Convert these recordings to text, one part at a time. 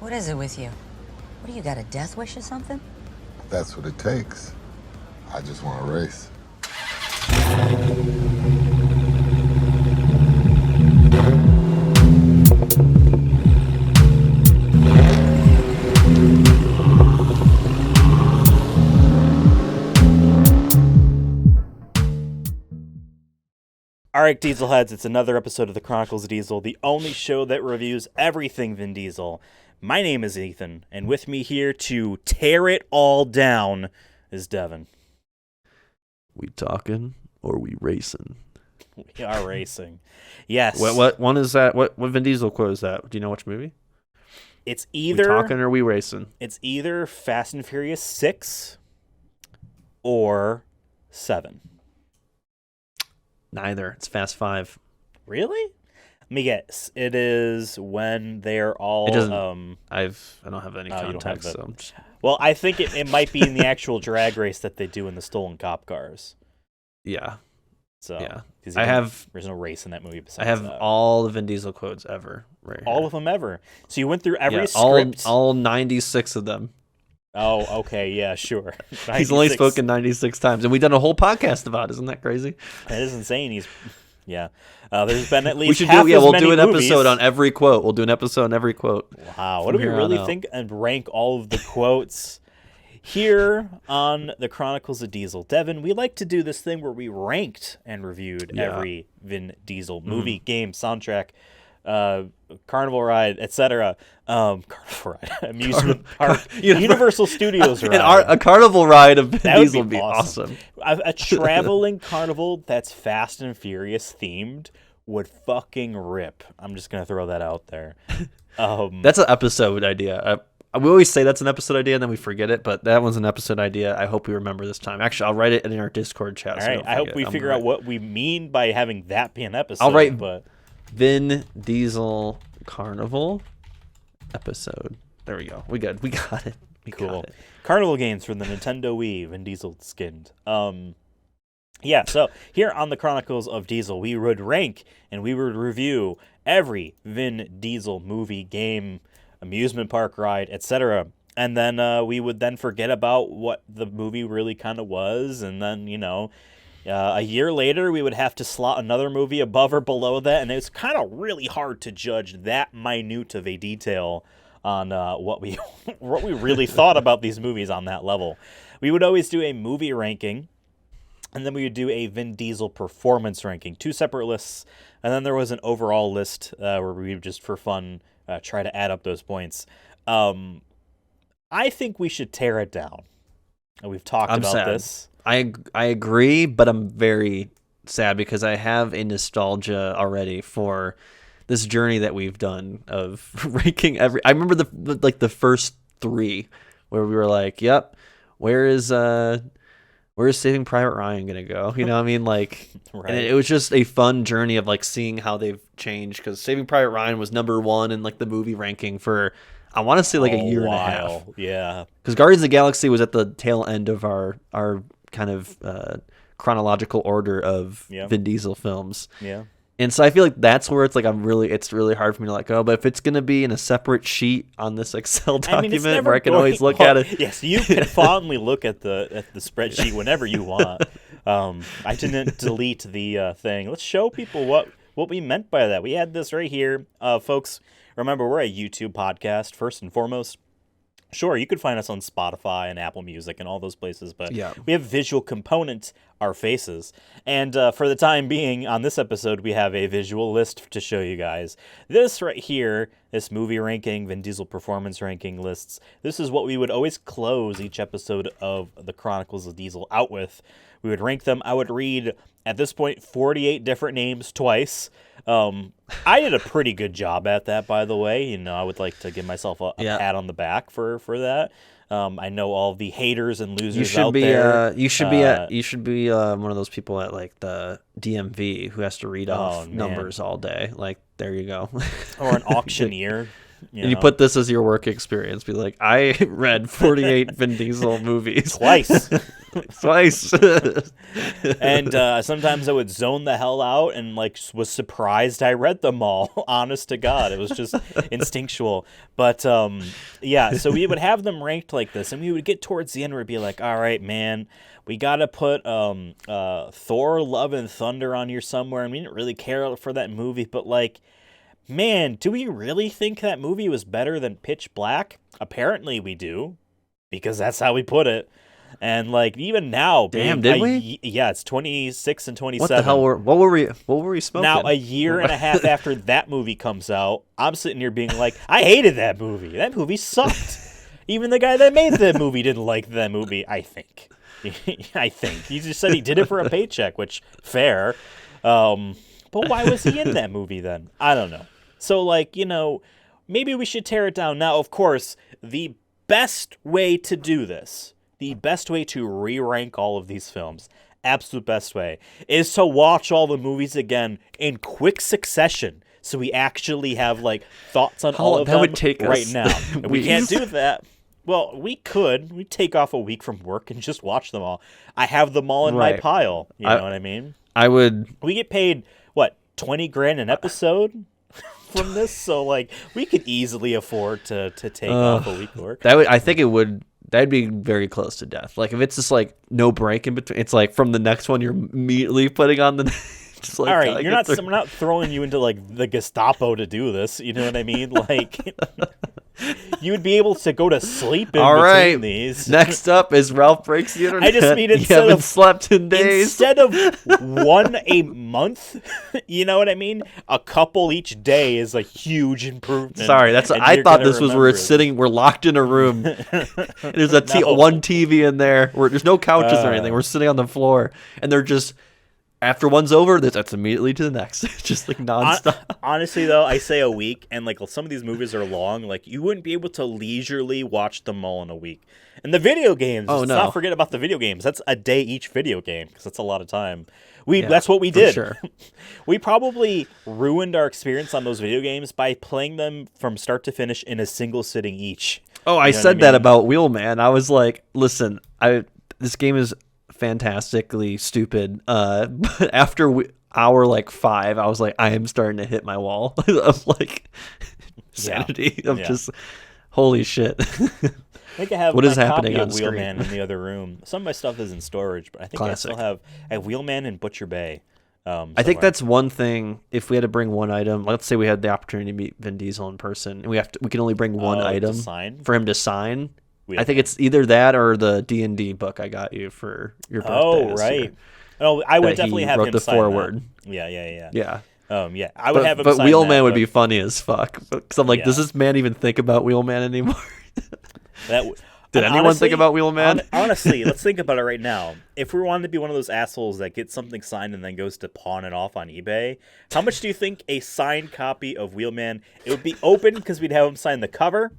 What is it with you? What do you got, a death wish or something? That's what it takes. I just want to race. All right, Dieselheads, it's another episode of the Chronicles of Diesel, the only show that reviews everything Vin Diesel. My name is Ethan, and with me here to tear it all down is Devin. We talking or we racing? We are racing. Yes. What one is that? What Vin Diesel quote is that? Do you know which movie? It's either we talking or we racing? It's either Fast and Furious 6 or 7. Neither. It's Fast 5. Really? Let me guess. It is when they're all. It doesn't. I don't have any context. So I'm just... Well, I think it might be in the actual drag race that they do in the stolen cop cars. Yeah. So yeah, There's no race in that movie. Besides I have that. all the Vin Diesel quotes ever. Right. All of them ever. So you went through every script. All 96 of them. Oh, okay, yeah, sure. He's only spoken 96 times, and we've done a whole podcast about it. Isn't that crazy? That is insane. Yeah. There's been at least we should half we'll many do an movies. episode on every quote. We'll do an episode on every quote. Wow. What do we really think and rank all of the quotes here on the Chronicles of Diesel? Devin, we like to do this thing where we ranked and reviewed every Vin Diesel movie, game, soundtrack, carnival ride, etc. Carnival ride, amusement park, Universal Studios ride. A carnival ride of Vin That Diesel would be awesome. A traveling carnival that's Fast and Furious themed would fucking rip. I'm just gonna throw that out there. That's an episode idea. We always say that's an episode idea, and then we forget it. But that one's an episode idea. I hope we remember this time. Actually, I'll write it in our Discord chat. All right. I hope we figure out what we mean by having that be an episode. I'll write but Vin Diesel Carnival episode. There we go. We got it. Cool. Got it. Carnival games for the Nintendo Wii. Vin Diesel skinned. Yeah. So here on the Chronicles of Diesel, we would rank and we would review every Vin Diesel movie, game, amusement park ride, etc. And then we would then forget about what the movie really kind of was, and then a year later, we would have to slot another movie above or below that, and it's kind of really hard to judge that minute of a detail on what we really thought about these movies on that level. We would always do a movie ranking, and then we would do a Vin Diesel performance ranking, 2 separate lists, and then there was an overall list where we would just for fun try to add up those points. I think we should tear it down. We've talked about this. I agree, but I'm very sad because I have a nostalgia already for this journey that we've done of ranking every. I remember the first 3 where we were like, "Yep, where is Saving Private Ryan gonna go?" You know what I mean? Like, right. And it was just a fun journey of like seeing how they've changed because Saving Private Ryan was number 1 in like the movie ranking for. I want to say like a year and a half. Yeah. Because Guardians of the Galaxy was at the tail end of our kind of chronological order of Vin Diesel films. Yeah. And so I feel like that's where it's like it's really hard for me to let go. But if it's going to be in a separate sheet on this Excel document where I can always look at it. Yes, you can fondly look at the spreadsheet whenever you want. I didn't delete the thing. Let's show people what we meant by that. We had this right here. Folks, remember, we're a YouTube podcast, first and foremost. Sure, you could find us on Spotify and Apple Music and all those places, but we have visual component, our faces. And for the time being, on this episode, we have a visual list to show you guys. This right here, this movie ranking, Vin Diesel performance ranking lists, this is what we would always close each episode of the Chronicles of Diesel out with. We would rank them. I would read, at this point, 48 different names twice. I did a pretty good job at that, by the way. I would like to give myself a pat on the back for that. I know all the haters and losers out there. You should be one of those people at like the DMV who has to read off numbers all day. Like, there you go. Or an auctioneer. And you put this as your work experience. Be like, I read 48 Vin Diesel movies. Twice. Twice. And sometimes I would zone the hell out and like was surprised I read them all. Honest to God, it was just instinctual. But yeah, so we would have them ranked like this, and we would get towards the end where it'd be like, all right, man, we gotta put Thor: Love and Thunder on here somewhere, and we didn't really care for that movie, but like, man, do we really think that movie was better than Pitch Black? Apparently we do, because that's how we put it. And like even now, damn, did we? Yeah, it's 26 and 27. What the hell what were we smoking? Now, a year and a half after that movie comes out, I'm sitting here being like, I hated that movie. That movie sucked. Even the guy that made that movie didn't like that movie, I think. He just said he did it for a paycheck, which, fair. But why was he in that movie then? I don't know. So, like, maybe we should tear it down. Now, of course, the best way to do this, the best way to re-rank all of these films, absolute best way, is to watch all the movies again in quick succession. So we actually have, like, thoughts on all of them would take right us now. And we can't do that. Well, we could. We'd take off a week from work and just watch them all. I have them all in my pile. You know what I mean? I would. We get paid, what, $20,000 an episode from this? So, like, we could easily afford to take off a week of work. I think it would. That'd be very close to death. Like, if it's just, like, no break in between. It's like from the next one, you're immediately putting on the... Just like, all right, I'm not throwing you into, like, the Gestapo to do this. You know what I mean? Like... You would be able to go to sleep in between these. Next up is Ralph Breaks the Internet. I just mean you haven't slept in days. Instead of one a month, you know what I mean? A couple each day is a huge improvement. Sorry, I thought this was where we're locked in a room. There's one TV in there. There's no couches or anything. We're sitting on the floor, and they're just... After one's over, that's immediately to the next. Just like nonstop. Honestly, though, I say a week, and like some of these movies are long. Like you wouldn't be able to leisurely watch them all in a week. And the video games, let's not forget about the video games. That's a day each video game because that's a lot of time. That's what we did. Sure. We probably ruined our experience on those video games by playing them from start to finish in a single sitting each. Oh, I said that about Wheelman. I was like, listen, this game is fantastically stupid, but after hour like 5, I was like, I am starting to hit my wall of like sanity of just holy shit. I think I have what my is happening copy on of screen Wheelman in the other room. Some of my stuff is in storage, but I think I still have Wheelman and Butcher Bay. I think that's one thing. If we had to bring one item, let's say we had the opportunity to meet Vin Diesel in person, and we can only bring one item for him to sign. I think it's either that or the D&D book I got you for your birthday. Oh, right. Year, oh, I would definitely have him the sign foreword. That. Yeah. Yeah. I would have him but sign Wheelman that, would be funny as fuck. Because I'm like, does this man even think about Wheelman anymore? Did anyone think about Wheelman? Honestly, let's think about it right now. If we wanted to be one of those assholes that gets something signed and then goes to pawn it off on eBay, how much do you think a signed copy of Wheelman? It would be open because we'd have him sign the cover,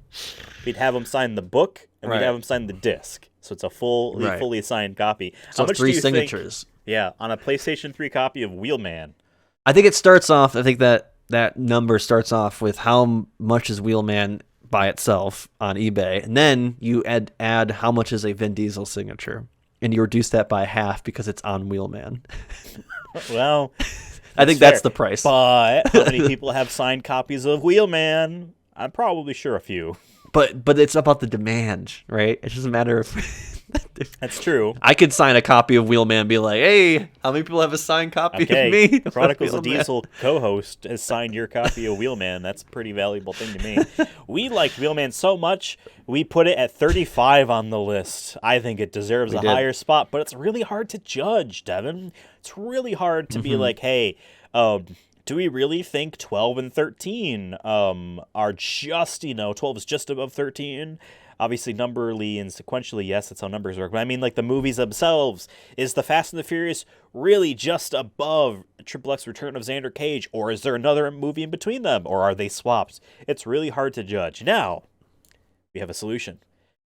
we'd have him sign the book, and we'd have him sign the disc. So it's a fully signed copy. So how much 3 do you signatures. Think, on a PlayStation 3 copy of Wheelman? I think it starts off. I think that number starts off with how much is Wheelman by itself on eBay, and then you add how much is a Vin Diesel signature, and you reduce that by half because it's on Wheelman. Well, I think that's the price. But how many people have signed copies of Wheelman? I'm probably sure a few. But it's about the demand, right? It doesn't matter if that's true. I could sign a copy of Wheelman and be like, hey, how many people have a signed copy of me? Chronicles of Diesel co-host has signed your copy of Wheelman. That's a pretty valuable thing to me. We like Wheelman so much, we put it at 35 on the list. I think it deserves a higher spot, but it's really hard to judge, Devin. It's really hard to be like, hey, do we really think 12 and 13 are just, 12 is just above 13? Obviously, numberly and sequentially, yes, that's how numbers work. But I mean, like, the movies themselves. Is The Fast and the Furious really just above Triple X Return of Xander Cage? Or is there another movie in between them? Or are they swapped? It's really hard to judge. Now, we have a solution.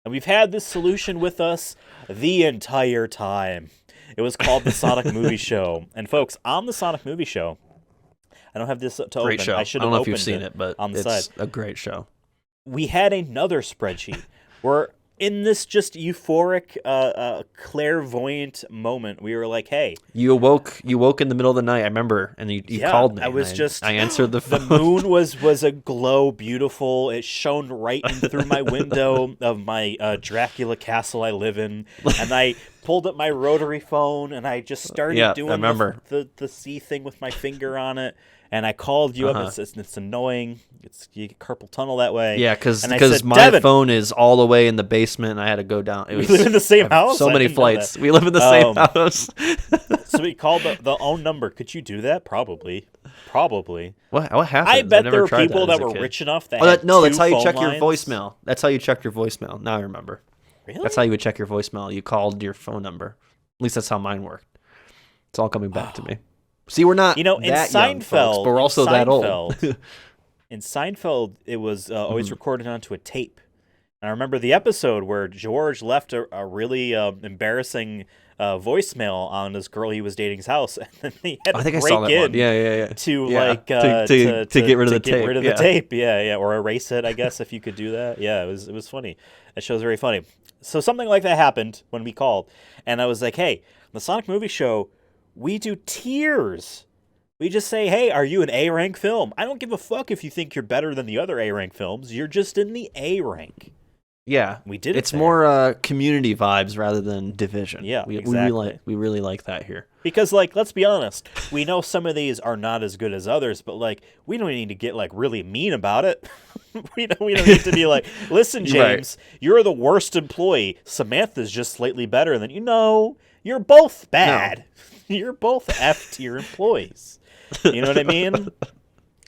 And we've had this solution with us the entire time. It was called the Sonic Movie Show. And folks, on the Sonic Movie Show, I don't have this to great open. Show. I should have don't know if opened you've seen it, but on the it's side. a great show. we had another spreadsheet where in this just euphoric, clairvoyant moment, we were like, hey. You woke in the middle of the night, I remember, and you called me. I answered the phone. The moon was aglow, beautiful. It shone right in through my window of my Dracula castle I live in. And I pulled up my rotary phone, and I just started doing the C thing with my finger on it. And I called you up. It's annoying. You get carpal tunnel that way. Yeah, because my Devin, phone is all the way in the basement, and I had to go down. We live in the same house? So many flights. We live in the same house. So we called the own number. Could you do that? Probably. What happened? I bet there were people that were rich enough that had that's how you phone check lines. your voicemail. That's how you check your voicemail. Now I remember. Really? That's how you would check your voicemail. You called your phone number. At least that's how mine worked. It's all coming back to me. See, we're not in that Seinfeld, young, folks, but we're also that old. In Seinfeld, it was always recorded onto a tape. And I remember the episode where George left a really embarrassing voicemail on this girl he was dating's house, and then he had to break in to get rid of the tape. Yeah, or erase it, I guess, if you could do that. Yeah, it was funny. That show's very funny. So something like that happened when we called, and I was like, hey, the Sonic Movie Show, we do tiers. We just say, hey, are you an A-rank film? I don't give a fuck if you think you're better than the other A-rank films. You're just in the A-rank. Yeah. We did it. It's more community vibes rather than division. Yeah, exactly. We really like that here. Because, let's be honest. We know some of these are not as good as others, but, we don't need to get, really mean about it. we don't need to be like, listen, James, you're the worst employee. Samantha's just slightly better than you're both bad. No. You're both F-tier employees. You know what I mean?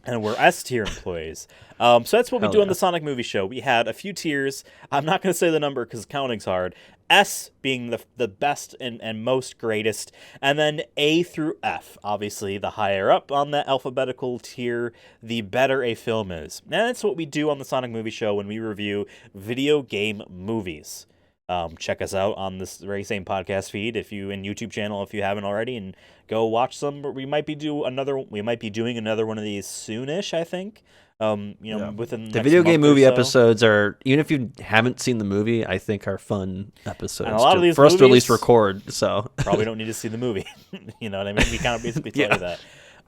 And we're S-tier employees. So that's what we do on the Sonic Movie Show. We had a few tiers. I'm not going to say the number because counting's hard. S being the best and most greatest. And then A through F. Obviously, the higher up on that alphabetical tier, the better a film is. And that's what we do on the Sonic Movie Show when we review video game movies. Check us out on this very same podcast feed and YouTube channel if you haven't already, and go watch some. We might be doing another one of these soonish, I think. Within the video game movie episodes are, even if you haven't seen the movie, I think are fun episodes. And a lot of these for us to at least record. So probably don't need to see the movie. You know what I mean? We kind of basically tell you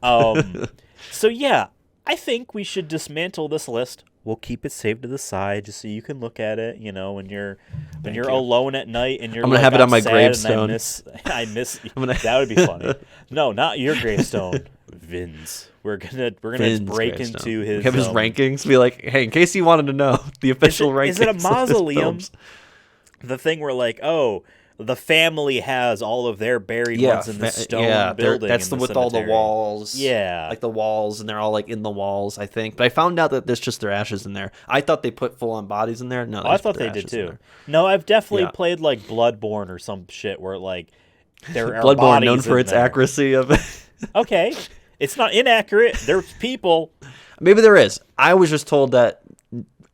that. So yeah, I think we should dismantle this list. We'll keep it saved to the side just so you can look at it, when you're alone at night and you're I'm gonna have it on my gravestone. I miss that would be funny. No, not your gravestone. Vin's. We're gonna break into his. We have his rankings. Be like, hey, in case you wanted to know, the official rankings. Is it a mausoleum? The thing where the family has all of their buried ones in the stone building. That's with all the walls. Yeah. Like the walls, and they're all in the walls, I think. But I found out that there's just their ashes in there. I thought they put full-on bodies in there. No, I thought they did too. No, I've definitely played Bloodborne or some shit where there are Bloodborne bodies known for its there. Accuracy of it. Okay. It's not inaccurate. There's people. Maybe there is. I was just told that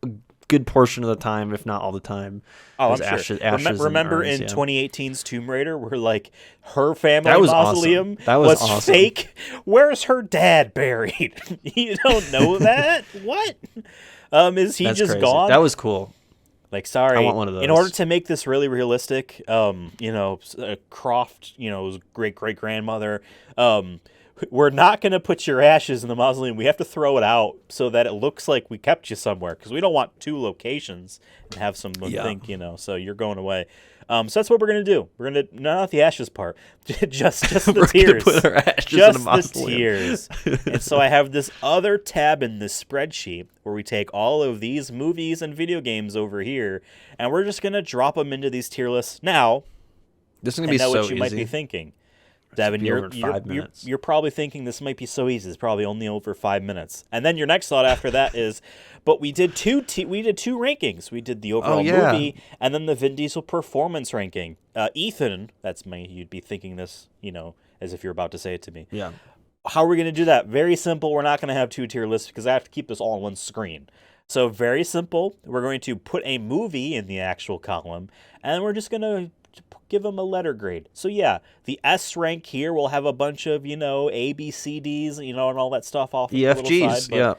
a good portion of the time, if not all the time, I'm sure. Ashes remember in 2018's Tomb Raider where her family awesome. mausoleum That was awesome. fake? Where's her dad buried? You don't know that? What? Is he That's just crazy. gone? That was cool. Sorry. I want one of those. In order to make this really realistic, Croft, great-great-grandmother, we're not going to put your ashes in the mausoleum. We have to throw it out so that it looks like we kept you somewhere, because we don't want two locations and have someone think, so you're going away. So that's what we're going to do. We're going to, not the ashes part, just the tears. Put our ashes just in a mausoleum. The tears. And so I have this other tab in this spreadsheet where we take all of these movies and video games over here, and we're just going to drop them into these tier lists. Now, this is going to be so what easy. You might be thinking. Devin, you're probably thinking this might be so easy. It's probably only over 5 minutes. And then your next thought after that is, but we did two rankings. We did the overall movie and then the Vin Diesel performance ranking. Ethan, you'd be thinking this, as if you're about to say it to me. Yeah. How are we going to do that? Very simple. We're not going to have two tier lists because I have to keep this all on one screen. So very simple. We're going to put a movie in the actual column, and we're just going to give them a letter grade. So yeah, the S rank here will have a bunch of, A, B, C, Ds, and all that stuff off the little side. Yeah.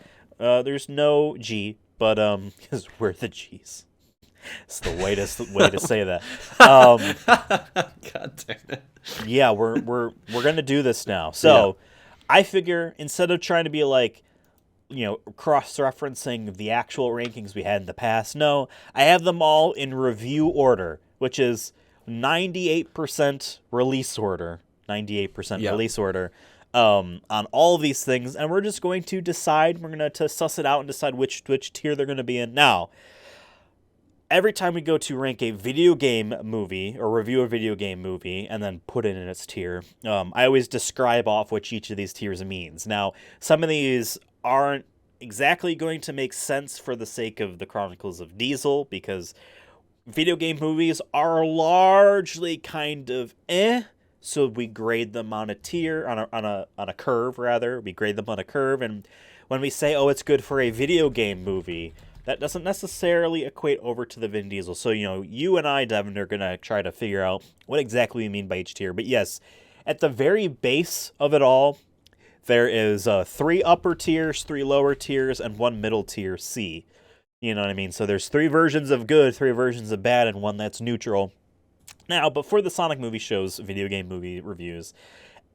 There's no G. but because we're the G's. It's the way to say that. God damn it. Yeah, we're gonna do this now. So I figure instead of trying to be like, cross-referencing the actual rankings we had in the past, no, I have them all in review order, which is 98% release order. 98% release order. On all of these things, and we're just going to decide. We're going to suss it out and decide which tier they're going to be in. Now, every time we go to rank a video game movie or review a video game movie and then put it in its tier, I always describe off what each of these tiers means. Now, some of these aren't exactly going to make sense for the sake of the Chronicles of Diesel, because video game movies are largely kind of so we grade them on a tier, on a curve rather. We grade them on a curve, and when we say, oh, it's good for a video game movie, that doesn't necessarily equate over to the Vin Diesel. So, you and I, Devin, are going to try to figure out what exactly we mean by each tier. But yes, at the very base of it all, there is 3 upper tiers, 3 lower tiers, and 1 middle tier, C. You know what I mean? So there's 3 versions of good, 3 versions of bad, and 1 that's neutral. Now, before the Sonic movie shows video game movie reviews,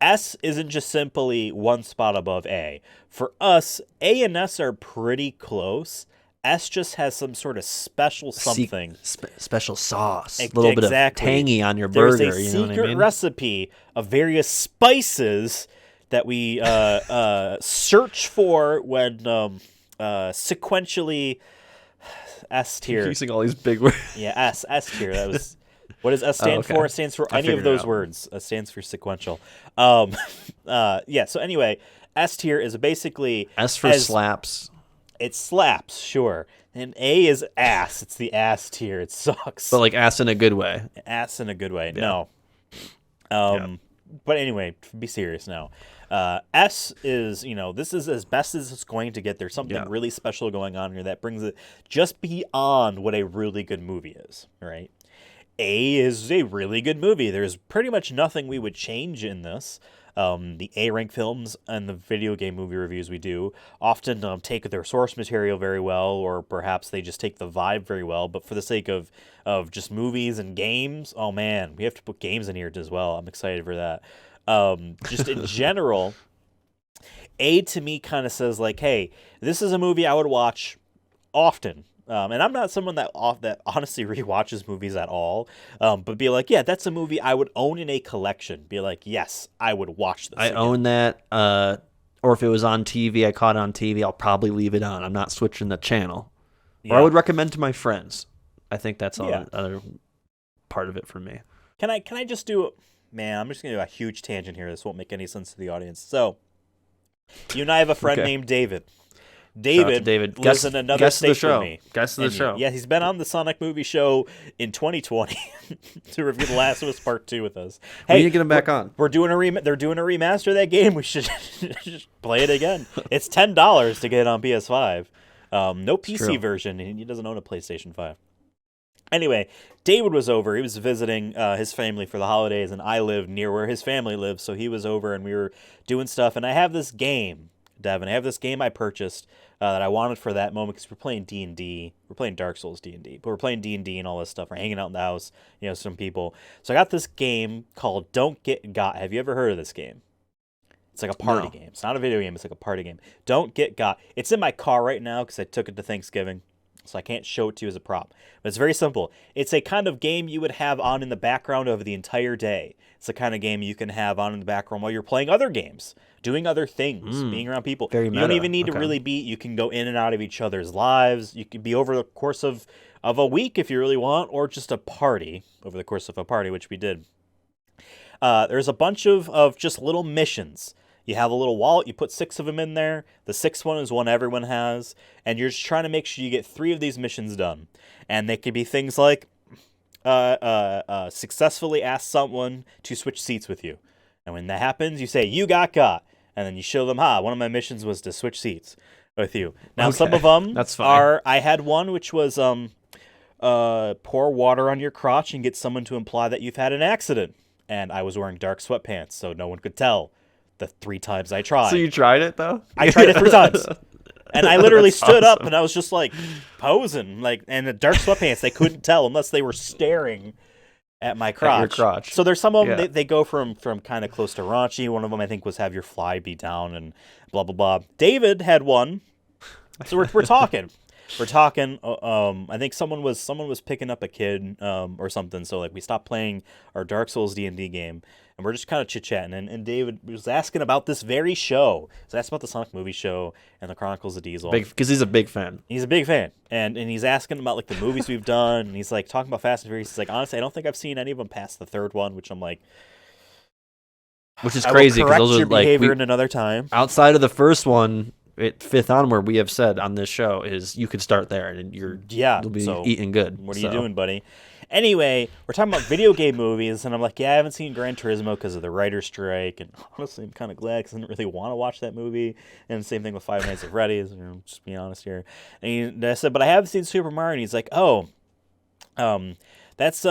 S isn't just simply 1 spot above A. For us, A and S are pretty close. S just has some sort of special something. Special sauce. A little bit of tangy on your burger. There's a secret recipe of various spices that we search for when sequentially S tier. You're using all these big words. Yeah, S tier. That was... What does S stand for? It stands for any of those words. It stands for sequential. Yeah, so anyway, S tier is basically... S for slaps. It slaps, sure. And A is ass. It's the ass tier. It sucks. But like ass in a good way. Ass in a good way. Yeah. No. But anyway, be serious now. S is, this is as best as it's going to get. There's something really special going on here that brings it just beyond what a really good movie is, right? A is a really good movie. There's pretty much nothing we would change in this. The A-rank films and the video game movie reviews we do often take their source material very well, or perhaps they just take the vibe very well. But for the sake of just movies and games, oh man, we have to put games in here as well. I'm excited for that. Just in general, A to me kind of says like, hey, this is a movie I would watch often. And I'm not someone that honestly rewatches movies at all, but be like, yeah, that's a movie I would own in a collection. Be like, yes, I would watch this. I own that. Or if it was on TV, I caught it on TV, I'll probably leave it on. I'm not switching the channel. Yeah. Or I would recommend to my friends. I think that's another part of it for me. Can I just do... Man, I'm just going to do a huge tangent here. This won't make any sense to the audience. So, you and I have a friend named David. David lives in another state from me. Guest of the show. Yeah, he's been on the Sonic movie show in 2020 to review The Last of Us Part 2 with us. Hey, we need to get him back on. They're doing a remaster of that game. We should just play it again. It's $10 to get it on PS5. No PC version, and he doesn't own a PlayStation 5. Anyway, David was over. He was visiting his family for the holidays, and I live near where his family lives, so he was over, and we were doing stuff. And I have this game, Devin. I have this game I purchased that I wanted for that moment because we're playing D&D. We're playing Dark Souls D&D, but we're playing D&D and all this stuff. We're hanging out in the house, some people. So I got this game called Don't Get Got. Have you ever heard of this game? It's like a party game. It's not a video game. It's like a party game. Don't Get Got. It's in my car right now because I took it to Thanksgiving, so I can't show it to you as a prop. But it's very simple. It's a kind of game you would have on in the background over the entire day. It's the kind of game you can have on in the background while you're playing other games, doing other things, being around people. Very you meta. don't even need to really be. You can go in and out of each other's lives. You can be over the course of a week if you really want, or just a party over the course of a party, which we did. There's a bunch of just little missions. You have a little wallet, you put 6 of them in there. The 6th one is one everyone has, and you're just trying to make sure you get 3 of these missions done. And they could be things like successfully ask someone to switch seats with you. And when that happens, you say, you got. And then you show them, one of my missions was to switch seats with you. Now, some of them are, I had one which was pour water on your crotch and get someone to imply that you've had an accident. And I was wearing dark sweatpants, so no one could tell the 3 times I tried. So you tried it, though? I tried it 3 times. And I literally That's stood up awesome. and I was just like posing, like, and the dark sweatpants. They couldn't tell unless they were staring at my crotch. At your crotch. So there's some of them Yeah. they go from kind of close to raunchy. One of them I think was have your fly be down and blah blah blah. David had one, so we're talking. We're talking. I think someone was picking up a kid or something. So like we stopped playing our Dark Souls D&D game, and we're just kind of chit chatting. And David was asking about this very show. He was asking about the Sonic movie show and the Chronicles of Diesel. Because he's a big fan. He's a big fan, and he's asking about like the movies we've done. And he's like talking about Fast and Furious. He's like, honestly, I don't think I've seen any of them past the third one, which I'm like, Which is I will crazy because correct those are your like behavior in another time. outside of the first one, fifth onward, we have said on this show is you could start there and you'll be so eating good. What are you doing, buddy? Anyway, we're talking about video game movies, and I'm like, yeah, I haven't seen Gran Turismo because of the writer's strike, and honestly, I'm kind of glad because I didn't really want to watch that movie. And same thing with Five Nights at Freddy's, just being honest here. And I said, but I have seen Super Mario, and he's like, oh, that's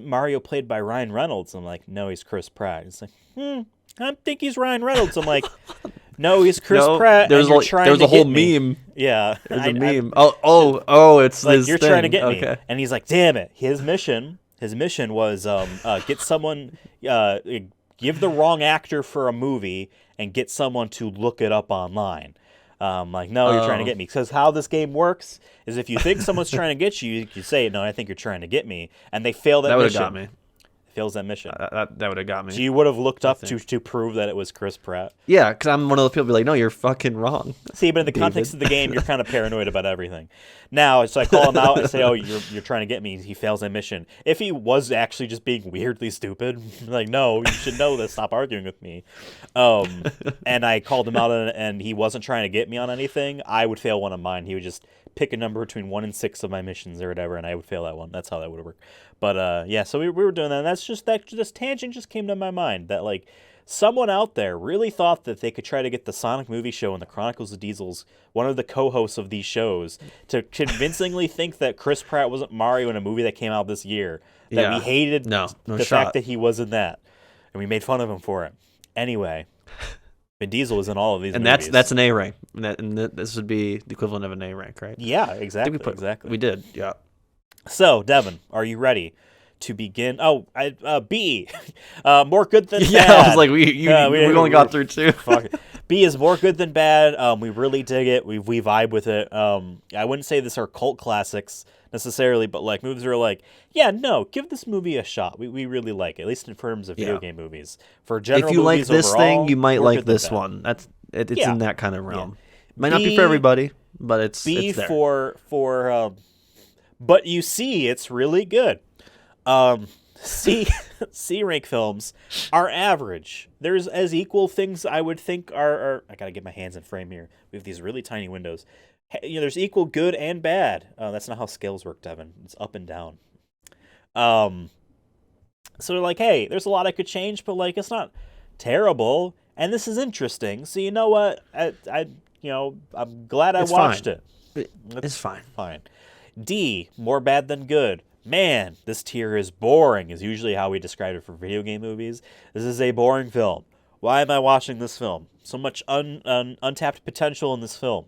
Mario played by Ryan Reynolds. I'm like, no, he's Chris Pratt. He's like, I think he's Ryan Reynolds. I'm like, no, he's Chris Pratt. There's and you're there's to a whole get me. meme. Yeah, There's a meme. Oh, it's like this you're thing. trying to get me. Okay. And he's like, damn it. His mission was get someone, give the wrong actor for a movie and get someone to look it up online. Like, no, you're trying to get me. Because how this game works is if you think someone's trying to get you, you say, no, I think you're trying to get me. And they fail that mission. That would have got me. Fails that mission. That would have got me. So you would have looked up to prove that it was Chris Pratt. Yeah, because I'm one of those people be like, no, you're fucking wrong. See, but in the context of the game, you're kind of paranoid about everything. Now, so I call him out and say, oh, you're trying to get me. He fails that mission. If he was actually just being weirdly stupid, like, no, you should know this. Stop arguing with me. And I called him out and he wasn't trying to get me on anything, I would fail one of mine. He would just pick a number between 1 and 6 of my missions or whatever, and I would fail that one. That's how that would work. But yeah, so we were doing that. And that's just this tangent just came to my mind that like someone out there really thought that they could try to get the Sonic movie show and the Chronicles of Diesel's one of the co-hosts of these shows to convincingly think that Chris Pratt wasn't Mario in a movie that came out this year. That we hated no the shot. fact that he was in that, and we made fun of him for it. Anyway, Vin Diesel was in all of these and movies. that's an A rank. And this would be the equivalent of an A rank, right? Yeah, exactly. Exactly. We did. Yeah. So, Devin, are you ready to begin? Oh, B. More good than bad. Yeah, I was like, we only got through 2. Fuck it. B is more good than bad. We really dig it. We vibe with it. I wouldn't say this are cult classics necessarily, but like movies are like, yeah, no, give this movie a shot. We really like it, at least in terms of video game movies. For general if you like movies this overall, thing, you might more like good than this bad. one. It's Yeah. in that kind of realm. Yeah. Might not be for everybody, but it's B it's there. for but you see, it's really good. C rank films are average. There's as equal things I would think are I gotta get my hands in frame here. We have these really tiny windows. There's equal good and bad. That's not how scales work, Devin. It's up and down. So they're like, hey, there's a lot I could change, but like it's not terrible, and this is interesting. So you know what? I'm glad I watched fine. it. It's fine. Fine. D, more bad than good. Man, this tier is boring, is usually how we describe it for video game movies. This is a boring film. Why am I watching this film? So much untapped potential in this film.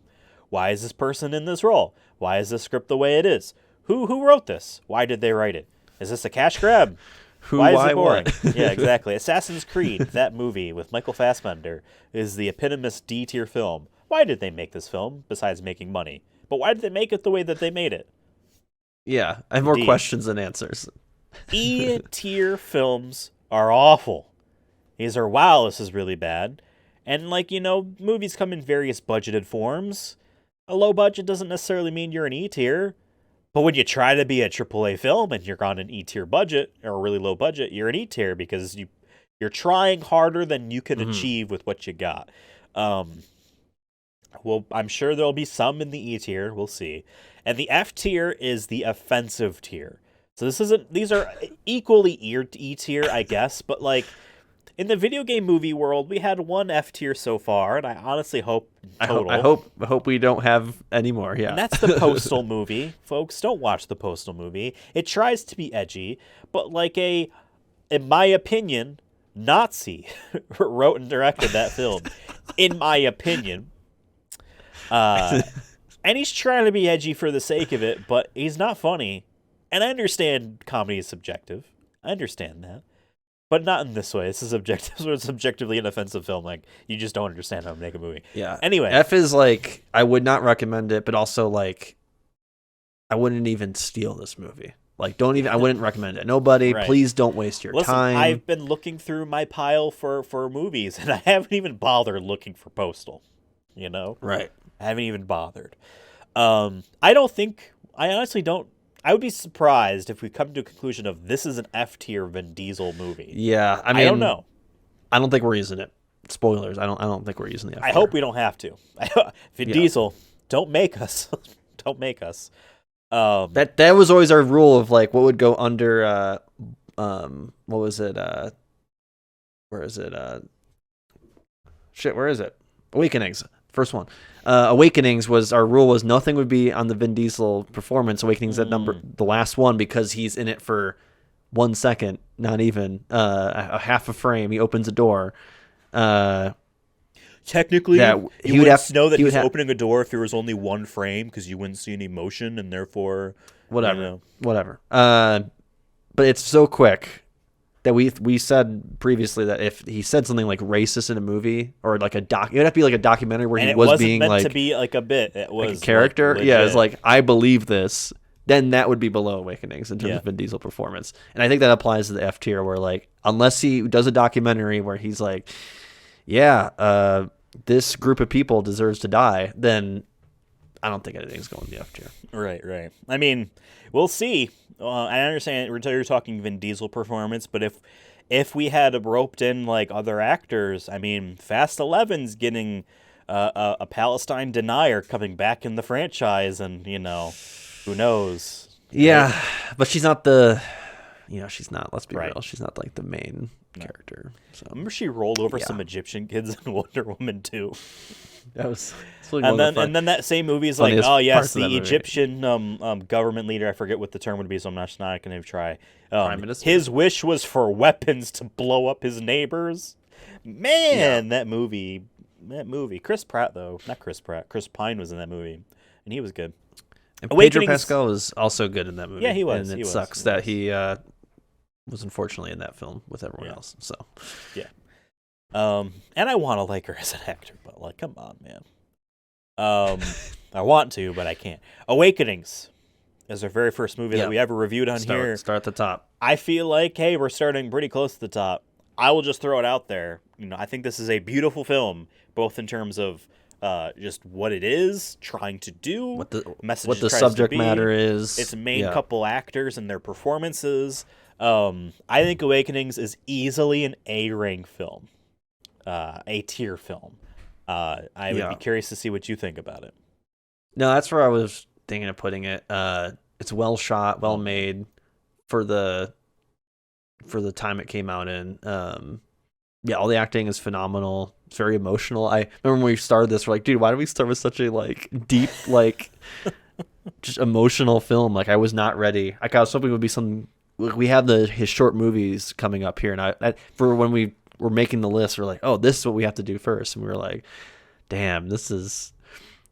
Why is this person in this role? Why is this script the way it is? Who wrote this? Why did they write it? Is this a cash grab? Why is it boring? What? Yeah, exactly. Assassin's Creed, that movie with Michael Fassbender, is the eponymous D-tier film. Why did they make this film, besides making money? But why did they make it the way that they made it? Yeah, I have more D. questions than answers. E-tier films are awful. These are, wow, this is really bad. And, movies come in various budgeted forms. A low budget doesn't necessarily mean you're an E-tier. But when you try to be a AAA film and you're on an E-tier budget, or a really low budget, you're an E-tier because you're trying harder than you can achieve with what you got. Well, I'm sure there'll be some in the E-tier. We'll see. And the F-tier is the offensive tier. So these are equally E-tier, I guess. But, in the video game movie world, we had one F-tier so far, and I honestly hope total. I hope we don't have any more, yeah. And that's the Postal movie. Folks, don't watch the Postal movie. It tries to be edgy, but in my opinion, Nazi wrote and directed that film. In my opinion. And he's trying to be edgy for the sake of it, but he's not funny. And I understand comedy is subjective. I understand that. But not in this way. This is objective. It's subjectively an offensive film. Like, you just don't understand how to make a movie. Yeah. Anyway. F is like, I would not recommend it, but also like, I wouldn't even steal this movie. Like, I wouldn't recommend it. Nobody, Right. please don't waste your time. I've been looking through my pile for movies, and I haven't even bothered looking for Postal. You know? Right. I haven't even bothered. I honestly don't. I would be surprised if we come to a conclusion of this is an F tier Vin Diesel movie. Yeah, I mean, I don't know. I don't think we're using it. Spoilers. I don't think we're using the F tier. I hope we don't have to. Vin Diesel, don't make us. Don't make us. That was always our rule of like what would go under. What was it? Where is it? Where is it? Awakenings. First one. Awakenings was our rule was nothing would be on the Vin Diesel performance. Awakenings at the last one because he's in it for 1 second, not even a half a frame. He opens a door. Technically, you wouldn't know that he was opening a door if there was only one frame because you wouldn't see any motion and therefore whatever. But it's so quick that we said previously that if he said something like racist in a movie or like it would have to be like a documentary where he was being meant like to be like a bit. It was like a character. Like, yeah, it's like I believe this. Then that would be below Awakenings in terms of Vin Diesel performance, and I think that applies to the F tier where like unless he does a documentary where he's like, this group of people deserves to die, then I don't think anything's going to the F tier. Right. I mean, we'll see. I understand you're talking Vin Diesel performance, but if we had roped in like other actors, I mean, Fast 11's getting a Palestine denier coming back in the franchise, and who knows? Yeah, but she's not she's not. Let's be real. She's not like the main character. So. Remember she rolled over some Egyptian kids in Wonder Woman 2. That was and then that same movie is like, oh yes, the Egyptian government leader. I forget what the term would be, so I'm not going to try. Prime Minister? His wish was for weapons to blow up his neighbors. Man, that movie. Chris Pratt though, not Chris Pratt. Chris Pine was in that movie, and he was good. And Pedro Pascal was also good in that movie. Yeah, he was. And it sucks that he was unfortunately in that film with everyone else. So yeah. And I want to like her as an actor, but like, come on, man. I want to, but I can't. Awakenings is our very first movie that we ever reviewed on here. Start at the top. I feel like, hey, we're starting pretty close to the top. I will just throw it out there. I think this is a beautiful film, both in terms of just what it is trying to do, what the subject matter is, its main couple actors and their performances. I think Awakenings is easily an A-rank film. A tier film. I would be curious to see what you think about it. No, that's where I was thinking of putting it. It's well shot, well made for the time it came out in. All the acting is phenomenal. It's very emotional. I remember when we started this, we're like, dude, why did we start with such a like deep, like just emotional film? Like I was not ready. I was hoping it would be something. We have his short movies coming up here, and for when we were making the list, we're like, oh, this is what we have to do first. And we were like, damn,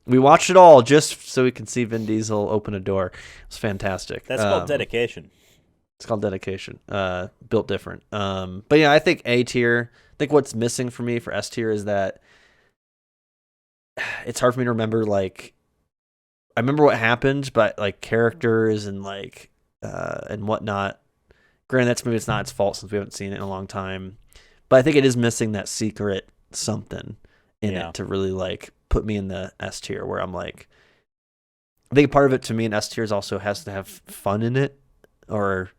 we watched it all just so we can see Vin Diesel open a door. It's fantastic. That's called dedication. It's called dedication. Built different. But yeah, I think A tier. I think what's missing for me for S tier is that it's hard for me to remember, like, I remember what happened, but like characters and like, and whatnot. Granted, that's maybe it's not its fault since we haven't seen it in a long time. But I think it is missing that secret something in it to really like put me in the S tier where I'm like, I think part of it to me in S tier also has to have fun in it or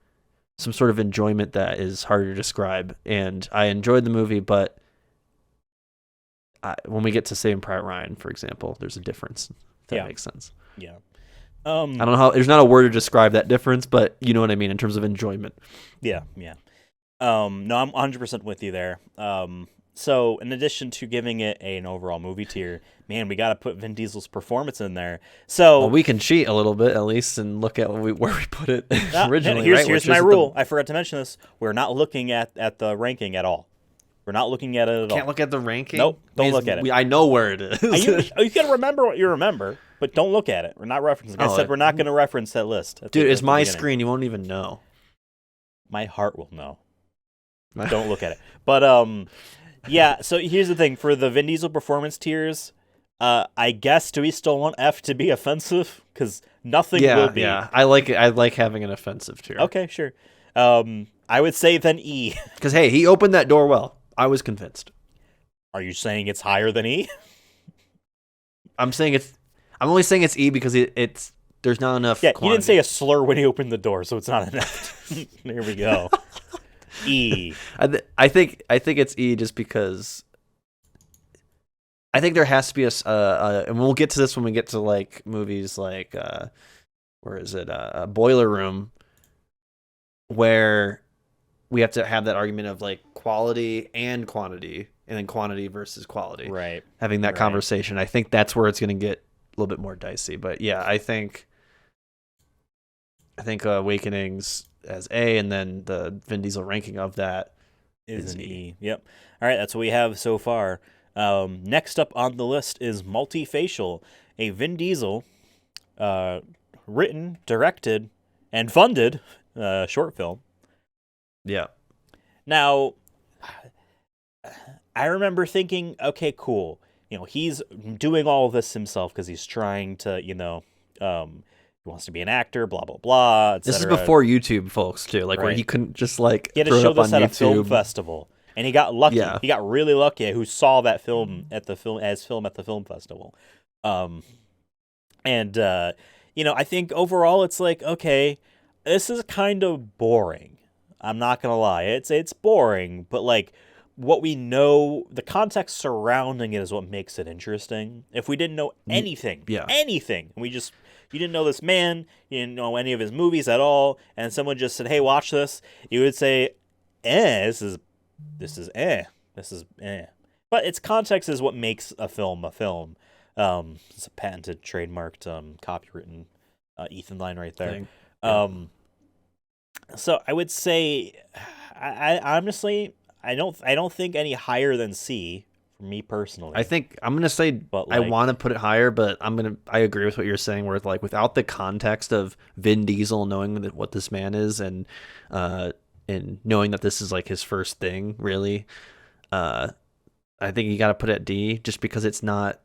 some sort of enjoyment that is harder to describe. And I enjoyed the movie, but when we get to Saving Private Ryan, for example, there's a difference. If that makes sense. Yeah. I don't know how. There's not a word to describe that difference, but you know what I mean in terms of enjoyment. Yeah. No, I'm 100% with you there. So in addition to giving it an overall movie tier, man, we got to put Vin Diesel's performance in there. So we can cheat a little bit at least and look at where we put it originally. Here's my rule. I forgot to mention this. We're not looking at the ranking at all. We're not looking at it at all. Can't look at the ranking? Nope, don't look at it. I know where it is. You can remember what you remember, but don't look at it. We're not referencing. I said we're not going to reference that list. Dude, it's my screen. You won't even know. My heart will know. Don't look at it. But yeah. So here's the thing: for the Vin Diesel performance tiers, I guess do we still want F to be offensive? Because nothing will be. Yeah, I like it. I like having an offensive tier. Okay, sure. I would say then E. Because hey, he opened that door well. I was convinced. Are you saying it's higher than E? I'm only saying it's E because it's there's not enough. Yeah, quantity. he didn't say a slur when he opened the door, so it's not enough. There we go. E. I think it's E just because I think there has to be and we'll get to this when we get to like movies like where is it Boiler Room, where we have to have that argument of like quality and quantity, and then quantity versus quality. Right. Having that conversation. I think that's where it's going to get a little bit more dicey. But yeah, I think Awakenings as A, and then the Vin Diesel ranking of that is an E. Yep. All right, that's what we have so far. Next up on the list is Multifacial, a Vin Diesel written, directed, and funded short film. Yeah. Now, I remember thinking, okay, cool. He's doing all of this himself because he's trying to, he wants to be an actor, blah, blah, blah, etc. This is before YouTube, folks, too. Like, where he couldn't just, like, he had to throw show it up this on at YouTube. a film festival. And he got lucky. Yeah. He got really lucky who saw that film at the film festival. I think overall it's like, okay, this is kind of boring. I'm not going to lie. It's boring, but like what we know, the context surrounding it is what makes it interesting. If we didn't know anything, and you didn't know this man, you didn't know any of his movies at all, and someone just said, hey, watch this, you would say, this is eh. But its context is what makes a film a film. It's a patented, trademarked, copywritten Ethan line right there. So I would say, I honestly, I don't think any higher than C for me personally. I think I'm gonna say, I want to put it higher, but I agree with what you're saying. Where like without the context of Vin Diesel knowing what this man is and knowing that this is like his first thing, really, I think you got to put it at D just because it's not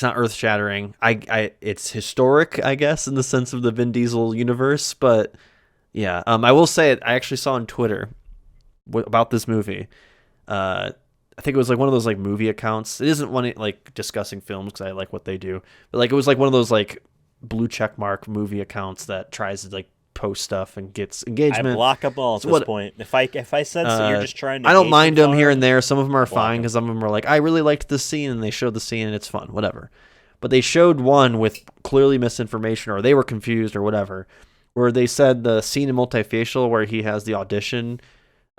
earth shattering. It's historic, I guess, in the sense of the Vin Diesel universe. But yeah, I will say it. I actually saw on Twitter about this movie. I think it was like one of those like movie accounts. It isn't one like discussing films because I like what they do, but like it was like one of those like blue check mark movie accounts that tries to like post stuff and gets engagement. I block them all at this point. If I sense that you're just trying to, I don't mind them here and there. Some of them are fine because some of them are like, I really liked this scene, and they showed the scene and it's fun, whatever. But they showed one with clearly misinformation, or they were confused, or whatever, where they said the scene in Multifacial where he has the audition,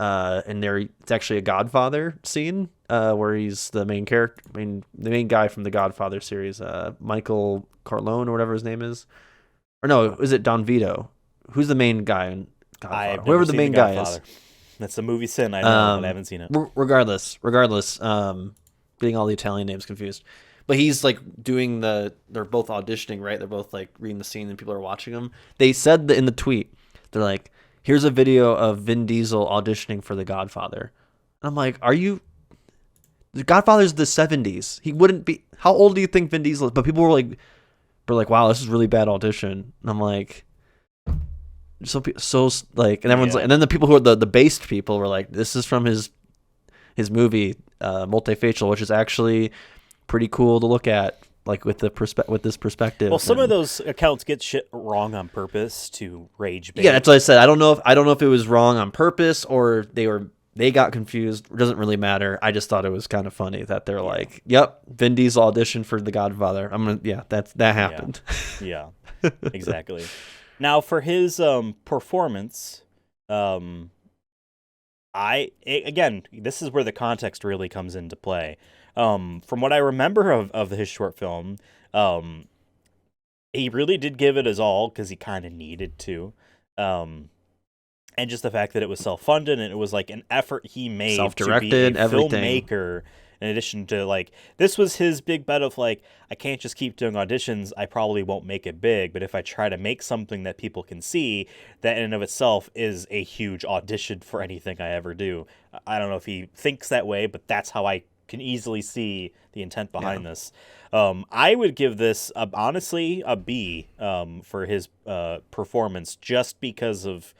and it's actually a Godfather scene, where he's the main character, the main guy from the Godfather series, Michael Corleone or whatever his name is, or no, is it Don Vito? Who's the main guy in Godfather? Whoever the main guy is. That's the movie sin. I know, but I haven't seen it. Regardless, getting all the Italian names confused. But he's like they're both auditioning, right? They're both like reading the scene and people are watching them. They said in the tweet, they're like, here's a video of Vin Diesel auditioning for The Godfather. And I'm like, The Godfather's the 70s. He wouldn't be, how old do you think Vin Diesel is? But people were like, wow, this is a really bad audition. And I'm like, so like, and everyone's like, and then the people who are the based people were like, this is from his movie Multifacial, which is actually pretty cool to look at, like with this perspective. Well, some of those accounts get shit wrong on purpose to rage bait. Yeah, that's what I said. I don't know if it was wrong on purpose or they got confused. It doesn't really matter. I just thought it was kind of funny that they're like, "Yep, Vin Diesel auditioned for The Godfather." That happened. Yeah, exactly. Now for his performance, again, this is where the context really comes into play. From what I remember of his short film, he really did give it his all because he kind of needed to. and just the fact that it was self-funded and it was like an effort he made Self-directed, to be a everything. filmmaker, in addition to like this was his big bet of like, I can't just keep doing auditions, I probably won't make it big, but if I try to make something that people can see, that in and of itself is a huge audition for anything I ever do. I don't know if he thinks that way, but that's how I can easily see the intent behind this. I would give this honestly a B for his performance, just because of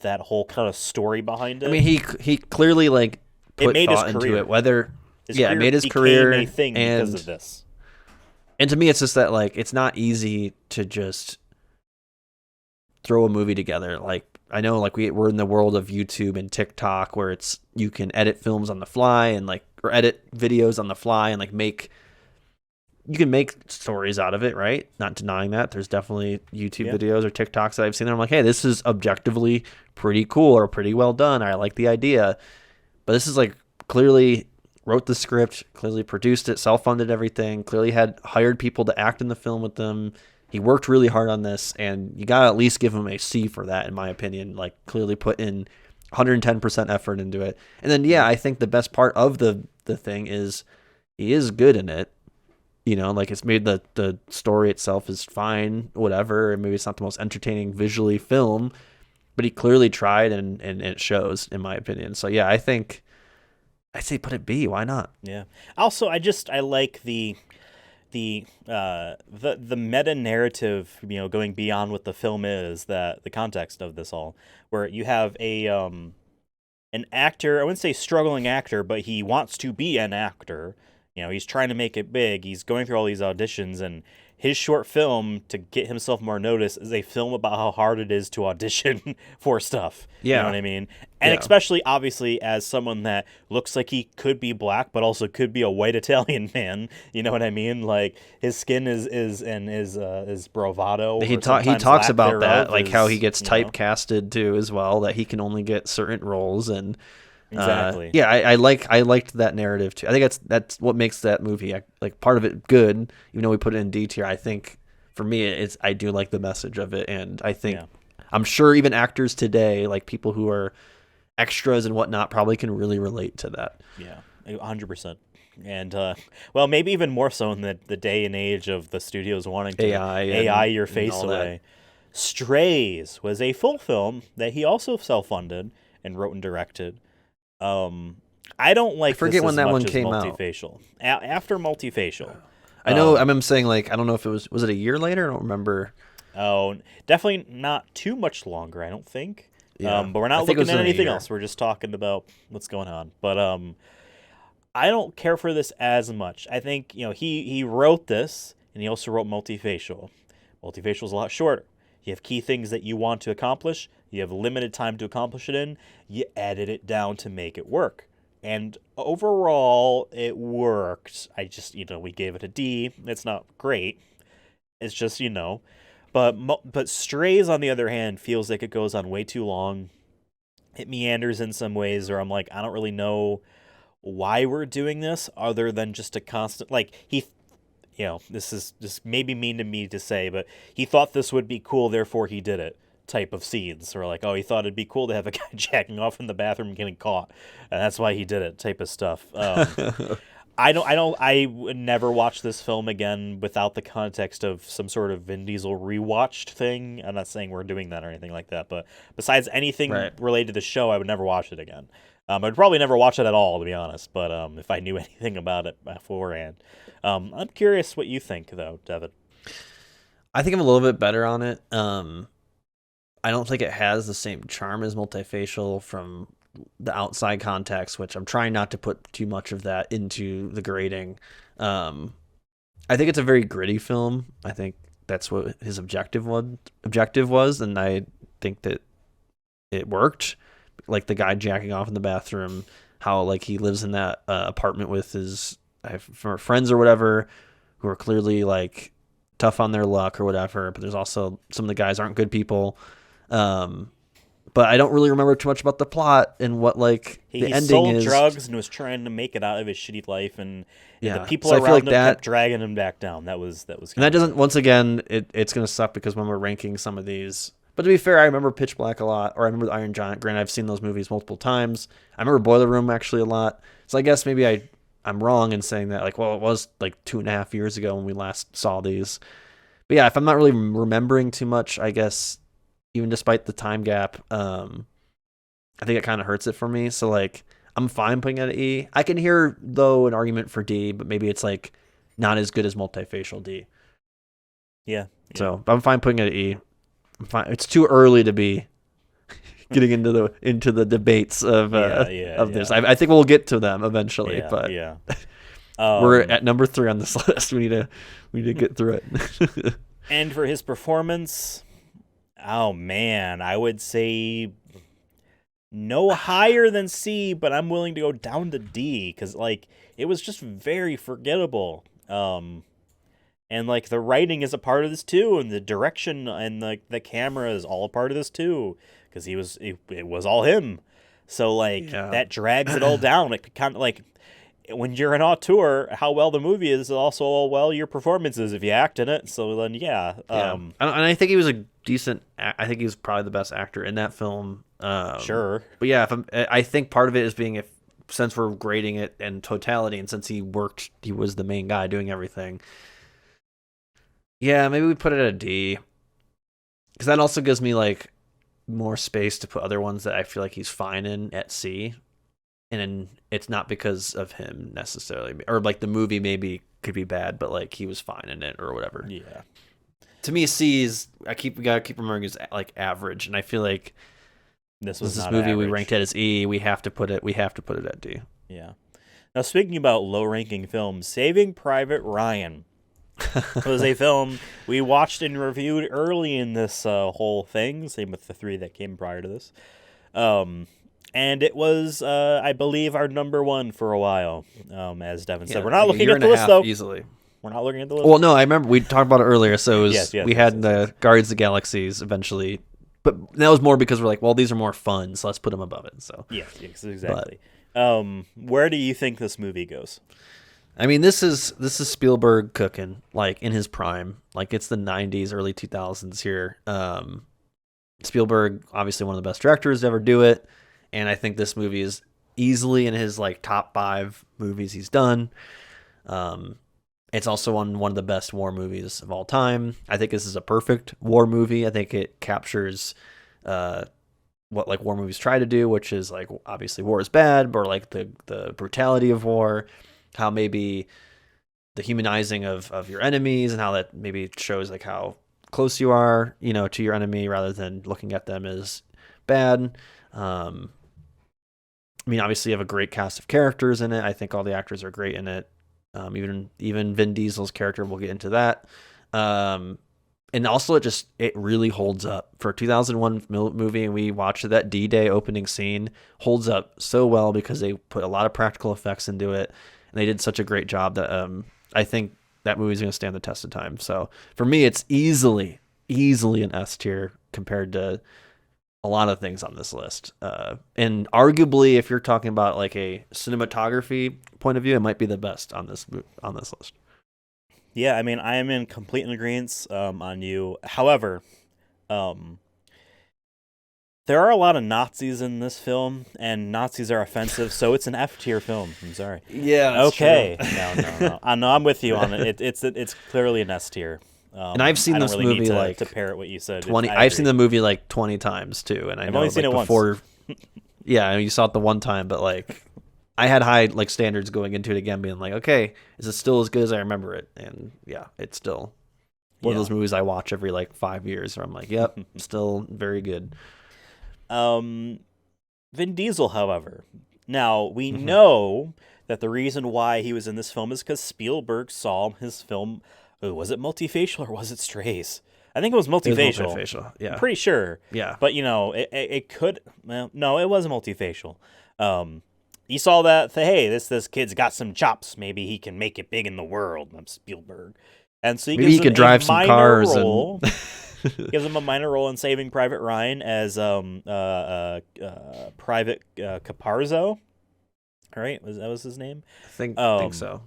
that whole kind of story behind it. I mean, he clearly like put made his thought into career. it. Whether His it career made his became career a thing and because of this. and to me, it's just that like it's not easy to just throw a movie together. Like I know, like we're in the world of YouTube and TikTok, where it's you can edit films on the fly and like or edit videos on the fly and like you can make stories out of it, right? Not denying that. There's definitely YouTube videos or TikToks that I've seen that I'm like, hey, this is objectively pretty cool or pretty well done. I like the idea. But this is like clearly wrote the script, clearly produced it, self-funded everything, clearly had hired people to act in the film with them. He worked really hard on this, and you got to at least give him a C for that, in my opinion. Like, clearly put in 110% effort into it. And then, yeah, I think the best part of the thing is he is good in it. You know, like it's made the story itself is fine, whatever. Maybe it's not the most entertaining visually film, but he clearly tried and it shows, in my opinion. So yeah, I think I'd say put it B. Why not? Yeah. Also, I like the meta narrative, you know, going beyond what the film is, that the context of this all, where you have an actor, I wouldn't say struggling actor, but he wants to be an actor. You know, he's trying to make it big. He's going through all these auditions, and his short film to get himself more notice is a film about how hard it is to audition for stuff. Yeah. You know what I mean? And especially, obviously, as someone that looks like he could be black, but also could be a white Italian man. You know what I mean? Like his skin is bravado. He talks about that, like how he gets typecasted too, as well. That he can only get certain roles and. Exactly. Yeah, I liked that narrative too. I think that's what makes that movie like part of it good. Even though we put it in D tier, I think for me I do like the message of it, and I think I'm sure even actors today, like people who are extras and whatnot, probably can really relate to that. Yeah, 100%. And well, maybe even more so in the day and age of the studios wanting to AI your face away. Strays was a full film that he also self-funded and wrote and directed. I don't like. I forget this when as that much one as came Multifacial. After Multifacial, I know. I remember saying like I don't know if was it a year later. I don't remember. Oh, definitely not too much longer. I don't think. Yeah. But we're not looking at anything else. We're just talking about what's going on. But I don't care for this as much. I think he wrote this, and he also wrote Multifacial. Multifacial is a lot shorter. You have key things that you want to accomplish. You have limited time to accomplish it in. You edit it down to make it work. And overall, it worked. I just, we gave it a D. It's not great. It's just, But Strays, on the other hand, feels like it goes on way too long. It meanders in some ways where I'm like, I don't really know why we're doing this other than just a constant, this is just maybe mean to me to say, but he thought this would be cool, therefore he did it type of scenes. Or like, oh, he thought it'd be cool to have a guy jacking off in the bathroom and getting caught, and that's why he did it type of stuff. I would never watch this film again without the context of some sort of Vin Diesel rewatched thing. I'm not saying we're doing that or anything like that, but besides anything related to the show, I would never watch it again. I'd probably never watch it at all, to be honest, but if I knew anything about it beforehand. I'm curious what you think, though, Devin. I think I'm a little bit better on it. I don't think it has the same charm as Multifacial from the outside context, which I'm trying not to put too much of that into the grading. I think it's a very gritty film. I think that's what his objective was, and I think that it worked. Like the guy jacking off in the bathroom, how like he lives in that apartment with his friends or whatever, who are clearly like tough on their luck or whatever. But there's also some of the guys aren't good people. But I don't really remember too much about the plot and what like the ending is. He sold drugs and was trying to make it out of his shitty life, and the people so around him kept dragging him back down. That was. And that doesn't. Once again, it's gonna suck because when we're ranking some of these, But to be fair, I remember Pitch Black a lot, or I remember The Iron Giant. Granted, I've seen those movies multiple times. I remember Boiler Room actually a lot. So I guess maybe I'm wrong in saying that, like, well, it was like 2.5 years ago when we last saw these. But yeah, if I'm not really remembering too much, I guess even despite the time gap, I think it kind of hurts it for me. So like, I'm fine putting it at E. I can hear though an argument for D, but maybe it's like not as good as Multifacial D. Yeah. So I'm fine putting it at E. I'm fine. It's too early to be getting into the debates of this. I think we'll get to them eventually, but we're at number 3 on this list. We need to get through it. And for his performance, oh man, I would say no higher than C, but I'm willing to go down to D because like it was just very forgettable. And like the writing is a part of this too, and the direction and the camera is all a part of this too, because it was all him. So like that drags it all down. Like kind of like when you're an auteur, how well the movie is also how well your performance is if you act in it. So then and I think he was a decent. I think he was probably the best actor in that film. Sure, but yeah, I think part of it is being since we're grading it in totality, and since he was the main guy doing everything. Yeah, maybe we put it at a D. Because that also gives me like more space to put other ones that I feel like he's fine in at C. And it's not because of him necessarily. Or like the movie maybe could be bad, but like he was fine in it or whatever. Yeah. To me, C is we gotta keep remembering is like average. And I feel like this movie average. We ranked it as E. We have to put it at D. Yeah. Now speaking about low ranking films, Saving Private Ryan was a film we watched and reviewed early in this whole thing, same with the 3 that came prior to this. And it was, I believe, our number 1 for a while, as Devin said. We're not looking at the list, though. Easily. We're not looking at the list. Well, no, I remember we talked about it earlier, so it was, we had the Guardians of the Galaxies eventually. But that was more because we're like, well, these are more fun, so let's put them above it. So yes, exactly. Where do you think this movie goes? I mean, this is Spielberg cooking, like in his prime. Like it's the 90s, early 2000s here. Spielberg, obviously one of the best directors to ever do it, and I think this movie is easily in his like top 5 movies he's done. It's also one of the best war movies of all time. I think this is a perfect war movie. I think it captures what like war movies try to do, which is like obviously war is bad, but like the brutality of war. How maybe the humanizing of your enemies and how that maybe shows like how close you are, to your enemy rather than looking at them as bad. I mean, obviously you have a great cast of characters in it. I think all the actors are great in it. Even Vin Diesel's character, we'll get into that. And also it really holds up for a 2001 movie. And we watched that D-Day opening scene holds up so well because they put a lot of practical effects into it. And they did such a great job that I think that movie's going to stand the test of time. So for me, it's easily an S tier compared to a lot of things on this list. And arguably, if you're talking about like a cinematography point of view, it might be the best on this list. Yeah, I mean, I am in complete agreement on you. However, there are a lot of Nazis in this film, and Nazis are offensive, so it's an F tier film. I'm sorry. Yeah. Okay. No. I'm with you on it. It's clearly an S tier. And I've seen this really movie like to parrot what you said. 20. I've seen the movie like 20 times too, and I've only seen it before. Once. Yeah, you saw it the one time, but like I had high like standards going into it again, being like, okay, is it still as good as I remember it? And yeah, it's still one of those movies I watch every like 5 years, where I'm like, yep, still very good. Vin Diesel, however, now we know that the reason why he was in this film is because Spielberg saw his film. Was it Multifacial or was it Strays? I think it was Multifacial. It was Multifacial, yeah. I'm pretty sure. Yeah. But, it could... Well, no, it was Multifacial. He saw that, hey, this kid's got some chops. Maybe he can make it big in the world. I'm Spielberg. And so maybe he could drive some cars. Gives him a minor role in Saving Private Ryan as Private Caparzo. All right? That was his name? I think so.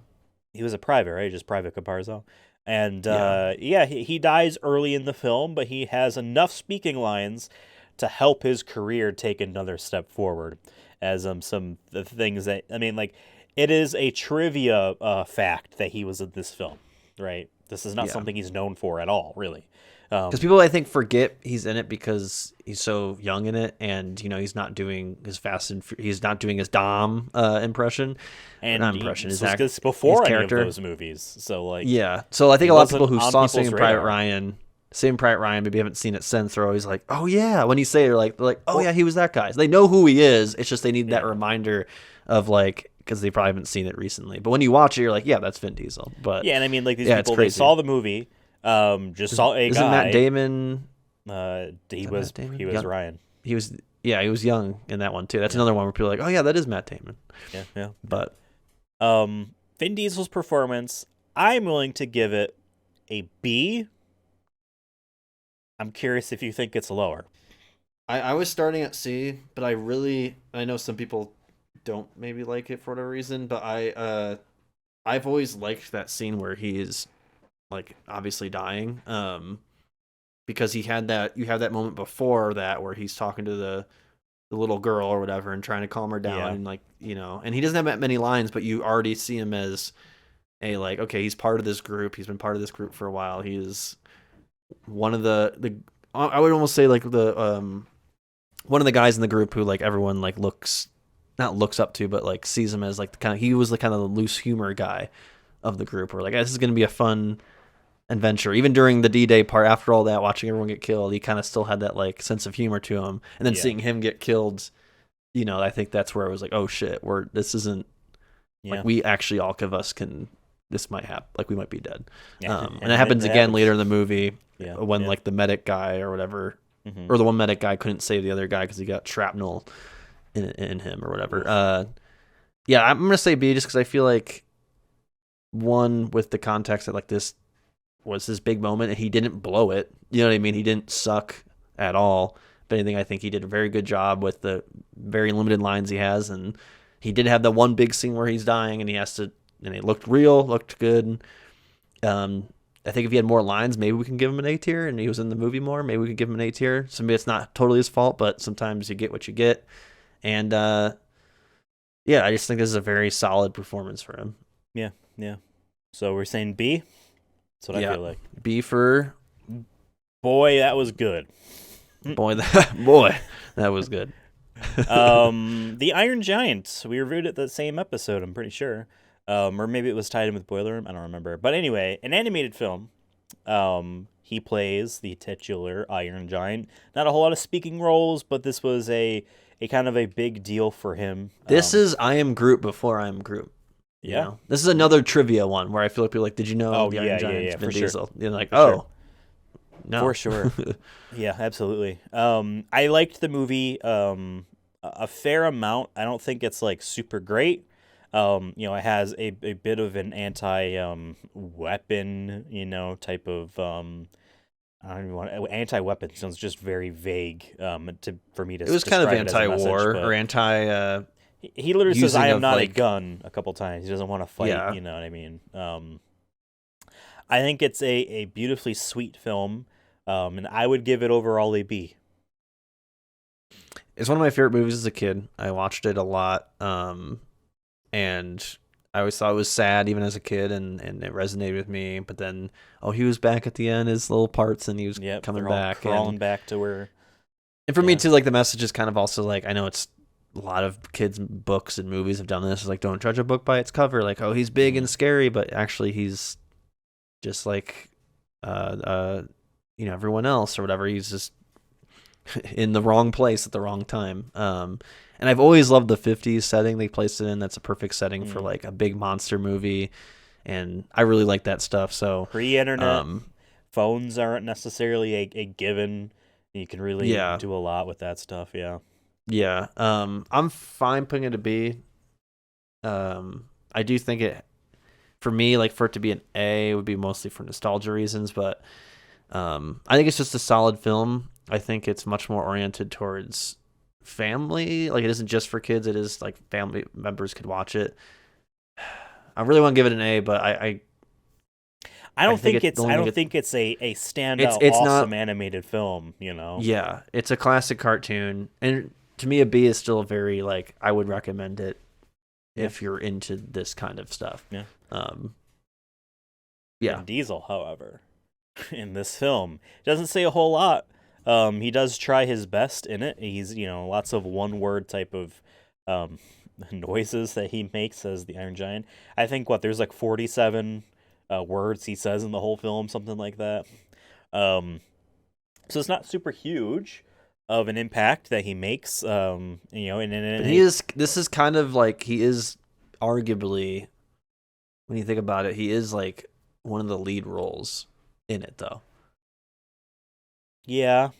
He was a private, right? Just Private Caparzo. And Yeah. he dies early in the film, but he has enough speaking lines to help his career take another step forward. As some the things that I mean, like it is a trivia fact that he was in this film, right? This is not Yeah. something he's known for at all, really. Because people, I think, forget he's in it because he's so young in it, and he's not doing his he's not doing his Dom impression, or And not impression, this his was act, just his before any of character. those movies, so like Yeah, so I think he a lot of people wasn't who on saw people's radar. Saving Private Ryan, maybe haven't seen it since, they're always like, "Oh yeah," when you say it, they're like, "Oh yeah, he was that guy." So they know who he is. It's just they need that Yeah. reminder of like because they probably haven't seen it recently. But when you watch it, you're like, "Yeah, that's Vin Diesel." But Yeah, and I mean, like these yeah, it's people, they crazy. saw the movie, just saw a Isn't Matt guy. Damon? He Is that was Matt Damon? he was Ryan. He was he was young in that one too. That's another one where people are like, oh yeah, that is Matt Damon. Yeah, yeah. But Vin Diesel's performance, I'm willing to give it a B. I'm curious if you think it's lower. I was starting at C, but I know some people don't maybe like it for whatever reason, but I've always liked that scene where he is like obviously dying. Because you have that moment before that where he's talking to the little girl or whatever and trying to calm her down, Yeah. and like, and he doesn't have that many lines, but you already see him as a like, okay, he's part of this group. He's been part of this group for a while. He is one of the I would almost say like the one of the guys in the group who like everyone like not looks up to, but like sees him as like he was the kind of the loose humor guy of the group, where like, this is going to be a fun adventure. Even during the D-Day part, after all that, watching everyone get killed, he kind of still had that like sense of humor to him. And then seeing him get killed, I think that's where I was like, oh shit, this isn't like we actually, all of us this might happen. Like we might be dead. Yeah. And it happens again later in the movie Yeah. when Yeah. like the medic guy or whatever, Mhm. or the one medic guy couldn't save the other guy because he got shrapnel in him or whatever. Yeah, I'm gonna say B just because I feel like one, with the context that like this was his big moment and he didn't blow it. You know what I mean? He didn't suck at all. If anything, I think he did a very good job with the very limited lines he has, and he did have the one big scene where he's dying and and it looked real, looked good. I think if he had more lines, maybe we can give him an A tier, and he was in the movie more, maybe we could give him an A tier. So maybe it's not totally his fault, but sometimes you get what you get. And yeah, I just think this is a very solid performance for him. Yeah. Yeah. So we're saying B? That's what I feel like. B for Boy, that was good. boy, that was good. The Iron Giant. We reviewed it the same episode, I'm pretty sure. Or maybe it was tied in with Boiler Room. I don't remember. But anyway, an animated film. He plays the titular Iron Giant. Not a whole lot of speaking roles, but this was a kind of a big deal for him. This is I Am Groot before I Am Groot. Yeah. This is another trivia one where I feel like people are like, did you know the Iron Giant is Vin for Diesel? sure. You're like, For oh, sure. no. For sure. Yeah, absolutely. I liked the movie a fair amount. I don't think it's like super great. It has a bit of an anti-weapon, type of I don't even want anti-weapon sounds just very vague for me to. It was kind of describe it as a anti-war message, or anti. He literally says, using "I am of, not a like- gun" a couple times. He doesn't want to fight. Yeah. You know what I mean? I think it's a beautifully sweet film, and I would give it overall a B. It's one of my favorite movies as a kid. I watched it a lot, and I always thought it was sad even as a kid, and it resonated with me. But then, he was back at the end, his little parts, and he was coming they're all back, crawling back to where. And for me too, like the message is kind of also like, I know it's a lot of kids' books and movies have done this. It's like, don't judge a book by its cover. Like, oh, he's big and scary, but actually he's just like, everyone else or whatever. He's just in the wrong place at the wrong time. And I've always loved the 50s setting they placed it in. That's a perfect setting for like a big monster movie. And I really like that stuff. So pre-internet, phones aren't necessarily a given. You can really do a lot with that stuff. Yeah. Yeah. I'm fine putting it a B. I do think for me, like for it to be an A, it would be mostly for nostalgia reasons, but I think it's just a solid film. I think it's much more oriented towards family. Like it isn't just for kids. It is like family members could watch it. I really want to give it an A, but I don't think it- it's only I don't get- think it's a standout it's awesome not- animated film. Yeah, it's a classic cartoon, and to me, a B is still very like I would recommend it if you're into this kind of stuff. Yeah. Yeah. Vin Diesel, however, in this film doesn't say a whole lot. He does try his best in it. He's lots of one word type of noises that he makes as the Iron Giant. I think there's like 47 words he says in the whole film, something like that. So it's not super huge of an impact that he makes. And he is. This is kind of like he is arguably, when you think about it, he is like one of the lead roles in it, though. Yeah.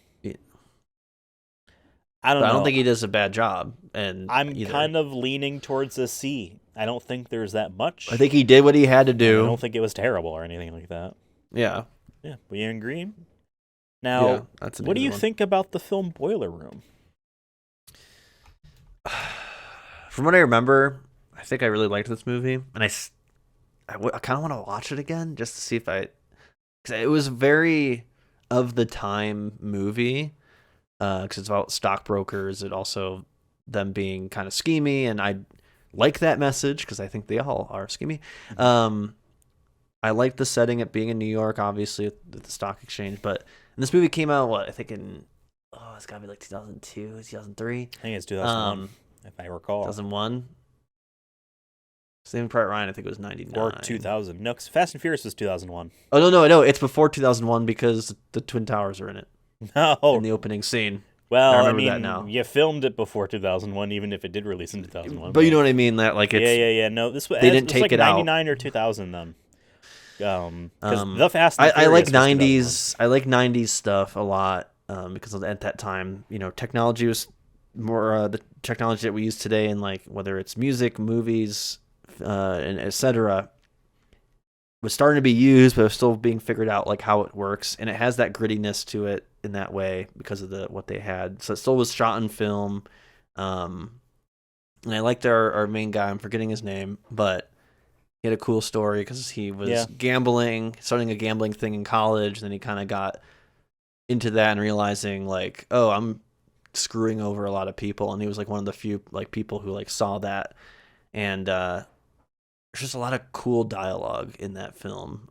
I don't know. I don't think he does a bad job, and I'm kind of leaning towards a C. I don't think there's that much. I think he did what he had to do. I don't think it was terrible or anything like that. Yeah. Yeah, we agree. Now, Yeah, that's an what do easy you one. think about the film Boiler Room? From what I remember, I think I really liked this movie, and I kind of want to watch it again just to see if because it was very of the time movie, because it's about stockbrokers and also them being kind of schemy, and I like that message because I think they all are schemy. I like the setting, it being in New York, obviously at the stock exchange, but this movie came out I think it's gotta be like 2002, 2003. I think it's 2001, if I recall. 2001. Saving Private Ryan, I think it was 99. Or 2000. No, because Fast and Furious was 2001. Oh, no, it's before 2001 because the Twin Towers are in it. No. In the opening scene. Well, I remember that now. You filmed it before 2001, even if it did release in 2001. But you know what I mean? That like it's Yeah. No, they didn't take like it out. 99 or 2000 then. Because the Fast and I Furious like was 90s. I like 90s stuff a lot because at that time, technology was more the technology that we use today, and like whether it's music, movies, and etc. was starting to be used, but it was still being figured out like how it works, and it has that grittiness to it in that way because of what they had. So it still was shot in film, and I liked our main guy. I'm forgetting his name, but he had a cool story because he was starting a gambling thing in college, and then he kind of got into that and realizing like, oh, I'm screwing over a lot of people, and he was like one of the few like people who like saw that, and there's just a lot of cool dialogue in that film.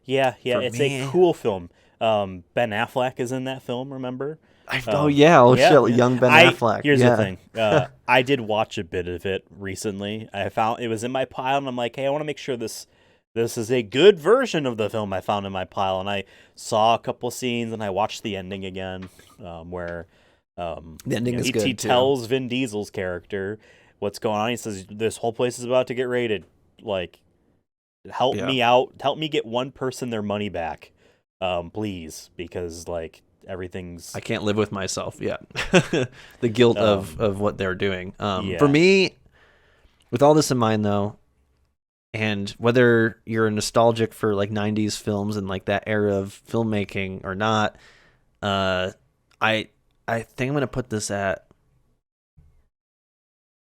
It's a cool film. Ben Affleck is in that film, remember? Shit, young Ben Affleck. Here's the thing. I did watch a bit of it recently. I found it was in my pile, and I'm like, hey, I want to make sure this is a good version of the film I found in my pile. And I saw a couple scenes, and I watched the ending again, where the ending is he good, tells Vin Diesel's character what's going on. He says, this whole place is about to get raided. Like, help me out. Help me get one person their money back, please, because like everything's. I can't live with myself yet. The guilt of what they're doing. Yeah. For me, with all this in mind, though, and whether you're nostalgic for like '90s films and like that era of filmmaking or not, I think I'm gonna put this at.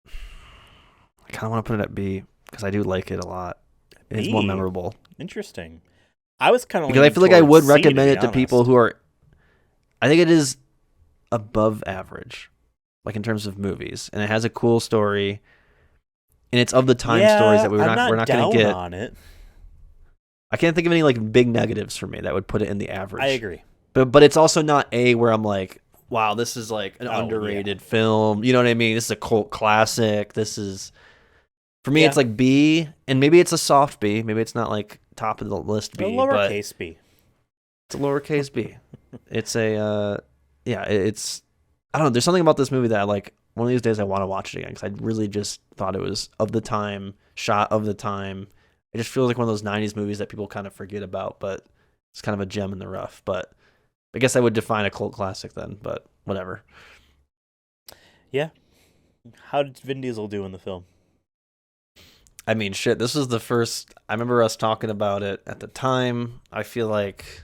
I kind of want to put it at B because I do like it a lot. It's more memorable. Interesting. I was kind of because I feel like I would recommend it to people who are. I think it is above average, like in terms of movies, and it has a cool story, and it's of the time stories that we're not going to get. On it. I can't think of any like big negatives for me that would put it in the average. I agree, but it's also not A where I'm like, wow, this is like an underrated film. You know what I mean? This is a cult classic. This is. For me, it's like B, and maybe it's a soft B. Maybe it's not like top of the list B. A lowercase B. It's a lowercase B. It's it's, I don't know. There's something about this movie that I like. One of these days I want to watch it again because I really just thought it was of the time, shot of the time. It just feels like one of those 90s movies that people kind of forget about, but it's kind of a gem in the rough. But I guess I would define a cult classic then, but whatever. Yeah. How did Vin Diesel do in the film? I mean, shit, this was the first. I remember us talking about it at the time. I feel like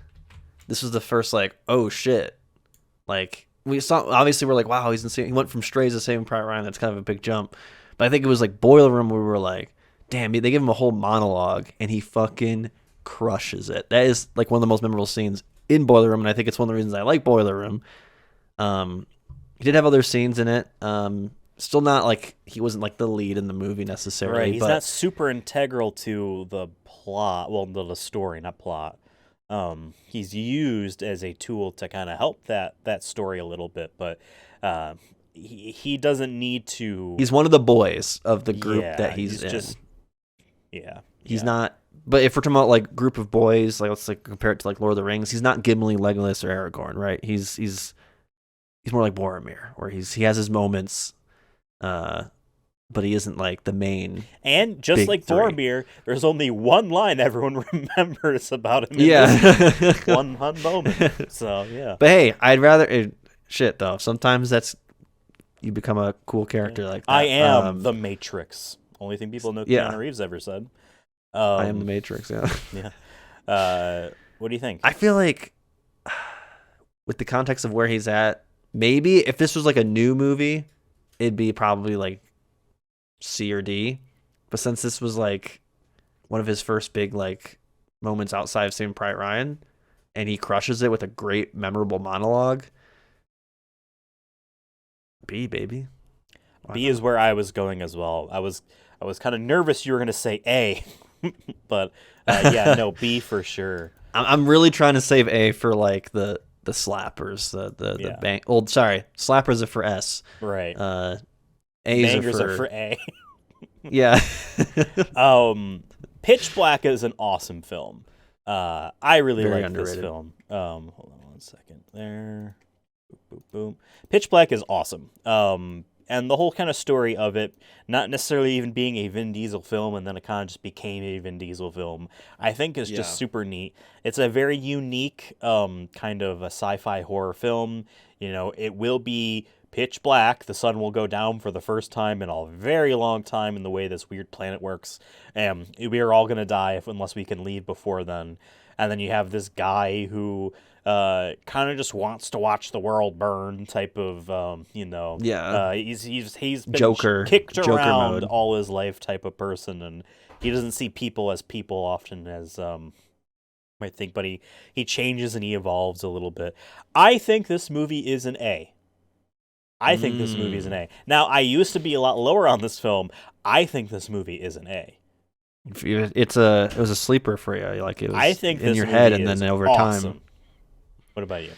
this was the first, like, oh shit. Like, we saw, obviously, we're like, wow, he's insane. He went from Strays to Saving Private Ryan. That's kind of a big jump. But I think it was like Boiler Room where we were like, damn, they give him a whole monologue and he fucking crushes it. That is like one of the most memorable scenes in Boiler Room, and I think it's one of the reasons I like Boiler Room. He did have other scenes in it. Still not like he wasn't like the lead in the movie necessarily. Right, he's but not super integral to the plot. Well, the story, not plot. He's used as a tool to kind of help that story a little bit, but he doesn't need to. He's one of the boys of the group that he's in. Just, yeah, he's not. But if we're talking about like group of boys, like let's like compare it to like Lord of the Rings, he's not Gimli, Legolas, or Aragorn, right? He's more like Boromir, where he has his moments. But he isn't like the main. And just like three. Boromir, there's only one line everyone remembers about him. One moment. So yeah. But hey, I'd rather shit though. Sometimes you become a cool character like that. I am the Matrix. Only thing people know Keanu Reeves ever said. I am the Matrix. Yeah. Yeah. What do you think? I feel like with the context of where he's at, maybe if this was like a new movie, it'd be probably like C or D. But since this was like one of his first big like moments outside of Saving Private Ryan, and he crushes it with a great memorable monologue, B, baby. B is where I was going as well. I was kind of nervous you were going to say A, but no, B for sure. I'm really trying to save A for like the slappers, the bang. Old sorry, slappers are for S. Right. A's are for A. Yeah. Pitch Black is an awesome film. I really Very like underrated. this film. Hold on 1 second. There. Boom, boom, boom. Pitch Black is awesome. And the whole kind of story of it, not necessarily even being a Vin Diesel film, and then it kind of just became a Vin Diesel film, I think is just super neat. It's a very unique kind of a sci-fi horror film. You know, it will be pitch black. The sun will go down for the first time in a very long time in the way this weird planet works. And we are all going to die unless we can leave before then. And then you have this guy who kind of just wants to watch the world burn type of, he's been Joker around mode. all his life type of person. And he doesn't see people as people often as might think, but he changes and he evolves a little bit. I think this movie is an A. This movie is an A. Now, I used to be a lot lower on this film. I think this movie is an A. It was a sleeper for you. Like it was I think in this your movie head, and is then over awesome. time. What about you?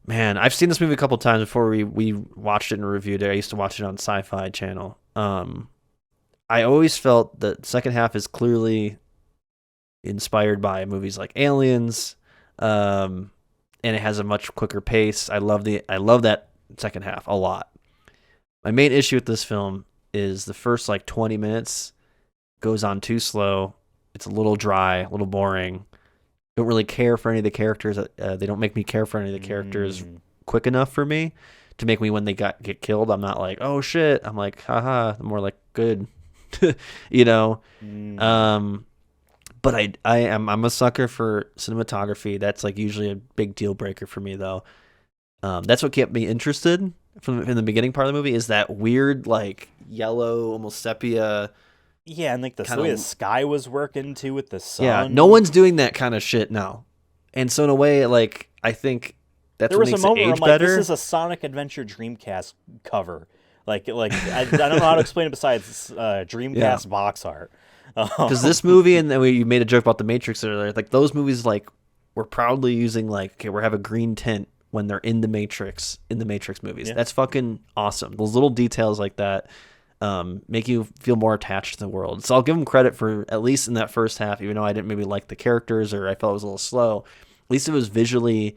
Man, I've seen this movie a couple times before we watched it and reviewed it. I used to watch it on Sci-Fi Channel. I always felt that the second half is clearly inspired by movies like Aliens, and it has a much quicker pace. I love that second half a lot. My main issue with this film is the first like 20 minutes goes on too slow. It's a little dry, a little boring. Don't really care for any of the characters. They don't make me care for any of the characters quick enough for me to make me, when they get killed, I'm not like, oh shit. I'm like, haha. I'm more like, good. you know. But I'm a sucker for cinematography. That's like usually a big deal breaker for me though. That's what kept me interested in the beginning part of the movie, is that weird like yellow, almost sepia. Yeah, and like the way the sky was working too with the sun. Yeah, no one's doing that kind of shit now. And so in a way, like, I think that's what makes it age where I'm better. Like, this is a Sonic Adventure Dreamcast cover. Like I don't know how to explain it besides Dreamcast box art. Because this movie, and then you made a joke about the Matrix earlier, like those movies, like, we're proudly using like, okay, we have a green tint when they're in the Matrix movies. Yeah. That's fucking awesome. Those little details like that make you feel more attached to the world. So I'll give them credit for, at least in that first half, even though I didn't maybe like the characters or I felt it was a little slow, at least it was visually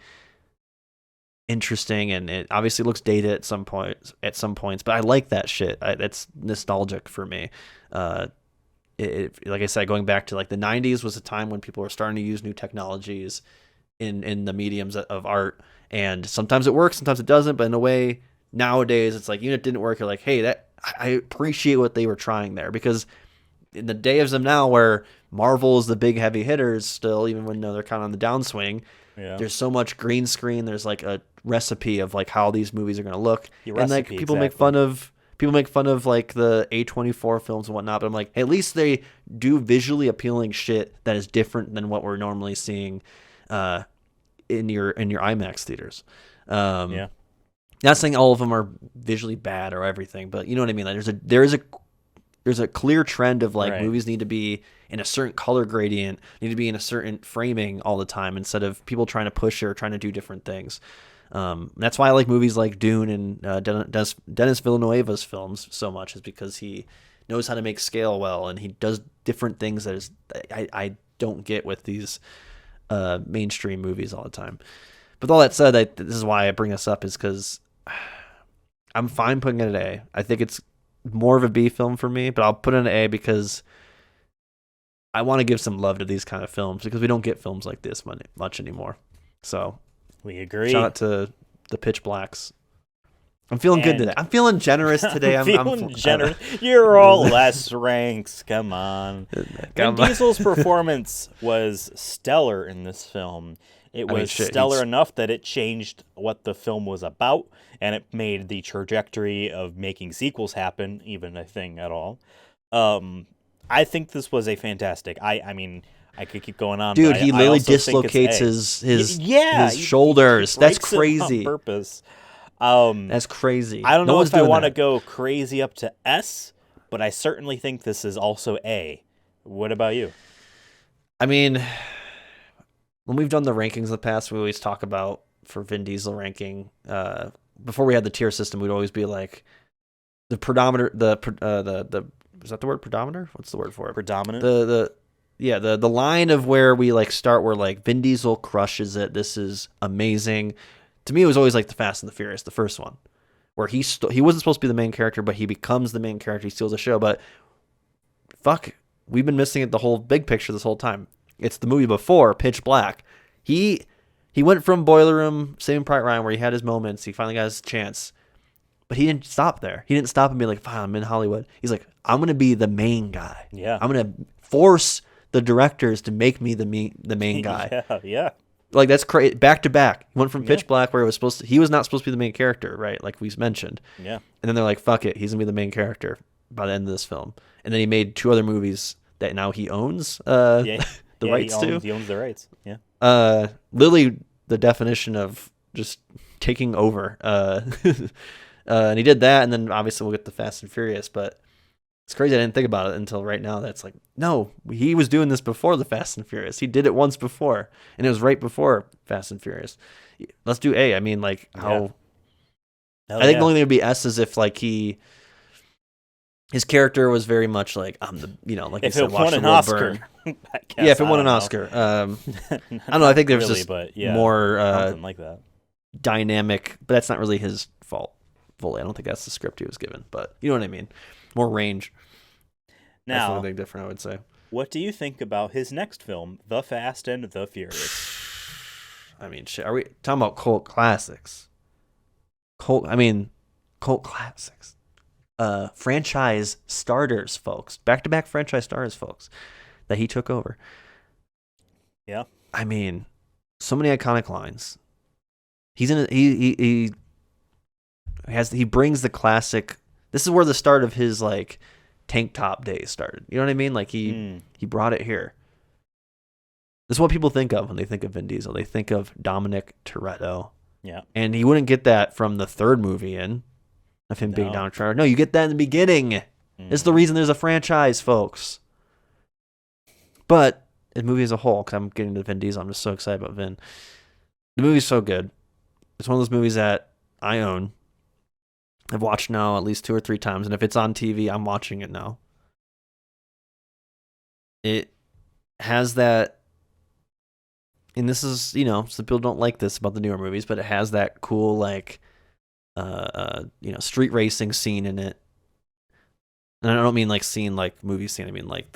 interesting, and it obviously looks dated at some points, but I like that shit. That's nostalgic for me. Like I said, going back to like the 90s was a time when people were starting to use new technologies in the mediums of art, and sometimes it works, sometimes it doesn't, but in a way nowadays it's like, even if it didn't work, you're like, hey, that I appreciate what they were trying there, because in the days of now where Marvel is the big heavy hitters still, even when they're kind of on the downswing, there's so much green screen, there's like a recipe of like how these movies are going to look, and like people make fun of People make fun of like the A24 films and whatnot, but I'm like, at least they do visually appealing shit that is different than what we're normally seeing in your IMAX theaters. Yeah. Not saying all of them are visually bad or everything, but you know what I mean. Like there's a clear trend of like movies need to be in a certain color gradient, need to be in a certain framing all the time, instead of people trying to push it or trying to do different things. That's why I like movies like Dune and Denis Villeneuve's films so much, is because he knows how to make scale well, and he does different things that I don't get with these mainstream movies all the time. But with all that said, this is why I bring this up, is because I'm fine putting it at A. I think it's more of a B film for me, but I'll put it in an A because I want to give some love to these kind of films, because we don't get films like this much anymore. So we agree. Shout out to the Pitch Blacks. I'm feeling good today. I'm feeling generous today. I'm feeling generous. You're all less ranks. Come on. Vin Diesel's performance was stellar in this film. It was stellar enough that it changed what the film was about, and it made the trajectory of making sequels happen even a thing at all. I think this was a fantastic. I mean, I could keep going on. Dude, but he literally dislocates his shoulders. That's crazy. On purpose. That's crazy. I don't know if I want to go crazy up to S, but I certainly think this is also A. What about you? I mean, when we've done the rankings in the past, we always talk about, for Vin Diesel ranking, before we had the tier system, we'd always be like the predominant, the is that the word predominator? What's the word for it? Predominant. The line of where we like start, where like Vin Diesel crushes it. This is amazing. To me, it was always like the Fast and the Furious, the first one, where he wasn't supposed to be the main character, but he becomes the main character. He steals the show. But fuck, we've been missing it, the whole big picture this whole time. It's the movie before, Pitch Black. He went from Boiler Room, Saving Private Ryan, where he had his moments. He finally got his chance. But he didn't stop there. He didn't stop and be like, fine, I'm in Hollywood. He's like, I'm going to be the main guy. Yeah. I'm going to force the directors to make me the main guy. Yeah. Like, that's crazy. Back to back. He went from Pitch Black, where he was not supposed to be the main character, right? Like we mentioned. Yeah. And then they're like, fuck it. He's going to be the main character by the end of this film. And then he made 2 other movies that now he owns the rights to. He owns the rights. Yeah. Literally the definition of just taking over. And he did that, and then obviously we'll get the Fast and Furious, but it's crazy I didn't think about it until right now. That's like, no, he was doing this before the Fast and Furious. He did it once before, and it was right before Fast and Furious. Let's do A. I mean, like, how... Yeah. I think the only thing would be S is if, like, his character was very much like, I'm the, like you said, watch the world burn. Yeah, if it won an Oscar. I don't know, I think there's really, just but more something like that. Dynamic, but that's not really his fault fully. I don't think that's the script he was given, but you know what I mean. More range. Now, that's the only thing different, I would say. What do you think about his next film, The Fast and the Furious? I mean, shit, are we talking about cult classics? Cult classics. Franchise starters, folks. Back-to-back franchise starters, folks, that he took over. Yeah. I mean, so many iconic lines. He's in he brings the classic. This is where the start of his like tank top days started. You know what I mean? Like he brought it here. This is what people think of when they think of Vin Diesel. They think of Dominic Toretto. Yeah. And he wouldn't get that from the third movie of him being Dominic Toretto. No, you get that in the beginning. It's the reason there's a franchise, folks. But the movie as a whole, because I'm getting to Vin Diesel, I'm just so excited about Vin. The movie's so good. It's one of those movies that I own. I've watched now at least 2 or 3 times, and if it's on TV, I'm watching it now. It has that, and this is, some people don't like this about the newer movies, but it has that cool, like, street racing scene in it. And I don't mean like scene, like movie scene. I mean like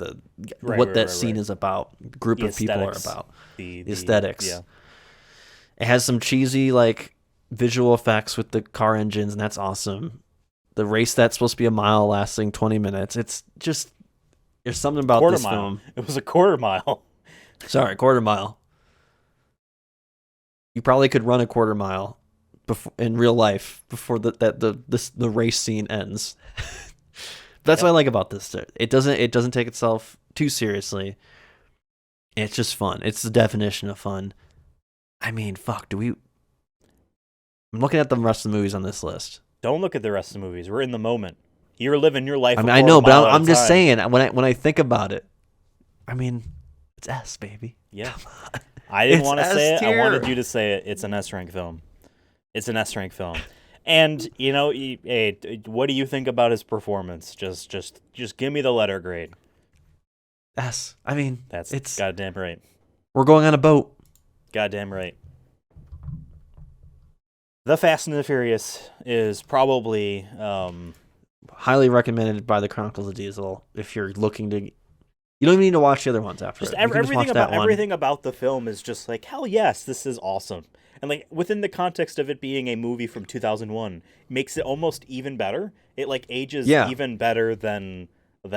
what that scene is about, group of people are about, the aesthetics. Yeah. It has some cheesy like visual effects with the car engines, and that's awesome. The race that's supposed to be a mile lasting 20 minutes. It's just, there's something about this film. It was a quarter mile. Sorry, quarter mile. You probably could run a quarter mile before in real life before the race scene ends. That's what I like about this. It doesn't take itself too seriously. It's just fun. It's the definition of fun. I mean, fuck. I'm looking at the rest of the movies on this list. Don't look at the rest of the movies. We're in the moment. You're living your life. I mean, I know, but I'm just saying when I think about it. I mean, it's S, baby. Yeah. I didn't It's want to say it. I S-tier. wanted you to say it. It's an S-rank film. It's an S-rank film. And, you know, hey, what do you think about his performance? Just give me the letter grade. S. I mean, It's goddamn right. We're going on a boat. Goddamn right. The Fast and the Furious is probably Highly recommended by the Chronicles of Diesel if you're looking to. You don't even need to watch the other ones after. just it. You can everything watch about that one. everything about the film is just like, hell yes, this is awesome. And like within the context of it being a movie from 2001, makes it almost even better. It like ages even better than a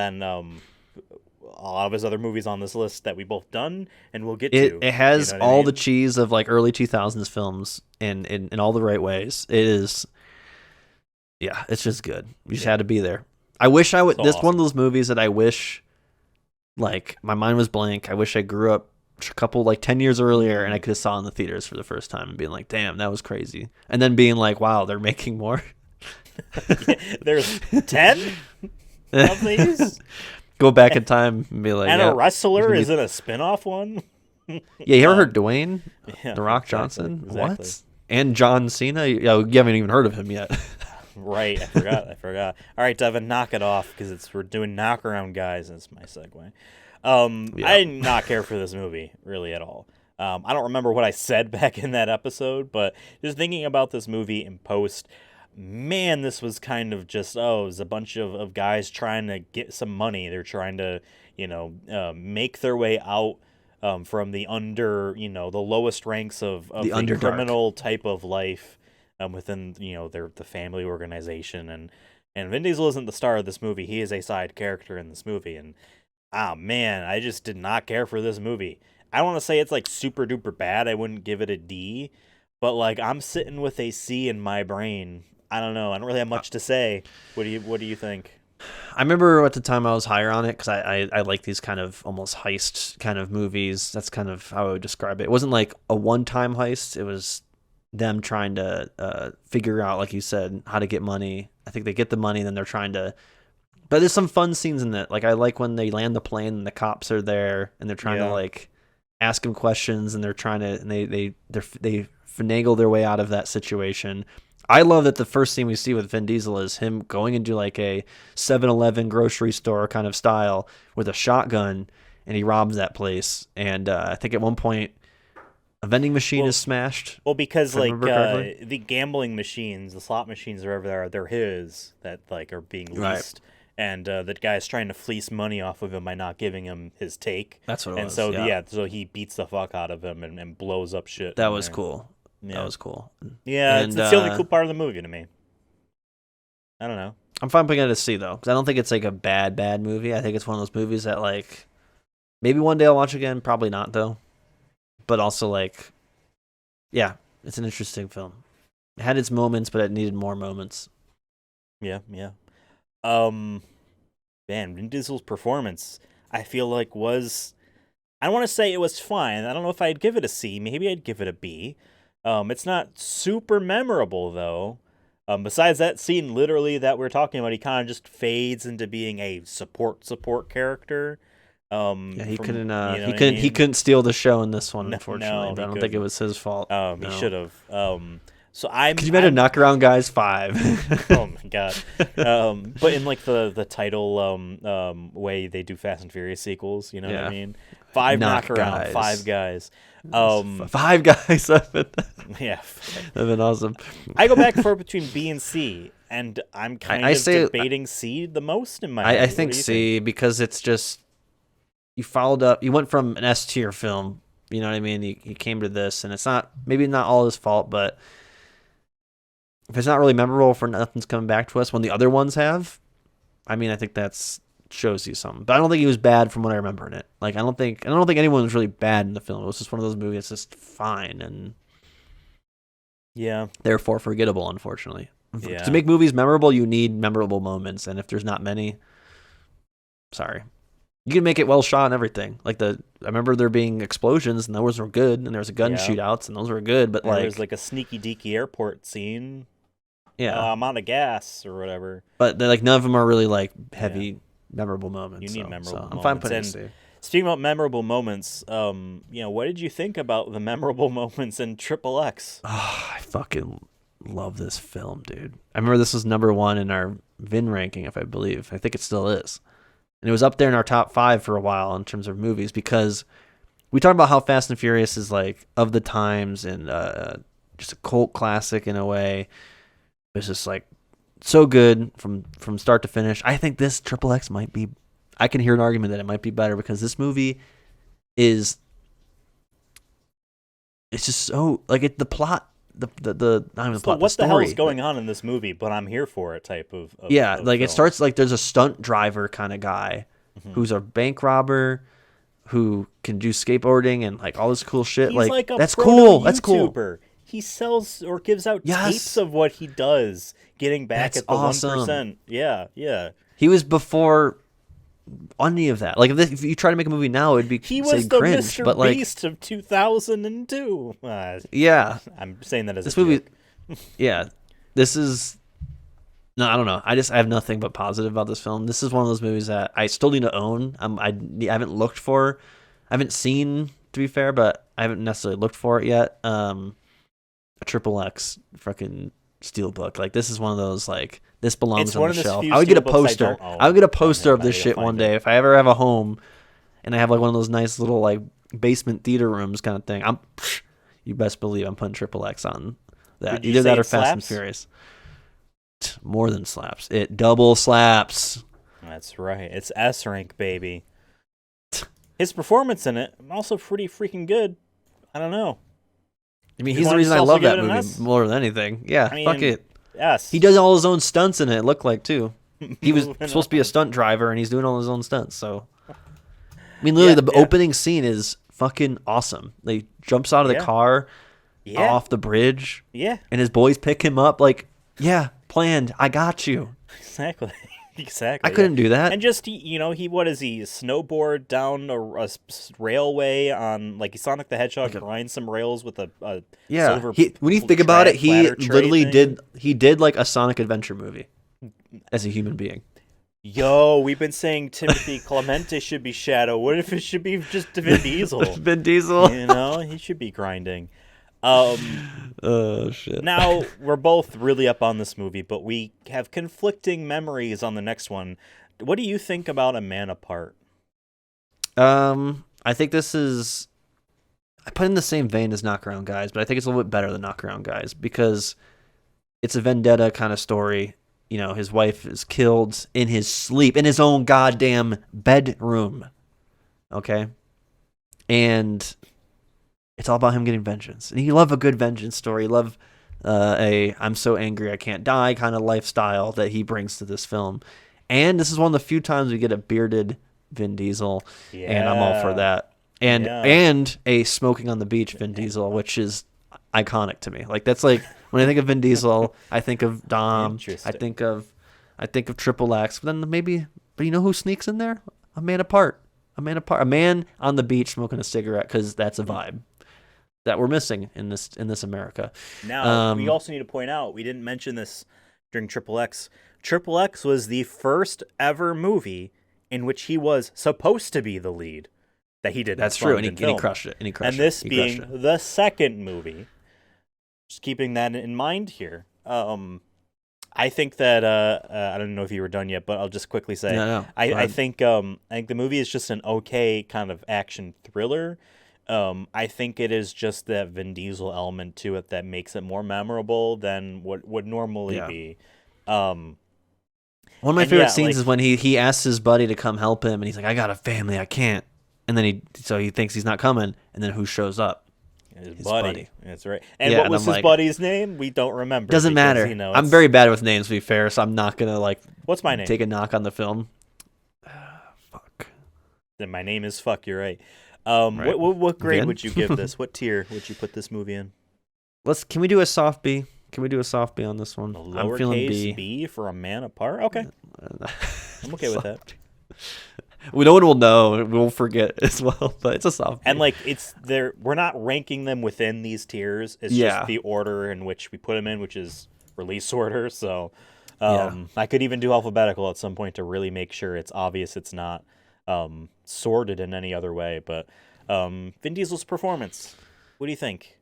lot of his other movies on this list that we both done and we'll get to. It has you know what I all mean? the cheese of like early 2000s films in all the right ways. It is. Yeah, it's just good. You just had to be there. I wish I would. So This one of awesome. those movies that I wish, like, my mind was blank. I wish I grew up a couple, like, 10 years earlier and I could have saw in the theaters for the first time and being like, damn, that was crazy. And then being like, wow, they're making more. There's 10 of these, Go back in time and be like, and yeah, a wrestler gonna be- is in a spin-off one. Yeah, you ever heard Dwayne? Yeah, The Rock exactly, Johnson? exactly. What? And John Cena? You haven't even heard of him yet. Right, I forgot. All right, Devin, knock it off because we're doing knockaround guys, and it's my segue. I did not care for this movie really at all. I don't remember what I said back in that episode, but just thinking about this movie in post, man, this was kind of just it was a bunch of guys trying to get some money. They're trying to make their way out from the the lowest ranks of the Underdark. criminal type of life within the family organization, and Vin Diesel isn't the star of this movie. He is a side character in this movie, and man, I just did not care for this movie. I don't want to say it's like super duper bad. I wouldn't give it a D, but like I'm sitting with a C in my brain. I don't know. I don't really have much to say. What do you think? I remember at the time I was higher on it because I like these kind of almost heist kind of movies. That's kind of how I would describe it. It wasn't like a one-time heist. It was them trying to figure out, like you said, how to get money. I think they get the money, and then they're trying to. But there's some fun scenes in it. Like I like when they land the plane and the cops are there and they're trying to like ask them questions and they're trying to and they finagle their way out of that situation. I love that the first scene we see with Vin Diesel is him going into like a 7-Eleven grocery store kind of style with a shotgun, and he robs that place. And I think at one point a vending machine is smashed. Well, because if I like remember correctly. the gambling machines, the slot machines, wherever they are, they're his that like are being leased. Right. And that guy's trying to fleece money off of him by not giving him his take. That's what it and was. so yeah. so he beats the fuck out of him and blows up shit. That in was there. cool. Yeah. That was cool. Yeah, And, it's the only cool part of the movie to me. I don't know. I'm fine putting it at a C though, because I don't think it's like a bad movie. I think it's one of those movies that like maybe one day I'll watch again. Probably not though. But also like, yeah, it's an interesting film. It had its moments, but it needed more moments. Yeah. Man, Vin Diesel's performance, I feel like was. I don't want to say it was fine. I don't know if I'd give it a C. Maybe I'd give it a B. It's not super memorable though. Besides that scene, literally that we're talking about, he kind of just fades into being a support character. Yeah, he from- couldn't. you know He what I couldn't. He mean? couldn't steal the show in this one, No, unfortunately. he But I don't think it couldn't. was his fault. He No. should have. So I'm. Could you imagine Knockaround Guys 5? Oh my god! But in like the title way they do Fast and Furious sequels, you know what I Yeah. mean? 5 Knock knockaround, guys. 5 guys. 5 guys. That'd Yeah. been awesome. I go back and forth between B and C, and I'm kind I of say- debating C the most in my head. I What think do you C because it's just you followed up. You went from an S tier film. You know what I mean? You came to this, and it's maybe not all his fault, but if it's not really memorable for nothing's coming back to us when the other ones have, I mean, I think that's shows you something. But I don't think he was bad from what I remember in it. Like I don't think anyone was really bad in the film. It was just one of those movies that's just fine, and Yeah. therefore forgettable, unfortunately. Yeah. To make movies memorable, you need memorable moments, and if there's not many, sorry. You can make it well shot and everything. Like I remember there being explosions, and those were good, and there was a gun shootouts, and those were good, but there was like a sneaky deaky airport scene. Yeah. I'm out of gas or whatever. But like none of them are really like heavy, memorable moments. You need memorable moments. I'm fine putting it C. Speaking about memorable moments, what did you think about the memorable moments in Triple X? Oh, I fucking love this film, dude. I remember this was number 1 in our Vin ranking, if I believe. I think it still is. And it was up there in our top 5 for a while in terms of movies because we talk about how Fast and Furious is like of the times and just a cult classic in a way. It's just like so good from start to finish. I think this Triple X might be. I can hear an argument that it might be better because this movie is. It's just so like the plot, the not even the plot. What the hell story, is going on in this movie? But I'm here for it. Type of yeah, like film. it starts like there's a stunt driver kind of guy who's a bank robber who can do skateboarding and like all this cool shit. He's like a that's cool. YouTuber. That's cool. He sells or gives out tapes of what he does, getting back That's at the awesome. 1%. Yeah. He was before any of that. Like if you try to make a movie now, it'd be he was the cringe, Mr. but like Beast of 2002. yeah, I'm saying that as this a movie. joke. Yeah, this is. No, I don't know. I have nothing but positive about this film. This is one of those movies that I still need to own. I haven't looked for. I haven't seen, to be fair, but I haven't necessarily looked for it yet. A Triple X fucking steelbook. Like this is one of those like this belongs on the shelf. I would get a poster. I would get a poster of this shit one day if I ever have a home, and I have like one of those nice little like basement theater rooms kind of thing. You best believe I'm putting Triple X on that. Either that or Fast and Furious. More than slaps. It double slaps. That's right. It's S rank, baby. His performance in it also pretty freaking good. I don't know. I mean, he's the reason I love that movie more than anything. Yeah, fuck it. Yes. He does all his own stunts in it, looked like, too. He was supposed to be a stunt driver, and he's doing all his own stunts, so. I mean, literally, the opening scene is fucking awesome. He jumps out of the car, off the bridge, and his boys pick him up, like, planned, I got you. Exactly. I couldn't do that. And just, what is he, snowboard down a railway on, like, Sonic the Hedgehog grind some rails with a silver when you think about it, he literally did like a Sonic Adventure movie as a human being. Yo, we've been saying Timothy Clemente should be Shadow. What if it should be just Vin Diesel? Vin Diesel. He should be grinding. Oh shit. Now we're both really up on this movie, but we have conflicting memories on the next one. What do you think about A Man Apart? I think this is I put in the same vein as Knockaround Guys, but I think it's a little bit better than Knockaround Guys because it's a vendetta kind of story. His wife is killed in his sleep in his own goddamn bedroom. Okay? And it's all about him getting vengeance. And you love a good vengeance story. You love I'm so angry I can't die kind of lifestyle that he brings to this film. And this is one of the few times we get a bearded Vin Diesel. Yeah. And I'm all for that. And a smoking on the beach Vin Diesel, which is iconic to me. Like that's like when I think of Vin Diesel, I think of Dom. I think of Triple X. But then but you know who sneaks in there? A Man Apart. A man on the beach smoking a cigarette because that's a vibe that we're missing in this America. Now, we also need to point out, we didn't mention this during Triple X. Triple X was the first ever movie in which he was supposed to be the lead that he did. That's true, and he crushed it. And this being the second movie, just keeping that in mind here, I think that I don't know if you were done yet, but I'll just quickly say, I think the movie is just an okay kind of action thriller. I think it is just that Vin Diesel element to it that makes it more memorable than what would normally be. One of my favorite scenes is when he asks his buddy to come help him, and he's like, "I got a family, I can't." And then he thinks he's not coming, and then who shows up? His buddy. That's right. And what was his buddy's name? We don't remember. Doesn't matter. I'm very bad with names, to be fair, so I'm not gonna What's my name? Take a knock on the film. Fuck. Then my name is Fuck. You're right. What grade Vin? would you give this? What tier would you put this movie in? Can we do a soft B? Can we do a soft B on this one? A I'm feeling lowercase B. b for a man apart. Okay, I'm okay with that. No one will know. We'll forget as well, but it's a soft B. And like it's there, we're not ranking them within these tiers. It's Yeah. just the order in which we put them in, which is release order. So Yeah. I could even do alphabetical at some point to really make sure it's obvious it's not sorted in any other way. But Vin Diesel's performance, what do you think?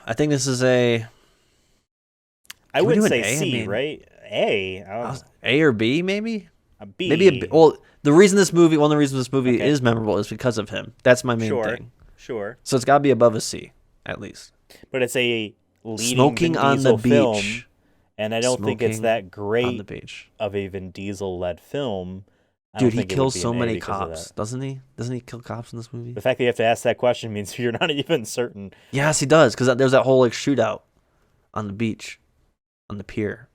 I think this is a I Can we would do an say A? I C, mean- right? A. A or B, maybe. A B. Maybe a B. Well, one of the reasons this movie Okay. is memorable is because of him. That's my main thing. Sure. So it's got to be above a C, at least. But it's a leading Smoking Vin on the Diesel film, beach. and I don't think it's Smoking that On the great beach. of a Vin Diesel-led film. I don't Dude, he think it would kills be so an A many because of cops, that. doesn't he? Doesn't he kill cops in this movie? The fact that you have to ask that question means you're not even certain. Yes, he does, because there's that whole like shootout on the beach, on the pier,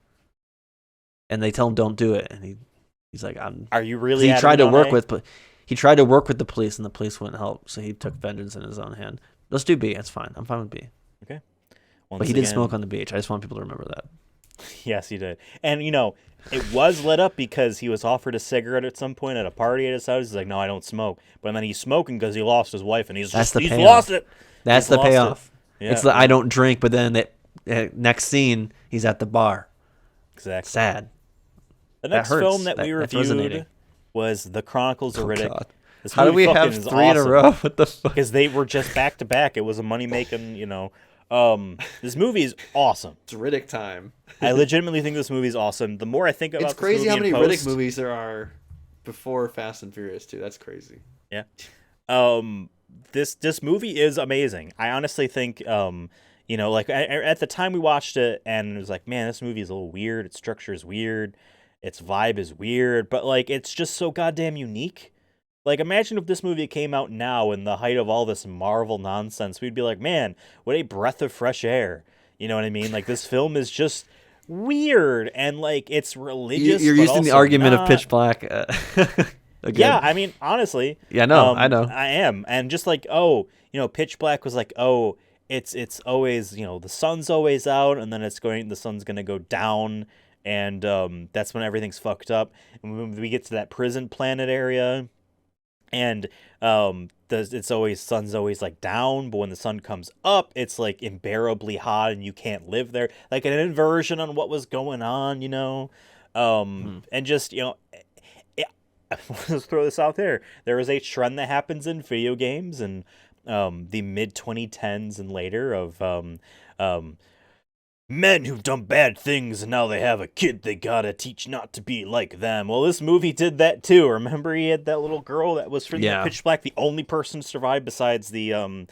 and they tell him don't do it, and he's like, Are you really? He tried to adamant on work A? with, he tried to work with the police, and the police wouldn't help, so he took vengeance in his own hand. Let's do B. That's fine. I'm fine with B. Once But he did again, smoke on the beach. I just want people to remember that. Yes, he did. And it was lit up because he was offered a cigarette at some point at a party at his house. He's like, "No, I don't smoke." But then he's smoking because he lost his wife, and he's That's the he's payoff. lost it. That's He's the lost it. payoff. Yeah, It's the I don't drink, but then next scene he's at the bar. exactly. Sad. The That next hurts. film that we That's reviewed resonating. was The Chronicles of Riddick. God. This How do movie we fucking have is 3 in a awesome. row? What the fuck? Because they were just back to back. It was a money making. This movie is awesome. It's Riddick time. I legitimately think this movie is awesome. The more I think about It's crazy this how movie many in Riddick post, movies there are before Fast and Furious too. That's crazy. Yeah. This movie is amazing. I honestly think at the time we watched it and it was like, man, this movie is a little weird. Its structure is weird. Its vibe is weird, but like it's just so goddamn unique. Like imagine if this movie came out now in the height of all this Marvel nonsense. We'd be like, man, what a breath of fresh air. You know what I mean? Like this film is just weird and like it's religious. You're but using the also argument of not. Pitch Black. Again. Yeah, I mean, honestly. Yeah, no, I know. I am. And just like, Pitch Black was like, it's always, the sun's always out and then the sun's going to go down and that's when everything's fucked up. And when we get to that prison planet area and sun's always like down, but when the sun comes up, it's like unbearably hot and you can't live there. Like an inversion on what was going on, and just, let's throw this out there. There is a trend that happens in video games and the mid 2010s and later of men who've done bad things and now they have a kid they gotta teach not to be like them. Well, this movie did that too. Remember, he had that little girl that was from Pitch Black, the only person to survive besides the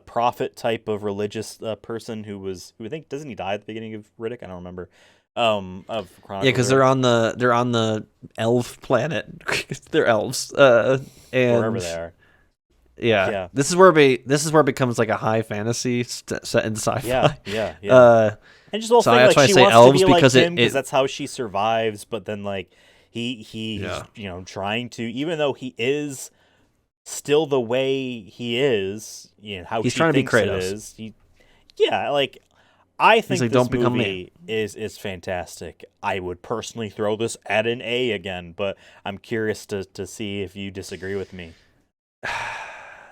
prophet type of religious person who I think doesn't he die at the beginning of Riddick? I don't remember. Of Chronicles. Yeah, because they're on the elf planet. They're elves. And wherever they are. Yeah. This is where it becomes like a high fantasy set in sci-fi. Yeah. And just the whole So thing, that's like why I she say wants elves to be because like him it- because that's how she survives. But then like he's trying to, even though he is still the way he is, how He's she trying to be thinks it Kratos. is. I think like, this "Don't become movie is fantastic. I would personally throw this at an A again, but I'm curious to see if you disagree with me.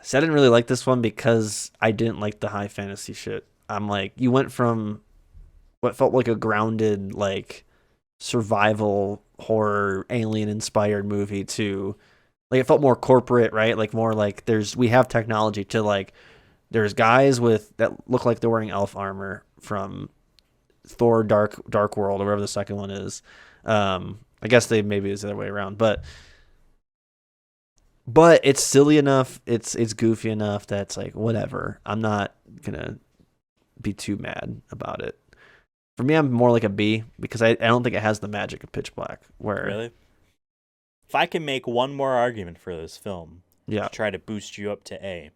See, I didn't really like this one because I didn't like the high fantasy shit. I'm like, you went from what felt like a grounded, like, survival horror, alien inspired movie to like it felt more corporate, right? Like more like we have technology to like there's guys that look like they're wearing elf armor from Thor Dark World or whatever the second one is. I guess maybe it's the other way around, but it's silly enough, it's goofy enough that's like whatever. I'm not gonna be too mad about it. For me, I'm more like a B because I don't think it has the magic of Pitch Black. Where Really? If I can make one more argument for this film, yeah, to try to boost you up to A.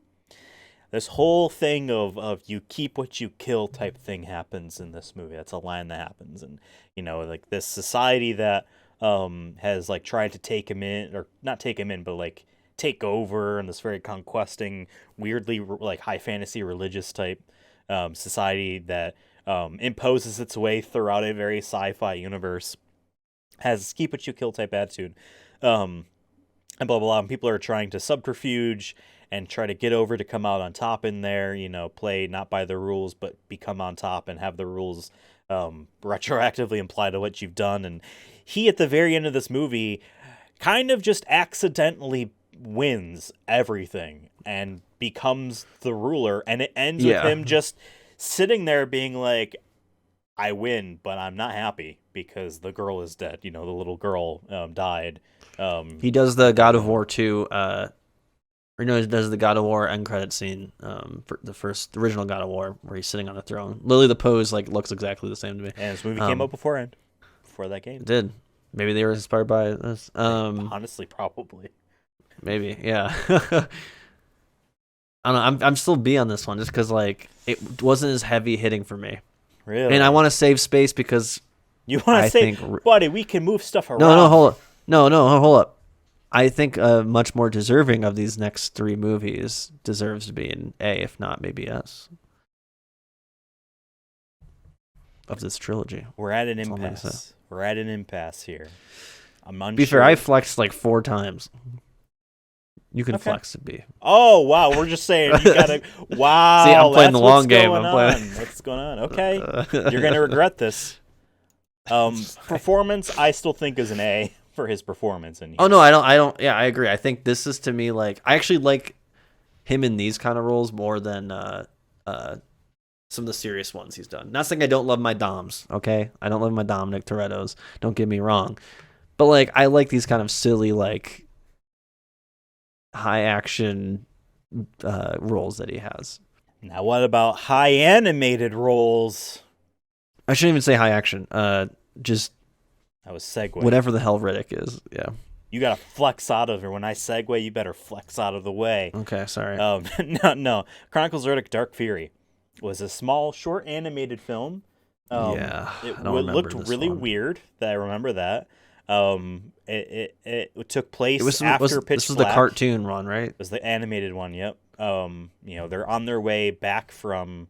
This whole thing of you keep what you kill type thing happens in this movie. That's a line that happens. And, like this society that has like tried to take him in, or not take him in, but like take over, and this very conquesting, weirdly like high fantasy religious type society that imposes its way throughout a very sci-fi universe, has keep what you kill type attitude, and blah blah blah. And people are trying to subterfuge and try to get over to come out on top in there. Play not by the rules, but become on top and have the rules retroactively apply to what you've done. And he, at the very end of this movie, kind of just accidentally wins everything and becomes the ruler. And it ends with him just sitting there being like, I win, but I'm not happy because the girl is dead. The little girl died. He does the God of War 2, he does the God of War end credit scene for the original God of War, where he's sitting on the throne. Literally, the pose looks exactly the same to me. And this movie came out before that game. It did. Maybe they were inspired by this. Honestly, probably. Maybe, yeah. I don't know. I'm still B on this one, just because it wasn't as heavy hitting for me. Really? And I want to save space because you want to say, buddy, we can move stuff around. No, hold up. No, hold up. I think much more deserving of these next 3 movies deserves to be an A, if not maybe S, of this trilogy. We're at an impasse. We're at an impasse here. I'm unsure. Be fair, I flexed 4 times. You can flex to B. Oh, wow. We're just saying you got to... Wow. See, I'm playing the long game. What's going on? Okay. You're going to regret this. Performance, I still think is an A for his performance. Oh, no, I don't. Yeah, I agree. I think this is, to me, I actually like him in these kind of roles more than some of the serious ones he's done. Not saying I don't love my Doms, okay? I don't love my Dominic Toretto's. Don't get me wrong. But, I like these kind of silly, high action roles that he has. Now, what about high animated roles? I shouldn't even say high action. Just that was segue. Whatever the hell Riddick is. Yeah. You gotta flex out of it. When I segue, you better flex out of the way. Okay, sorry. No. Chronicles of Riddick: Dark Fury was a small, short animated film. It looked really weird. I remember that. It took place after Pitch Black. This was the cartoon run, right? It was the animated one. Yep. They're on their way back from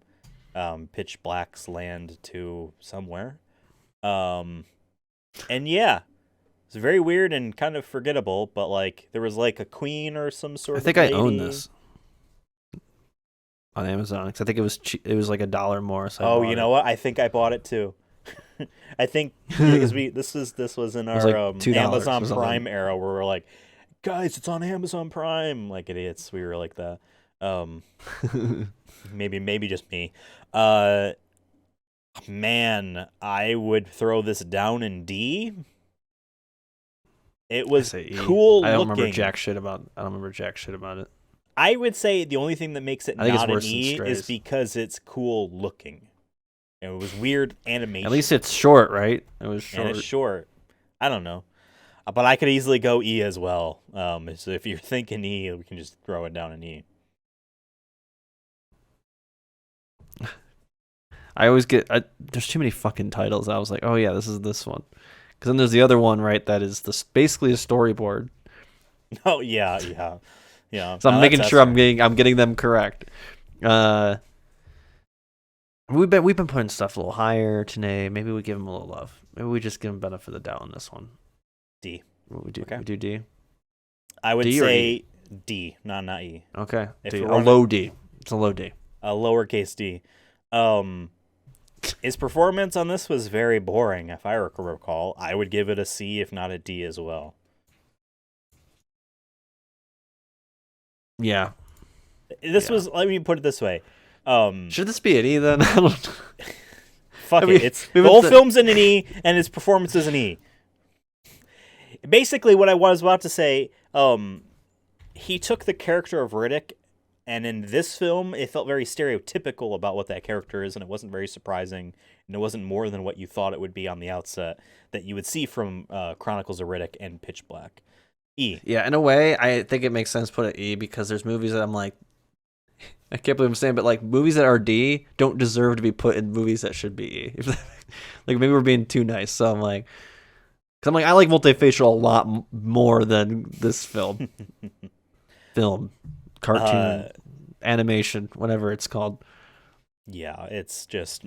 Pitch Black's land to somewhere. And yeah, it's very weird and kind of forgettable. But there was a queen or some sort. I think I own this on Amazon because I think it was it was $1 more. So you know what? I think I bought it too. I think because this was in our Amazon Prime era where we're like, guys, it's on Amazon Prime, like idiots. We were like that. Maybe just me. Man, I would throw this down in D. It was cool. I don't looking. remember jack shit about it. I would say the only thing that makes it not an E is because it's cool looking. It was weird animation. At least it's short, right? It was short. And it's short. I don't know. But I could easily go E as well. So if you're thinking E, we can just throw it down in E. I always get... there's too many fucking titles. I was like, oh yeah, this is this one. Because then there's the other one, right, that is basically a storyboard. Oh, yeah. So I'm making sure I'm getting them correct. We've been putting stuff a little higher today. Maybe we give him a little love. Maybe we just give him benefit of the doubt on this one. D. What we do? Okay. We do D. I would say D, not E. Okay. D. A low D. It's a low D. A lowercase D. His performance on this was very boring. If I recall, I would give it a C, if not a D as well. Yeah. This was. Let me put it this way. Should this be an E then? Fuck it. It's the whole film's in an E, and his performance is an E. Basically, what I was about to say, he took the character of Riddick, and in this film, it felt very stereotypical about what that character is, and it wasn't very surprising, and it wasn't more than what you thought it would be on the outset that you would see from Chronicles of Riddick and Pitch Black. E. Yeah, in a way, I think it makes sense to put an E because there's movies that I'm like, I can't believe I'm saying, but movies that are D don't deserve to be put in movies that should be E. Maybe we're being too nice. So I'm like, I like Multifacial a lot more than this film, cartoon, animation, whatever it's called. Yeah, it's just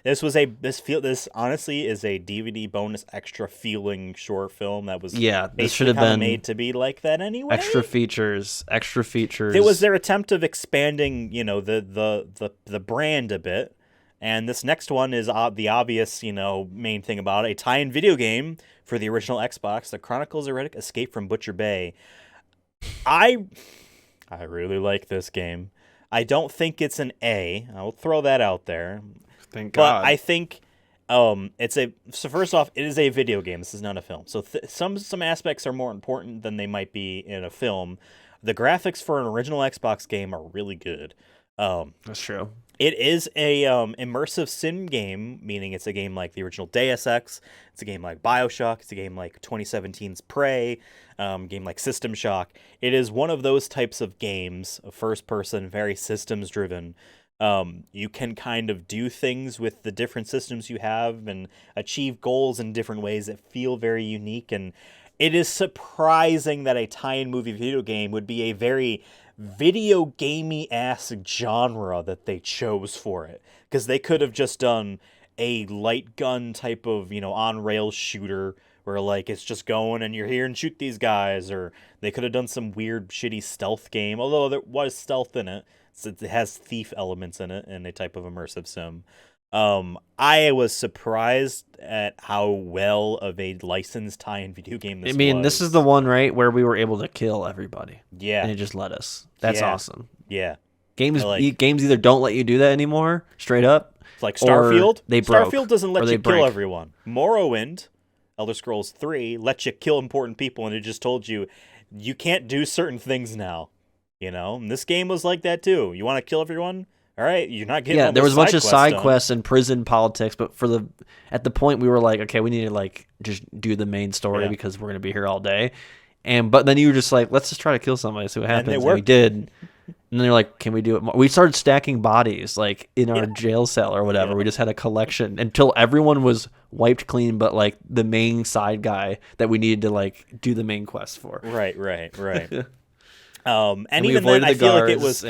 this honestly is a DVD bonus extra feeling short film that was Yeah, this should basically have kind of been made to be like that anyway. extra features, extra features. It was their attempt of expanding, the brand a bit. And this next one is the obvious, main thing about it, a tie-in video game for the original Xbox, The Chronicles of Riddick: Escape from Butcher Bay. I really like this game. I don't think it's an A. I'll throw that out there. Thank But God. I think so first off, it is a video game. This is not a film. So some aspects are more important than they might be in a film. The graphics for an original Xbox game are really good. That's true. It is a immersive sim game, meaning it's a game like the original Deus Ex. It's a game like BioShock. It's a game like 2017's Prey. Game like System Shock. It is one of those types of games, first person, very systems driven. You can kind of do things with the different systems you have and achieve goals in different ways that feel very unique. And it is surprising that a tie-in movie video game would be a very video gamey ass genre that they chose for it, because they could have just done a light gun type of on rails shooter where like it's just going and you're here and shoot these guys, or they could have done some weird shitty stealth game, although there was stealth in it. So it has thief elements in it and a type of immersive sim. I was surprised at how well of a licensed tie-in video game this was. This is the one, right, where we were able to kill everybody. Yeah. And it just let us. That's Yeah. awesome. Yeah. Games like- games either don't let you do that anymore, straight up. It's like or Starfield. they broke, Starfield doesn't let or you they kill break. everyone. Morrowind, Elder Scrolls 3, lets you kill important people, and it just told you can't do certain things now. And this game was like that too. You want to kill everyone? All right, you're not getting. Yeah, all there the was a bunch of side done. quests and prison politics, but at the point we were like, okay, we need to like just do the main story Yeah. because we're gonna be here all day. But then you were just like, let's just try to kill somebody, see what happens. they And we worked. did. And then they're like, can we do it more? We started stacking bodies like in our jail cell or whatever. Yeah. We just had a collection until everyone was wiped clean, but like the main side guy that we needed to like do the main quest for. Right. And we even then, avoided I the feel like it guards was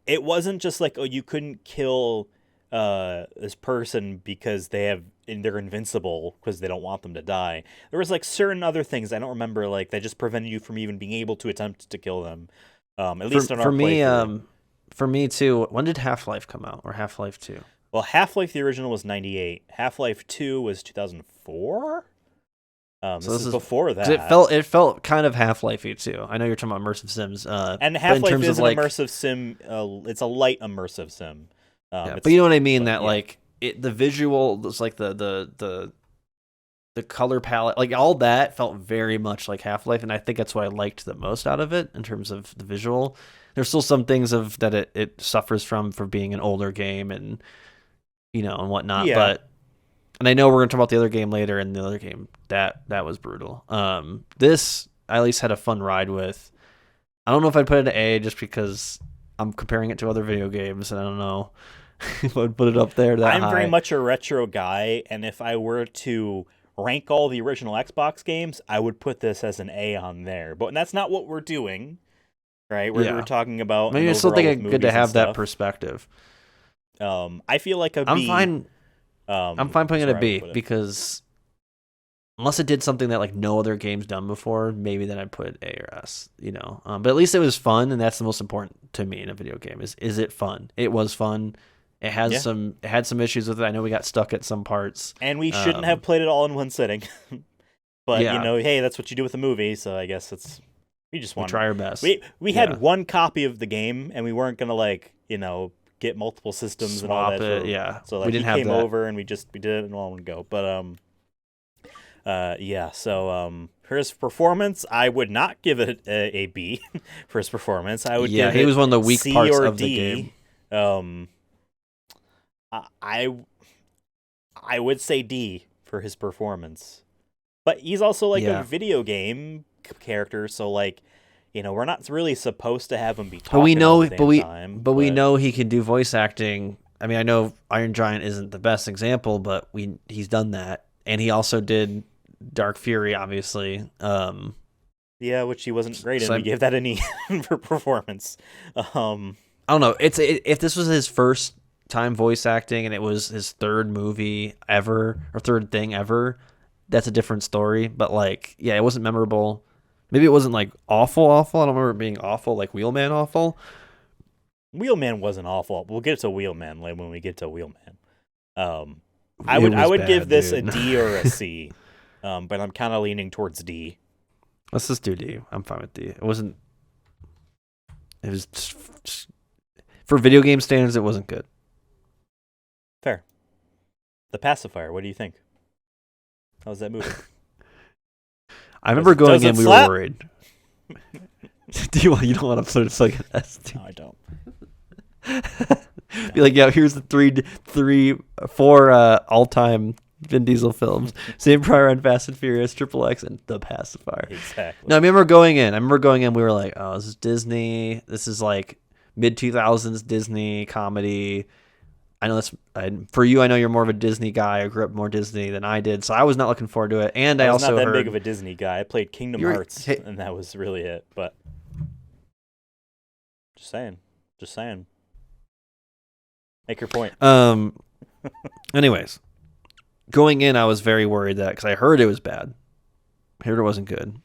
it wasn't just like, oh, you couldn't kill this person because they're invincible because they don't want them to die. There was like certain other things I don't remember, like that just prevented you from even being able to attempt to kill them. At least on our playthrough. For me too. When did Half-Life come out, or Half-Life 2? Well, Half-Life the original was 98. Half-Life 2 was 2004. This is before that. It felt kind of Half-Life-y too. I know you're talking about immersive sims. And Half-Life is an immersive sim. It's a light immersive sim. But you know what I mean. The visual was like the color palette, like all that felt very much like Half-Life, and I think that's what I liked the most out of it in terms of the visual. There's still some things that it suffers from for being an older game and and whatnot. Yeah. And I know we're gonna talk about the other game later, and the other game that was brutal. This I at least had a fun ride with. I don't know if I'd put it at A just because I'm comparing it to other video games, and I don't know if I'd put it up there that I'm high. very much a retro guy, and if I were to rank all the original Xbox games, I would put this as an A on there. But that's not what we're doing, right? We're talking about. Maybe I still think it's good to have that perspective. I feel like a I'm B. fine. I'm fine putting it that's a where I B would put it. because unless it did something that like no other game's done before, maybe then I'd put A or S. But at least it was fun, and that's the most important to me in a video game. Is it fun? It was fun. It has it had some issues with it. I know we got stuck at some parts, and we shouldn't have played it all in one sitting. But Yeah. hey, that's what you do with a movie. So I guess we just we want try our best. We had one copy of the game, and we weren't gonna get multiple systems and all Swap that. it, yeah. So like We didn't he have came that. over, and we did it in one go. But So for his performance, I would not give it a B for his performance. I would give he it was one of the weak C parts or of D. the game. I would say D for his performance, but he's also like a video game character, so like we're not really supposed to have him be talking But we know, all the damn time, but we know he can do voice acting. I mean, I know Iron Giant isn't the best example, but he's done that, and he also did Dark Fury, obviously. Yeah, which he wasn't great in. So We gave that an E for performance. I don't know. If this was his first time voice acting and it was his third movie ever or third thing ever, that's a different story. But like, yeah, it wasn't memorable. Maybe it wasn't like awful. I don't remember it being awful, like Wheelman awful. Wheelman wasn't awful. We'll get to Wheelman like when we get to Wheelman. I It would was give bad, this dude. a D or a C, but I'm kind of leaning towards D. Let's just do D. I'm fine with D. It wasn't. It was just for video game standards. It wasn't good. Fair. The Pacifier. What do you think? How was that movie? I remember going does it in. We slap? were worried. You don't want to put it like an S. No, I don't. Be like, yeah, here's the four all-time Vin Diesel films. Same prior on Fast and Furious, Triple X, and The Pacifier. Exactly. No, I remember going in. We were like, oh, this is Disney. This is like mid-2000s Disney comedy. I know that's for you. I know you're more of a Disney guy. I grew up more Disney than I did, so I was not looking forward to it. And I was also not that heard big of a Disney guy. I played Kingdom Hearts, Hey. and that was really it. But just saying. Make your point. Anyways, going in, I was very worried that because I heard it was bad. I heard it wasn't good.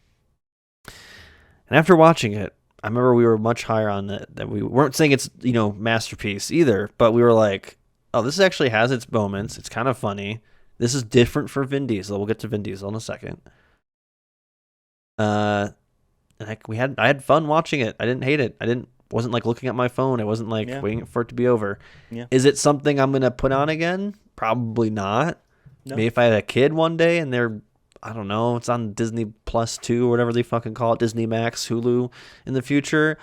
And after watching it, I remember we were much higher on it. That we weren't saying it's masterpiece either, but we were like, oh, this actually has its moments. It's kind of funny. This is different for Vin Diesel. We'll get to Vin Diesel in a second. And I had fun watching it. I didn't hate it. Wasn't like looking at my phone. I wasn't like waiting for it to be over. Yeah. Is it something I'm gonna put on again? Probably not. No. Maybe if I had a kid one day and I don't know, it's on Disney Plus 2 or whatever they fucking call it, Disney Max, Hulu in the future.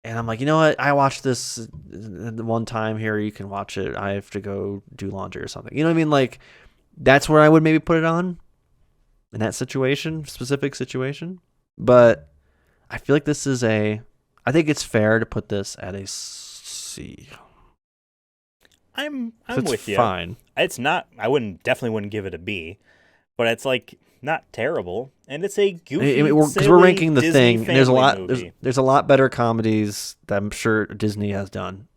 And I'm like, you know what? I watched this one time here. You can watch it. I have to go do laundry or something. You know what I mean? Like, that's where I would maybe put it on in that specific situation. But I feel like this is I think it's fair to put this at a C. I'm It's with you. fine. It's not. I definitely wouldn't give it a B, but it's like not terrible, and it's a goofy. Because we're ranking the Disney thing, and there's a family lot. movie. There's a lot better comedies that I'm sure Disney has done.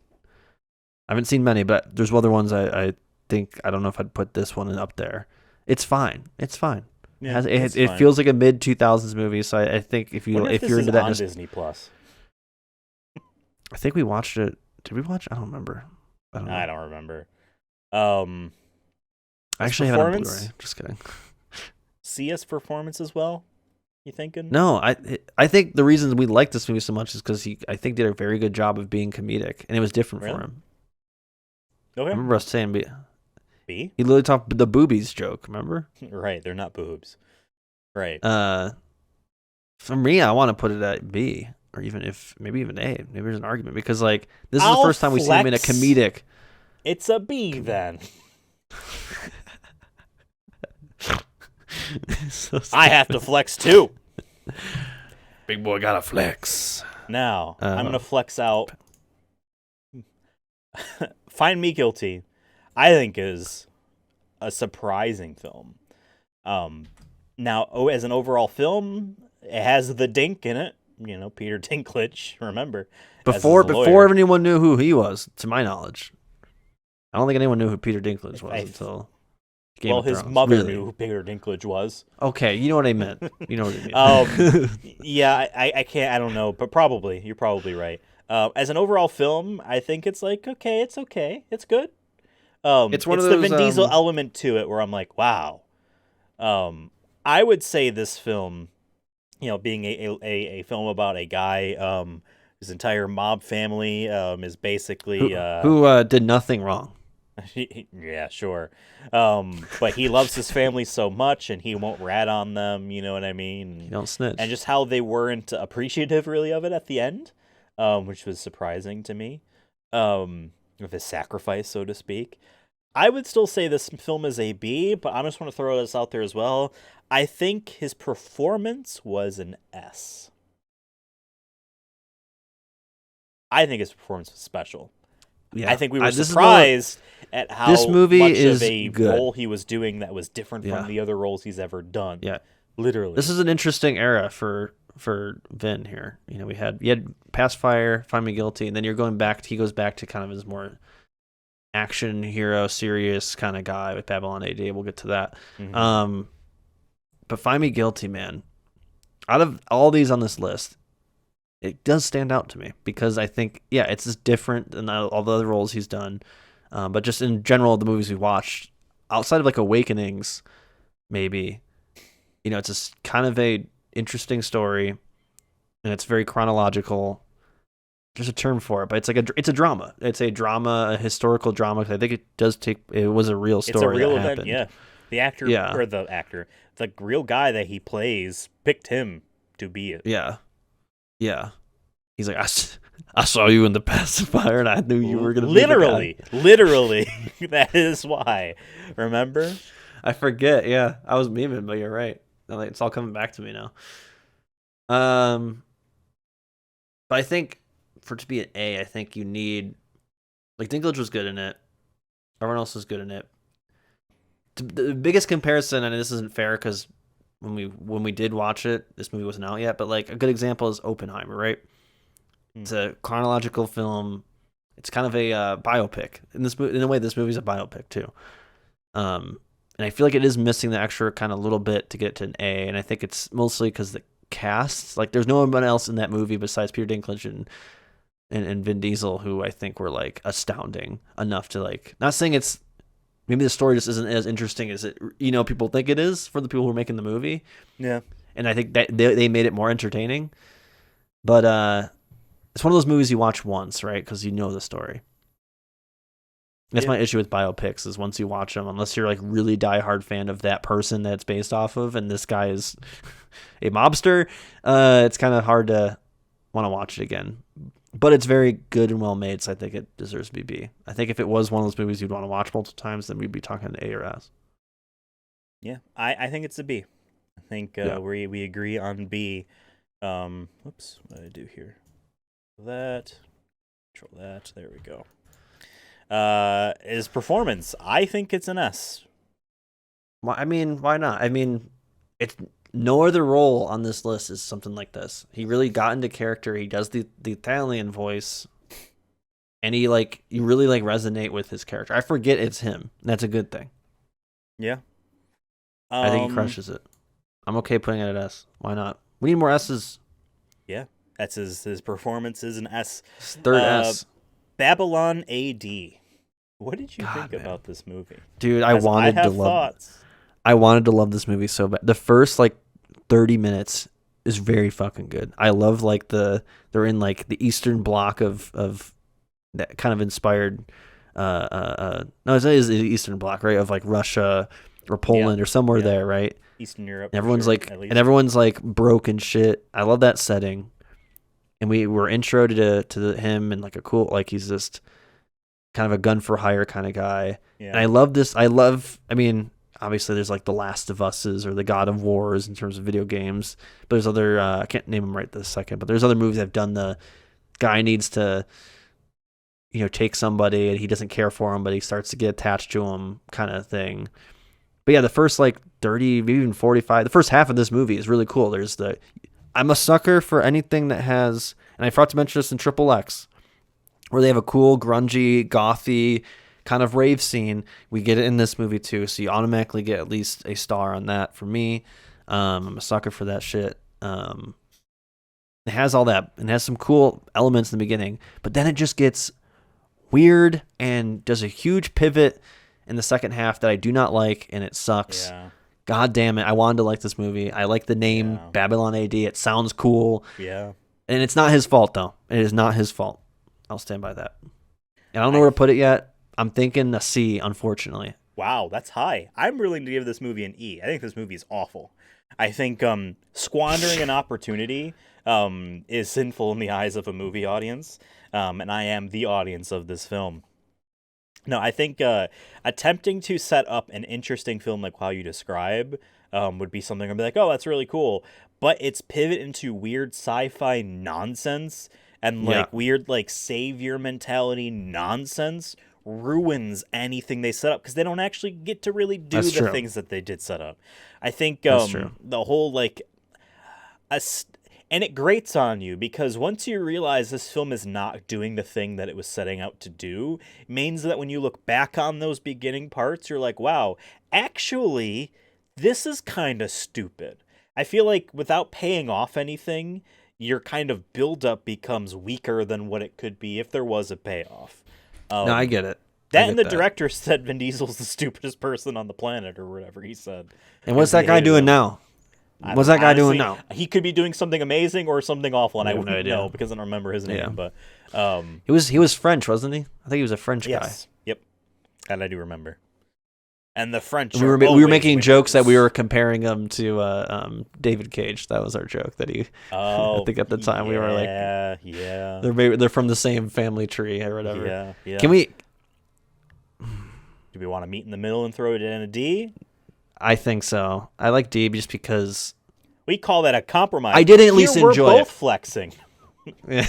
I haven't seen many, but there's other ones I think I don't know if I'd put this one up there. It's fine. It's fine. Yeah, It feels like a mid 2000s movie, so I think if Wonder you're this into is that, on Disney Plus. I think we watched it. Did we watch? I don't remember. I don't know. I don't remember. I actually have it on performance? Blu-ray. Just kidding. CS performance as well. You thinking? No, I think the reason we like this movie so much is because I think did a very good job of being comedic, and it was different Really? for him. Okay. I remember us saying B. he literally talked the boobies joke. Remember? Right, they're not boobs. Right. For me, I want to put it at B, or maybe even A. Maybe there's an argument because like this is I'll the first time we see him in a flex. comedic. It's a B then. So I have to flex too. big boy gotta flex. Now I'm gonna flex out. Find Me Guilty, I think is a surprising film. Now as an overall film, it has the Dink in it. Peter Dinklage. Remember, Before anyone knew who he was, to my knowledge, I don't think anyone knew who Peter Dinklage was until Game of his Thrones. mother Really? knew who Peter Dinklage was. Okay, you know what I meant. You know what I mean. Yeah, I can't. I don't know, but probably you're probably right. As an overall film, I think it's like it's okay, it's good. It's one of the those, Vin Diesel element to it where I'm like, wow. I would say this film, being a film about a guy, his entire mob family is basically who did nothing wrong. Yeah, sure. But he loves his family so much, and he won't rat on them. You know what I mean? You don't snitch. And just how they weren't appreciative, really, of it at the end, which was surprising to me. Of his sacrifice, so to speak. I would still say this film is a B, but I just want to throw this out there as well. I think his performance was an S. I think his performance was special. Yeah. I think we were this surprised at how this movie much is of a good. role he was doing that was different Yeah. from the other roles he's ever done. Yeah. Literally. This is an interesting era for for Vin here. You know, you had Pacifier, Find Me Guilty, and then he goes back to kind of his more action hero, serious kind of guy with Babylon AD. We'll get to that. Mm-hmm. But Find Me Guilty, man. Out of all these on this list, it does stand out to me because I think, yeah, it's just different than all the other roles he's done. But just in general, the movies we watched, outside of like Awakenings, maybe, you know, it's just kind of a interesting story, and it's very chronological. There's a term for it, but it's a drama. It's a drama, a historical drama. I think it was a real story. It's a real that event, happened. yeah. The real guy that he plays picked him to be it. Yeah. Yeah. He's like, I saw you in the pacifier, and I knew you were going to be the guy. Literally. That is why. Remember? I forget, yeah. I was memeing, but you're right. It's all coming back to me now. But I think for it to be an A, I think you need, like, Dinklage was good in it. Everyone else was good in it. The biggest comparison, and this isn't fair because when we did watch it, this movie wasn't out yet, but like a good example is Oppenheimer, right? It's a chronological film. It's kind of a biopic. In a way, this movie's a biopic too. And I feel like it is missing the extra kind of little bit to get to an A, and I think it's mostly because the cast, like, there's no one else in that movie besides Peter Dinklage and Vin Diesel, who I think were like astounding enough to, like, not saying it's, maybe the story just isn't as interesting as it, you know, people think it is for the people who are making the movie. Yeah. And I think that they made it more entertaining. But it's one of those movies you watch once, right? Because you know the story. That's my issue with biopics, is once you watch them, unless you're like really diehard fan of that person that it's based off of, and this guy is a mobster, it's kind of hard to want to watch it again. But it's very good and well made, so I think it deserves to be B. I think if it was one of those movies you'd want to watch multiple times, then we'd be talking A or S. Yeah, I think it's a B. I think we agree on B. Oops, what did I do here? Control that. There we go. His performance, I think it's an S. Well, I mean, why not? I mean, it's no other role on this list is something like this. He really got into character. He does the Italian voice, and you really like resonate with his character. I forget it's him. That's a good thing. Yeah. I think he crushes it. I'm okay putting it at S. Why not? We need more S's. Yeah, that's his performance is an S. Third S. Babylon AD. What did you think man. about this movie? Dude, I wanted to love this movie so bad. The first like 30 minutes is very fucking good. I love like they're in like the Eastern Bloc of that kind of inspired no, it is the Eastern Bloc, right? Of like Russia or Poland or somewhere there, right? Eastern Europe. And everyone's sure, everyone's like broke and shit. I love that setting. And we were introed to him and like a cool, like, he's just kind of a gun for hire kind of guy. Yeah. And I love this. I mean, obviously there's like the Last of Us's or the God of Wars in terms of video games, but there's other, I can't name them right this second, but there's other movies that have done the guy needs to, you know, take somebody and he doesn't care for him, but he starts to get attached to him kind of thing. But yeah, the first like 30, maybe even 45, the first half of this movie is really cool. I'm a sucker for anything that has, and I forgot to mention this in Triple X, where they have a cool, grungy, gothy kind of rave scene. We get it in this movie too, so you automatically get at least a star on that for me. I'm a sucker for that shit. It has all that, and it has some cool elements in the beginning, but then it just gets weird and does a huge pivot in the second half that I do not like, and it sucks. Yeah. God damn it. I wanted to like this movie. I like the name Babylon AD. It sounds cool. Yeah. And it's not his fault, though. It is not his fault. I'll stand by that. And I don't know where to put it yet. I'm thinking a C, unfortunately. Wow, that's high. I'm willing to give this movie an E. I think this movie is awful. I think squandering an opportunity is sinful in the eyes of a movie audience. And I am the audience of this film. No, I think attempting to set up an interesting film like how you describe would be something I'd be like, oh, that's really cool. But its pivot into weird sci-fi nonsense and like weird like savior mentality nonsense ruins anything they set up because they don't actually get to really do things that they did set up. I think the whole like And it grates on you because once you realize this film is not doing the thing that it was setting out to do, it means that when you look back on those beginning parts, you're like, wow, actually, this is kind of stupid. I feel like without paying off anything, your kind of build-up becomes weaker than what it could be if there was a payoff. No, I get it. That and the director said Vin Diesel's the stupidest person on the planet or whatever he said. And what's that guy doing now? What's that guy doing now? He could be doing something amazing or something awful, and I wouldn't know because I don't remember his name. Yeah. But he was French, wasn't he? I think he was a French guy. Yes. Yep. That I do remember. And the French. We were making jokes that we were comparing him to David Cage. That was our joke that he. I think at the time we were like, yeah, they're from the same family tree or whatever. Yeah. Can we? Do we want to meet in the middle and throw it in a D? I think so. I like D just because we call that a compromise. I did at least enjoy we're both it. flexing. Yeah.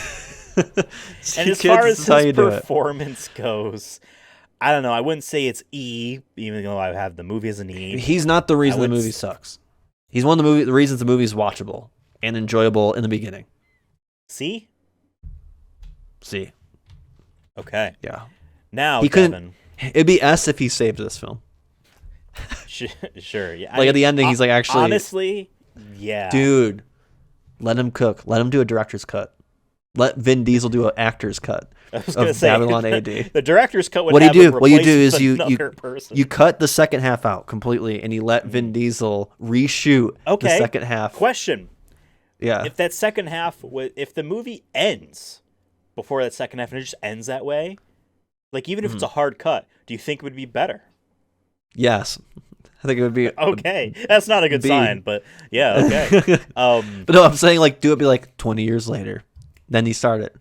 And as far as his performance goes, I don't know. I wouldn't say it's E, even though I have the movie as an E. He's not the reason the movie sucks. He's one of the reasons the movie is watchable and enjoyable in the beginning. C. Okay. Yeah. Now, he Kevin. couldn't. It'd be S if he saved this film. Sure. Yeah. Like at the ending, he's like, actually, honestly, yeah, dude, let him cook. Let him do a director's cut. Let Vin Diesel do an actor's cut of Babylon AD. The director's cut would what have you do? him What you do is person. you cut the second half out completely, and you let Vin Diesel reshoot the second half. Question. Yeah. If that second half, if the movie ends before that second half and it just ends that way, like even if it's a hard cut, do you think it would be better? Yes. I think it would be okay. That's not a good sign, but yeah, okay. But no, I'm saying like do it be like 20 years later. Then you start it.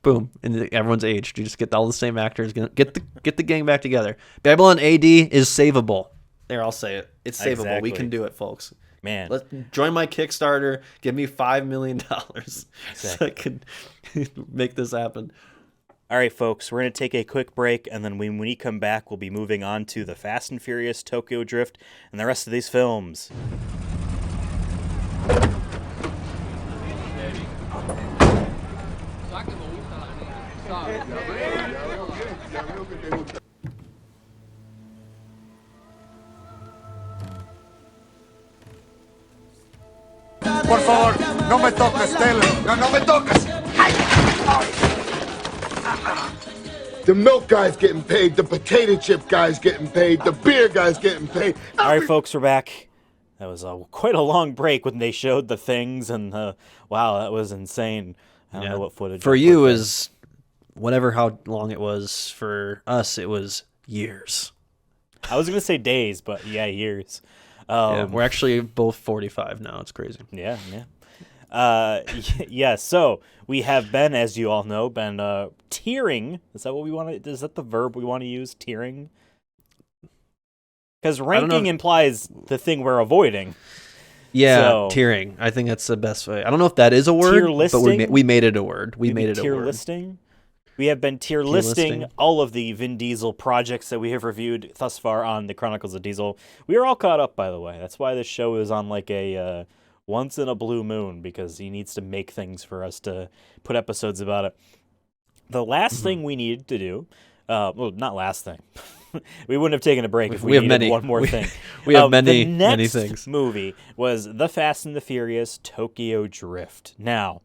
Boom. And everyone's aged. You just get all the same actors. Get the gang back together. Babylon AD is savable. There, I'll say it. It's savable. Exactly. We can do it, folks. Man. Let's join my Kickstarter. Give me $5 million so I can make this happen. All right, folks, we're going to take a quick break, and then when we come back, we'll be moving on to the Fast and Furious, Tokyo Drift, and the rest of these films. Por favor, no me toques, Taylor. No me toques. The milk guy's getting paid. The potato chip guy's getting paid. The beer guy's getting paid. All right, folks, we're back. That was quite a long break when they showed the things, and wow, that was insane. I don't know what footage. For you is whatever how long it was. For us, it was years. I was going to say days, but yeah, years. We're actually both 45 now. It's crazy. Yeah. Yeah, so we have been, as you all know, tiering. Is that what we want to? Is that the verb we want to use? Tiering. Because ranking implies the thing we're avoiding. Yeah, so, tiering. I think that's the best way. I don't know if that is a word, but we made it a word. We made it a word. Tier listing. We have been tier listing all of the Vin Diesel projects that we have reviewed thus far on the Chronicles of Diesel. We are all caught up, by the way. That's why this show is on like a once in a blue moon, because he needs to make things for us to put episodes about it. The last thing we needed to do, well, not last thing. We wouldn't have taken a break if we needed one more thing. We have many the next many things. Movie was The Fast and the Furious Tokyo Drift. Now,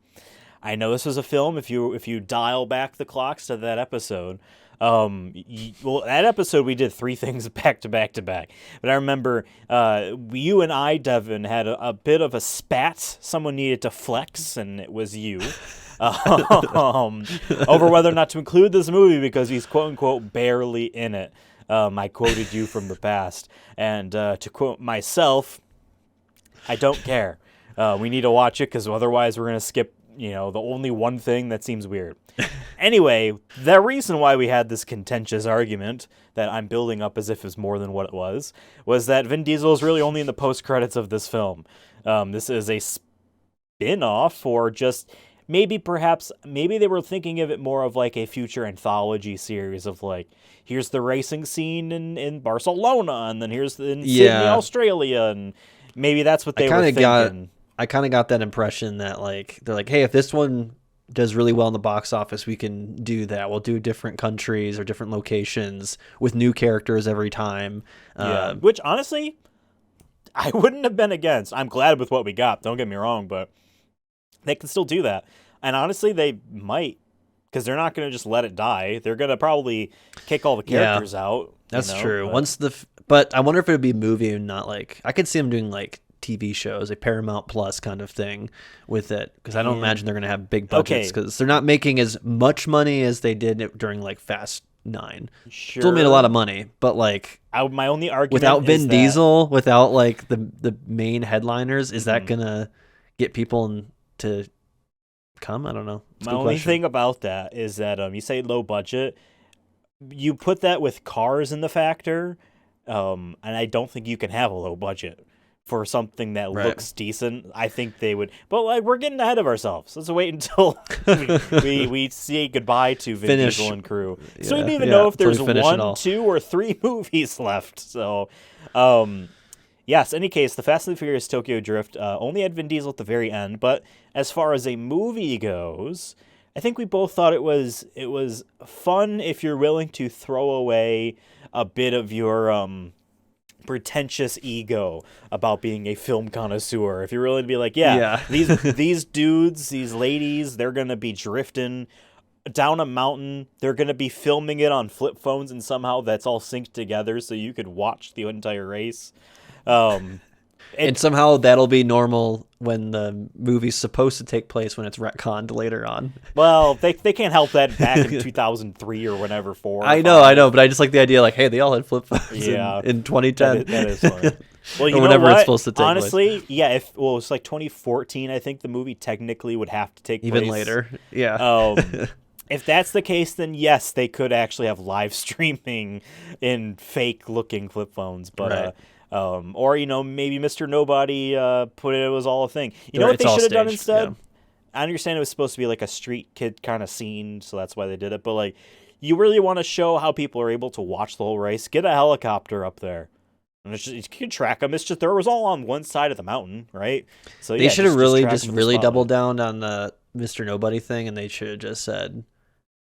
I know this was a film. If you dial back the clocks to that episode, that episode we did 3 things back to back to back. But I remember you and I, Devin, had a bit of a spat. Someone needed to flex, and it was you. Over whether or not to include this movie because he's quote unquote barely in it. I quoted you from the past, and to quote myself, I don't care. We need to watch it because otherwise we're gonna skip. The only one thing that seems weird. Anyway, the reason why we had this contentious argument that I'm building up as if it's more than what it was that Vin Diesel is really only in the post-credits of this film. This is a spin-off, or just maybe they were thinking of it more of like a future anthology series of like, here's the racing scene in Barcelona, and then here's in Sydney, Australia, and maybe that's what they were thinking. I kind of got that impression that like they're like, hey, if this one does really well in the box office, we can do that. We'll do different countries or different locations with new characters every time. Yeah. Which honestly, I wouldn't have been against. I'm glad with what we got. Don't get me wrong, but they can still do that. And honestly, they might, because they're not going to just let it die. They're going to probably kick all the characters out. That's true. But I wonder if it would be a movie and not like, I could see them doing like TV shows, a Paramount Plus kind of thing with it, because I don't imagine they're going to have big budgets because they're not making as much money as they did during like Fast 9. Sure. Still made a lot of money, but like my only argument without Vin is Diesel, without like the main headliners, is that gonna get people to come? I don't know. My only thing about that is that you say low budget, you put that with Cars in the factor, and I don't think you can have a low budget for something that looks decent. I think they would, but like we're getting ahead of ourselves. Let's wait until we say goodbye to Vin Diesel and crew. So we don't even know if there's 1, 2, or 3 movies left. So, yes. Any case, the Fast and the Furious Tokyo Drift only had Vin Diesel at the very end. But as far as a movie goes, I think we both thought it was fun if you're willing to throw away a bit of your pretentious ego about being a film connoisseur. If you're willing to be like, these dudes, these ladies, they're gonna be drifting down a mountain. They're gonna be filming it on flip phones, and somehow that's all synced together so you could watch the entire race. And somehow that'll be normal when the movie's supposed to take place when it's retconned later on. Well, they can't help that back in 2003 or whenever. I know, but I just like the idea, like, hey, they all had flip phones in 2010. That is funny. Well, you know whenever what? It's supposed to take Honestly, place. It's like 2014. I think the movie technically would have to take even place later. Yeah. If that's the case, then yes, they could actually have live streaming in fake looking flip phones, but. Or maybe Mr. Nobody put it was all a thing. You know what they should have done instead? Yeah. I understand it was supposed to be like a street kid kind of scene, so that's why they did it. But like, you really want to show how people are able to watch the whole race? Get a helicopter up there, and you can track them. It's just there was all on one side of the mountain, right? So they should have really doubled down on the Mr. Nobody thing, and they should have just said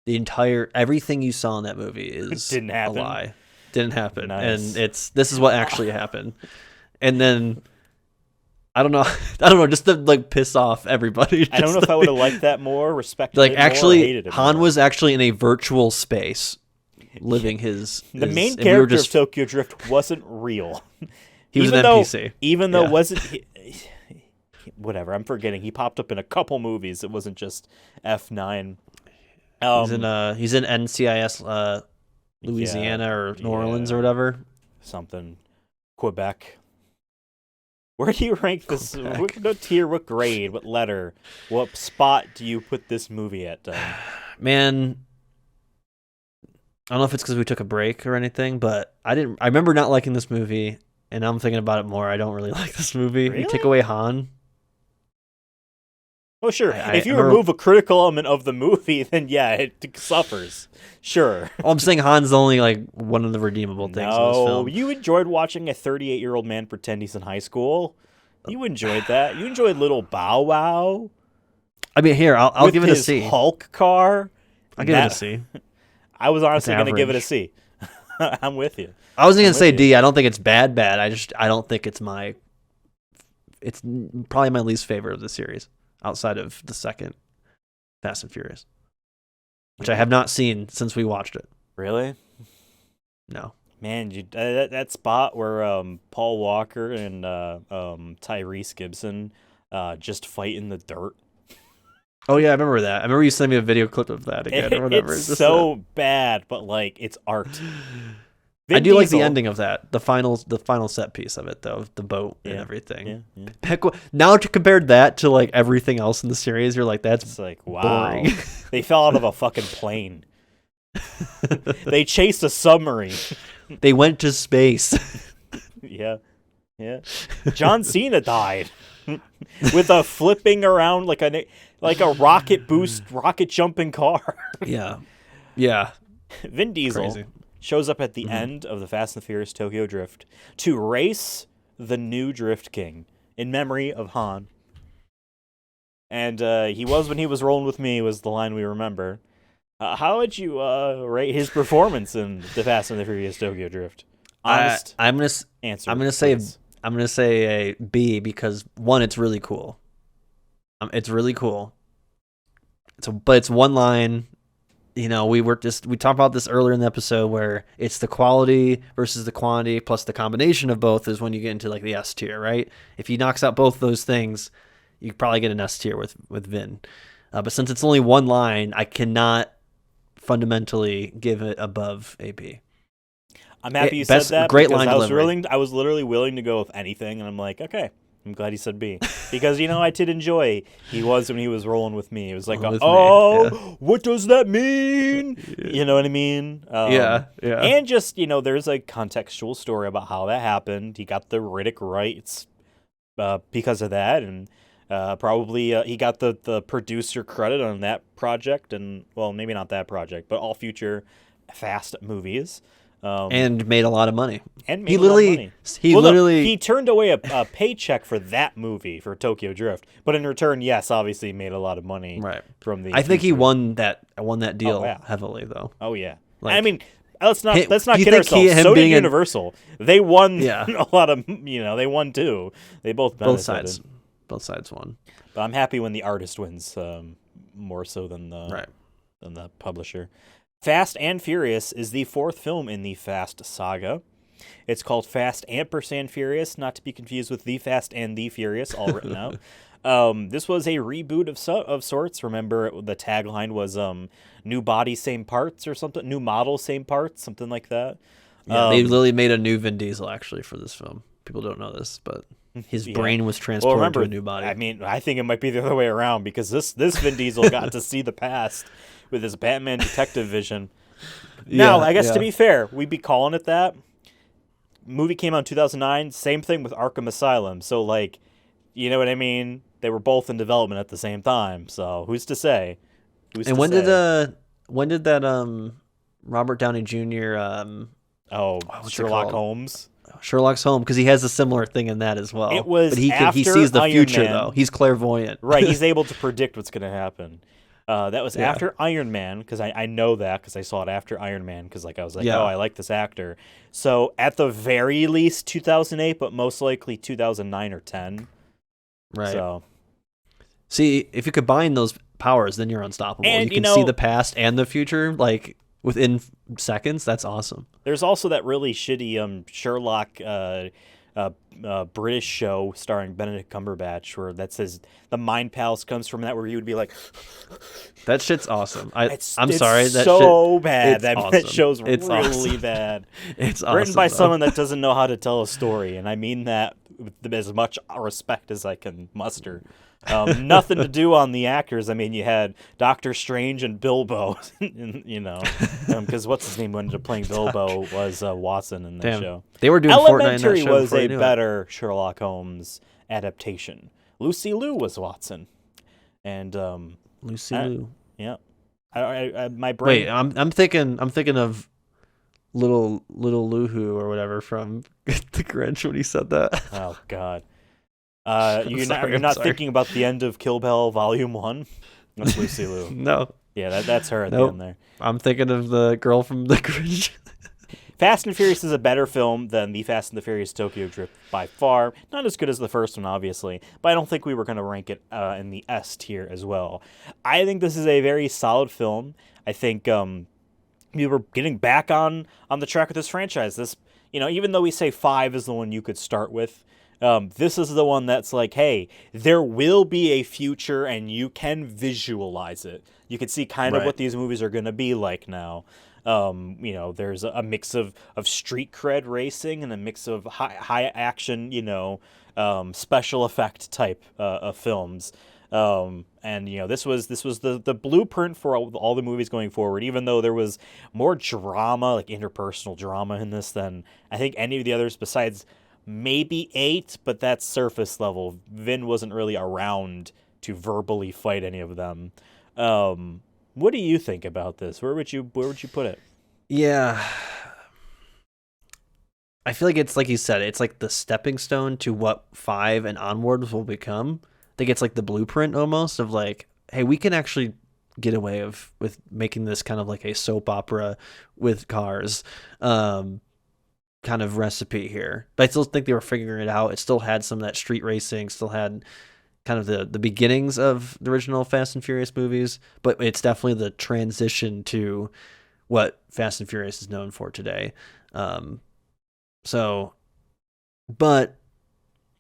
everything you saw in that movie is didn't happen. A lie. Didn't happen. Nice. And this is what actually happened. And then I don't know, just to like piss off everybody. I don't know if I would have liked that more, respected it more, actually hated it Han more. was actually in a virtual space living the main character of Tokyo Drift wasn't real. He was an NPC. Even though whatever, I'm forgetting. He popped up in a couple movies. It wasn't just F9. He's in NCIS Louisiana or New Orleans or whatever. Something. Quebec. Where do you rank this? What tier, what grade, what letter, what spot do you put this movie at? Man, I don't know if it's because we took a break or anything, but I remember not liking this movie, and I'm thinking about it more. I don't really like this movie. Really? You take away Han. Oh, sure. If you remove a critical element of the movie, then yeah, it suffers. Sure. I'm saying Han's only like one of the redeemable things in this film. You enjoyed watching a 38-year-old man pretend he's in high school. You enjoyed that. You enjoyed little Bow Wow. I mean, here, I'll give it a C. Hulk car. I'll give it a C. I was honestly going to give it a C. I'm with you. I wasn't going to say D. I don't think it's bad. I don't think it's it's probably my least favorite of the series. Outside of the second Fast and Furious, which I have not seen since we watched it. Really? No. Man, that spot where Paul Walker and Tyrese Gibson just fight in the dirt. Oh yeah, I remember that. I remember you sent me a video clip of that again or whatever. It's so bad, but like it's art. I do like the ending of that. The final set piece of it, though, the boat and everything. Yeah. Now to compare that to like everything else in the series, you're like, that's like wow. Boring. They fell out of a fucking plane. They chased a submarine. They went to space. Yeah. John Cena died with a flipping around like a rocket boost, rocket jumping car. Yeah. Vin Diesel. Crazy. Shows up at the end of the Fast and the Furious Tokyo Drift to race the new Drift King in memory of Han. And he was when he was rolling with me was the line we remember. How would you rate his performance in The Fast and the Furious Tokyo Drift? Honest answer. I'm gonna say a B because one, it's really cool. It's really cool. But it's one line. We talked about this earlier in the episode where it's the quality versus the quantity plus the combination of both is when you get into like the S tier, right? If he knocks out both those things, you probably get an S tier with Vin. But since it's only one line, I cannot fundamentally give it above a B. I'm happy you said that. Great because line delivery. I was literally willing to go with anything, and I'm like, okay. I'm glad he said B because I did enjoy he was when he was rolling with me. It was like, what does that mean? Yeah. You know what I mean? Yeah. And just there's a contextual story about how that happened. He got the Riddick rights because of that, and probably he got the producer credit on that project, and well, maybe not that project, but all future Fast movies. And made a lot of money. He turned away a paycheck for that movie for Tokyo Drift, but in return, yes, obviously he made a lot of money. Right. From the. I think he won that deal heavily though. Oh yeah. I mean, let's not kid ourselves. So did Universal. They won a lot of. They won too. They both benefited. Both sides won. But I'm happy when the artist wins more so than the publisher. Fast and Furious is the fourth film in the Fast saga. It's called Fast & Furious, not to be confused with The Fast and the Furious, all written out. This was a reboot of sorts. Remember, the tagline was new body, same parts or something, new model, same parts, something like that. Yeah, they literally made a new Vin Diesel, actually, for this film. People don't know this, but his brain was transported to a new body. I mean, I think it might be the other way around because this Vin Diesel got to see the past with his Batman detective vision. Now, I guess to be fair, we'd be calling it that. Movie came out in 2009. Same thing with Arkham Asylum. So, like, you know what I mean? They were both in development at the same time. So, who's to say? When did that Robert Downey Jr. Sherlock Holmes? Sherlock's Holmes, because he has a similar thing in that as well. It was, but he sees the future though. He's clairvoyant. Right, he's able to predict what's going to happen. That was after Iron Man, because I know that because I saw it after Iron Man, because I was like, oh, I like this actor. So at the very least 2008, but most likely 2009 or 10. Right. So, see, if you combine those powers, then you're unstoppable. And, you can see the past and the future, like within seconds. That's awesome. There's also that really shitty Sherlock British show starring Benedict Cumberbatch where that says the Mind Palace comes from that, where you would be like, that shit's awesome. I'm sorry. That so shit, bad. Awesome. That show's it's really awesome. Bad. It's written awesome, by someone that doesn't know how to tell a story, and I mean that with as much respect as I can muster. Nothing to do on the actors. I mean, you had Doctor Strange and Bilbo, because what's his name ended up playing Bilbo was Watson in that show. They were doing Elementary Fortnite in that show was a better Sherlock Holmes adaptation. Lucy Liu was Watson, and Lucy Liu. Yeah, my brain. Wait, I'm thinking of little Luhu or whatever from The Grinch when he said that. Oh God. You're not thinking about the end of Kill Bill Volume 1? That's Lucy Liu. No. Yeah, that's her at the end there. I'm thinking of the girl from The Grinch. Fast and Furious is a better film than the Fast and the Furious Tokyo Drift by far. Not as good as the first one, obviously, but I don't think we were going to rank it in the S tier as well. I think this is a very solid film. I think we were getting back on the track with this franchise. This, even though we say 5 is the one you could start with, this is the one that's like, hey, there will be a future and you can visualize it. You can see kind of what these movies are going to be like now. There's a mix of street cred racing and a mix of high action, special effect type of films. This was the blueprint for all the movies going forward, even though there was more drama, like interpersonal drama in this than I think any of the others besides maybe 8, but that's surface level. Vin wasn't really around to verbally fight any of them. What do you think about this? Where would you put it? Yeah. I feel like it's like you said, it's like the stepping stone to what 5 and onwards will become. think it's like the blueprint almost of like, hey, we can actually get away with making this kind of like a soap opera with cars kind of recipe here. But I still think they were figuring it out. It still had some of that street racing, still had kind of the beginnings of the original Fast and Furious movies, but it's definitely the transition to what Fast and Furious is known for today. So, but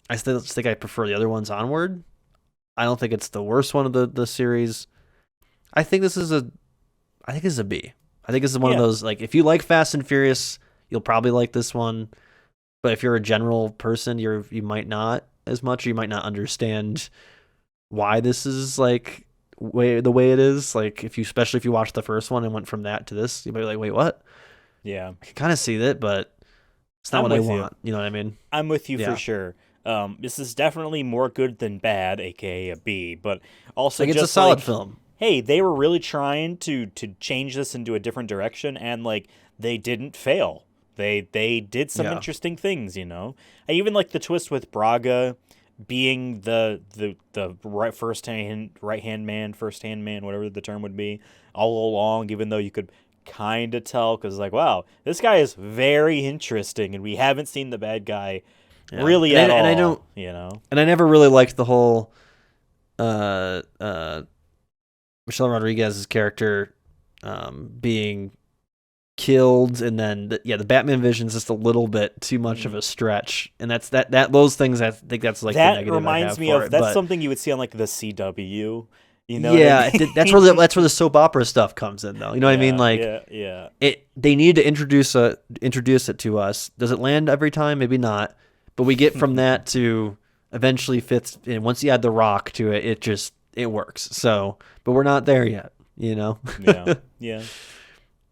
I still think I prefer the other ones onward. I don't think it's the worst one of the series. I think this is a B. I think this is one of those, like, if you like Fast and Furious, you'll probably like this one. But if you're a general person, you might not as much. Or you might not understand why this is like the way it is. Like, especially if you watch the first one and went from that to this, you might be like, wait, what? Yeah, I can kind of see that, but it's not what I want. You know what I mean? I'm with you for sure. This is definitely more good than bad, aka a B. But also, like, it's a solid film. Hey, they were really trying to change this into a different direction, and like they didn't fail. They did some interesting things, you know. I even like the twist with Braga being the first hand man, whatever the term would be, all along. Even though you could kind of tell, because like, wow, this guy is very interesting, and we haven't seen the bad guy really at all. And I don't, you know. And I never really liked the whole Michelle Rodriguez's character being killed, and then the Batman vision's just a little bit too much of a stretch, and that's those things. I think that's like that the negative reminds I have me for of it, that's but, something you would see on like the CW. You know, yeah, what I mean? that's where the soap opera stuff comes in, though. You know what I mean? Like, they need to introduce it to us. Does it land every time? Maybe not, but we get from that to eventually fits. And once you add The Rock to it, it works. So, but we're not there yet. You know? Yeah.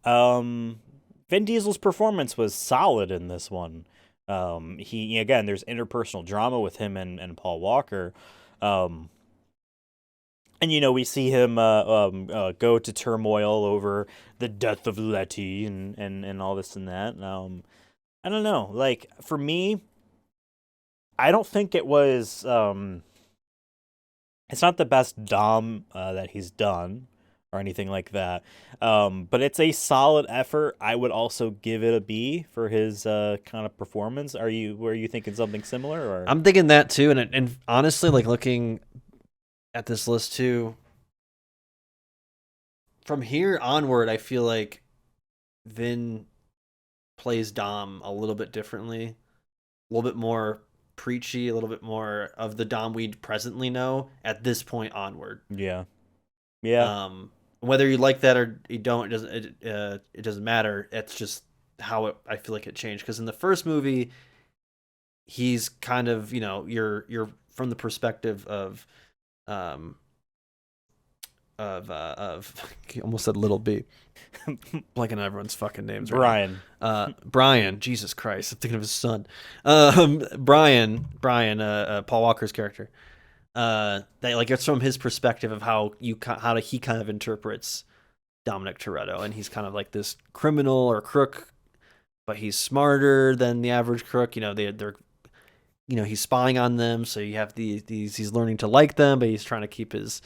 Vin Diesel's performance was solid in this one. He again, there's interpersonal drama with him and Paul Walker. And, you know, we see him go to turmoil over the death of Letty and all this and that. I don't know. Like, for me, I don't think it was... it's not the best Dom that he's done or anything like that. But it's a solid effort. I would also give it a B for his kind of performance. Were you thinking something similar? Or? I'm thinking that, too. And honestly, like, looking at this list too, from here onward, I feel like Vin plays Dom a little bit differently, a little bit more preachy, a little bit more of the Dom we presently know at this point onward. Yeah. Whether you like that or you don't, it doesn't matter. It's just how I feel like it changed. Because in the first movie, he's kind of, you know, you're from the perspective of almost said Little B. Blanking on everyone's fucking names. Brian. Brian. Jesus Christ, I'm thinking of his son. Brian. Paul Walker's character. That, like, it's from his perspective of how he kind of interprets Dominic Toretto, and he's kind of like this criminal or crook, but he's smarter than the average crook. You know, they're you know, he's spying on them, so you have these he's learning to like them, but he's trying to keep his,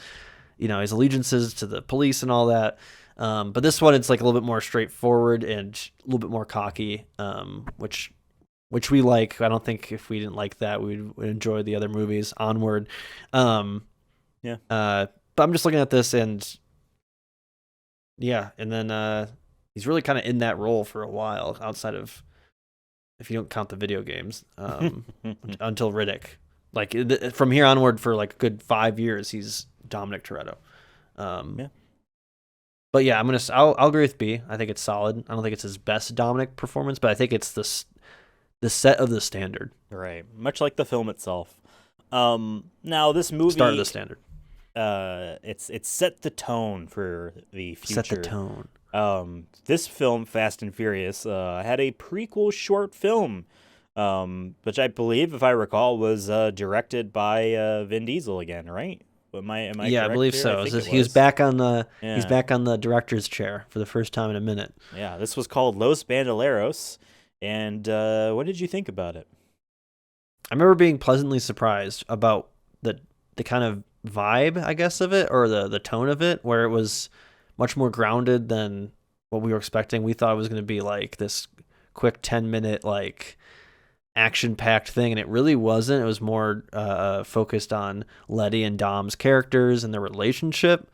you know, his allegiances to the police and all that. But this one, it's like a little bit more straightforward and a little bit more cocky, which we like. I don't think if we didn't like that, we'd enjoy the other movies. Onward. But I'm just looking at this, and and then he's really kind of in that role for a while, outside of, if you don't count the video games, until Riddick. Like, from here onward, for like a good 5 years, he's Dominic Toretto. But yeah, I'll agree with B. I think it's solid. I don't think it's his best Dominic performance, but I think it's the set of the standard. Right. Much like the film itself. Now this movie Start of the standard. It's set the tone for the future. Set the tone. This film, Fast and Furious, had a prequel short film, which I believe, if I recall, was directed by Vin Diesel again, right? Am I yeah, I believe here? so. I He was back on the he's back on the director's chair for the first time in a minute. Yeah, this was called Los Bandoleros. And what did you think about it? I remember being pleasantly surprised about the the kind of vibe, I guess, of it, or the tone of it, where it was much more grounded than what we were expecting. We thought it was going to be like this quick 10-minute like action-packed thing, and it really wasn't. It was more focused on Letty and Dom's characters and their relationship,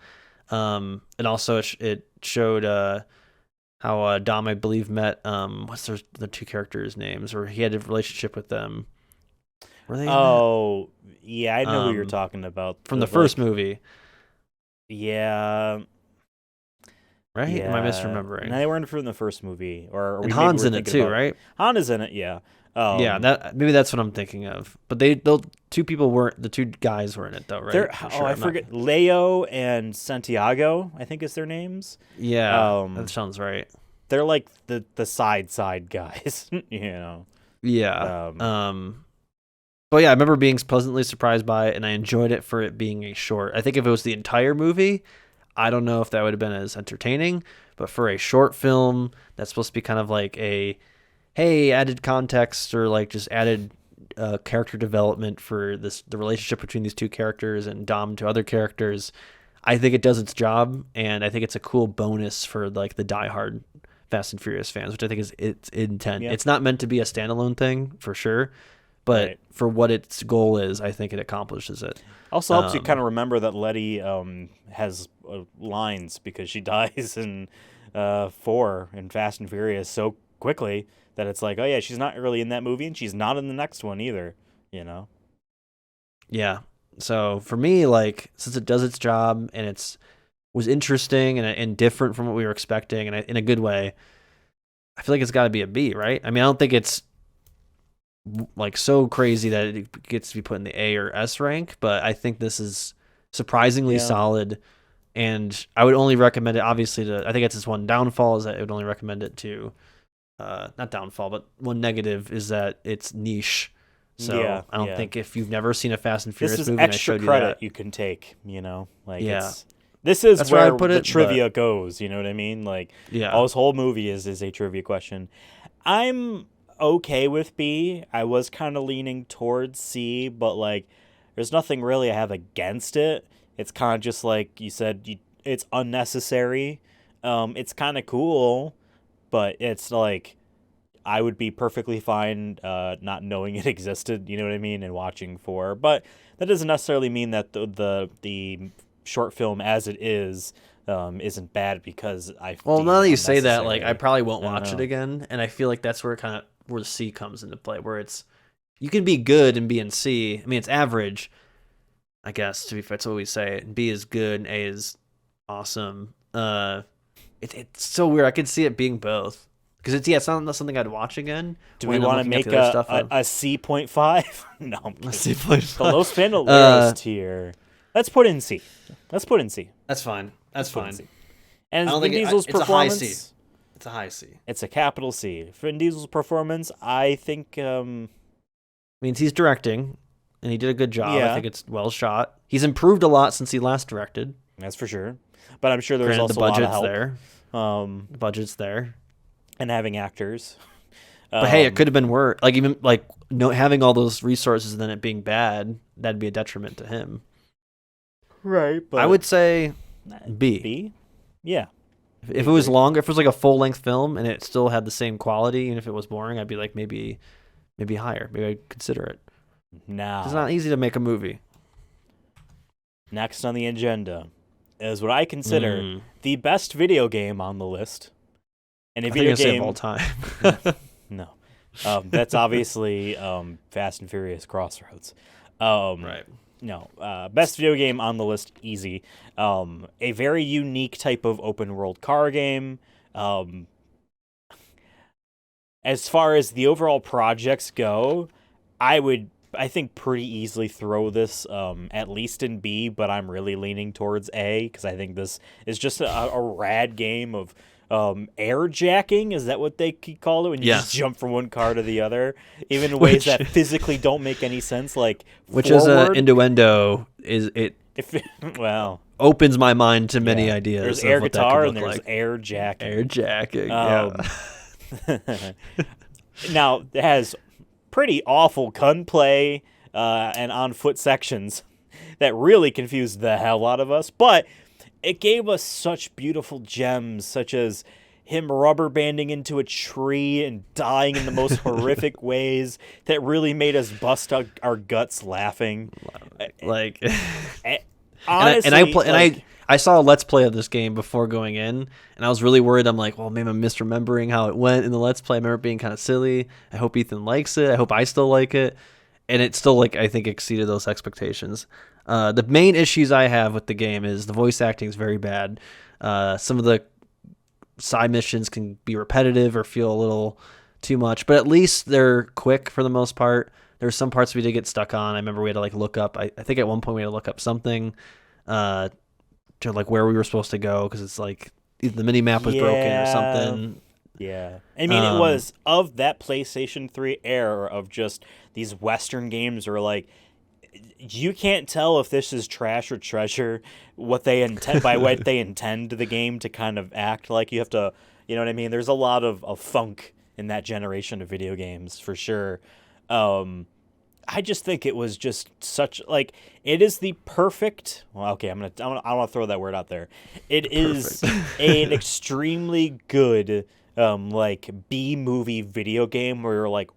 and also it showed how Dom, I believe, met what's the two characters' names, or he had a relationship with them. Were they? Oh, yeah, I know who you're talking about from the first movie. Yeah. Right? Yeah. Am I misremembering? No, they weren't from the first movie, or and Han's in it too, right? Han is in it, yeah. Yeah, maybe that's what I'm thinking of. But the two guys were in it though, right? I forget. Leo and Santiago, I think is their names. Yeah, that sounds right. They're like the side guys, you know. Yeah. But yeah, I remember being pleasantly surprised by it, and I enjoyed it for it being a short. I think if it was the entire movie, I don't know if that would have been as entertaining. But for a short film that's supposed to be kind of like added context, or like just added character development for the relationship between these two characters and Dom to other characters, I think it does its job, and I think it's a cool bonus for like the diehard Fast and Furious fans, which I think is its intent. Yep. It's not meant to be a standalone thing for sure, but for what its goal is, I think it accomplishes it. Also helps you kind of remember that Letty has lines, because she dies in 4 in Fast and Furious so quickly that it's like, oh yeah, she's not really in that movie, and she's not in the next one either, you know? Yeah. So for me, like, since it does its job and was interesting and different from what we were expecting, and in a good way, I feel like it's got to be a B, right? I mean, I don't think it's like so crazy that it gets to be put in the A or S rank, but I think this is surprisingly solid, and I would only recommend it, obviously, I think it's its one downfall is that I would only recommend it to, not downfall, but one negative is that it's niche. So I don't think if you've never seen a Fast and Furious movie, this is extra credit you can take, you know? Like, this is where the trivia goes, you know what I mean? Like, this whole movie is a trivia question. I'm okay with B. I was kind of leaning towards C, but like, there's nothing really I have against it. It's kind of just like you said, it's unnecessary. It's kind of cool, but it's like, I would be perfectly fine not knowing it existed, you know what I mean, and watching 4. But that doesn't necessarily mean that the short film as it is isn't bad, because now that you say that, like, I probably won't watch it again, and I feel like that's where the C comes into play, where it's, you can be good and be in C. I mean, it's average, I guess, to be fair. That's what we say. And B is good and A is awesome. It's so weird. I could see it being both. Because it's not something I'd watch again. Do we want to make a C.5? No, I'm kidding. A C.5. The Los Bandoleros tier. Let's put in C. That's fine. That's fine. And Vin Diesel's performance. It's a high C. It's a high C. It's a capital C. Vin Diesel's performance, I think. Means he's directing, and he did a good job. I think it's well shot. He's improved a lot since he last directed. That's for sure. But I'm sure there's also a lot of help. The budget's there. And having actors. But hey, it could have been worse. Like, even like having all those resources and then it being bad, that'd be a detriment to him. Right. But I would say B. B? Yeah. If it was longer, if it was like a full length film and it still had the same quality, and if it was boring, I'd be like maybe higher. Maybe I'd consider it. Now, it's not easy to make a movie. Next on the agenda is what I consider the best video game on the list. And a video game of all time. No. That's obviously Fast and Furious Crossroads. Right. No. Best video game on the list, easy. A very unique type of open world car game. As far as the overall projects go, I think pretty easily throw this at least in B, but I'm really leaning towards A, because I think this is just a rad game of airjacking. Is that what they call it? When you just jump from one car to the other, even in ways that physically don't make any sense, like which is an innuendo. Opens my mind to many ideas. There's air guitar and there's airjacking. Now, it has pretty awful gunplay and on foot sections. that really confused the hell out of us. But it gave us such beautiful gems, such as him rubber banding into a tree and dying in the most horrific ways that really made us bust our guts laughing. Like, Honestly, I saw a Let's Play of this game before going in, and I was really worried. I'm like, well, maybe I'm misremembering how it went in the Let's Play. I remember it being kind of silly. I hope Ethan likes it. I hope I still like it. And it still, like, I think exceeded those expectations. The main issues I have with the game is the voice acting is very bad. Some of the side missions can be repetitive or feel a little too much, but at least they're quick for the most part. There's some parts we did get stuck on. I remember we had to like look up. I think at one point we had to look up something to like where we were supposed to go because it's like either the mini map was broken or something. Yeah. I mean, it was of that PlayStation 3 era of just these Western games where like you can't tell if this is trash or treasure what they intend by what they intend the game to kind of act like. You have to, you know what I mean? There's a lot of funk in that generation of video games for sure. I just think it was just such like it is the perfect. Well, okay, I want to throw that word out there. It is an extremely good like B movie video game where you're like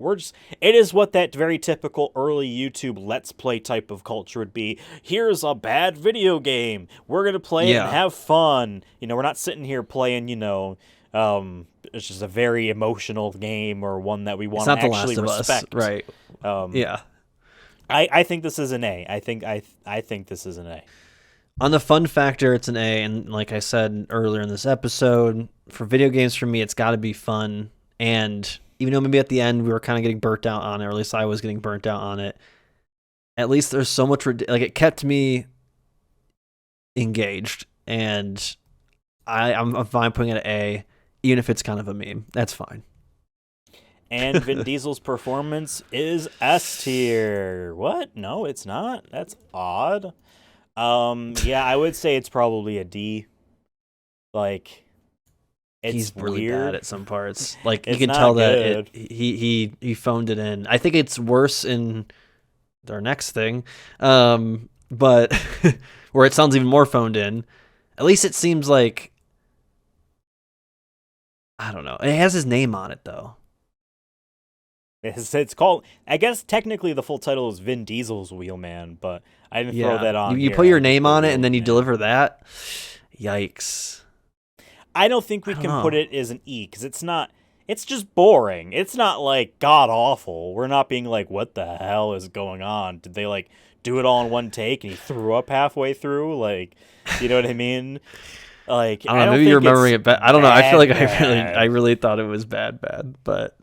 it is what that very typical early YouTube Let's Play type of culture would be. Here's a bad video game. We're gonna play it and have fun. You know, we're not sitting here playing. You know, it's just a very emotional game or one that we want to actually respect. Right? Yeah. I think this is an A. I think this is an A. On the fun factor, it's an A, and like I said earlier in this episode, for video games for me, it's got to be fun. And even though maybe at the end we were kind of getting burnt out on it, or at least I was getting burnt out on it, at least there's so much like it kept me engaged, and I'm fine putting it at A, even if it's kind of a meme. That's fine. And Vin Diesel's performance is S tier. What? No, it's not. That's odd. Yeah, I would say it's probably a D. Like, he's really weird. bad at some parts. Like It's you can not tell good. that he phoned it in. I think it's worse in our next thing, but where it sounds even more phoned in. At least it seems like I don't know. It has his name on it though. It's called. I guess technically the full title is Vin Diesel's Wheelman, but I didn't throw that on. You here. put your name on it and then you deliver that. Yikes! I don't think we can put it as an E because it's not. It's just boring. It's not like god awful. We're not being like, what the hell is going on? Did they like do it all in one take and he threw up halfway through? Like, you know what I mean? Like, I don't know. Maybe you're remembering it bad. I don't know. I feel like I really thought it was bad, but.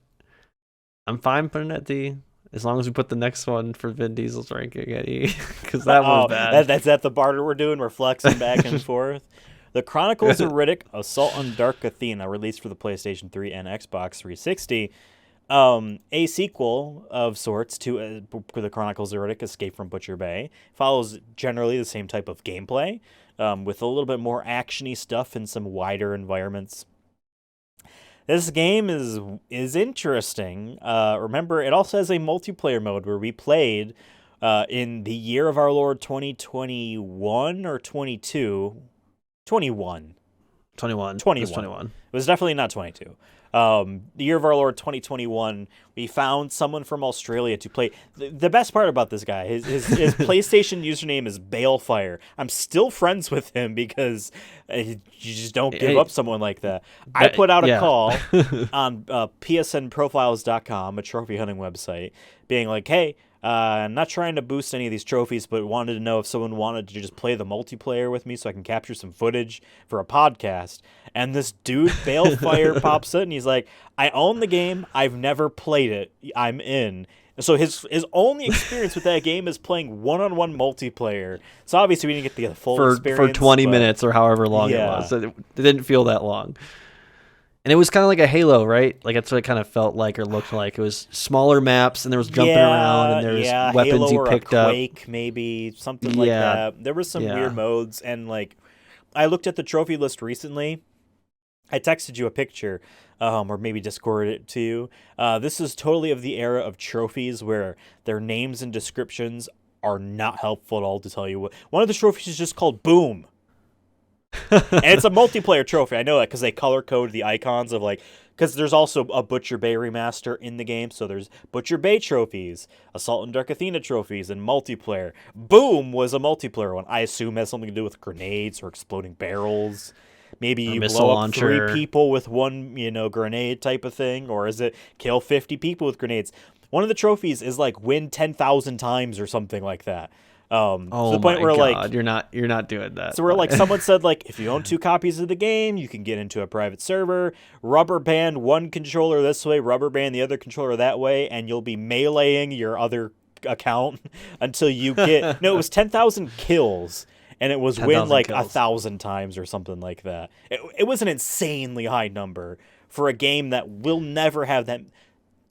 I'm fine putting it at D, as long as we put the next one for Vin Diesel's ranking at E, because that was bad. That's at the barter we're doing. We're flexing back and forth. The Chronicles of Riddick: Assault on Dark Athena, released for the PlayStation 3 and Xbox 360. A sequel of sorts to the Chronicles of Riddick: Escape from Butcher Bay. Follows generally the same type of gameplay, with a little bit more actiony stuff and some wider environments. This game is interesting. Remember, it also has a multiplayer mode where we played in the year of our Lord 2021 or 22. 21. 21. 21. It was 21. It was definitely not 22. The year of our Lord 2021, we found someone from Australia to play. The best part about this guy, his PlayStation username is Balefire. I'm still friends with him because you just don't give up someone like that. I put out a call on psnprofiles.com, a trophy hunting website, being like, hey, I'm not trying to boost any of these trophies, but wanted to know if someone wanted to just play the multiplayer with me so I can capture some footage for a podcast. And this dude, Balefire, pops in and he's like, I own the game. I've never played it. I'm in. So his only experience with that game is playing one-on-one multiplayer. So obviously we didn't get the full experience. For 20 minutes or however long it was. So it didn't feel that long. And it was kind of like a Halo, right? Like that's what it kind of felt like or looked like. It was smaller maps, and there was jumping around, and there was weapons Halo you picked up. Quake, maybe something like that. There were some weird modes, and like I looked at the trophy list recently. I texted you a picture, or maybe Discorded it to you. This is totally of the era of trophies where their names and descriptions are not helpful at all to tell you what. One of the trophies is just called Boom. And it's a multiplayer trophy. I know that because they color code the icons of like, because there's also a Butcher Bay remaster in the game. So there's Butcher Bay trophies, Assault and Dark Athena trophies, and multiplayer. Boom was a multiplayer one. I assume has something to do with grenades or exploding barrels. Maybe you blow up launcher. 3 people with one, grenade type of thing, or is it kill 50 people with grenades? One of the trophies is like win 10,000 times or something like that. To the point where like you're not doing that. so where like someone said like if you own 2 copies of the game, you can get into a private server, rubber band one controller this way, rubber band the other controller that way, and you'll be meleeing your other account until you get no, it was 10,000 kills. And it was win like kills. 1,000 times or something like that. It was an insanely high number for a game that will never have that.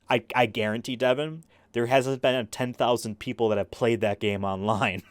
I guarantee, Devin, there hasn't been 10,000 people that have played that game online.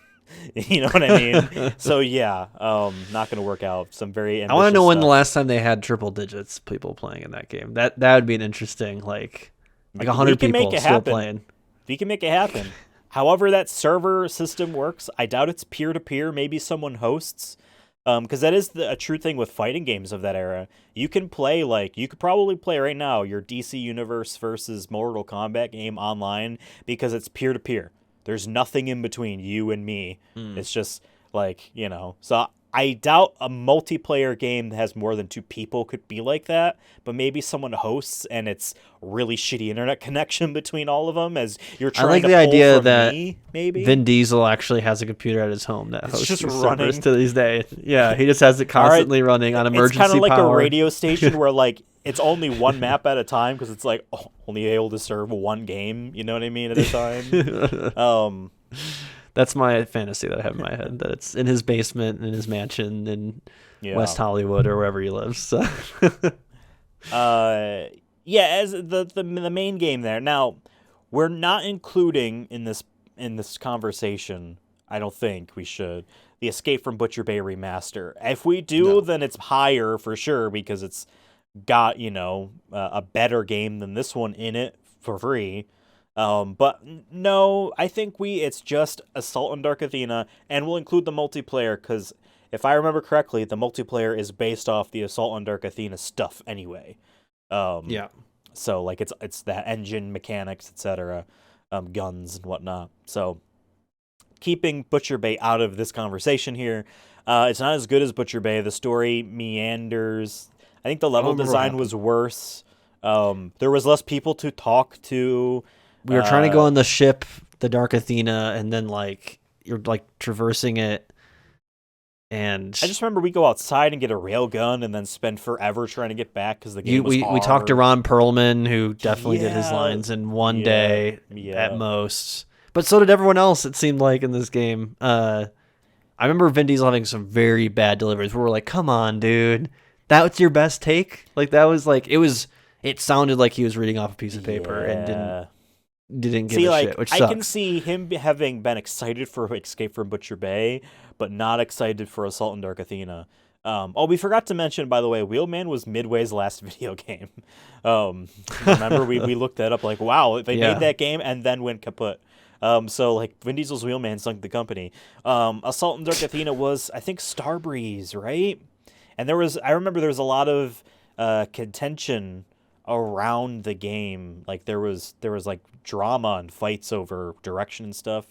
You know what I mean? So yeah, not going to work out. Some very I want to know when stuff. the last time they had triple digits people playing in that game. That would be an interesting like 100 people still playing. We can make it happen. However that server system works, I doubt it's peer-to-peer. Maybe someone hosts. Because that is a true thing with fighting games of that era. You can play, you could probably play right now your DC Universe versus Mortal Kombat game online because it's peer-to-peer. There's nothing in between you and me. It's just, so I doubt a multiplayer game that has more than 2 people could be like that, but maybe someone hosts and it's really shitty internet connection between all of them as you're trying I like to the pull idea from that me, maybe. Vin Diesel actually has a computer at his home that hosts just these running. servers to these days. Yeah, he just has it constantly running on emergency power. It's kind of like a radio station where it's only one map at a time because it's only able to serve one game. You know what I mean? At a time. That's my fantasy that I have in my head. That it's in his basement in his mansion in West Hollywood or wherever he lives. So. As the main game there. Now, we're not including in this conversation. I don't think we should. The Escape from Butcher Bay remaster. If we do, then it's higher for sure because it's got a better game than this one in it for free. But no, I think it's just Assault on Dark Athena, and we'll include the multiplayer because if I remember correctly, the multiplayer is based off the Assault on Dark Athena stuff anyway. Yeah. So it's that engine mechanics, etc., guns and whatnot. So keeping Butcher Bay out of this conversation here, it's not as good as Butcher Bay. The story meanders. I think the level design was worse. There was less people to talk to. We were trying to go on the ship, the Dark Athena, and then you're traversing it. And I just remember we go outside and get a rail gun and then spend forever trying to get back because the game was hard. We talked to Ron Perlman, who definitely did his lines in one day at most. But so did everyone else, it seemed like, in this game. I remember Vin Diesel having some very bad deliveries where we're like, come on, dude. That's your best take? That was it sounded like he was reading off a piece of paper and didn't give a shit, which sucks. I can see him having been excited for Escape from Butcher Bay, but not excited for Assault on Dark Athena. We forgot to mention, by the way, Wheelman was Midway's last video game. Remember, we looked that up, wow, they made that game and then went kaput. Vin Diesel's Wheelman sunk the company. Assault on Dark Athena was, I think, Starbreeze, right? And I remember there was a lot of contention around the game. There was drama and fights over direction and stuff.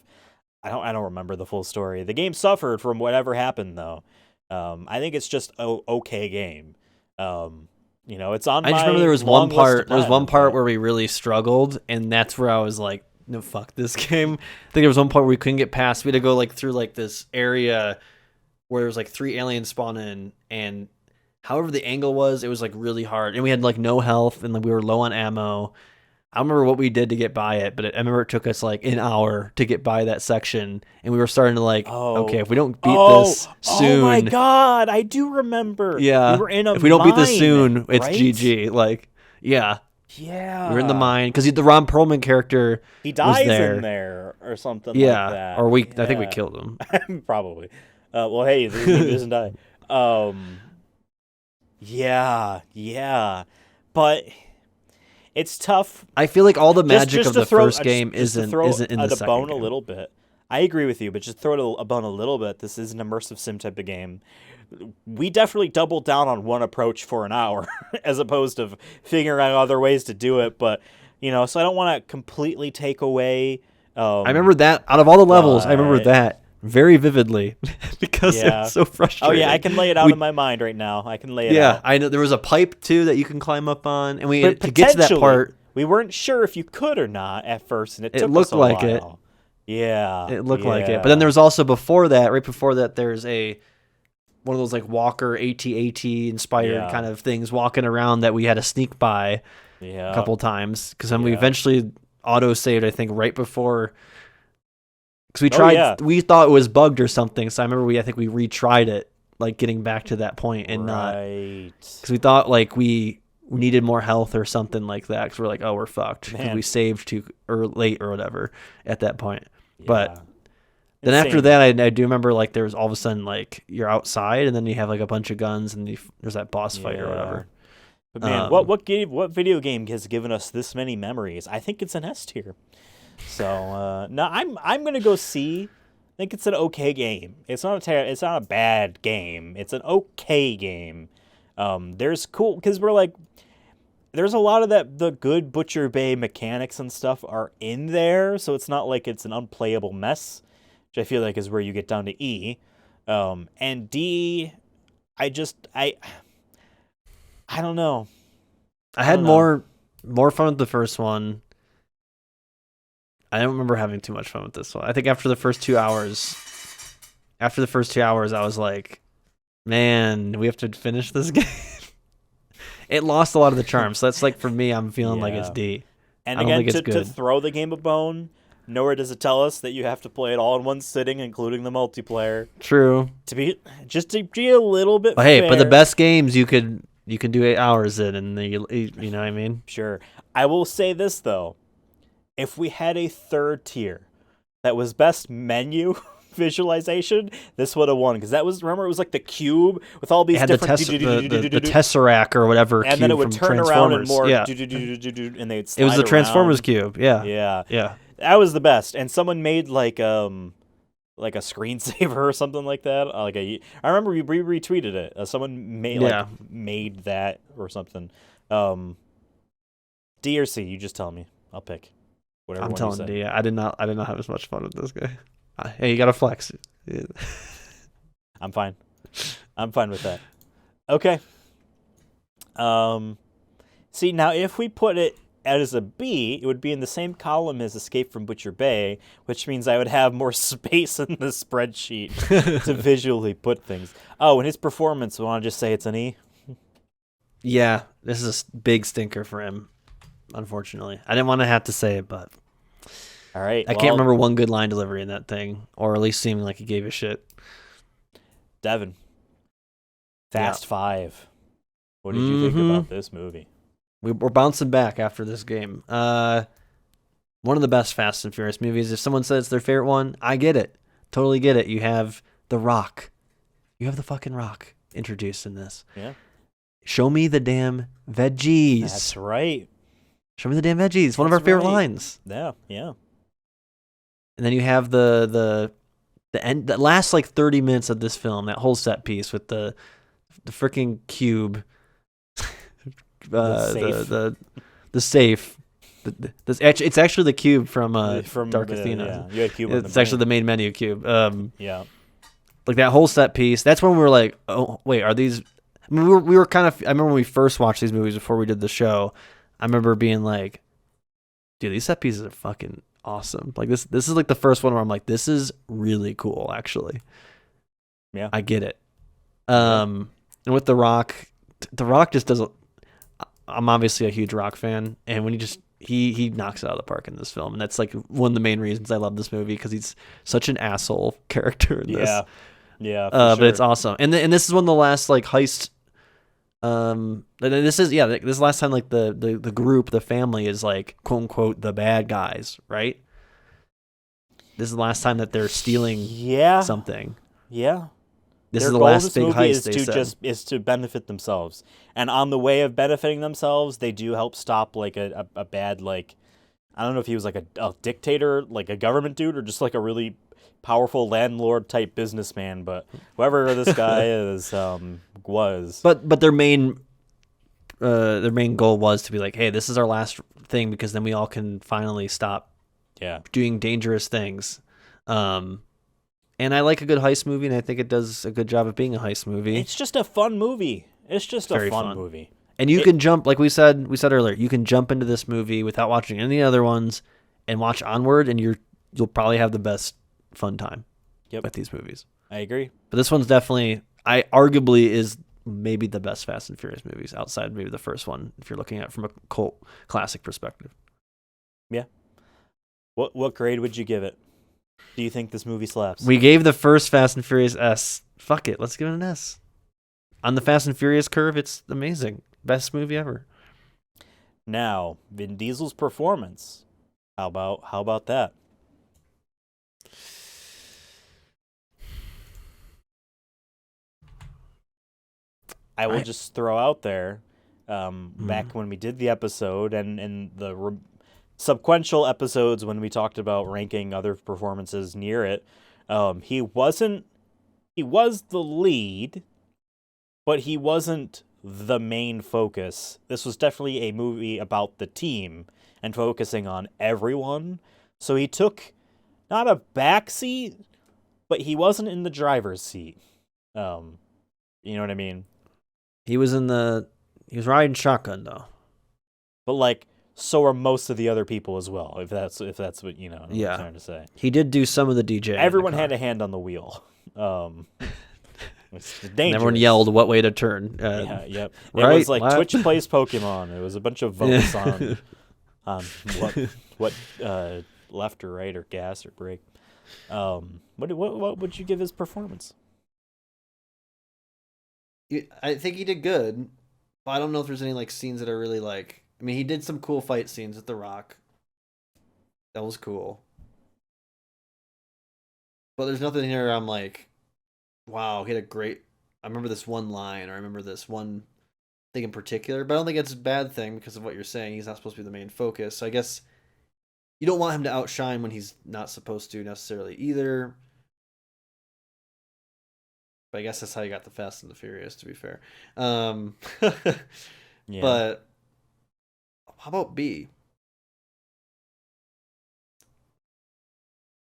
I don't remember the full story. The game suffered from whatever happened though. I think it's just okay game. It's on. I just remember there was one part. There was one part where we really struggled, and that's where I was like, "No, fuck this game." I think there was one point where we couldn't get past. We had to go through this area where there was 3 aliens spawn in, and however the angle was, it was really hard, and we had no health, and we were low on ammo. I don't remember what we did to get by it, but I remember it took us an hour to get by that section, and we were starting to okay, if we don't beat this soon. Oh my god, I do remember. Yeah, we were in a if we don't beat this soon, it's right? GG. Yeah. Yeah. We were in the mine because the Ron Perlman character he dies was in there or something like that. Or I think we killed him. Probably. Well, hey, the game doesn't die. Yeah. But it's tough. I feel like all the magic of the throw, first game isn't in the second bone game. a little bit. I agree with you, but just throw it a bone a little bit. This is an immersive sim type of game. We definitely doubled down on one approach for an hour, as opposed to figuring out other ways to do it. But so I don't want to completely take away. I remember that out of all the levels, I remember but- that very vividly because it Yeah. was so Oh frustrating. yeah, I can lay it out in my mind right now. I can lay it Yeah, out. I know there was a pipe too that you can climb up on, and we But to get to that potentially, part. we weren't sure if you could or not at first, and it took looked us a like it. while. Yeah, It looked like it, but then there was also right before that, there's one of those like Walker AT-AT inspired kind of things walking around that we had to sneak by a couple times because then we eventually auto saved. I think right before. Because we tried, we thought it was bugged or something. So I remember I think we retried it, like getting back to that point and not, because we thought like we needed more health or something like that. Because we're like, oh, we're fucked because we saved too late or whatever at that point. Yeah. But then after that, I do remember like there was all of a sudden like you're outside and then you have like a bunch of guns and there's that boss fight or whatever. But man, what video game has given us this many memories? I think it's an S tier. So no, I'm gonna go C. I think it's an okay game. It's not a bad game. It's an okay game. There's cool because there's a lot of the good Butcher Bay mechanics and stuff are in there, so it's not like it's an unplayable mess, which I feel like is where you get down to E. And D, I don't know. I had more fun with the first one. I don't remember having too much fun with this one. I think after the first 2 hours, I was like, man, we have to finish this game. It lost a lot of the charm. So that's like, for me, I'm feeling like it's D. And I don't again, think it's to good. throw the game a bone, nowhere does it tell us that you have to play it all in one sitting, including the multiplayer. True. To be a little bit But hey, fair. but the best games you can do 8 hours in, and you know what I mean? Sure. I will say this, though. If we had a third tier that was best menu visualization, this would have won. Because remember, it was like the cube with all these It had different... the Tesseract or whatever and cube then it would from turn around and Transformers. more... and they'd slide It was the Transformers around. cube, yeah. Yeah. That was the best. And someone made like a screensaver or something like that. I remember we retweeted it. Someone made that or something. D or C, you just tell me. I'll pick. Whatever I'm one telling you D. I did not have as much fun with this guy. Hey, you gotta flex. Yeah. I'm fine. I'm fine with that. Okay. See, now if we put it as a B, it would be in the same column as Escape from Butcher Bay, which means I would have more space in the spreadsheet to visually put things. Oh, and his performance, we want to just say it's an E? Yeah, this is a big stinker for him, unfortunately. I didn't want to have to say it, but all right. I can't remember one good line delivery in that thing, or at least seeming like he gave a shit. Devin, Fast 5. What did you think about this movie? We're bouncing back after this game. One of the best Fast and Furious movies. If someone says it's their favorite one, I get it. Totally get it. You have The Rock. You have the fucking Rock introduced in this. Yeah. Show me the damn veggies. That's right. Show me the damn veggies. One of our favorite lines. Yeah. And then you have the end, the last like 30 minutes of this film, that whole set piece with the freaking cube, the safe. It's actually the cube from Dark Athena. Yeah, you had cube. It's actually the main menu cube. Yeah. Like that whole set piece. That's when we were like, oh wait, are these? I mean, we were kind of. I remember when we first watched these movies before we did the show. I remember being like, dude, these set pieces are fucking awesome. Like this is like the first one where I'm like, this is really cool, actually. Yeah, I get it. And with The Rock just doesn't. I'm obviously a huge Rock fan, and when he knocks it out of the park in this film, and that's like one of the main reasons I love this movie, because he's such an asshole character in this. Yeah. But it's awesome, and this is one of the last like heist. This is the last time like the group, the family is like quote unquote the bad guys, right? This is the last time that they're stealing something. Yeah. This Their is the goal of last this big movie heist. is to benefit themselves, and on the way of benefiting themselves, they do help stop like a bad I don't know if he was like a dictator, like a government dude, or just like a really powerful landlord type businessman. But whoever this guy is, was. But their main goal was to be like, hey, this is our last thing because then we all can finally stop doing dangerous things. And I like a good heist movie, and I think it does a good job of being a heist movie. It's just a fun movie. It's just a fun movie. And you can jump, like we said earlier, you can jump into this movie without watching any other ones and watch Onward, and you'll probably have the best fun time with these movies. I agree. But this one's definitely, arguably is maybe the best Fast and Furious movies outside maybe the first one, if you're looking at it from a cult classic perspective. Yeah. What grade would you give it? Do you think this movie slaps? We gave the first Fast and Furious S. Fuck it, let's give it an S. On the Fast and Furious curve, it's amazing. Best movie ever. Now, Vin Diesel's performance. How about that? I will just throw out there, back when we did the episode and the subsequential episodes when we talked about ranking other performances near it, he was the lead, but he wasn't the main focus. This was definitely a movie about the team and focusing on everyone. So he took not a back seat, but he wasn't in the driver's seat. You know what I mean? He was riding shotgun though. But like, so are most of the other people as well. If that's what you know. What I'm trying to say. He did do some of the DJ. Everyone had a hand on the wheel. It's dangerous. Everyone yelled what way to turn. Yep. Right, it was like left. Twitch plays Pokemon. It was a bunch of votes on what left or right or gas or brake. What would you give his performance? I think he did good, but I don't know if there's any like scenes that are really like. I mean, he did some cool fight scenes with The Rock. That was cool. But there's nothing here where I'm like, wow, he had a great. I remember this one line, or I remember this one thing in particular. But I don't think it's a bad thing because of what you're saying. He's not supposed to be the main focus. So I guess you don't want him to outshine when he's not supposed to necessarily either. But I guess that's how you got the Fast and the Furious, to be fair. Yeah. But how about B?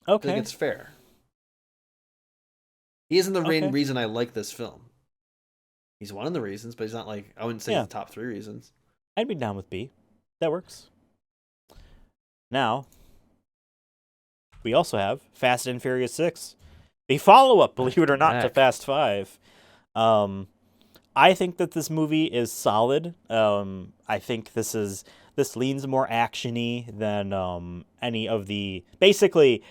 I Okay. think it's fair. He isn't the main reason I like this film. He's one of the reasons, but he's not like, I wouldn't say he's the top 3 reasons. I'd be down with B. That works. Now, we also have Fast and Furious 6. The follow-up, believe it or not, to Fast 5. I think that this movie is solid. I think this leans more action-y than any of the... Basically,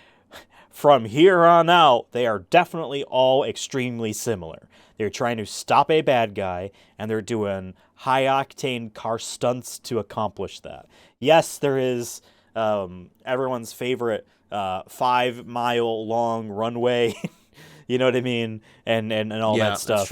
from here on out, they are definitely all extremely similar. They're trying to stop a bad guy, and they're doing high-octane car stunts to accomplish that. Yes, there is everyone's favorite 5-mile-long runway, you know what I mean, and all that stuff.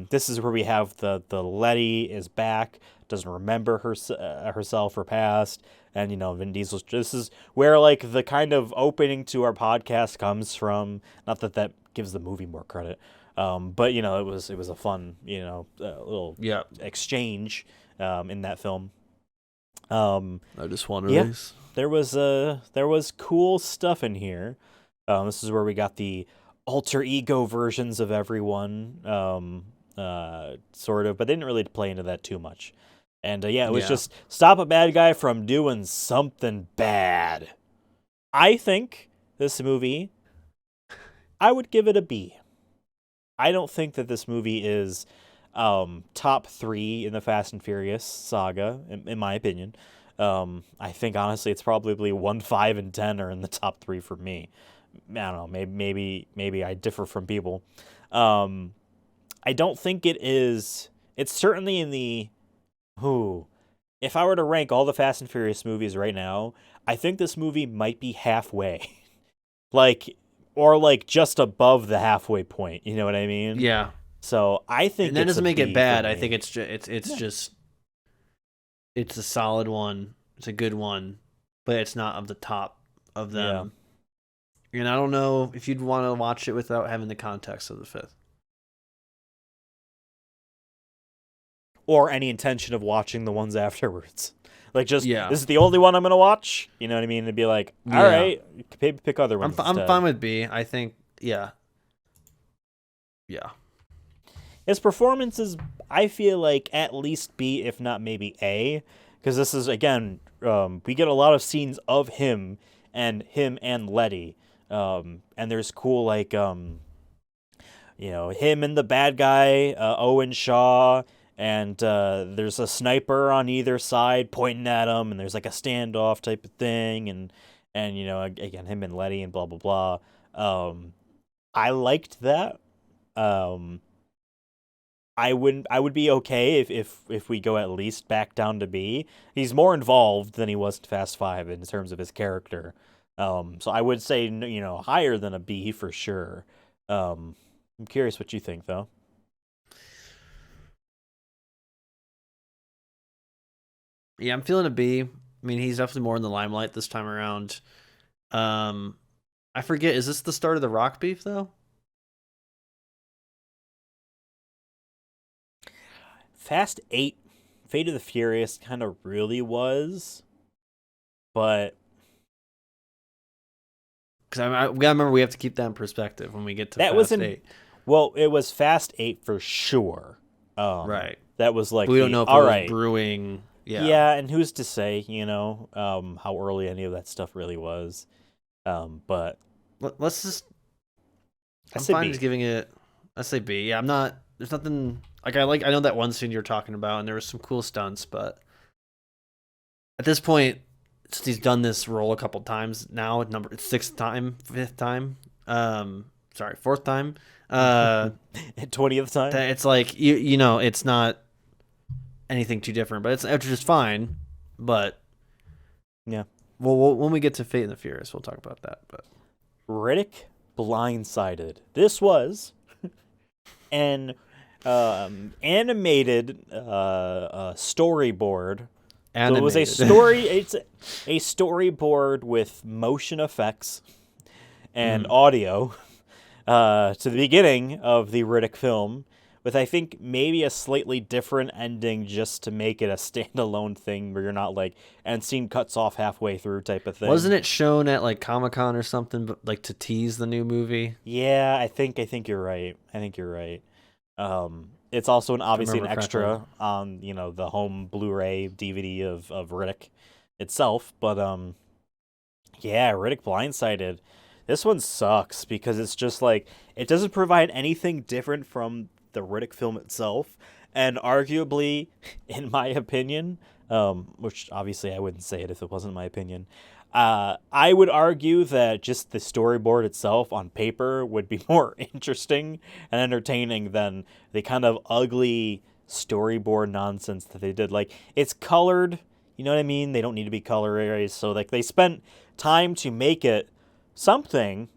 This is where we have the Letty is back, doesn't remember herself or past, and Vin Diesel's. This is where like the kind of opening to our podcast comes from. Not that gives the movie more credit, but it was a fun little exchange in that film. I just want to race. There was cool stuff in here. This is where we got the alter ego versions of everyone, sort of, but they didn't really play into that too much. And it was just stop a bad guy from doing something bad. I think this movie, I would give it a B. I don't think that this movie is top 3 in the Fast and Furious saga, in my opinion. I think honestly, it's probably 1, 5, and 10 are in the top 3 for me. I don't know. Maybe I differ from people. I don't think it is. It's certainly in the. If I were to rank all the Fast and Furious movies right now, I think this movie might be halfway, or just above the halfway point. You know what I mean? Yeah. So I think, and that doesn't make it bad. I think it's a solid one. It's a good one, but it's not of the top of them. Yeah. And I don't know if you'd want to watch it without having the context of the fifth. Or any intention of watching the ones afterwards. Like, just, Yeah. this is the only one I'm going to watch? You know what I mean? It'd be like, all right, maybe pick other ones I'm instead. fine with B. I think, yeah. Yeah. His performance is, I feel like, at least B, if not maybe A. Because this is, again, we get a lot of scenes of him and Letty. And there's cool, like, him and the bad guy, Owen Shaw. And there's a sniper on either side pointing at him, and there's like a standoff type of thing, and again, him and Letty and blah blah blah. I liked that. I would be okay if we go at least back down to B. He's more involved than he was in Fast 5 in terms of his character. So I would say higher than a B for sure. I'm curious what you think though. Yeah, I'm feeling a B. I mean, he's definitely more in the limelight this time around. I forget, is this the start of the Rock beef, though? Fast 8, Fate of the Furious kind of really was, but... Because we gotta remember we have to keep that in perspective when we get to Fast 8. Well, it was Fast 8 for sure. Right. That was like, but we don't know if it was brewing... Yeah, and who's to say, how early any of that stuff really was. But let's just... I'm fine just giving it... I say B. Yeah, I'm not... There's nothing... I know that one scene you're talking about, and there was some cool stunts, but... At this point, since he's done this role a couple times now, fourth time. 20th time? It's like, it's not... anything too different, but it's just fine. But yeah, well, when we get to Fate and the Furious, we'll talk about that. But Riddick Blindsided. This was an animated storyboard. So it was a story. It's a storyboard with motion effects and audio to the beginning of the Riddick film. With, I think, maybe a slightly different ending just to make it a standalone thing where you're not like, and scene cuts off halfway through type of thing. Wasn't it shown at like Comic-Con or something, but like to tease the new movie? Yeah, I think you're right. It's also obviously an extra on, the home Blu-ray DVD of Riddick itself. But yeah, Riddick Blindsided. This one sucks because it's just like, it doesn't provide anything different from the Riddick film itself, and arguably, in my opinion, which obviously I wouldn't say it if it wasn't my opinion, I would argue that just the storyboard itself on paper would be more interesting and entertaining than the kind of ugly storyboard nonsense that they did. Like, it's colored, you know what I mean? They don't need to be colorized, so like they spent time to make it something.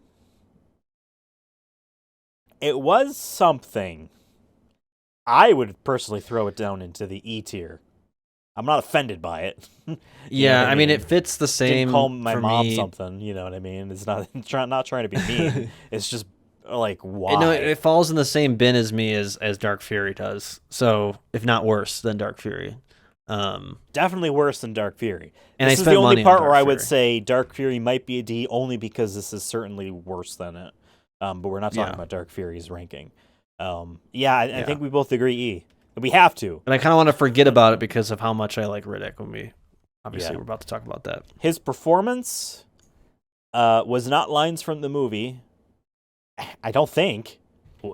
It was something. I would personally throw it down into the E tier. I'm not offended by it. Yeah, I mean, it fits the same. Didn't call my mom something, you know what I mean? It's not trying to be mean. It's just like, why? No, it falls in the same bin as me as Dark Fury does. So, if not worse than Dark Fury. Definitely worse than Dark Fury. And this is the only part where I would say Dark Fury might be a D, only because this is certainly worse than it. But we're not talking about Dark Fury's ranking. I think we both agree E. We have to. And I kind of want to forget about it because of how much I like Riddick when we're about to talk about that. His performance was not lines from the movie. I don't think.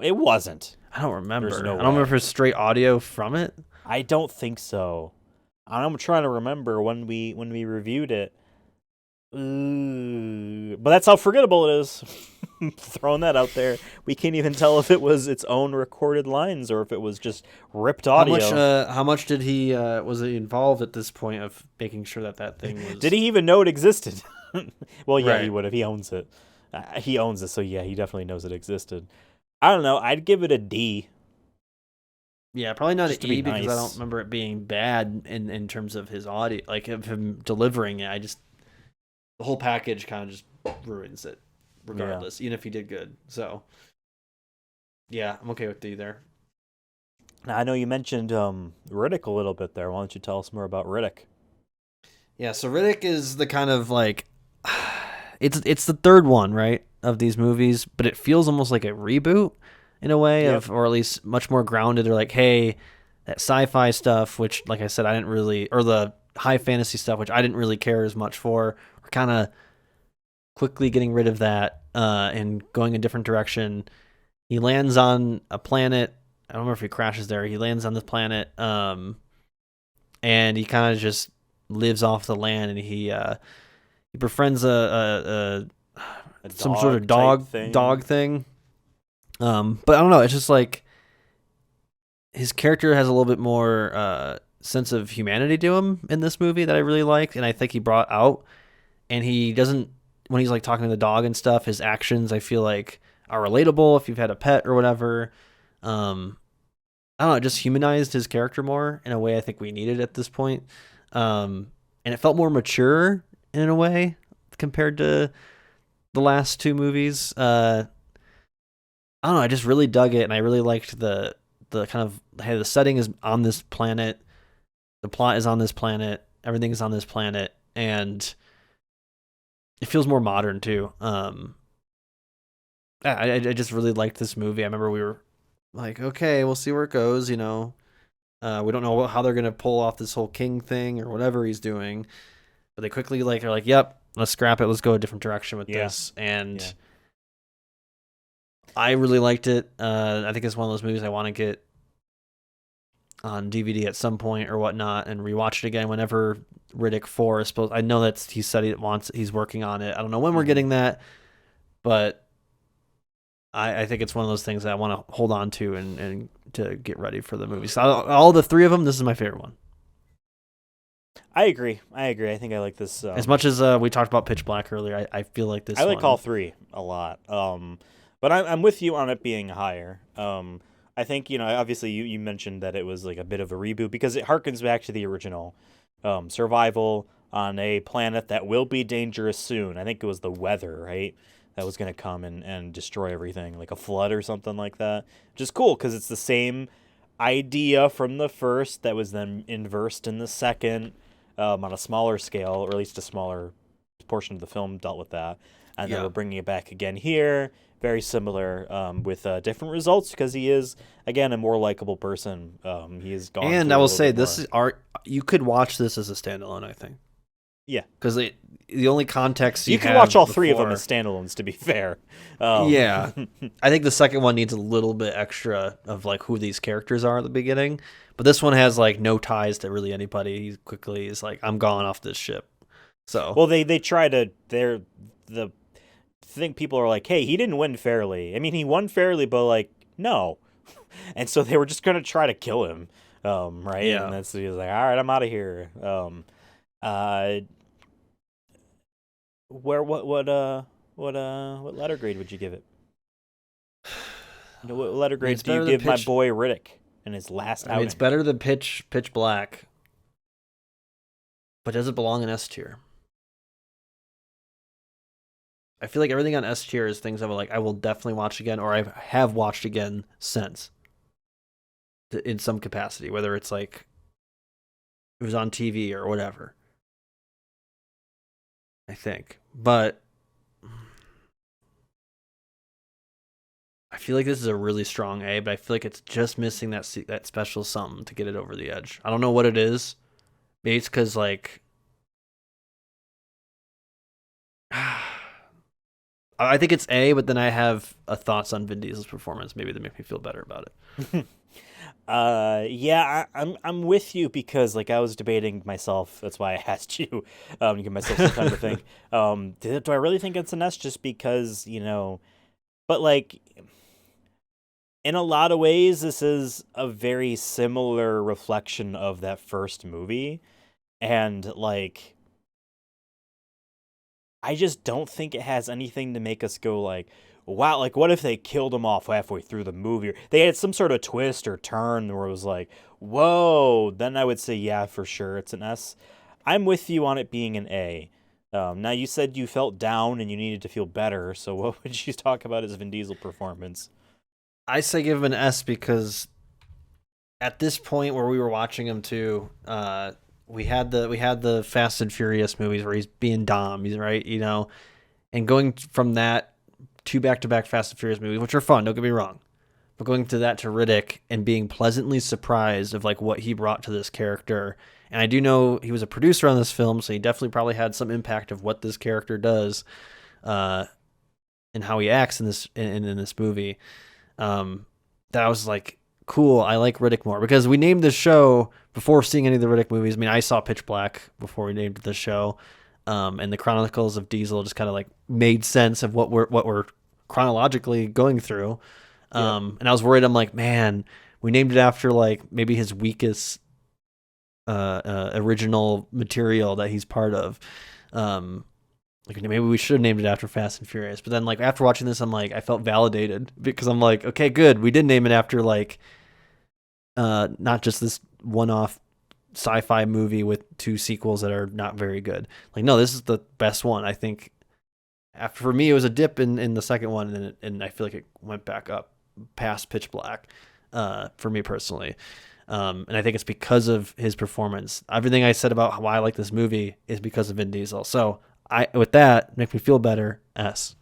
It wasn't. I don't remember. There's no I don't remember if it's straight audio from it. I don't think so. I'm trying to remember when we reviewed it. But that's how forgettable it is. Throwing that out there. We can't even tell if it was its own recorded lines or if it was just ripped audio. How much did he was he involved at this point of making sure that thing was? Did he even know it existed? Well, yeah, Right. He would if he owns it. He owns it, so yeah, he definitely knows it existed. I don't know. I'd give it a D. Yeah, probably not Just an to be E because I nice. don't remember it being bad in terms of his audio, like of him delivering it. I just the whole package kind of just ruins it, regardless, even if he did good. So, yeah, I'm okay with D there. Now, I know you mentioned Riddick a little bit there. Why don't you tell us more about Riddick? Yeah, so Riddick is the kind of like it's the third one, right, of these movies, but it feels almost like a reboot in a way of, or at least much more grounded. They're like, hey, that sci-fi stuff, which, like I said, I didn't really, or the high fantasy stuff, which I didn't really care as much for. We're kind of quickly getting rid of that and going a different direction. He lands on a planet. I don't remember if he crashes there. He lands on this planet, and he kind of just lives off the land, and he befriends some sort of dog thing. But I don't know. It's just like his character has a little bit more sense of humanity to him in this movie that I really liked, and I think he brought out. And he doesn't, when he's like talking to the dog and stuff, his actions I feel like are relatable if you've had a pet or whatever. I don't know, it just humanized his character more in a way I think we needed at this point. And it felt more mature in a way compared to the last two movies. I don't know, I just really dug it, and I really liked the kind of, hey, the setting is on this planet, the plot is on this planet, everything is on this planet, and it feels more modern too. I just really liked this movie. I remember we were like, okay, we'll see where it goes. We don't know how they're gonna pull off this whole king thing or whatever he's doing, but they quickly are like, yep, let's scrap it. Let's go a different direction with this. And I really liked it. I think it's one of those movies I want to get on DVD at some point or whatnot and rewatch it again whenever Riddick 4 is supposed. I know that he said he's working on it. I don't know when we're getting that, but I think it's one of those things that I want to hold on to and to get ready for the movie. So all the three of them, this is my favorite one. I agree. I think I like this. As much as we talked about Pitch Black earlier, I feel like this. I like all three a lot. But I'm with you on it being higher. I think, obviously you mentioned that it was like a bit of a reboot because it harkens back to the original survival on a planet that will be dangerous soon. I think it was the weather, right? That was going to come and destroy everything, like a flood or something like that. Which is cool because it's the same idea from the first that was then inversed in the second on a smaller scale, or at least a smaller portion of the film dealt with that. And then we're bringing it back again here. Very similar with different results because he is, again, a more likable person. He is gone. And I will say, this is art. You could watch this as a standalone, I think. Yeah. Because the only context you can watch all three of them as standalones, to be fair. Yeah. I think the second one needs a little bit extra of like who these characters are at the beginning. But this one has like no ties to really anybody. He quickly is like, I'm gone off this ship. So well, they try to. The thing people are like, hey, he didn't win fairly. I mean, he won fairly, but like, no. And so they were just gonna try to kill him, right? Yeah. And that's he was like, all right, I'm out of here. What letter grade would you give it? What letter grades do you give my boy Riddick in his last outing? It's better than Pitch Black, but does it belong in S tier? I feel like everything on S tier is things I will definitely watch again, or I have watched again since, in some capacity, whether it's like it was on TV or whatever. I think, but I feel like this is a really strong A, but I feel like it's just missing that special something to get it over the edge. I don't know what it is. Maybe it's because like I think it's A, but then I have thoughts on Vin Diesel's performance. Maybe they make me feel better about it. I'm with you because like I was debating myself. That's why I asked you to give myself some time to think. Do I really think it's an S just because, but like in a lot of ways, this is a very similar reflection of that first movie. And like, I just don't think it has anything to make us go like, wow, like what if they killed him off halfway through the movie? They had some sort of twist or turn where it was like, whoa, then I would say, yeah, for sure, it's an S. I'm with you on it being an A. Now you said you felt down and you needed to feel better. So what would you talk about as Vin Diesel performance? I say give him an S because at this point where we were watching him too, we had the Fast and Furious movies where he's being Dom, he's right, and going from that to back-to-back Fast and Furious movies, which are fun, don't get me wrong, but going to that to Riddick and being pleasantly surprised of like what he brought to this character. And I do know he was a producer on this film, so he definitely probably had some impact of what this character does, and how he acts in this movie. That I was like, cool, I like Riddick more because we named this show before seeing any of the Riddick movies. I mean, I saw Pitch Black before we named the show, and the Chronicles of Diesel just kind of like made sense of what we're chronologically going through. And I was worried. I'm like, man, we named it after like maybe his weakest original material that he's part of. Like maybe we should have named it after Fast and Furious. But then like after watching this, I'm like, I felt validated because I'm like, okay, good. We did name it after like not just this one-off sci-fi movie with 2 sequels that are not very good. Like, no, this is the best one. I think after, for me, it was a dip in the second one, and I feel like it went back up past Pitch Black for me personally. And I think it's because of his performance. Everything I said about why I like this movie is because of Vin Diesel. So with that, make me feel better. S.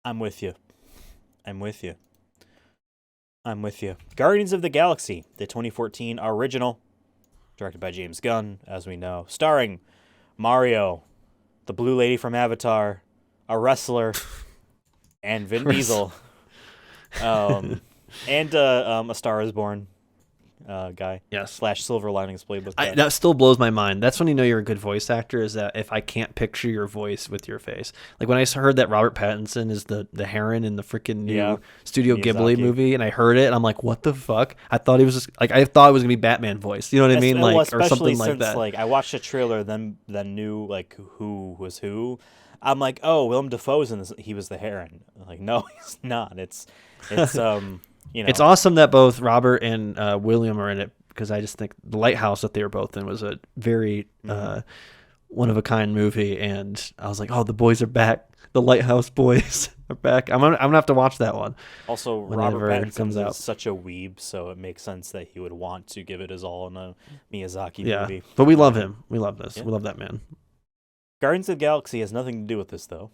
I'm with you. Guardians of the Galaxy, the 2014 original, directed by James Gunn, as we know, starring Mario, the blue lady from Avatar, a wrestler, and Vin Diesel, and A Star Is Born guy. Yes. / Silver Linings Playbook guy. That still blows my mind. That's when you know you're a good voice actor, is that if I can't picture your voice with your face. Like when I heard that Robert Pattinson is the heron in the freaking new Studio Ghibli movie, and I heard it, and I'm like, what the fuck? I thought he was just like, I thought it was gonna be Batman voice. You know what I mean? Like, or something like that. Like I watched a trailer, then knew like who was who. I'm like, oh, Willem Dafoe's in this. He was the heron. I'm like, no, he's not. It's It's awesome that both Robert and William are in it, because I just think The Lighthouse that they were both in was a very one of a kind movie, and I was like, oh, the boys are back. The Lighthouse boys are back. I'm gonna have to watch that one. Also, Robert Pattinson is such a weeb, so it makes sense that he would want to give it his all in a Miyazaki movie. But we love him. We love this. Yeah. We love that man. Guardians of the Galaxy has nothing to do with this, though.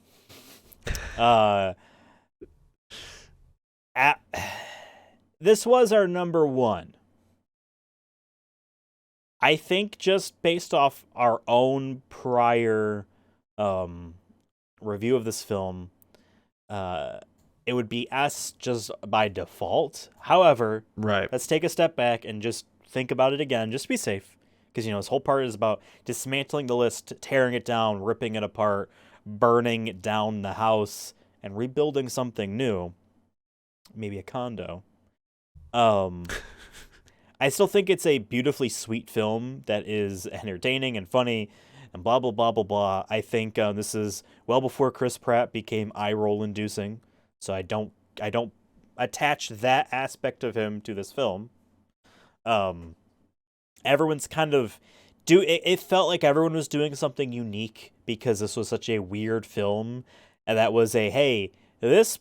This was our number one. I think just based off our own prior review of this film, it would be S just by default. However, let's take a step back and just think about it again, just to be safe. Because, this whole part is about dismantling the list, tearing it down, ripping it apart, burning down the house, and rebuilding something new. Maybe a condo. I still think it's a beautifully sweet film that is entertaining and funny and blah, blah, blah, blah, blah. I think this is well before Chris Pratt became eye-roll inducing. So I don't attach that aspect of him to this film. Everyone's kind of it felt like everyone was doing something unique because this was such a weird film, and that was hey, this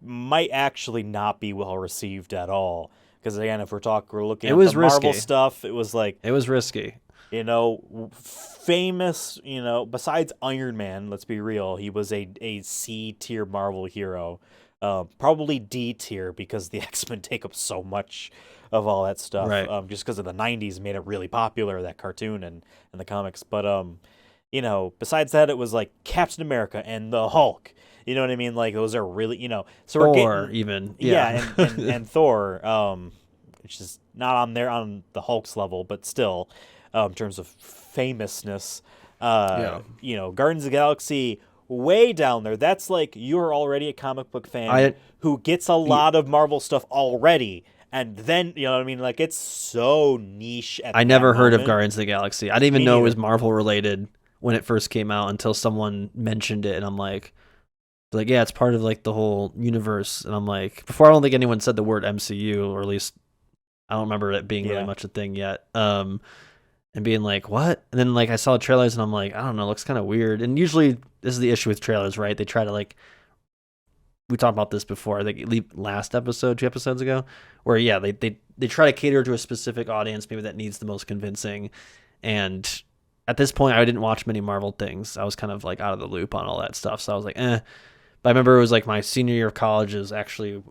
might actually not be well received at all. Because again, if we're looking at the Marvel stuff, it was like it was risky. Famous. Besides Iron Man, let's be real, he was a C tier Marvel hero, probably D tier because the X-Men take up so much of all that stuff. Right. Just because of the '90s made it really popular, that cartoon and the comics. But besides that, it was like Captain America and the Hulk. You know what I mean? Like those are really, so Thor, we're getting, even. Yeah, and Thor, which is not on the Hulk's level, but still, in terms of famousness, Guardians of the Galaxy, way down there. That's like you're already a comic book fan who gets a lot of Marvel stuff already. And then, you know what I mean? Like, it's so niche. I never heard of Guardians of the Galaxy. I didn't even know it was Marvel related when it first came out until someone mentioned it. And I'm like, yeah, it's part of like the whole universe. And I'm like, before I don't think anyone said the word MCU, or at least I don't remember it being really much a thing yet. And and being like, what? And then like I saw the trailers and I'm like, I don't know, it looks kind of weird. And usually this is the issue with trailers, right? They try to like, we talked about this before, like last episode, 2 episodes ago, where yeah, they try to cater to a specific audience, maybe that needs the most convincing. And at this point, I didn't watch many Marvel things. I was kind of like out of the loop on all that stuff. So I was like, eh. But I remember it was like my senior year of college is actually,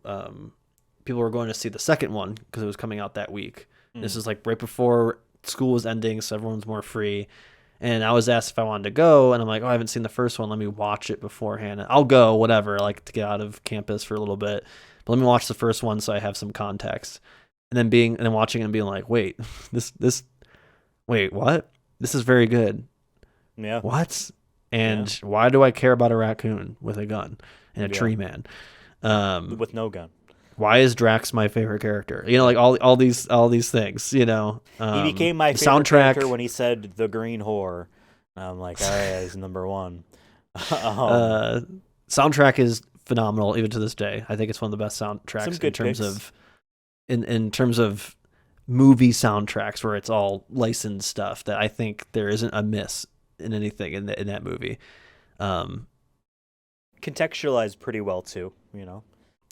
people were going to see the second one because it was coming out that week. This is like right before school was ending, so everyone's more free. And I was asked if I wanted to go, and I'm like, oh, I haven't seen the first one. Let me watch it beforehand. I'll go, whatever, like to get out of campus for a little bit. But let me watch the first one so I have some context. And then watching it and being like, wait, wait, what? This is very good. Yeah. What? And why do I care about a raccoon with a gun and a tree man? With no gun. Why is Drax my favorite character? You know, like all these things. You know, He became my favorite character when he said the green whore. I'm like, all right, he's number one. Soundtrack is phenomenal even to this day. I think it's one of the best soundtracks in terms of movie soundtracks where it's all licensed stuff. That I think there isn't a miss in anything in that movie. Contextualized pretty well too. You know.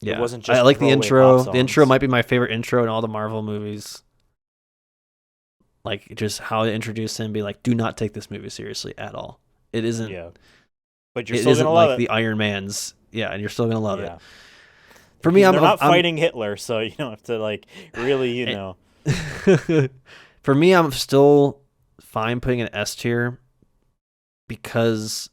Yeah, it wasn't just I like the intro. pop songs. The intro might be my favorite intro in all the Marvel movies. Like just how they introduce him, be like, do not take this movie seriously at all. It isn't. Yeah, but you're still gonna love like it. The Iron Man's. Yeah, and you're still gonna love it. For me, they're not fighting Hitler, so you don't have to like really, you know. For me, I'm still fine putting an S tier because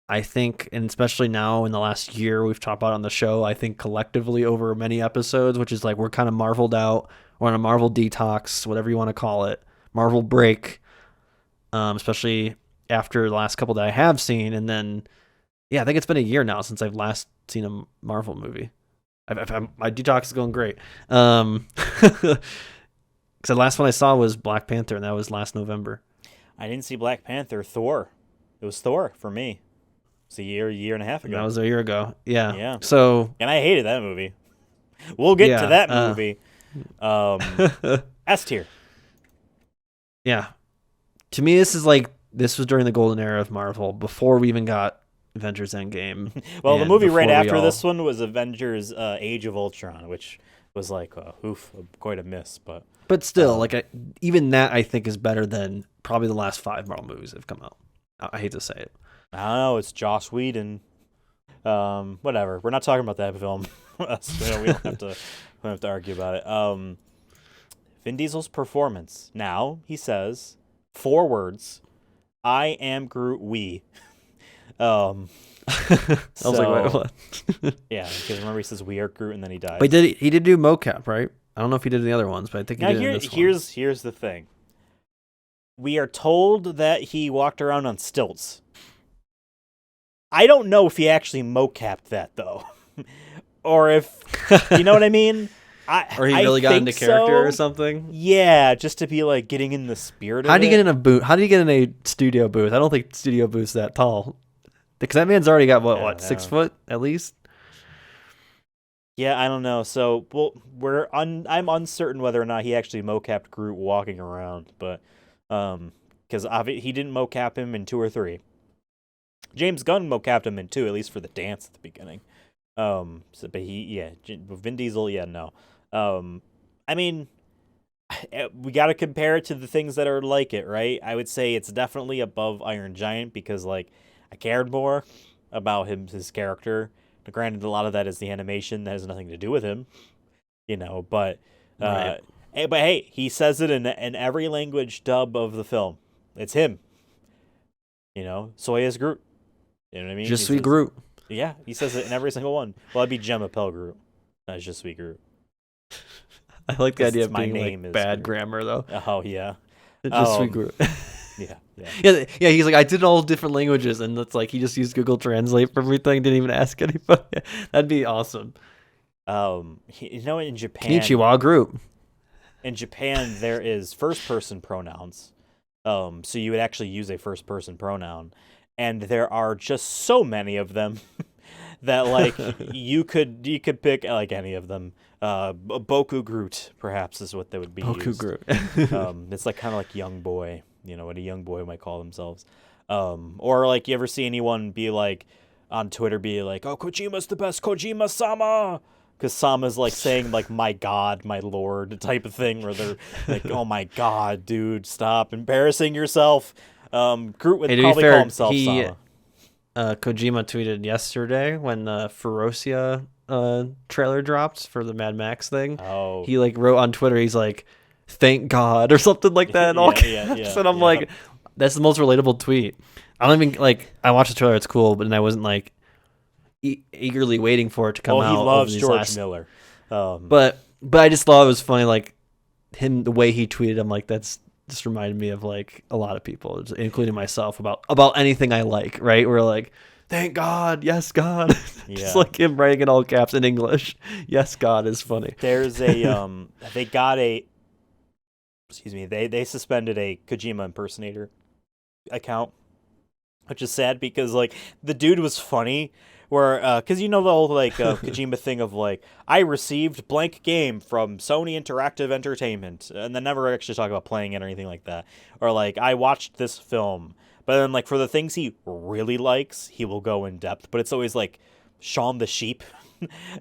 I think, and especially now in the last year, we've talked about it on the show, I think collectively over many episodes, which is like we're kind of Marveled out, or on a Marvel detox, whatever you want to call it, Marvel break, especially after the last couple that I have seen. And then, yeah, I think it's been a year now since I've last seen a Marvel movie. My detox is going great. Because the last one I saw was Black Panther, and that was last November. I didn't see Black Panther. Thor. It was Thor for me. It's a year and a half ago. That was a year ago. Yeah. Yeah. So. And I hated that movie. We'll get to that movie. S tier. Yeah. To me, this was during the golden era of Marvel, before we even got Avengers Endgame. Well, the movie right after this one was Avengers Age of Ultron, which was like, quite a miss. But still, even that I think is better than probably the last 5 Marvel movies that have come out. I hate to say it. I don't know. It's Joss Whedon. Whatever. We're not talking about that film. We don't have to argue about it. Vin Diesel's performance. Now he says 4 words. I am Groot. We. I was like, wait, what? Yeah, because remember he says we are Groot and then he dies. But he did do mocap, right? I don't know if he did in the other ones, but I think he did in this one. Here's the thing. We are told that he walked around on stilts. I don't know if he actually mocapped that though, or if you know what I mean. Or he really got into character or something. Yeah, just to be like getting in the spirit. How did he get in a booth? How did he get in a studio booth? I don't think studio booth's that tall, because that man's already got what 6 foot at least. Yeah, I don't know. So, I'm uncertain whether or not he actually mocapped Groot walking around, but because he didn't mocap him in 2 or 3. James Gunn mocapped him in 2, at least for the dance at the beginning. But Vin Diesel, no. I mean, we got to compare it to the things that are like it, right? I would say it's definitely above Iron Giant because, like, I cared more about his character. Now, granted, a lot of that is the animation that has nothing to do with him, you know. But right. but hey, he says it in every language dub of the film. It's him, you know. Soy is Groot. You know what I mean? Je suis Groot. Yeah, he says it in every single one. Well, that'd be Gemma Pell Groot. Not Je suis Groot. I like the idea of my being name like is bad Groot. Grammar though. Oh yeah. Je suis Groot. Yeah. He's like, I did all different languages, and it's like he just used Google Translate for everything. Didn't even ask anybody. That'd be awesome. You know, in Japan, Konnichiwa Groot. In Japan, there is first-person pronouns. So you would actually use a first-person pronoun, and there are just so many of them that like you could pick like any of them. Boku Groot perhaps is what they would be Boku used. Groot. It's like kind of like young boy, what a young boy might call themselves. Or like you ever see anyone be like on Twitter be like, "Oh, Kojima's the best, Kojima-sama," because Sama's like saying like "my God, my Lord" type of thing, where they're like, "Oh my God, dude, stop embarrassing yourself." Groot would Hey, to be probably fair, call himself he- Sama. Kojima tweeted yesterday when the Ferocia trailer dropped for the Mad Max thing. Oh. He like wrote on Twitter, he's like, "Thank God" or something like that. In all caps. And I'm like, that's the most relatable tweet. I don't even like. I watched the trailer; it's cool, but then I wasn't like eagerly waiting for it to come out. He loves over these George Miller. But I just thought it was funny, like him, the way he tweeted. I'm like, that's just reminded me of like a lot of people, including myself, about anything I like. Right? We're like, thank God, yes, God. Just like him writing in all caps in English. Yes, God is funny. There's a they suspended a Kojima impersonator account, which is sad because like the dude was funny. Where, because the whole like Kojima thing of like, I received blank game from Sony Interactive Entertainment, and then never actually talk about playing it or anything like that. Or like, I watched this film, but then like for the things he really likes, he will go in depth. But it's always like Shaun the Sheep,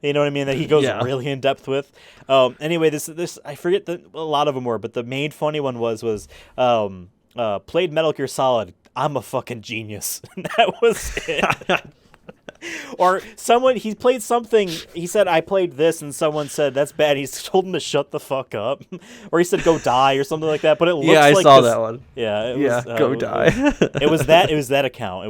you know what I mean? That he goes really in depth with. Anyway, this I forget a lot of them were, but the main funny one was played Metal Gear Solid. I'm a fucking genius. That was it. Or he played something, he said, I played this, and someone said, that's bad. He's told him to shut the fuck up. Or he said, go die, or something like that. But it looks like I saw that one. Yeah, go die. It was that account.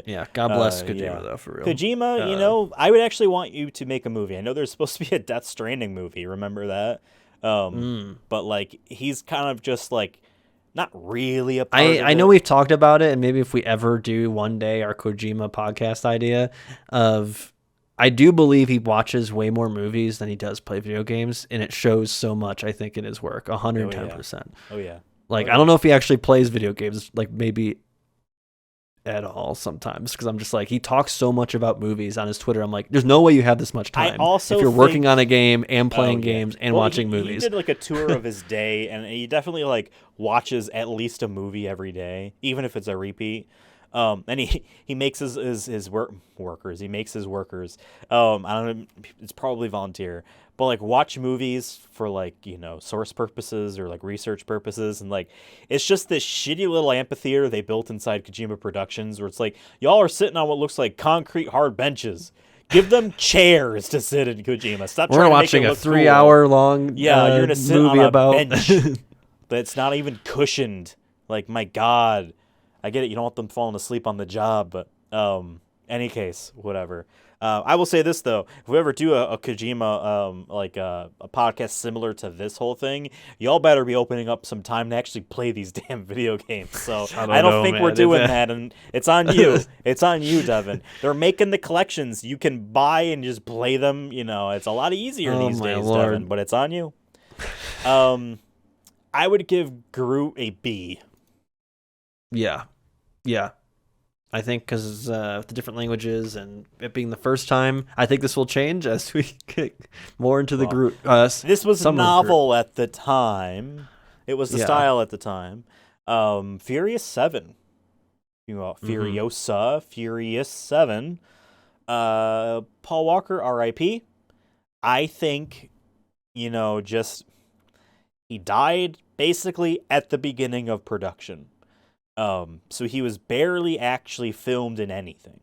Yeah, God bless Kojima, though, for real. Kojima, I would actually want you to make a movie. I know there's supposed to be a Death Stranding movie, remember that? But, like, he's kind of just, like, not really a part of I know we've talked about it, and maybe if we ever do one day our Kojima podcast idea of, I do believe he watches way more movies than he does play video games, and it shows so much, I think, in his work, 110%. Oh, yeah. Like, I don't know if he actually plays video games, like, maybe at all sometimes, because I'm just like, he talks so much about movies on his Twitter. I'm like, there's no way you have this much time if you're working on a game and playing games and watching movies. He did like a tour of his day, and he definitely like watches at least a movie every day, even if it's a repeat. And he makes his workers. He makes his workers. I don't know. It's probably volunteer, but like watch movies for like source purposes or like research purposes, and like it's just this shitty little amphitheater they built inside Kojima Productions, where it's like y'all are sitting on what looks like concrete hard benches. Give them chairs to sit in, Kojima. Stop. We're watching a 3-hour long you're gonna sit movie on a about bench, but it's not even cushioned. Like my God. I get it. You don't want them falling asleep on the job, but any case, whatever. I will say this though: if we ever do a Kojima a podcast similar to this whole thing, y'all better be opening up some time to actually play these damn video games. So I don't think we're doing that, and it's on you. It's on you, Devin. They're making the collections you can buy and just play them. It's a lot easier these days, Lord. Devin. But it's on you. I would give Groot a B. Yeah. I think because the different languages and it being the first time, I think this will change as we get more into the group. This was novel at the time. It was the style at the time. Furious 7. Furiosa, Furious 7. Paul Walker, R.I.P. I think, just he died basically at the beginning of production. So he was barely actually filmed in anything.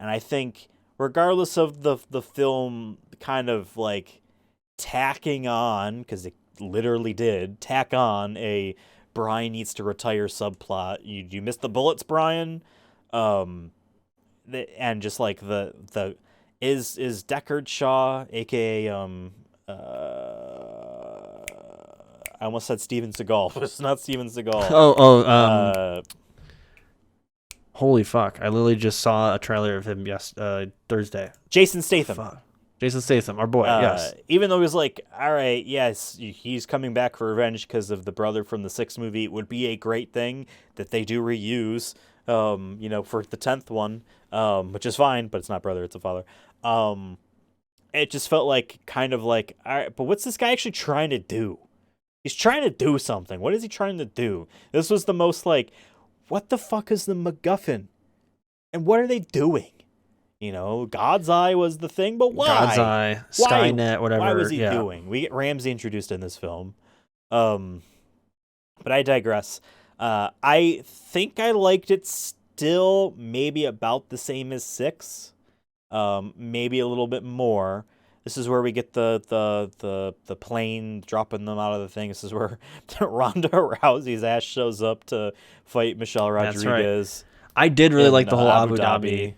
And I think regardless of the film kind of like tacking on, because it literally did tack on a Brian needs to retire subplot. You missed the bullets, Brian. And just like the is Deckard Shaw, aka I almost said Steven Seagal, but it's not Steven Seagal. Holy fuck! I literally just saw a trailer of him Thursday. Jason Statham. Fuck. Jason Statham, our boy. Yes. Even though he was like, all right, yes, he's coming back for revenge because of the brother from the 6th movie. It would be a great thing that they do reuse for the 10th one, which is fine, but it's not brother, it's a father. It just felt like kind of like, all right, but what's this guy actually trying to do? He's trying to do something. What is he trying to do? This was the most like, what the fuck is the MacGuffin? And what are they doing? God's Eye was the thing, but why? God's Eye, Skynet, whatever. Why was he doing? We get Ramsey introduced in this film. But I digress. I think I liked it still maybe about the same as 6. Maybe a little bit more. This is where we get the plane dropping them out of the thing. This is where Ronda Rousey's ass shows up to fight Michelle Rodriguez. That's right. I did really like the whole Abu Dhabi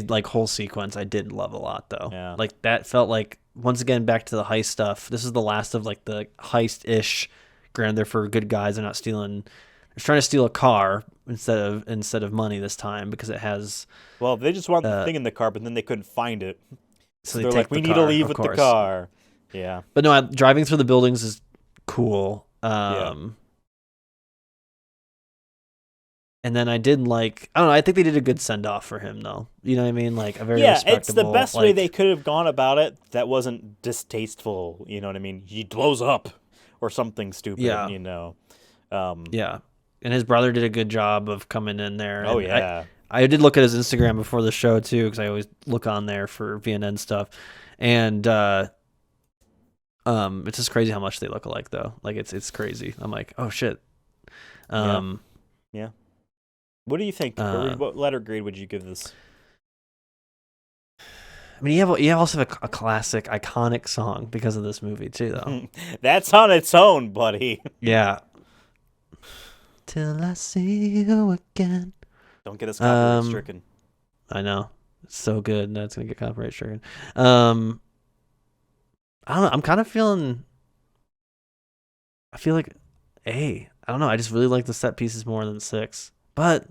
like whole sequence. I did love a lot though. Yeah. Like that felt like, once again, back to the heist stuff. This is the last of like the heist-ish. Granted, they're for good guys. They're not stealing. They're trying to steal a car instead of money this time because it has. Well, they just want the thing in the car, but then they couldn't find it. So they're like, we need to leave with the car. Yeah. But no, driving through the buildings is cool. And then I did like, I don't know, I think they did a good send off for him though. You know what I mean? Like a very respectable. It's the best way they could have gone about it. That wasn't distasteful. You know what I mean? He blows up or something stupid. Yeah. Yeah. And his brother did a good job of coming in there. Oh, and yeah. I did look at his Instagram before the show too, because I always look on there for VNN stuff, and it's just crazy how much they look alike though. Like it's crazy. I'm like, oh shit. Yeah. What do you think? What letter grade would you give this? I mean, you also have a classic, iconic song because of this movie too, though. That's on its own, buddy. Yeah. Till I see you again. Don't get us copyright stricken. I know. It's so good. That's going to get copyright stricken. I don't know. I'm kind of feeling... I feel like A. I don't know. I just really like the set pieces more than 6. But...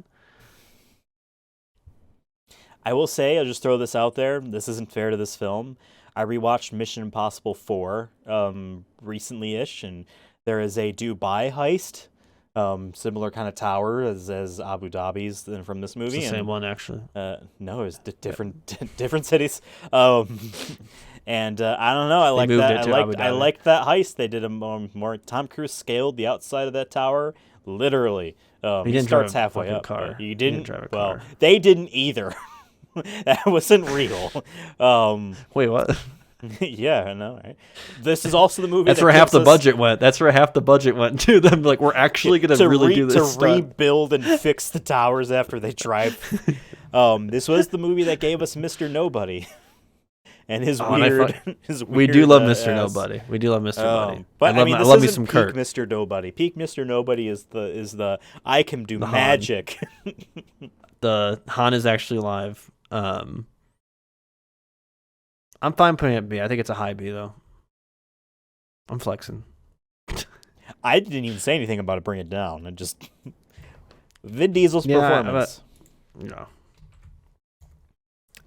I will say, I'll just throw this out there. This isn't fair to this film. I rewatched Mission Impossible 4 recently-ish, and there is a Dubai heist. Similar kind of tower as Abu Dhabi's from this movie. It's the same one, actually. No, it's different cities. And I don't know. I like that. I liked that heist. They did a more. Tom Cruise scaled the outside of that tower, literally. He starts halfway up. Car. You didn't drive a well, car. they didn't either. That wasn't real. Wait, what? Yeah, I know. Right? This is also the movie. That's where half the budget went. That's where half the budget went to them. Like, we're actually going to really do this to rebuild and fix the towers after they drive. This was the movie that gave us Mr. Nobody, and his weird. We do love Mr. Nobody. We do love Mr. Nobody. But I love me some Kurt. Peak Mr. Nobody. Peak Mr. Nobody is the I can do the magic. The Han is actually alive. I'm fine putting it B. I think it's a high B, though. I'm flexing. I didn't even say anything about it. Bring it down. And just Vin Diesel's performance. No.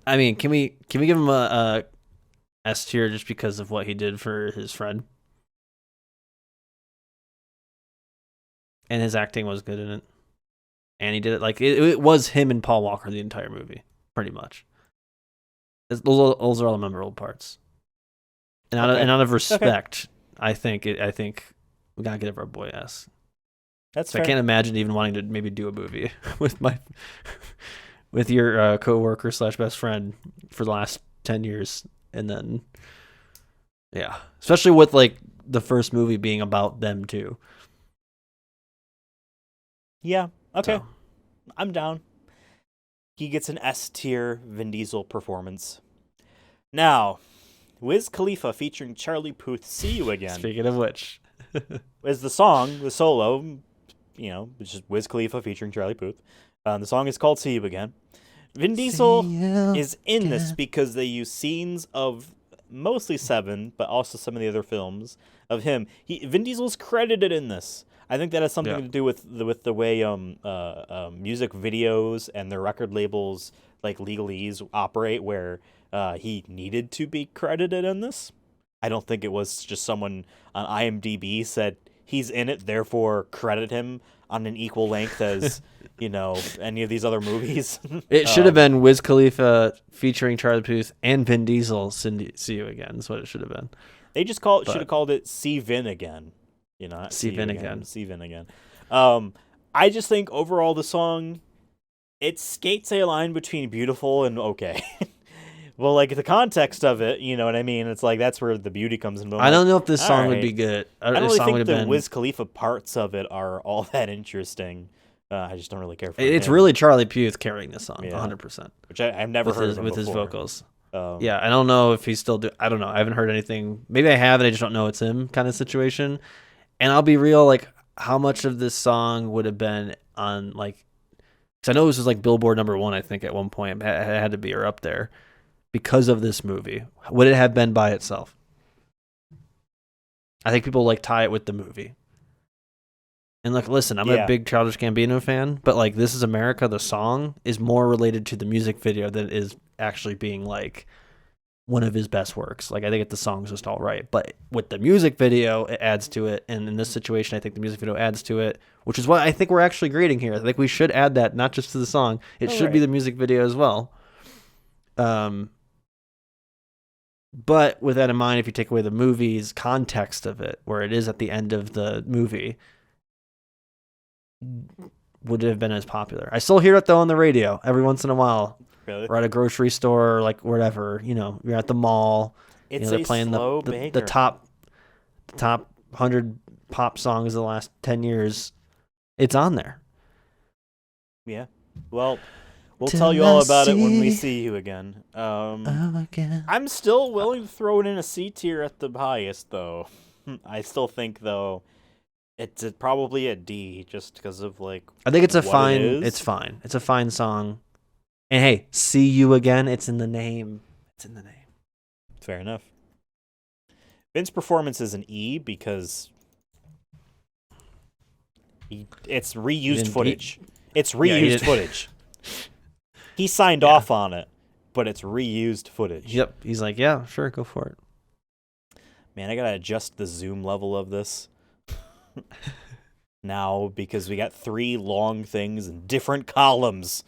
I mean, can we give him a S tier just because of what he did for his friend? And his acting was good in it. And he did it like it was him and Paul Walker the entire movie, pretty much. Those are all the memorable parts. And out of respect, I think we gotta give our boy S. That's fair. I can't imagine even wanting to maybe do a movie with your coworker / best friend for the last 10 years, and then especially with like the first movie being about them too. Yeah. Okay. So. I'm down. He gets an S tier Vin Diesel performance. Now, Wiz Khalifa featuring Charlie Puth, "See You Again." Speaking of which, is the song, the solo, which is Wiz Khalifa featuring Charlie Puth. The song is called "See You Again." Vin Diesel is in this because they use scenes of mostly 7, but also some of the other films of him. Vin Diesel's credited in this. I think that has something to do with the way music videos and their record labels like legalese operate, where he needed to be credited in this. I don't think it was just someone on IMDb said he's in it, therefore credit him on an equal length as any of these other movies. It should have been Wiz Khalifa featuring Charlie Puth and Vin Diesel. See you again. That's what it should have been. They just should have called it See Vin again. Not See Vin again. See Vin again. I just think overall the song, it skates a line between beautiful and okay. Well, like the context of it, you know what I mean? It's like that's where the beauty comes in. I don't know if this song would be good. I don't really think the Wiz Khalifa parts of it are all that interesting. I just don't really care for it. It's really Charlie Puth carrying this song, 100%. Which I've never heard of with his before. vocals. Yeah, I don't know if he's still I don't know. I haven't heard anything. Maybe I have, and I just don't know it's him kind of situation. And I'll be real, like, how much of this song would have been on, like, because I know this was like Billboard #1, I think, at one point. It had to be or up there because of this movie. Would it have been by itself? I think people like tie it with the movie. And like, listen, I'm a big Childish Gambino fan, but like, This Is America, the song, is more related to the music video than it is actually being like one of his best works. Like, I think the song's just all right, but with the music video, it adds to it. And in this situation, I think the music video adds to it, which is what I think we're actually grading here. I think we should add that, not just to the song. It should be the music video as well. But with that in mind, if you take away the movie's context of it, where it is at the end of the movie, would it have been as popular? I still hear it though on the radio every once in a while. Really? Or at a grocery store, or like wherever, you're at the mall. It's they're playing the top 100 pop songs of the last 10 years. It's on there. Yeah. Well, we'll tell you all about it when we see you again. I'm still willing to throw it in a C tier at the highest, though. I still think, though, it's probably a D, just because of like. I think it's fine. It's fine. It's a fine song. And hey, See You Again. It's in the name. Fair enough. Vince's performance is an E because it's reused footage. It's reused footage. He signed off on it, but it's reused footage. Yep. He's like, yeah, sure, go for it. Man, I gotta adjust the zoom level of this now because we got 3 long things in different columns.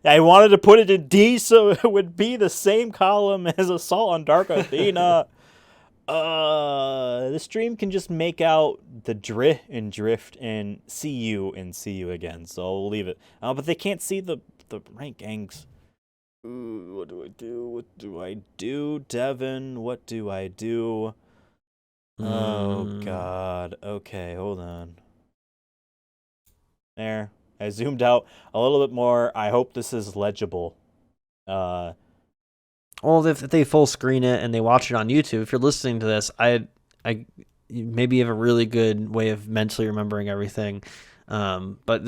I wanted to put it in D so it would be the same column as Assault on Dark Athena. The stream can just make out the drift and see you again, so I'll leave it. But they can't see the rankings. Ooh, what do I do? What do I do, Devin? What do I do? Oh God. Okay, hold on. There. I zoomed out a little bit more. I hope this is legible. Well, if they full screen it and they watch it on YouTube, if you're listening to this, I maybe have a really good way of mentally remembering everything. But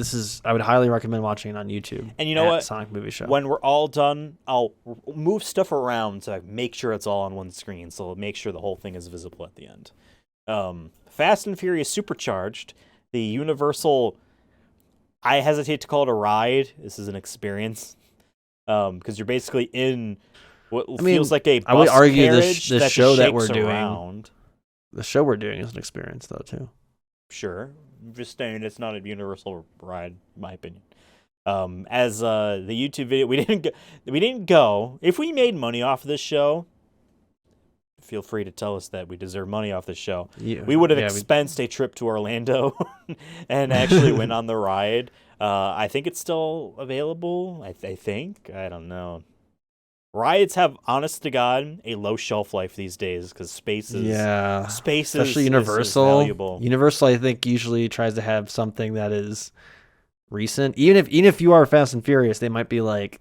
I would highly recommend watching it on YouTube. And you know what? Sonic Movie Show. When we're all done, I'll move stuff around to make sure it's all on one screen, so I'll make sure the whole thing is visible at the end. Fast and Furious Supercharged, the Universal. I hesitate to call it a ride. This is an experience, because you're basically in what feels like a bus I would argue carriage the that show just that we're shakes doing. around. The show we're doing is an experience, though, too. Sure, I'm just saying it's not a Universal ride, in my opinion. As the YouTube video, we didn't go. If we made money off of this show, feel free to tell us that we deserve money off this show. Yeah, we would have expensed a trip to Orlando and actually went on the ride. I think it's still available. I think. I don't know. Rides have, honest to God, a low shelf life these days because space is especially Universal. Is valuable. Universal, I think, usually tries to have something that is recent. Even if you are Fast and Furious, they might be like,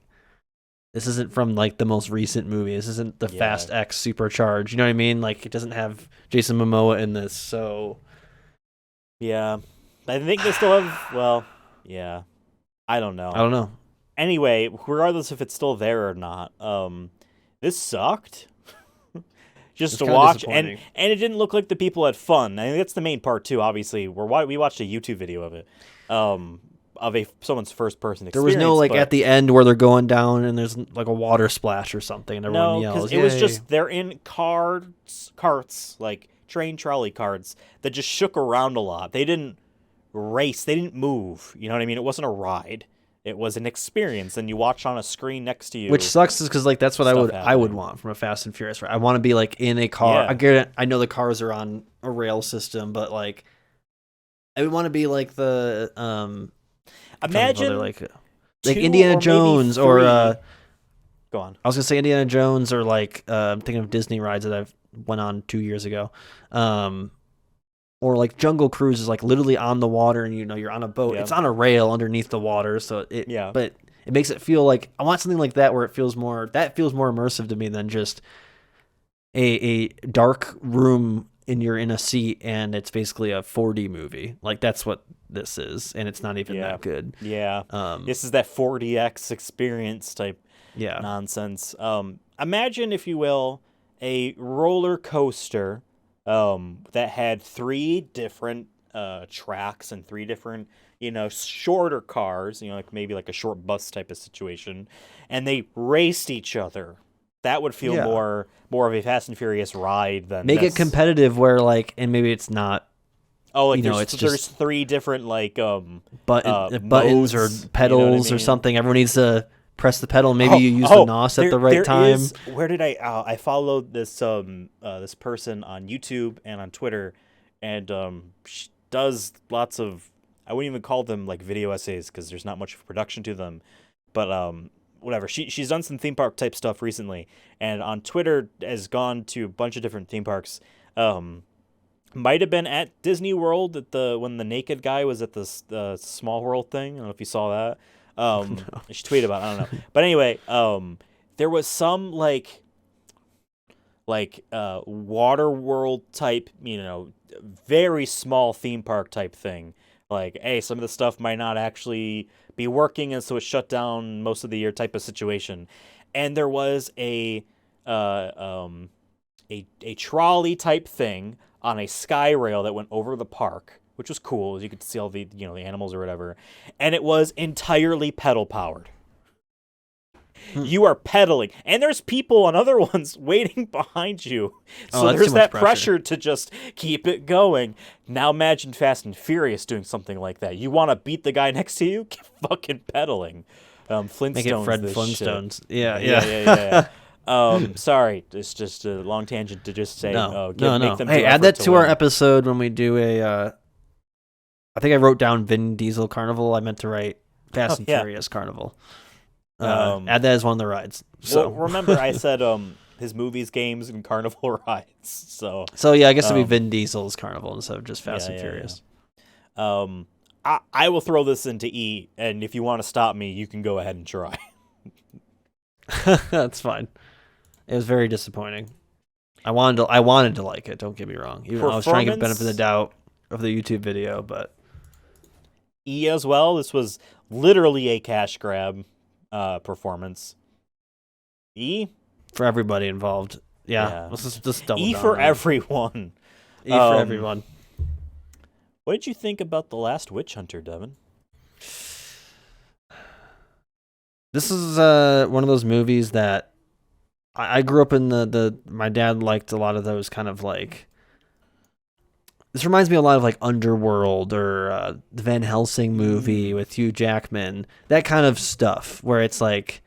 this isn't from like the most recent movie. This isn't the Fast X Supercharged. You know what I mean? Like, it doesn't have Jason Momoa in this. So yeah, I think they still have. Well, yeah, I don't know. Anyway, regardless if it's still there or not, this sucked. Just to watch, and it didn't look like the people had fun. I think that's the main part too. Obviously, we watched a YouTube video of it. Of someone's first person experience. There was no at the end where they're going down and there's like a water splash or something and everyone yells. It was just they're in carts like train trolley carts that just shook around a lot. They didn't race. They didn't move. You know what I mean? It wasn't a ride. It was an experience, and you watch on a screen next to you. Which sucks, is because like that's what I would happening. want from a Fast and Furious ride. I want to be like in a car. Yeah. I get it. I know the cars are on a rail system, but like I would want to be like the Imagine like two Indiana or maybe Jones three. or Go on. I was gonna say Indiana Jones or like I'm thinking of Disney rides that I've went on 2 years ago. Or like Jungle Cruise is like literally on the water and you're on a boat. Yeah. It's on a rail underneath the water, so but it makes it feel like I want something like that where it feels more immersive to me than just a dark room and you're in a seat and it's basically a 4D movie. Like that's what this is, and it's not even that good. Yeah. This is that 4DX experience type nonsense. Imagine, if you will, a roller coaster that had 3 different tracks and 3 different, shorter cars, like maybe like a short bus type of situation, and they raced each other. That would feel more of a Fast and Furious ride than make it competitive where like, and maybe it's not. Oh, like it's there's 3 different like buttons modes, or pedals or something. Everyone needs to press the pedal. Maybe you use the NOS at the right time. Where did I followed this this person on YouTube and on Twitter, and she does lots of, I wouldn't even call them like video essays because there's not much production to them, but whatever. She's done some theme park type stuff recently, and on Twitter has gone to a bunch of different theme parks. Might have been at Disney World when the naked guy was at the Small World thing. I don't know if you saw that. No. She tweeted about it, I don't know. But anyway, there was some like water world type, very small theme park type thing. Like, hey, some of the stuff might not actually be working, and so it's shut down most of the year type of situation. And there was a trolley type thing on a sky rail that went over the park, which was cool, as you could see all the the animals or whatever, and it was entirely pedal powered. You are pedaling, and there's people on other ones waiting behind you, so there's that pressure to just keep it going. Now imagine Fast and Furious doing something like that. You want to beat the guy next to you? Keep fucking pedaling. Flintstones. Make it Fred Flintstones. Shit. Yeah. Sorry, it's just a long tangent to just say. No. Make them hey, add that to our episode when we do a. I think I wrote down Vin Diesel Carnival. I meant to write Fast and Furious Carnival. Add that as one of the rides. So well, remember, I said his movies, games, and carnival rides. So yeah, I guess it'd be Vin Diesel's Carnival instead of just Fast and Furious. Yeah. I will throw this into E, and if you want to stop me, you can go ahead and try. That's fine. It was very disappointing. I wanted to like it. Don't get me wrong. Even I was trying to get benefit of the doubt of the YouTube video, but E as well. This was literally a cash grab performance. E for everybody involved. Yeah. Let's just double E down for on everyone. E for everyone. What did you think about The Last Witch Hunter, Devin? This is one of those movies that I grew up in. My dad liked a lot of those kind of like. This reminds me a lot of like Underworld or the Van Helsing movie with Hugh Jackman. That kind of stuff where it's like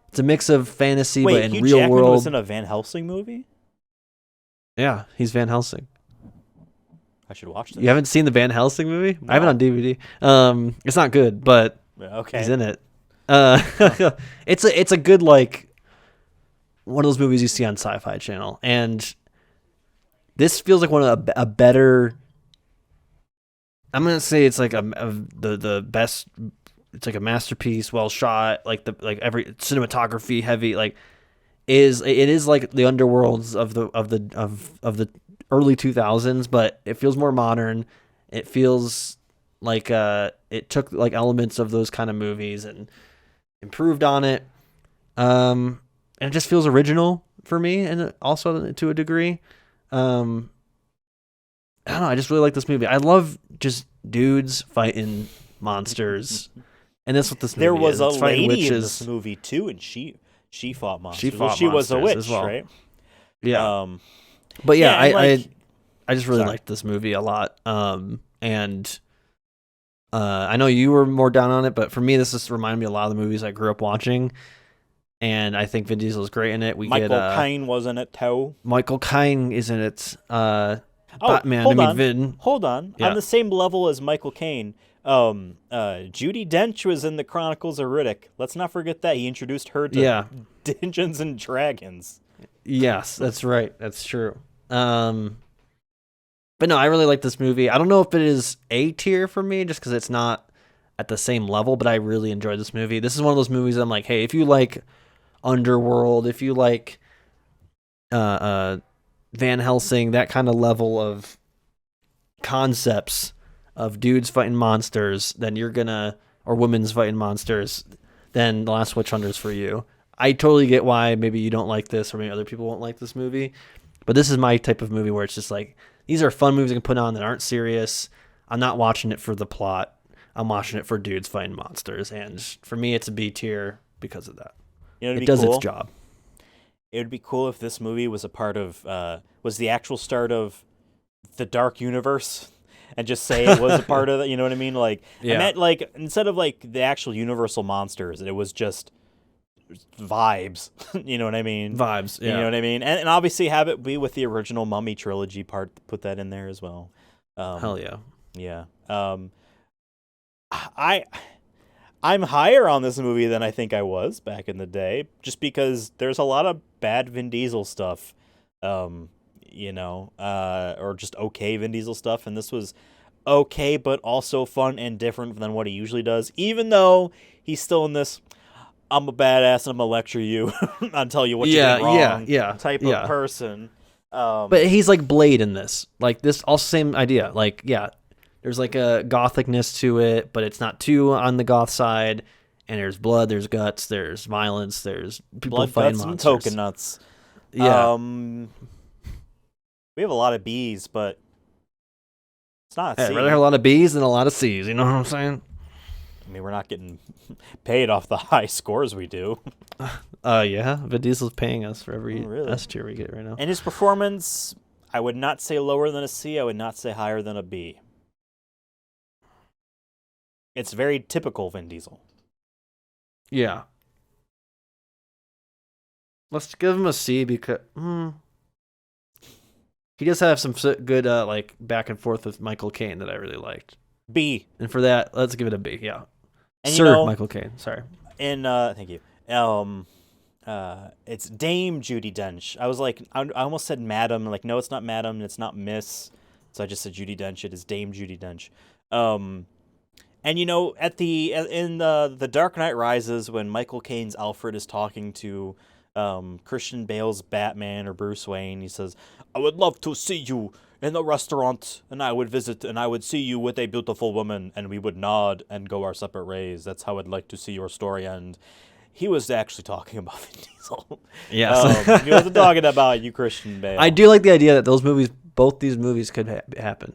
it's a mix of fantasy but in Hugh real Jackman world. was in a Van Helsing movie? Yeah, he's Van Helsing. I should watch this. You haven't seen the Van Helsing movie? No. I have it on DVD. It's not good, but okay. he's in it. It's a good like one of those movies you see on Sci-Fi Channel, and this feels like one of a better. I'm gonna say it's like the best. It's like a masterpiece, well shot, like every cinematography heavy. Like it is like the underworlds of the early 2000s, but it feels more modern. It feels like it took like elements of those kind of movies and improved on it. And it just feels original for me, and also to a degree. I don't know. I just really like this movie. I love just dudes fighting monsters, and that's what this movie is. There was a It's fighting lady in witches. this movie too, and she fought monsters. She was a witch, as well. right? Yeah. But yeah, and I just really liked this movie a lot. And I know you were more down on it, but for me, this just reminded me of a lot of the movies I grew up watching, and I think Vin Diesel is great in it. We Michael get Caine was in it too. Michael Caine is in it. Oh, Batman. hold on. Vin. Hold on. Yeah. On the same level as Michael Caine, Judi Dench was in the Chronicles of Riddick. Let's not forget that. He introduced her to Dungeons and Dragons. Yes, that's right. That's true. But no, I really like this movie. I don't know if it is A tier for me, just because it's not at the same level, but I really enjoyed this movie. This is one of those movies that I'm like, hey, if you like Underworld, if you like Van Helsing, that kind of level of concepts of dudes fighting monsters, then you're gonna, or women's fighting monsters, then The Last Witch Hunter's for you. I totally get why maybe you don't like this, or maybe other people won't like this movie, but this is my type of movie where it's just like, these are fun movies I can put on that aren't serious. I'm not watching it for the plot. I'm watching it for dudes fighting monsters, and for me, it's a B tier because of that. You know, it does its job. It would be cool if this movie was a part of, was the actual start of the Dark Universe, and just say it was a part of it. You know what I mean? Like, I meant like instead of like the actual Universal monsters, it was just vibes. You know what I mean? Vibes. Yeah. You know what I mean? And obviously have it be with the original Mummy trilogy part. Put that in there as well. Hell yeah. Yeah. I'm higher on this movie than I think I was back in the day, just because there's a lot of bad Vin Diesel stuff, you know, or just okay Vin Diesel stuff, and this was okay, but also fun and different than what he usually does, even though he's still in this, I'm a badass and I'm gonna lecture you and tell you what you did wrong type of person. But he's like Blade in this. Like, this all same idea. Like, yeah, there's like a gothicness to it, but it's not too on the goth side. And there's blood, there's guts, there's violence, there's people blood, fighting guts, monsters. and token nuts. Yeah. We have a lot of B's, but it's not a C. I'd rather have a lot of B's than a lot of C's. You know what I'm saying? I mean, we're not getting paid off the high scores we do. Yeah. Vin Diesel's paying us for every really? S tier we get right now. And his performance, I would not say lower than a C. I would not say higher than a B. It's very typical Vin Diesel. Yeah. Let's give him a C because he does have some good like back and forth with Michael Caine that I really liked. B. And for that, let's give it a B. Yeah. And Sir you know, Michael Caine. Sorry. And thank you. It's Dame Judi Dench. I was like, I almost said Madam. Like, no, it's not Madam. It's not Miss. So I just said Judi Dench. It is Dame Judi Dench. And you know, in the Dark Knight Rises, when Michael Caine's Alfred is talking to Christian Bale's Batman or Bruce Wayne, he says, "I would love to see you in the restaurant, and I would visit, and I would see you with a beautiful woman, and we would nod and go our separate ways. That's how I'd like to see your story end." He was actually talking about Vin Diesel. Yes. He wasn't talking about you, Christian Bale. I do like the idea that both these movies could happen.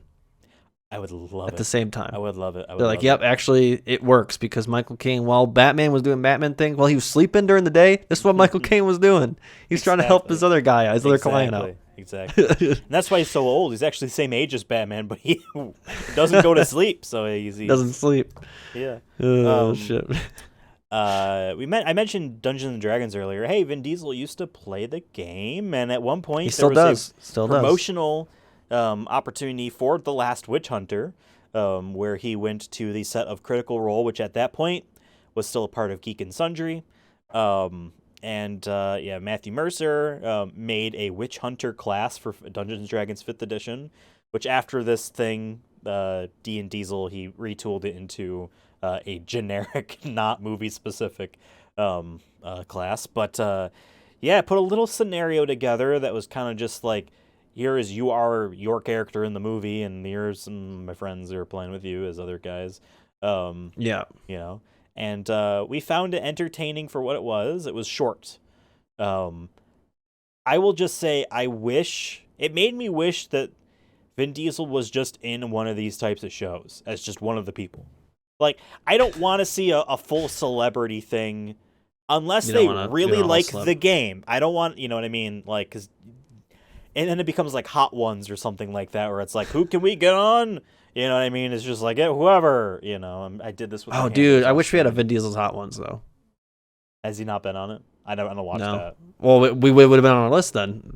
I would love it. At the same time. I would love it. They're like, yep, actually, it works because Michael Caine, while Batman was doing Batman thing, while he was sleeping during the day, this is what Michael Caine was doing. He's trying to help his other guy, his other client out. Exactly. And that's why he's so old. He's actually the same age as Batman, but he doesn't go to sleep, so he doesn't sleep. Yeah. Oh, shit. I mentioned Dungeons and Dragons earlier. Hey, Vin Diesel used to play the game, and at one point he still there was does. a promotional opportunity for The Last Witch Hunter, where he went to the set of Critical Role, which at that point was still a part of Geek and Sundry. Matthew Mercer made a Witch Hunter class for Dungeons and Dragons 5th edition, which after this thing, D and Diesel, he retooled it into a generic, not movie-specific class. But, put a little scenario together that was kind of just like, here is you are your character in the movie, and here's some of my friends who are playing with you as other guys. Yeah. You know, and we found it entertaining for what it was. It was short. I will just say, it made me wish that Vin Diesel was just in one of these types of shows as just one of the people. Like, I don't want to see a full celebrity thing unless they really like the game. I don't want, you know what I mean? Like, because... And then it becomes like Hot Ones or something like that, where it's like, who can we get on? You know what I mean? It's just like whoever. You know, I did this with. Oh, dude, I wish we had a Vin Diesel's Hot Ones though. Has he not been on it? I don't watch No. that. Well, we would have been on our list then.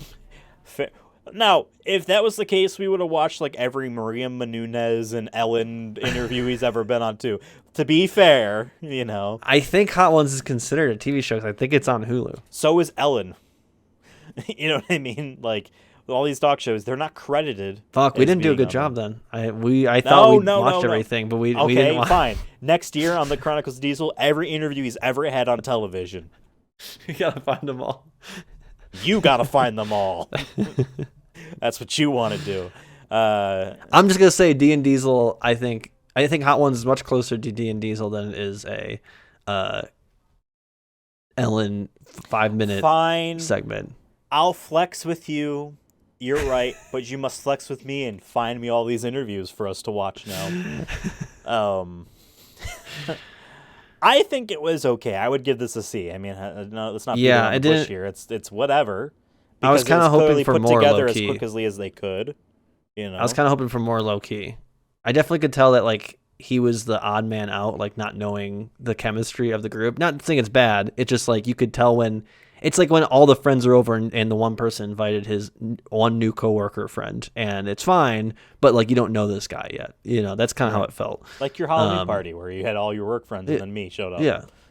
Now, if that was the case, we would have watched like every Maria Menounos and Ellen interview he's ever been on too. To be fair, you know. I think Hot Ones is considered a TV show. 'Cause I think it's on Hulu. So is Ellen. You know what I mean? Like all these talk shows, they're not credited. Fuck, we didn't do a good job then. I thought we watched everything, but we didn't watch. Fine. Next year on the Chronicles of Diesel, every interview he's ever had on television. You gotta find them all. You gotta find them all. That's what you want to do. I'm just gonna say D and Diesel. I think Hot Ones is much closer to D and Diesel than it is a Ellen 5-minute segment. I'll flex with you. You're right, but you must flex with me and find me all these interviews for us to watch now. I think it was okay. I would give this a C. I mean, no, let's not be on the push here. It's whatever. I was kind of hoping for more together low key. as quickly as they could. You know, I was kind of hoping for more low key. I definitely could tell that like he was the odd man out, like not knowing the chemistry of the group. Not saying it's bad. It's just like you could tell when it's like when all the friends are over and the one person invited his one new coworker friend, and it's fine, but like you don't know this guy yet. You know, that's kind of how it felt. Like your Halloween party where you had all your work friends and then me showed up.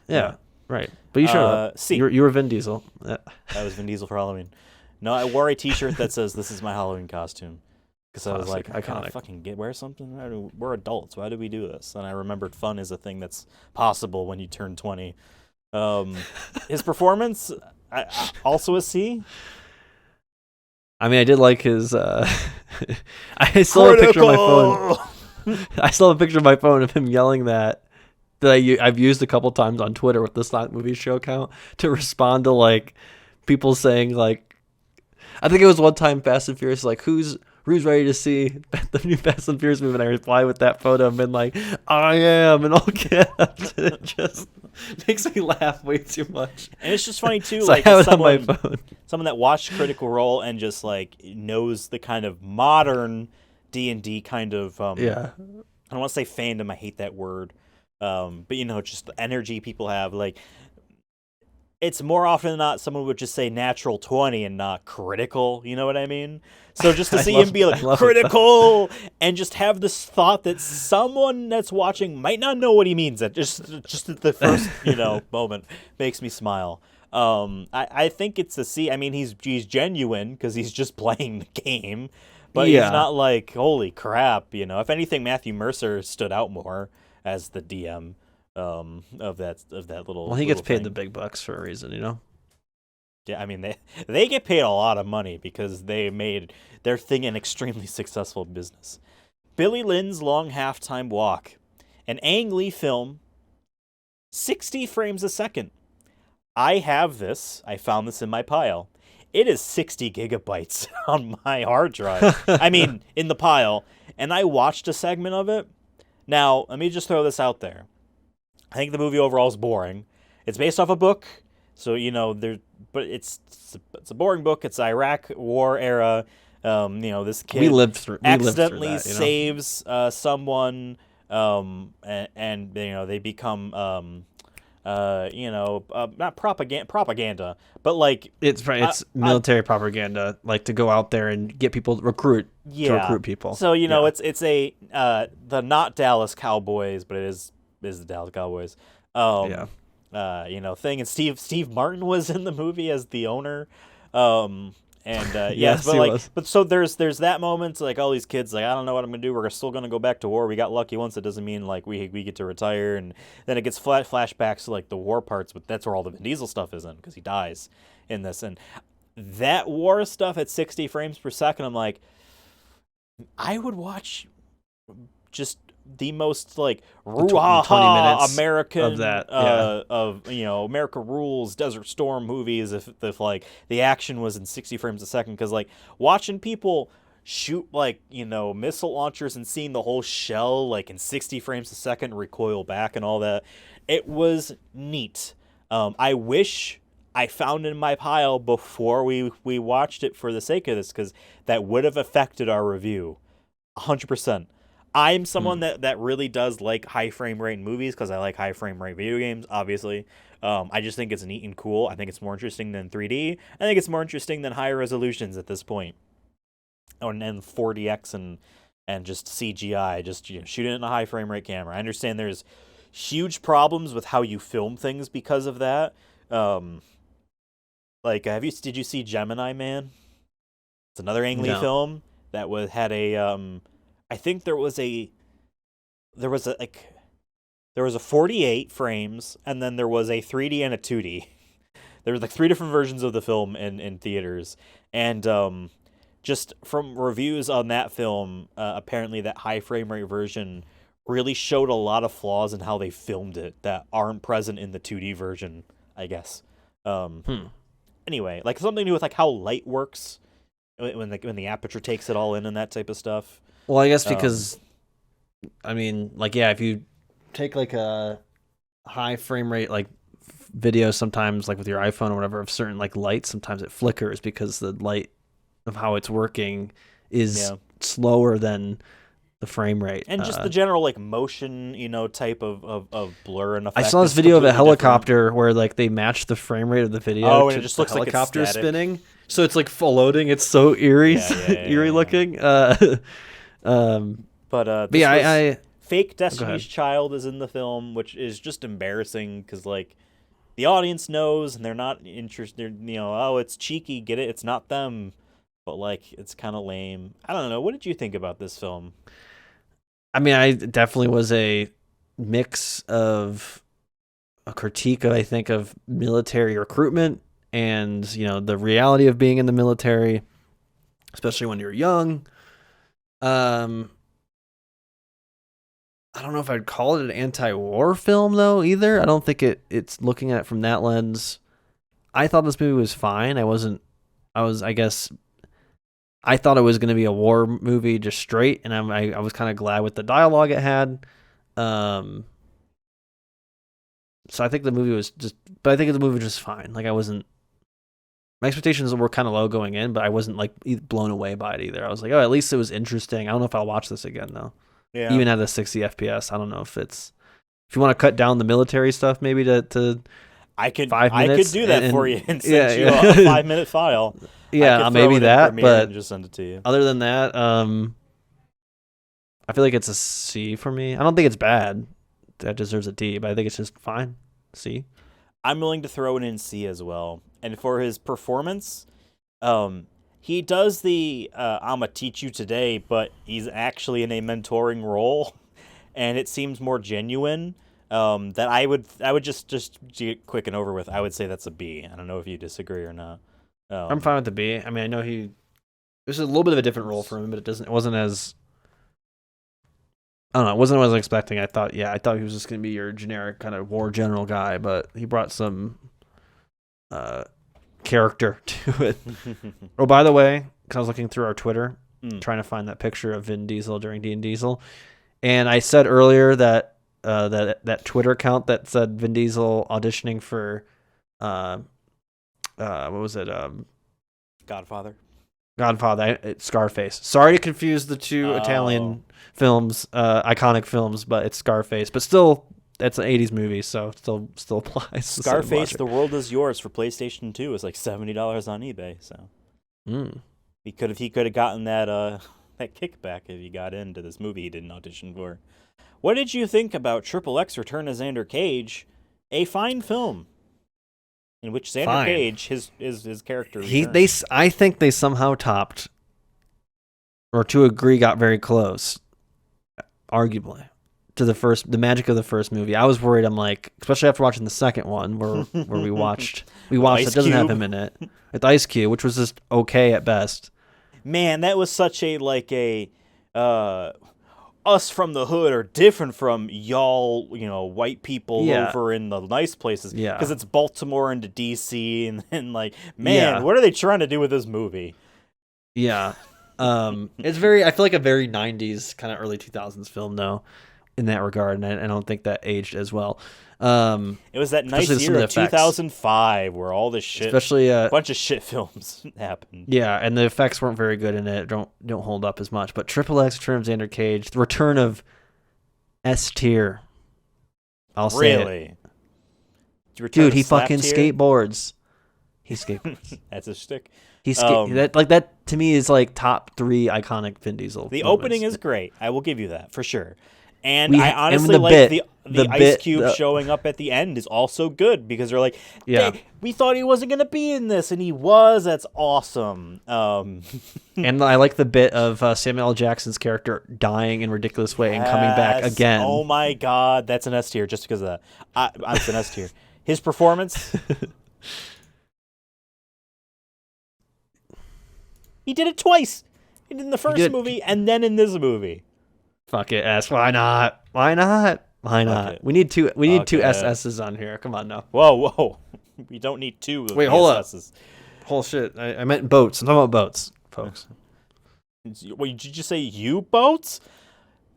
Yeah, right. But you showed up. C. You were Vin Diesel. I was Vin Diesel for Halloween. No, I wore a T-shirt that says "This is my Halloween costume" because I was like, I gotta fucking wear something. We're adults. Why do we do this? And I remembered fun is a thing that's possible when you turn 20. His performance, also a C. I mean, I did like his. I still have a picture of my phone. I still have a picture of my phone of him yelling that I've used a couple times on Twitter with the Stock Movie Show account to respond to like people saying like. I think it was one time Fast and Furious like who's ready to see the new Fast and Furious movie, and I reply with that photo and been like, I am, and all caps. It just makes me laugh way too much. And it's just funny too, So like I have it on my phone. Someone that watched Critical Role and just like knows the kind of modern D&D kind of I don't want to say fandom, I hate that word. But you know, just the energy people have, like it's more often than not someone would just say natural 20 and not critical, you know what I mean? So just to see him be like critical and just have this thought that someone that's watching might not know what he means at just at the first, moment makes me smile. I think it's a C. I mean, he's genuine because he's just playing the game, but he's not like, holy crap, If anything, Matthew Mercer stood out more as the DM. Of that little. Well, he gets paid thing. the big bucks for a reason, Yeah, I mean they get paid a lot of money because they made their thing an extremely successful business. Billy Lynn's Long Halftime Walk, an Ang Lee film, 60 frames a second. I have this. I found this in my pile. It is 60 gigabytes on my hard drive. I mean, in the pile, and I watched a segment of it. Now, let me just throw this out there. I think the movie overall is boring. It's based off a book, so but it's a boring book. It's Iraq War era. This kid accidentally saves someone, and they become not propaganda, but like it's military propaganda, like to go out there and get people to recruit people. So it's a the not Dallas Cowboys, but it is the Dallas Cowboys. Thing, and Steve Martin was in the movie as the owner. Yes, but so there's that moment, like all these kids, like I don't know what I'm gonna do. We're still gonna go back to war. We got lucky once. It doesn't mean like we get to retire. And then it gets flashbacks to like the war parts, but that's where all the Vin Diesel stuff is in because he dies in this. And that war stuff at 60 frames per second, I'm like, I would watch just the most like 20 minutes American of that America Rules Desert Storm movies if like the action was in 60 frames a second, because like watching people shoot like missile launchers and seeing the whole shell like in 60 frames a second recoil back and all that, it was neat. I wish I found it in my pile before we watched it for the sake of this, because that would have affected our review 100%. I'm someone that really does like high frame rate in movies because I like high frame rate video games, obviously. I just think it's neat and cool. I think it's more interesting than 3D. I think it's more interesting than higher resolutions at this point. Oh, and 4DX and just CGI, just shoot it in a high frame rate camera. I understand there's huge problems with how you film things because of that. Did you see Gemini Man? It's another Ang Lee film that had a I think there was a 48 frames, and then there was a 3D and a 2D. There were like 3 different versions of the film in theaters, and just from reviews on that film, apparently that high frame rate version really showed a lot of flaws in how they filmed it that aren't present in the 2D version, I guess. Anyway, like something to do with like how light works when the aperture takes it all in and that type of stuff. Well, I guess because, I mean, like, yeah, if you take like a high frame rate like video sometimes like with your iPhone or whatever of certain like lights, sometimes it flickers because the light of how it's working is slower than the frame rate. And just the general like motion, type of blur and effect. I saw this video of a helicopter where like they matched the frame rate of the video and to it just looks the like it's helicopter static. spinning. So it's like floating. It's so eerie, eerie looking. Fake Destiny's Child is in the film, which is just embarrassing because like the audience knows and they're not interested. It's cheeky, get it? It's not them, but like it's kind of lame. I don't know. What did you think about this film? I mean, I definitely was a mix of a critique of, I think, of military recruitment and the reality of being in the military, especially when you're young. I don't know if I'd call it an anti-war film though either. I don't think it's looking at it from that lens. I thought this movie was fine. I thought it was going to be a war movie just straight, and I was kind of glad with the dialogue it had. So I think the movie was just fine. Like my expectations were kind of low going in, but I wasn't like blown away by it either. I was like, oh, at least it was interesting. I don't know if I'll watch this again though. Yeah. Even at a 60 FPS, I don't know if you want to cut down the military stuff maybe to I could 5 minutes. I could do that for you and send you a 5-minute file. Yeah, maybe that, but just send it to you. Other than that, I feel like it's a C for me. I don't think it's bad. That deserves a D, but I think it's just fine. C. I'm willing to throw it in C as well. And for his performance, he does the I'ma teach you today, but he's actually in a mentoring role, and it seems more genuine. That I would just get quick and over with. I would say that's a B. I don't know if you disagree or not. I'm fine with the B. I mean, I know this is a little bit of a different role for him, but it wasn't as, I don't know, it wasn't what I was expecting. I thought he was just going to be your generic kind of war general guy, but he brought some character to it. Oh, by the way, because I was looking through our Twitter, trying to find that picture of Vin Diesel during Dean Diesel, and I said earlier that that Twitter account that said Vin Diesel auditioning for what was it? Godfather, Scarface. Sorry to confuse the two Italian films, iconic films, but it's Scarface. But still, that's an 80s movie, so still applies. Scarface, The World Is Yours for PlayStation 2 is like $70 on eBay. So he could have gotten that kickback if he got into this movie he didn't audition for. What did you think about Triple X Return of Xander Cage? A fine film in which Xander Cage, his character, I think they somehow topped, or to a degree got very close, arguably, to the magic of the first movie. I was worried. I'm like, especially after watching the second one, where we watched it doesn't have him in it, with Ice Cube, which was just okay at best. Man, that was such a us from the hood are different from y'all, white people over in the nice places. Yeah. Because it's Baltimore into D.C. and then what are they trying to do with this movie? Yeah. It's I feel like a very 90s, kind of early 2000s film though. in that regard, and I don't think that aged as well. It was that nice especially some year of of the effects. 2005 where all this shit, Especially a bunch of shit films happened. yeah, and the effects weren't very good in it. Don't hold up as much. But Triple X, Return of Xander Cage, the return of S tier. I'll say it. Really? Dude, he fucking skateboards. He skateboards. That's a shtick. That to me is like top 3 iconic Vin Diesel. The moments. opening is great. I will give you that for sure. And We- I and honestly the like bit- the the Ice bit- Cube the- showing up at the end is also good because they're like, Yeah. "Hey, we thought he wasn't going to be in this, and he was. That's awesome. And I like the bit of Samuel L. Jackson's character dying in a ridiculous way and coming back Yes. again. Oh my God, that's an S tier just because of that. It's an S tier. His performance. He did it twice. He did it in the first movie and then in this movie. Fuck it, S. Why not? Why not? Why not? it. We need two. We need two Fuck it. SS's on here. Come on now. Whoa. We don't need 2 of Wait, hold up. SSs. Whole shit. I meant boats. I'm talking about boats, folks. Wait, did you say U-boats?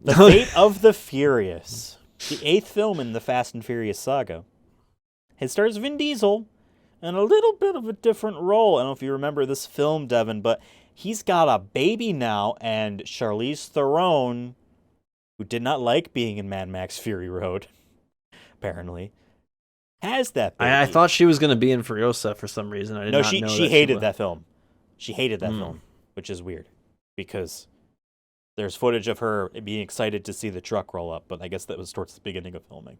The Fate of the Furious. The 8th film in the Fast and Furious saga. It stars Vin Diesel in a little bit of a different role. I don't know if you remember this film, Devin, but he's got a baby now, and Charlize Theron, who did not like being in Mad Max Fury Road, apparently, has that baby. I thought she was going to be in Furiosa for some reason. I did not know she that hated was. that film. She hated that film, which is weird because there's footage of her being excited to see the truck roll up, but I guess that was towards the beginning of filming.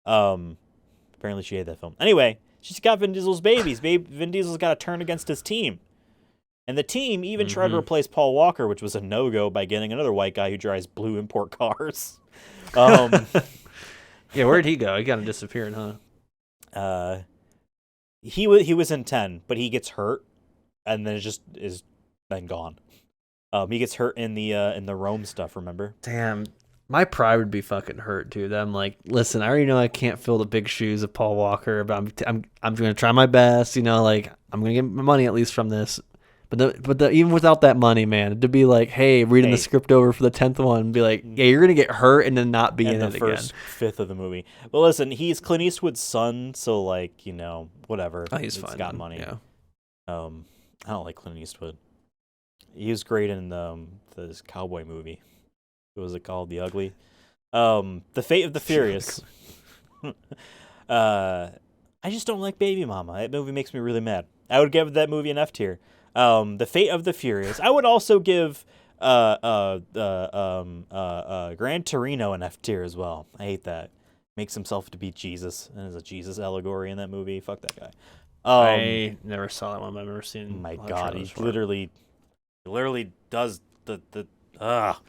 Apparently she hated that film. Anyway, she's got Vin Diesel's babies. Vin Diesel's got to turn against his team. And the team even tried to replace Paul Walker, which was a no-go, by getting another white guy who drives blue import cars. Yeah, where'd he go? He kind of disappeared, huh? He was in 10, but he gets hurt, and then it just is then gone. He gets hurt in the Rome stuff. Remember? Damn, my pride would be fucking hurt, dude. I'm like, listen, I already know I can't fill the big shoes of Paul Walker, but I'm gonna try my best. You know, like I'm gonna get my money at least from this. But even without that money, man, to be like, hey, reading the script over for the 10th one, and be like, yeah, you're gonna get hurt and then not be in it the first fifth of the movie. Well, listen, he's Clint Eastwood's son, so like, whatever. Oh, he's fine. Got money. Yeah. I don't like Clint Eastwood. He was great in this cowboy movie. What was it called? The Ugly. The Fate of the Furious. I just don't like Baby Mama. That movie makes me really mad. I would give that movie an F tier. The Fate of the Furious. I would also give Gran Torino an F tier as well. I hate that. Makes himself to be Jesus, and is a Jesus allegory in that movie. Fuck that guy. I never saw that one. But I've never seen. My God, he he literally does the.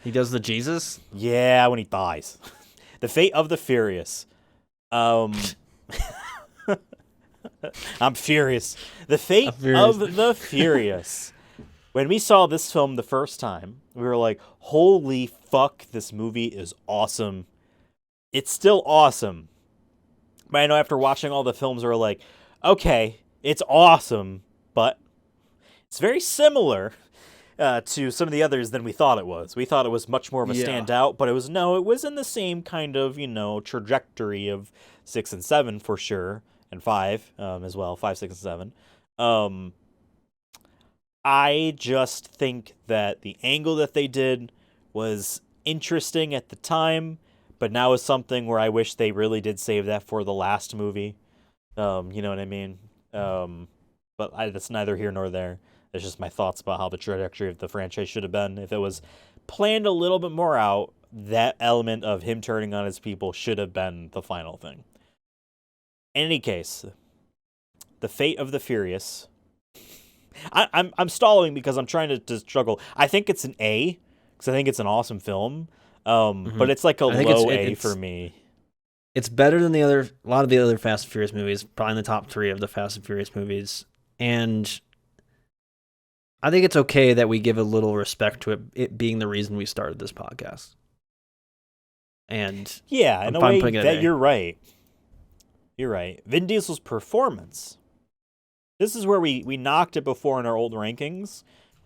He does the Jesus. Yeah, when he dies. The Fate of the Furious. I'm furious. The Fate of the Furious. When we saw this film the first time, we were like, holy fuck, this movie is awesome. It's still awesome. But I know after watching all the films, we're like, okay, it's awesome, but it's very similar to some of the others than we thought it was. We thought it was much more of a standout, but it was in the same kind of, trajectory of 6 and 7 for sure. And 5 as well, 5, 6, and 7. I just think that the angle that they did was interesting at the time, but now is something where I wish they really did save that for the last movie. You know what I mean? But that's neither here nor there. It's just my thoughts about how the trajectory of the franchise should have been. If it was planned a little bit more out, that element of him turning on his people should have been the final thing. In any case, The Fate of the Furious. I'm stalling because I'm trying to struggle. I think it's an A because I think it's an awesome film, but it's like a low A for me. It's better than a lot of the other Fast and Furious movies, probably in the top 3 of the Fast and Furious movies, and I think it's okay that we give a little respect to it being the reason we started this podcast. And yeah, in a way that you're right. You're right. Vin Diesel's performance. This is where we knocked it before in our old rankings,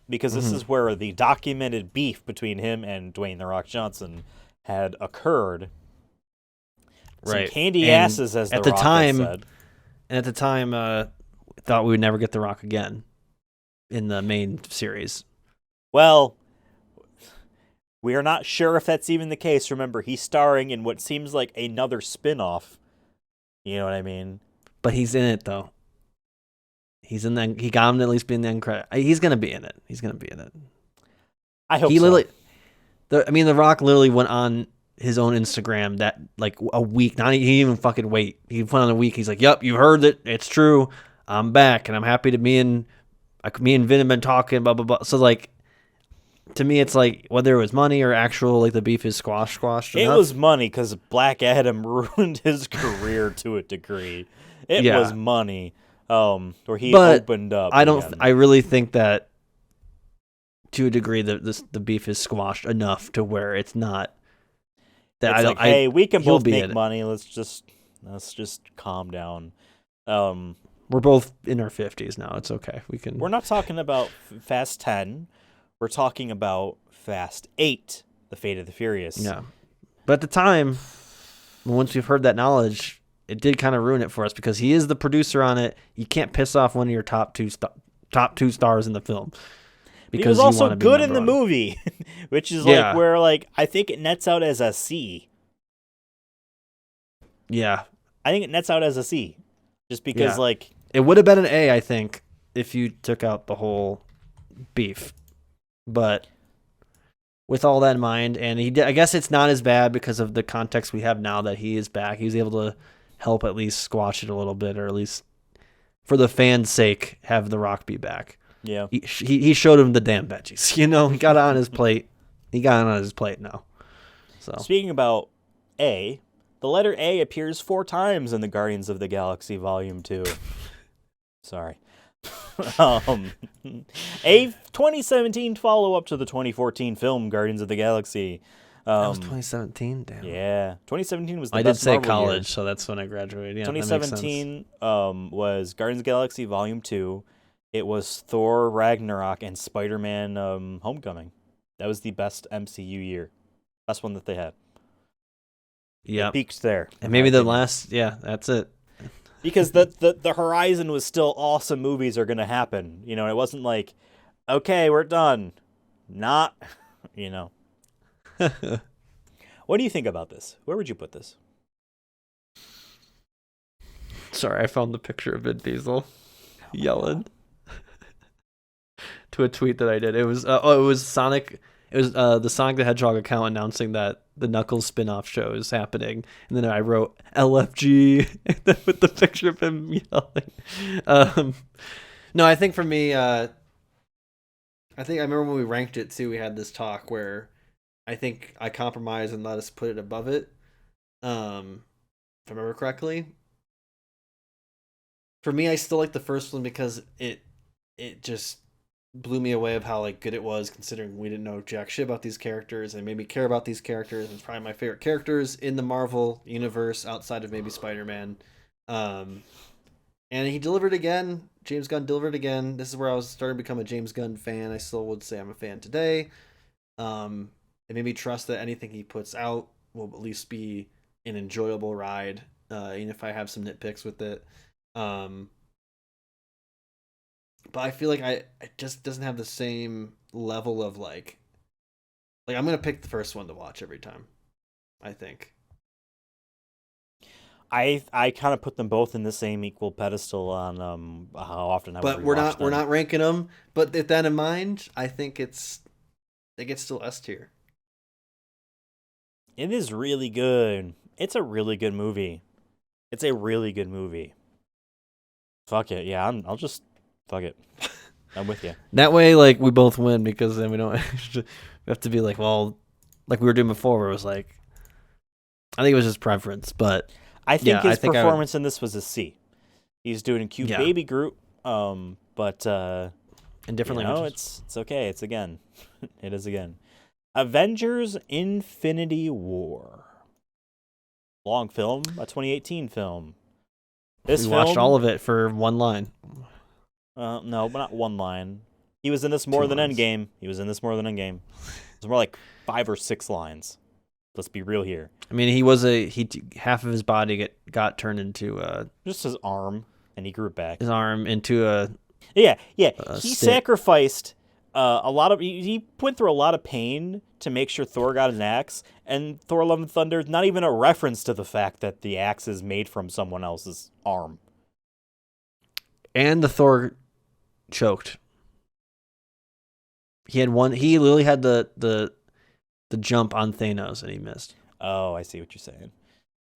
because this is where the documented beef between him and Dwayne "The Rock" Johnson had occurred Some Right. candy And asses, as at The the Rock time, has said. And at the time, thought we would never get The Rock again in the main series. Well, we are not sure if that's even the case. Remember, he's starring in what seems like another spin-off. You know what I mean? But he's in it, though. He got him to at least be in the end credit. He's going to be in it. He's going to be in it. I hope He so. literally, The Rock literally went on his own Instagram that like a week. He didn't even fucking wait. He went on a week. He's like, "Yep, you heard it. It's true. I'm back, and I'm happy to me and Vin have been talking." Blah blah blah. So like, to me, it's like whether it was money or actual like the beef is squashed It enough. was money because Black Adam ruined his career to a degree. It Yeah. was money. Where he But opened up. I don't. again. I really think that to a degree the beef is squashed enough to where it's not. That It's I don't. like, hey, we can he'll both be make in it. money. Let's just calm down. We're both in our 50s now. It's okay. We can. We're not talking about Fast 10. We're talking about Fast 8, The Fate of the Furious. Yeah. But at the time, once we've heard that knowledge, it did kind of ruin it for us because he is the producer on it. You can't piss off one of your top two stars in the film. He was you also wanna be good in the number one. movie, which is Yeah. like where like I think it nets out as a C. Yeah. I think it nets out as a C, just because Yeah. like It would have been an A, I think, if you took out the whole beef. But with all that in mind, and I guess it's not as bad because of the context we have now that he is back. He was able to help at least squash it a little bit, or at least for the fans' sake, have The Rock be back. yeah. He showed him the damn veggies. You know, he got it on his plate. He got it on his plate now. So Speaking about A, the letter A appears 4 times in the Guardians of the Galaxy Volume 2. Sorry. A 2017 follow-up to the 2014 film Guardians of the Galaxy. that was 2017. Damn. Yeah, 2017 was the I did best say Marvel college, year. so that's when I graduated. Yeah, that makes 2017 was Guardians of the Galaxy Volume 2. It was Thor Ragnarok and Spider-Man Homecoming. That was the best MCU year. Best one that they had. Yeah, Peaked there. and maybe the last. Yeah, that's it. Because the horizon was still awesome movies are going to happen. You know, it wasn't like, okay, we're done. Not, you know. What do you think about this? Where would you put this? Sorry, I found the picture of Vin Diesel yelling to a tweet that I did. It was it was Sonic. It was the Sonic the Hedgehog account announcing that the Knuckles spin-off show is happening, and then I wrote LFG with the picture of him yelling. No, I think for me, I remember when we ranked it too. We had this talk where I think I compromised and let us put it above it. If I remember correctly. For me, I still like the first one because it just blew me away of how like good it was, considering we didn't know jack shit about these characters and made me care about these characters. It's probably my favorite characters in the Marvel universe outside of maybe Spider-Man. And he delivered again. James Gunn delivered again. This is where I was starting to become a James Gunn fan. I still would say I'm a fan today. It made me trust that anything he puts out will at least be an enjoyable ride, even if I have some nitpicks with it. But I feel like it just doesn't have the same level of like I'm gonna pick the first one to watch every time. I think. I kind of put them both in the same equal pedestal on how often I would But rewatch we're them. not ranking them. But with that in mind, I think it gets still S tier. It is really good. It's a really good movie. It's a really good movie. Fuck it. Yeah, I'll just fuck it. I'm with you. That way, like we both win because then we don't we have to be like, well, like we were doing before, where it was like, I think it was just preference, but I think yeah, his I think performance in this was a C. He's doing a cute Yeah. baby Groot, but in different you know, languages. it's okay. It's again. It is again. Avengers Infinity War. Long film, a 2018 film. This We film, watched all of it for one line. no, but not one line. He was in this more Two than lines. Endgame. It was more like 5 or 6 lines. Let's be real here. I mean, half of his body got turned into Just his arm, and he grew it back. his arm into a Yeah. He stick. sacrificed a lot of. He went through a lot of pain to make sure Thor got an axe, and Thor: Love and Thunder is not even a reference to the fact that the axe is made from someone else's arm. And the Thor choked. He literally had the jump on Thanos and he missed. Oh, I see what you're saying.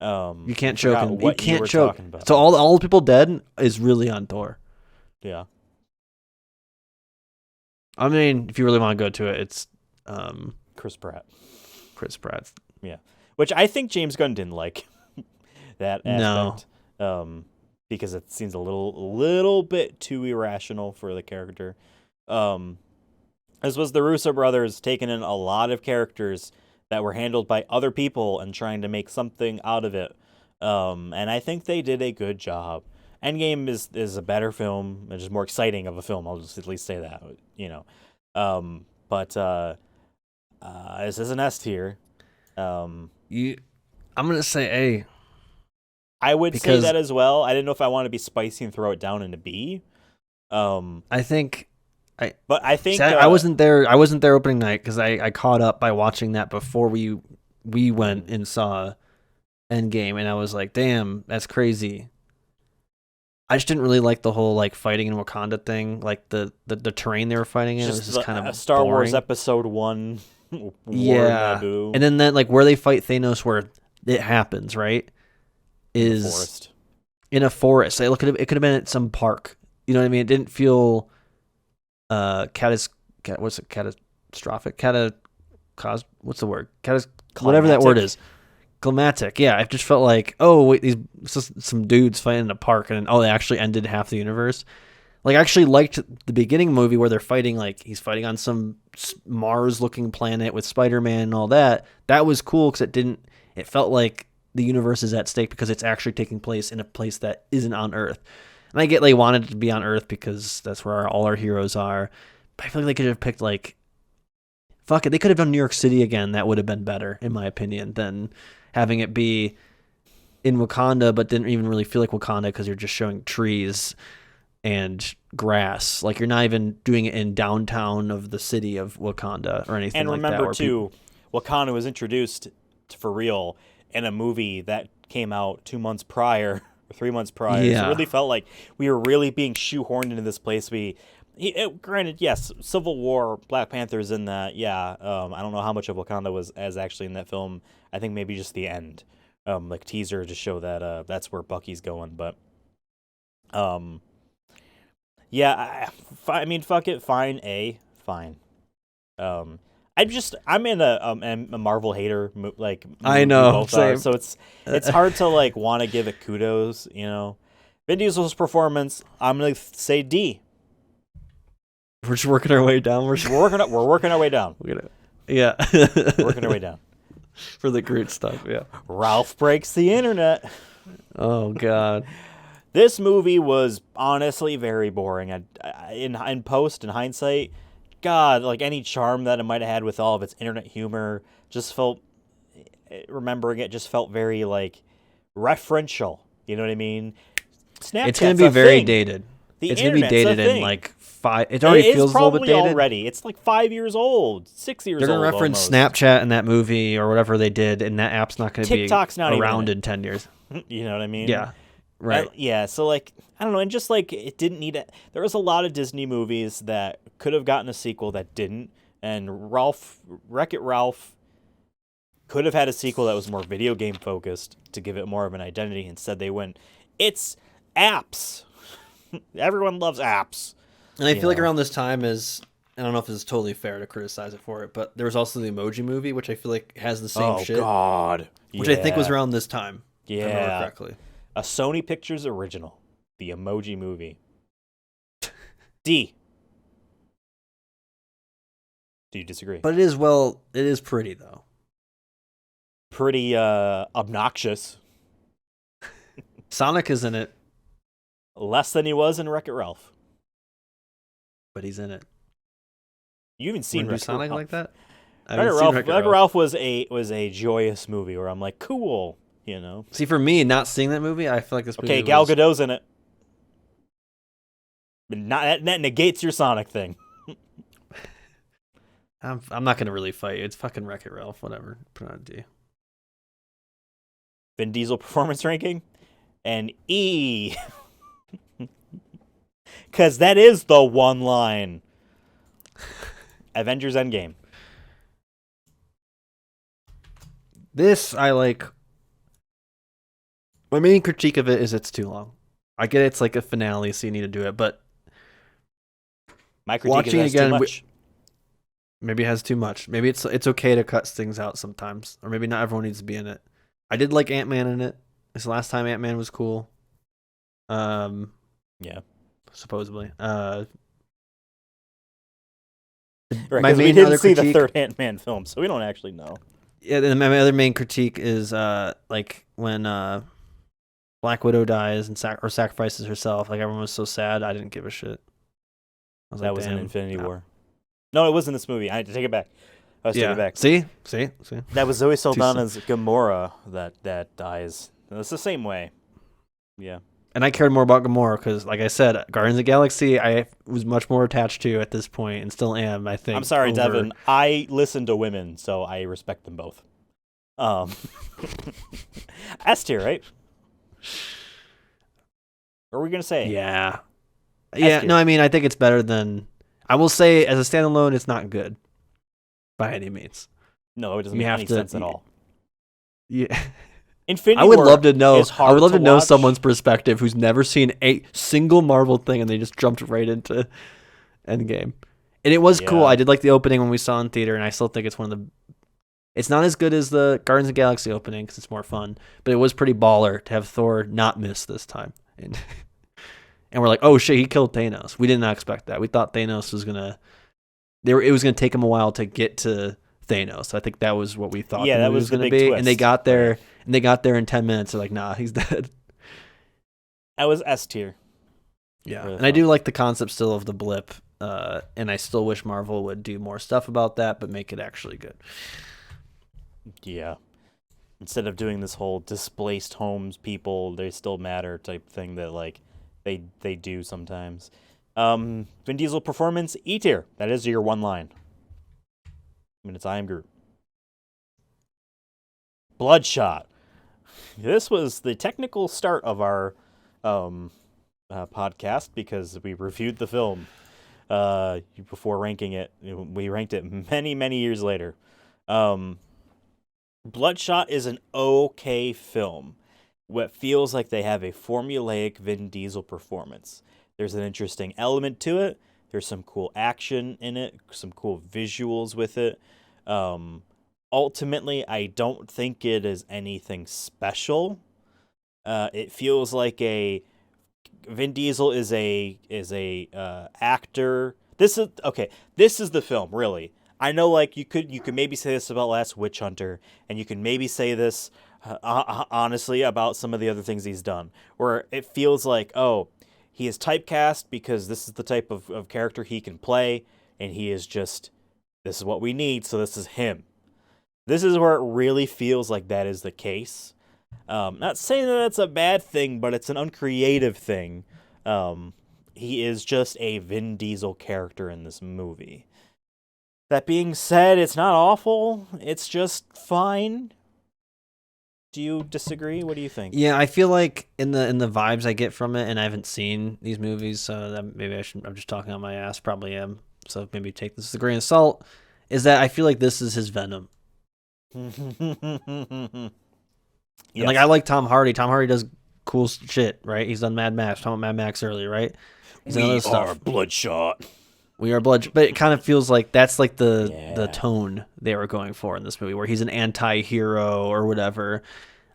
You can't choke him. You can't choke. About. So all the people dead is really on Thor. Yeah. I mean, if you really want to go to it, it's Chris Pratt. Chris Pratt. Yeah. Which I think James Gunn didn't like that aspect. No. Because it seems a little bit too irrational for the character. This was the Russo brothers taking in a lot of characters that were handled by other people and trying to make something out of it. And I think they did a good job. Endgame is a better film. It's just more exciting of a film. I'll just at least say that, But this is an S tier. I'm gonna say A. I would say that as well. I didn't know if I want to be spicy and throw it down into B. I think I wasn't there. I wasn't there opening night because I caught up by watching that before we went and saw Endgame, and I was like, damn, that's crazy. I just didn't really like the whole like fighting in Wakanda thing, like the terrain they were fighting in. It was just kind of Star boring. Wars Episode 1. Yeah, and then that like where they fight Thanos, where it happens, right? Is forest. In a forest. It could have been at some park. You know what I mean? It didn't feel catastrophic. What's the word? Whatever that word is. Climatic. Yeah, it just felt like, oh wait, these some dudes fighting in a park, and they actually ended half the universe. Like I actually liked the beginning movie where they're fighting, like he's fighting on some Mars-looking planet with Spider-Man and all that. That was cool because it felt like the universe is at stake because it's actually taking place in a place that isn't on Earth. And I get they wanted it to be on Earth because that's where all our heroes are. But I feel like they could have picked fuck it, they could have done New York City again. That would have been better, in my opinion, than having it be in Wakanda, but didn't even really feel like Wakanda because you're just showing trees and grass. Like you're not even doing it in downtown of the city of Wakanda or anything like that. And remember too, Wakanda was introduced for real in a movie that came out 2 months prior, or 3 months prior. Yeah. So it really felt like we were really being shoehorned into this place. Granted, yes, Civil War, Black Panther's in that. Yeah, I don't know how much of Wakanda was as actually in that film. I think maybe just the end, like teaser to show that that's where Bucky's going. But, yeah, I mean, fuck it, fine, fine. I'm in a Marvel hater, like I know, both same. are, so it's hard to like want to give it kudos, you know. Vin Diesel's performance, I'm gonna say D. We're just working our way down. We're working our way down. Yeah, working our way down for the Groot stuff. Yeah, Ralph breaks the internet. Oh God. This movie was honestly very boring. In hindsight, God, like any charm that it might have had with all of its internet humor, just felt, remembering it just felt very like referential. You know what I mean? Snapchat's it's going to be very thing. dated. It's going to be dated in like 5. It already feels a little bit dated. Already. It's like 5 years old, 6 years old. They're going to reference Snapchat in that movie or whatever they did, and that app's not going to be TikTok's not around even in 10 years. You know what I mean? Yeah. Right. Yeah, so like, I don't know, and just like it didn't need it. There was a lot of Disney movies that could have gotten a sequel that didn't, and Wreck-It Ralph could have had a sequel that was more video game focused to give it more of an identity. Instead, they went, it's apps. Everyone loves apps. And I feel like around this time I don't know if it's totally fair to criticize it for it, but there was also the Emoji Movie, which I feel like has the same shit. Oh, God. Which I think was around this time. Yeah. If I remember correctly. A Sony Pictures original. The Emoji Movie. D. Do you disagree? But it is pretty, though. Pretty obnoxious. Sonic is in it. Less than he was in Wreck-It Ralph. But he's in it. You haven't seen Wouldn't do Sonic Ralph. like that? I haven't seen Wreck-It Wreck-It Ralph. Ralph was a joyous movie where I'm like, cool, you know. See, for me, not seeing that movie, I feel like this movie Okay, Gal was... Gadot's in it. But that negates your Sonic thing. I'm not going to really fight you. It's fucking Wreck-It Ralph. Whatever. Put it on D. Vin Diesel performance ranking? An E. Because that is the one line. Avengers Endgame. This, I like... My main critique of it is it's too long. I get it's like a finale, so you need to do it, but... My critique Watching is it again, too much. Maybe it has too much. Maybe it's okay to cut things out sometimes, or maybe not everyone needs to be in it. I did like Ant-Man in it. This last time Ant-Man was cool. Yeah. Supposedly. Right, my 'cause we main didn't other see the critique- third Ant-Man film, so we don't actually know. Yeah, and my other main critique is like when Black Widow dies and sacrifices herself. Like everyone was so sad. I didn't give a shit. I was That like, was in damn, Infinity no. War. No, it was in this movie. I had to take it back. I was taking it back. See. That was Zoe soon. Saldana's Gamora that dies. It's the same way. Yeah. And I cared more about Gamora because, like I said, Guardians of the Galaxy, I was much more attached to at this point, and still am. I think. I'm sorry, over... Devin. I listen to women, so I respect them both. S tier, right? What are we gonna say? Yeah. S Yeah. tier. No, I mean, I think it's better than. I will say, as a standalone, it's not good by any means. No, it doesn't You make have any to- sense at all. Yeah. Infinity I would War love to know. is hard I would love to know watch. someone's perspective who's never seen a single Marvel thing and they just jumped right into Endgame. And it was cool. Yeah. I did like the opening when we saw it in theater, and I still think it's one of the. It's not as good as the Guardians of the Galaxy opening because it's more fun, but it was pretty baller to have Thor not miss this time. And we're like, oh shit, he killed Thanos. We did not expect that. We thought Thanos was gonna. It was gonna take him a while to get to Thanos. I think that was what we thought. Yeah, the that movie was the gonna big be, twist. and they got there. And they got there in 10 minutes. They're like, nah, he's dead. That was S tier. Yeah. Really And I fun. do like the concept still of the blip. And I still wish Marvel would do more stuff about that, but make it actually good. Yeah. Instead of doing this whole displaced homes people, they still matter type thing that like they do sometimes. Vin Diesel performance, E tier. That is your one line. I mean, it's I am Groot. Bloodshot. This was the technical start of our podcast because we reviewed the film before ranking it. We ranked it many, many years later. Bloodshot is an okay film. What feels like they have a formulaic Vin Diesel performance. There's an interesting element to it. There's some cool action in it, some cool visuals with it. Ultimately, I don't think it is anything special. It feels like Vin Diesel is a actor. This is the film, really. I know, like you could maybe say this about Last Witch Hunter, and you can maybe say this honestly about some of the other things he's done, where it feels like, oh, he is typecast because this is the type of character he can play, and he is just, this is what we need, so this is him. This is where it really feels like that is the case. Not saying that that's a bad thing, but it's an uncreative thing. He is just a Vin Diesel character in this movie. That being said, it's not awful. It's just fine. Do you disagree? What do you think? Yeah, I feel like in the vibes I get from it, and I haven't seen these movies, so that maybe I'm just talking on my ass. Probably am. So maybe take this with a grain of salt. Is that I feel like this is his Venom. Yes. And like I like Tom Hardy. Tom Hardy does cool shit, right? He's done Mad Max. Talking about Mad Max earlier, right? He's done We other are stuff. Bloodshot. We are blood, but it kind of feels like that's like the Yeah. tone they were going for in this movie, where he's an anti-hero or whatever.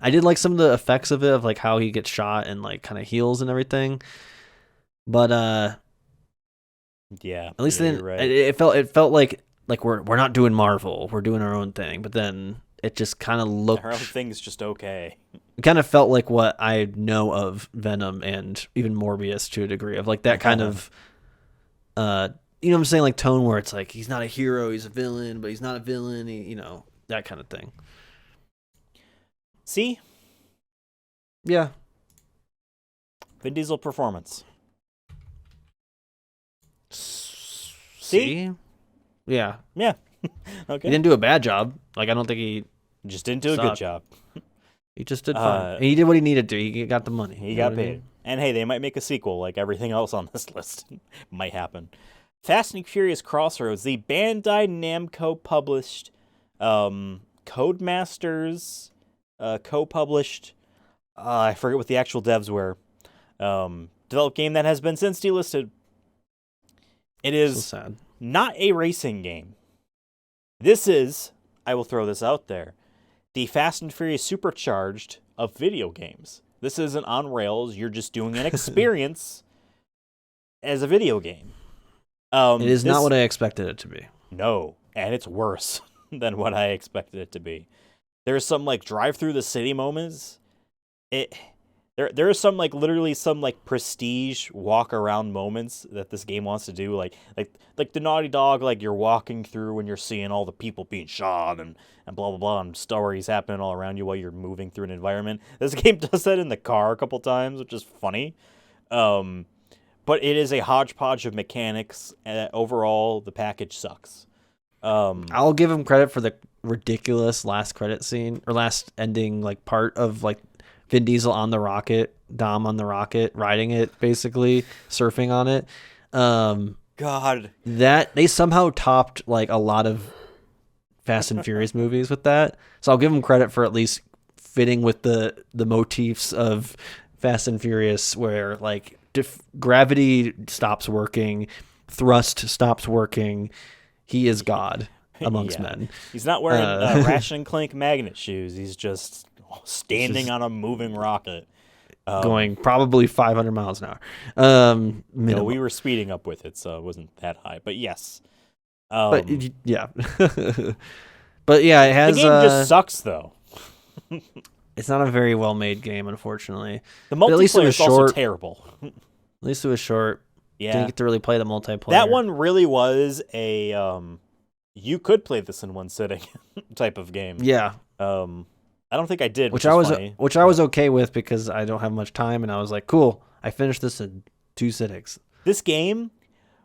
I did like some of the effects of it, of like how he gets shot and like kind of heals and everything. But Yeah. at least yeah, then you're right. it felt like we're not doing Marvel, we're doing our own thing. But then it just kind of looked, Our own thing's just okay. it kind of felt like what I know of Venom and even Morbius to a degree, of like that kind of you know what I'm saying, like tone where it's like he's not a hero, he's a villain, but he's not a villain, that kind of thing. See? Yeah. Vin Diesel performance. See? Yeah. Yeah. He Okay. didn't do a bad job. Like, I don't think he Just didn't do a good sucked. job. He just did fine. And he did what he needed to. He got the money. He You got know what I paid. mean? And hey, they might make a sequel like everything else on this list. Might happen. Fast and Furious Crossroads, the Bandai Namco published, Codemasters co-published, I forget what the actual devs were, developed game that has been since delisted. It is So sad. not a racing game. This is, I will throw this out there, the Fast and Furious Supercharged of video games. This isn't on rails. You're just doing an experience as a video game. It is not what I expected it to be. No, and it's worse than what I expected it to be. There's some like drive through the city moments. There are some like literally some like prestige walk around moments that this game wants to do, like the Naughty Dog, like you're walking through and you're seeing all the people being shot and blah blah blah, and stories happening all around you while you're moving through an environment. This game does that in the car a couple times, which is funny. But it is a hodgepodge of mechanics, and overall the package sucks. I'll give him credit for the ridiculous last credit scene or last ending like part of like Vin Diesel on the rocket, Dom on the rocket, riding it, basically surfing on it. God, that they somehow topped like a lot of Fast and Furious movies with that. So I'll give him credit for at least fitting with the motifs of Fast and Furious, where like gravity stops working, thrust stops working. He is God amongst men. He's not wearing Ratchet and Clank magnet shoes. He's just standing on a moving rocket. Going probably 500 miles an hour. No, we were speeding up with it, so it wasn't that high. But yes. But yeah. But yeah, it has... The game just sucks, though. It's not a very well-made game, unfortunately. The multiplayer is also terrible. At least it was short. Yeah. Didn't get to really play the multiplayer. That one really was a you could play this in one sitting type of game. Yeah. I don't think I did, which I was funny. I was okay with because I don't have much time, and I was like, cool, I finished this in 2 sittings. This game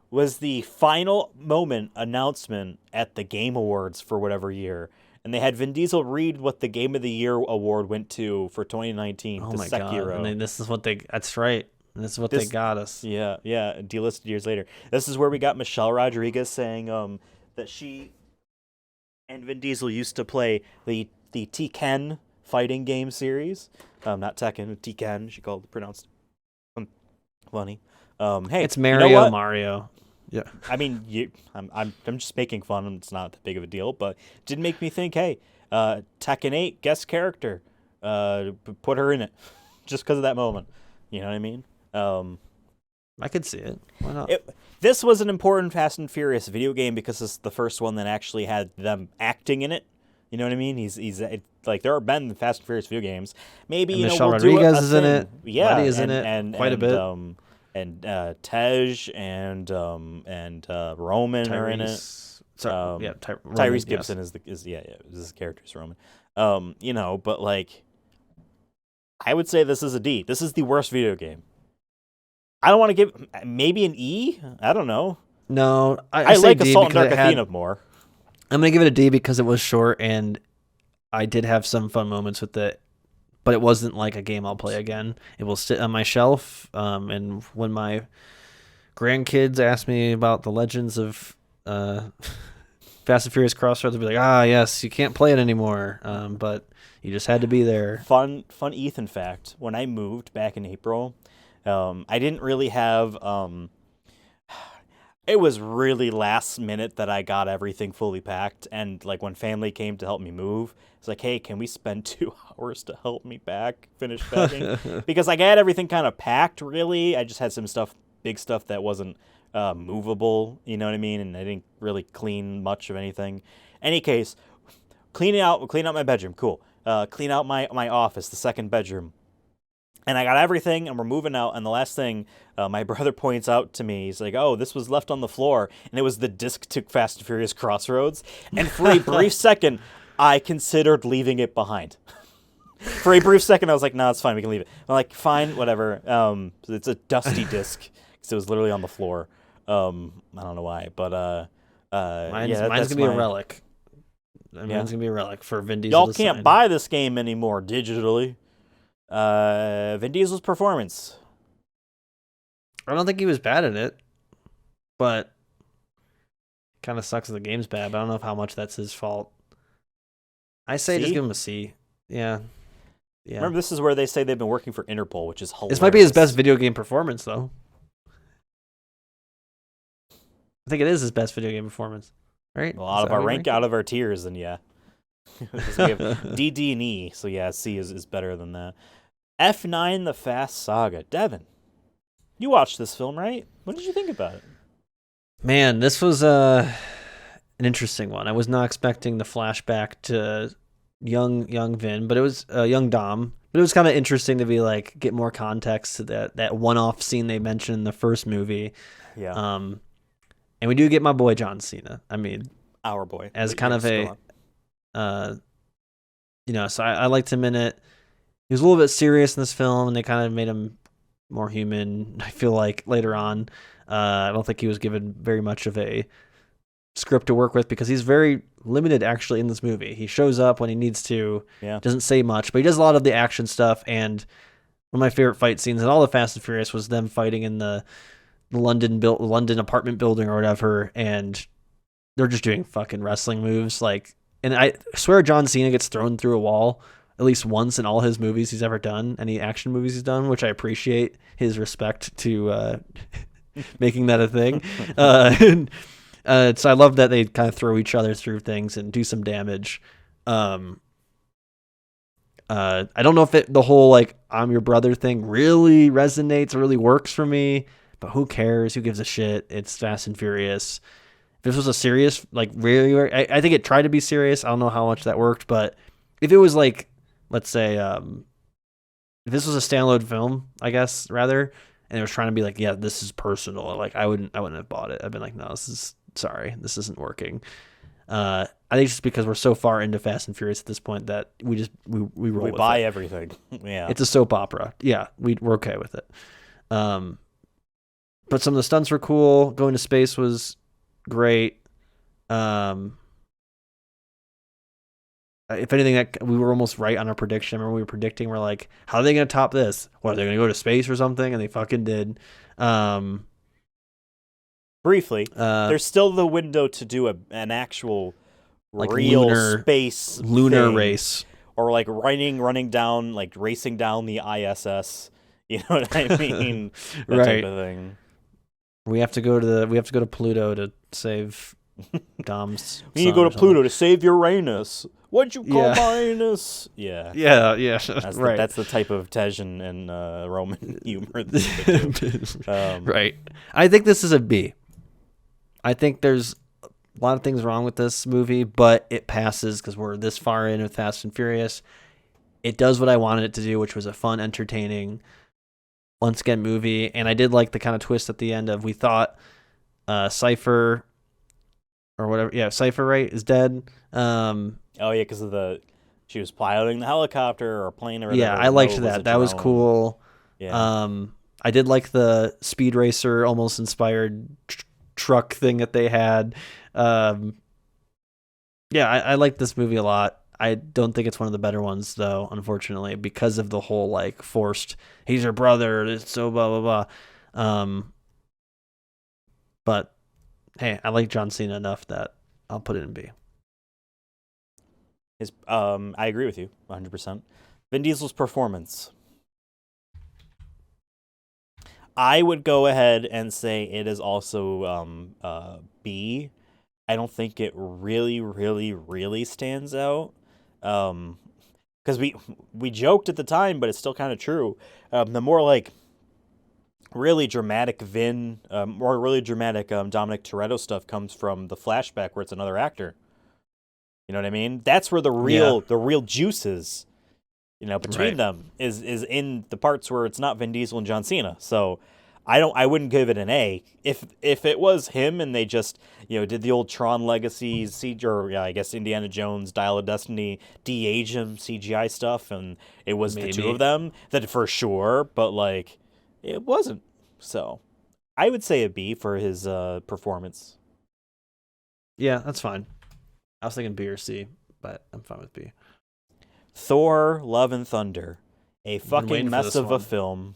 was the final moment announcement at the Game Awards for whatever year. And they had Vin Diesel read what the Game of the Year award went to for 2019 Oh to my Sekiro. god! And then this is what that's right. This is what they got us. Yeah, delisted years later. This is where we got Michelle Rodriguez saying that she and Vin Diesel used to play the Tekken fighting game series. Not Tekken, Tekken. She pronounced funny. Hey, it's Mario. You know what? Mario. Yeah. I mean, I'm just making fun. It's not that big of a deal, but it did make me think. Hey, Tekken 8 guest character, put her in it, just because of that moment. You know what I mean? I could see it. Why not? This was an important Fast and Furious video game because it's the first one that actually had them acting in it. You know what I mean? He's like there have been Fast and Furious video games. Maybe and Michelle we'll Rodriguez is in it. Yeah, Letty is in it quite a bit. And Tej and Roman are in it. Sorry, Tyrese Gibson is his character's Roman. But like, I would say this is a D. This is the worst video game. I don't want to give maybe an E. I don't know. No, I like D Assault and Dark had, Athena more. I'm gonna give it a D because it was short and I did have some fun moments with it, but it wasn't like a game I'll play again. It will sit on my shelf. And when my grandkids ask me about the legends of Fast and Furious Crossroads, I'll be like, yes, you can't play it anymore. But you just had to be there. Fun Ethan fact. When I moved back in April, I didn't really have... it was really last minute that I got everything fully packed. And like when family came to help me move, it's like, hey, can we spend 2 hours to help me finish packing? Because like, I had everything kind of packed, really. I just had some big stuff that wasn't movable, you know what I mean? And I didn't really clean much of anything. Any case, clean out my bedroom, cool. Clean out my office, the second bedroom. And I got everything, and we're moving out. And the last thing my brother points out to me, he's like, "Oh, this was left on the floor," and it was the disc to Fast and Furious Crossroads. And for a brief second, I considered leaving it behind. For a brief second, I was like, "No, it's fine. We can leave it." I'm like, "Fine, whatever." It's a dusty disc because it was literally on the floor. I don't know why, but Mine's that's gonna be a relic. Mine's gonna be a relic for Vin Diesel. Y'all can't buy this game anymore digitally. Vin Diesel's performance. I don't think he was bad at it, but kind of sucks that the game's bad. But I don't know how much that's his fault. I say just give him a C. Yeah. Remember, this is where they say they've been working for Interpol, which is hilarious. This might be his best video game performance, though. I think it is his best video game performance, right? Well, out of our rank, out of our tiers, then yeah. We have D, D, and E, so yeah, C is better than that. F9, The Fast Saga. Devin, you watched this film, right? What did you think about it? Man, this was an interesting one. I was not expecting the flashback to young Vin, but it was young Dom. But it was kind of interesting to be like get more context to that one-off scene they mentioned in the first movie. Yeah. And we do get my boy John Cena. I mean, our boy, as kind of so I liked him in it. He was a little bit serious in this film, and they kind of made him more human. I feel like later on, I don't think he was given very much of a script to work with because he's very limited actually in this movie. He shows up when he needs to, doesn't say much, but he does a lot of the action stuff. And one of my favorite fight scenes in all the Fast and Furious was them fighting in the London apartment building or whatever, and they're just doing fucking wrestling moves. Like, and I swear John Cena gets thrown through a wall at least once in all his movies he's ever done, any action movies he's done, which I appreciate his respect to making that a thing. So I love that they kind of throw each other through things and do some damage. I don't know if the whole like I'm your brother thing really resonates or really works for me, but who cares? Who gives a shit? It's Fast and Furious. If this was a serious, like really, I think it tried to be serious. I don't know how much that worked, but if it was like, let's say, if this was a standalone film, I guess rather, and it was trying to be like, yeah, this is personal. Like I wouldn't have bought it. I've been like, no, this isn't working. I think it's just because we're so far into Fast and Furious at this point that we roll. We buy it. Everything. Yeah, it's a soap opera. Yeah, we're okay with it. But some of the stunts were cool. Going to space was great. If anything, that we were almost right on our prediction. I remember we were predicting, we're like, how are they going to top this? What, are they going to go to space or something? And they fucking did. Briefly, there's still the window to do an actual like real lunar thing. Race, or like racing down the ISS. You know what I mean? That right. type of thing. We have to go to Pluto to save Dom's. We need to go to Pluto to save Uranus. What'd you call Uranus? Yeah. That's right. That's the type of Tej and Roman humor. Right. I think this is a B. I think there's a lot of things wrong with this movie, but it passes because we're this far in with Fast and Furious. It does what I wanted it to do, which was a fun, entertaining, once again movie. And I did like the kind of twist at the end of we thought Cypher or whatever, Cypher, right, is dead. Because she was piloting the helicopter or plane or whatever. Yeah, I liked that. That was cool. Yeah. I did like the Speed Racer almost inspired truck thing that they had. I like this movie a lot. I don't think it's one of the better ones though, unfortunately, because of the whole like forced he's your brother, it's so blah blah blah. But hey, I like John Cena enough that I'll put it in B. I agree with you 100%. Vin Diesel's performance. I would go ahead and say it is also B. I don't think it really, really, really stands out. Because we joked at the time, but it's still kind of true. The more like really dramatic Vin, more really dramatic Dominic Toretto stuff comes from the flashback where it's another actor. You know what I mean? That's where the real juice is. between Right. them is in the parts where it's not Vin Diesel and John Cena. So I wouldn't give it an A. If it was him and they just, did the old Tron Legacy CG, or I guess Indiana Jones Dial of Destiny de-age him CGI stuff, and it was the two Maybe. of them, then for sure, but like it wasn't. So I would say a B for his performance. Yeah, that's fine. I was thinking B or C, but I'm fine with B. Thor: Love and Thunder, a waiting fucking for mess this of a one. film.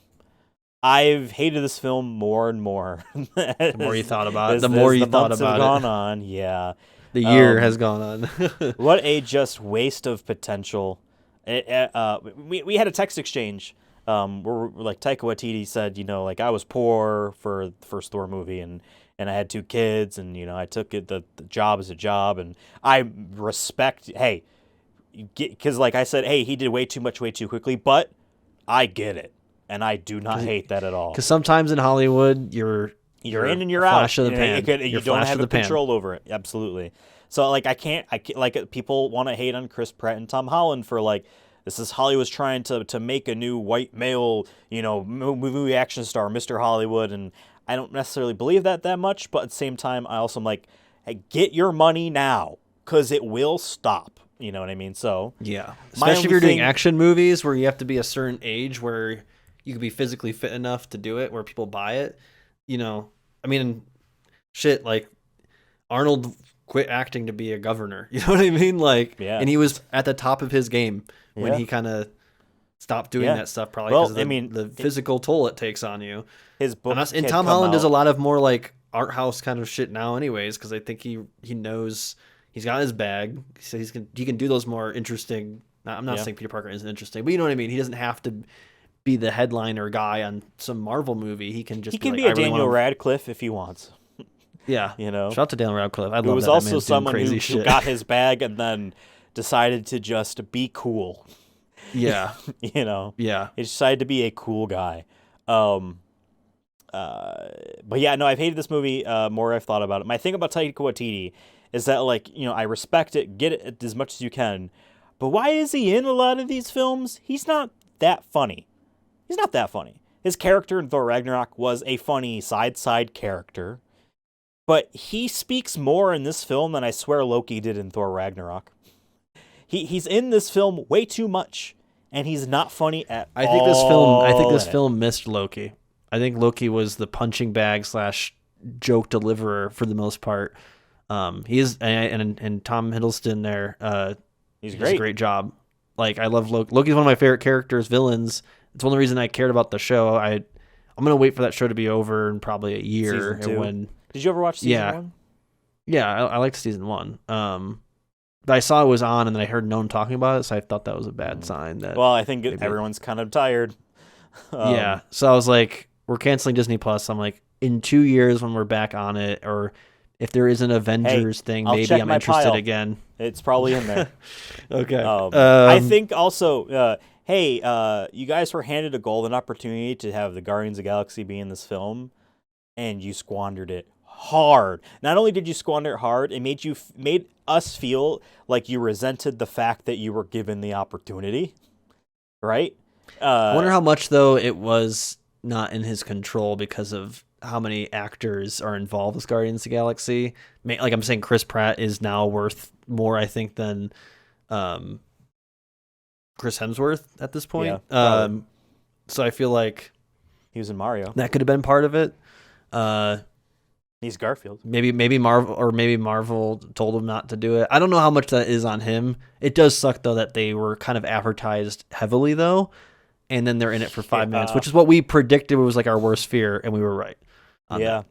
I've hated this film more and more. The more you thought about it, as the more you the thought months have about gone it. on. Yeah, The year Um, has gone on. what a just waste of potential. We had a text exchange where like Taika Waititi said, like I was poor for the first Thor movie, and I had 2 kids, and I took it the job as a job, and I respect. Hey, because like I said, hey, he did way too much, way too quickly, but I get it, and I do not hate that at all. Because sometimes in Hollywood, you're You're in and you're a out. flash of the pan. You You're don't flash have of the pan. control over it. Absolutely. So like I can't like people want to hate on Chris Pratt and Tom Holland for like this is Hollywood's trying to make a new white male, movie action star, Mr. Hollywood, and I don't necessarily believe that much, but at the same time I also am like, hey, get your money now cuz it will stop. You know what I mean? So Yeah. my Especially if only you're doing thing- action movies where you have to be a certain age where you could be physically fit enough to do it, where people buy it. I mean, shit, like Arnold quit acting to be a governor. You know what I mean? Like, Yeah. and he was at the top of his game when Yeah. he kind of stopped doing Yeah. that stuff, probably Well, because I mean, the physical toll it takes on you. his book And had Tom come Holland does a out. lot of more like art house kind of shit now, anyways, because I think he knows he's got his bag, so he can do those more interesting. I'm not Yeah. saying Peter Parker isn't interesting, but you know what I mean. He doesn't have to be the headliner guy on some Marvel movie. He can just He can like, be I a really Daniel wanna- Radcliffe if he wants. Yeah, Shout out to Daniel Radcliffe. I Who love was that. That also man's doing someone crazy who shit. got his bag and then decided to just be cool. Yeah, yeah. He decided to be a cool guy. But yeah, no, I've hated this movie more I've thought about it. My thing about Taika Waititi is that, like, I respect it, get it as much as you can, but why is he in a lot of these films? He's not that funny. He's not that funny. His character in Thor Ragnarok was a funny side character, but he speaks more in this film than I swear Loki did in Thor Ragnarok. He's in this film way too much, and he's not funny at all. I think this in it. film missed Loki. I think Loki was the punching bag / joke deliverer for the most part. He is, and Tom Hiddleston there. He's He does a great. great job. Like, I love Loki. Loki's one of my favorite characters, villains. It's one of the reasons I cared about the show. I'm gonna wait for that show to be over in probably a year. Season 2. And when Did you ever watch season 1? Yeah, I liked season 1. But I saw it was on, and then I heard no one talking about it, so I thought that was a bad sign. That Well, I think maybe- everyone's kind of tired. Yeah, so I was like, we're canceling Disney Plus. I'm like, in 2 years when we're back on it, or if there is an Avengers thing, I'll maybe check I'm my interested pile. again. It's probably in there. Okay. I think also, hey, you guys were handed a golden opportunity to have the Guardians of the Galaxy be in this film, and you squandered it hard. Not only did you squander it hard, it made us feel like you resented the fact that you were given the opportunity, right? I wonder how much, though, it was not in his control because of how many actors are involved with Guardians of the Galaxy. Like I'm saying, Chris Pratt is now worth more, I think, than Chris Hemsworth at this point. Yeah, probably. So I feel like He was in Mario. that could have been part of it. He's Garfield. Maybe Marvel told him not to do it. I don't know how much that is on him. It does suck though that they were kind of advertised heavily though, and then they're in it for 5 minutes, which is what we predicted was like our worst fear, and we were right. Yeah,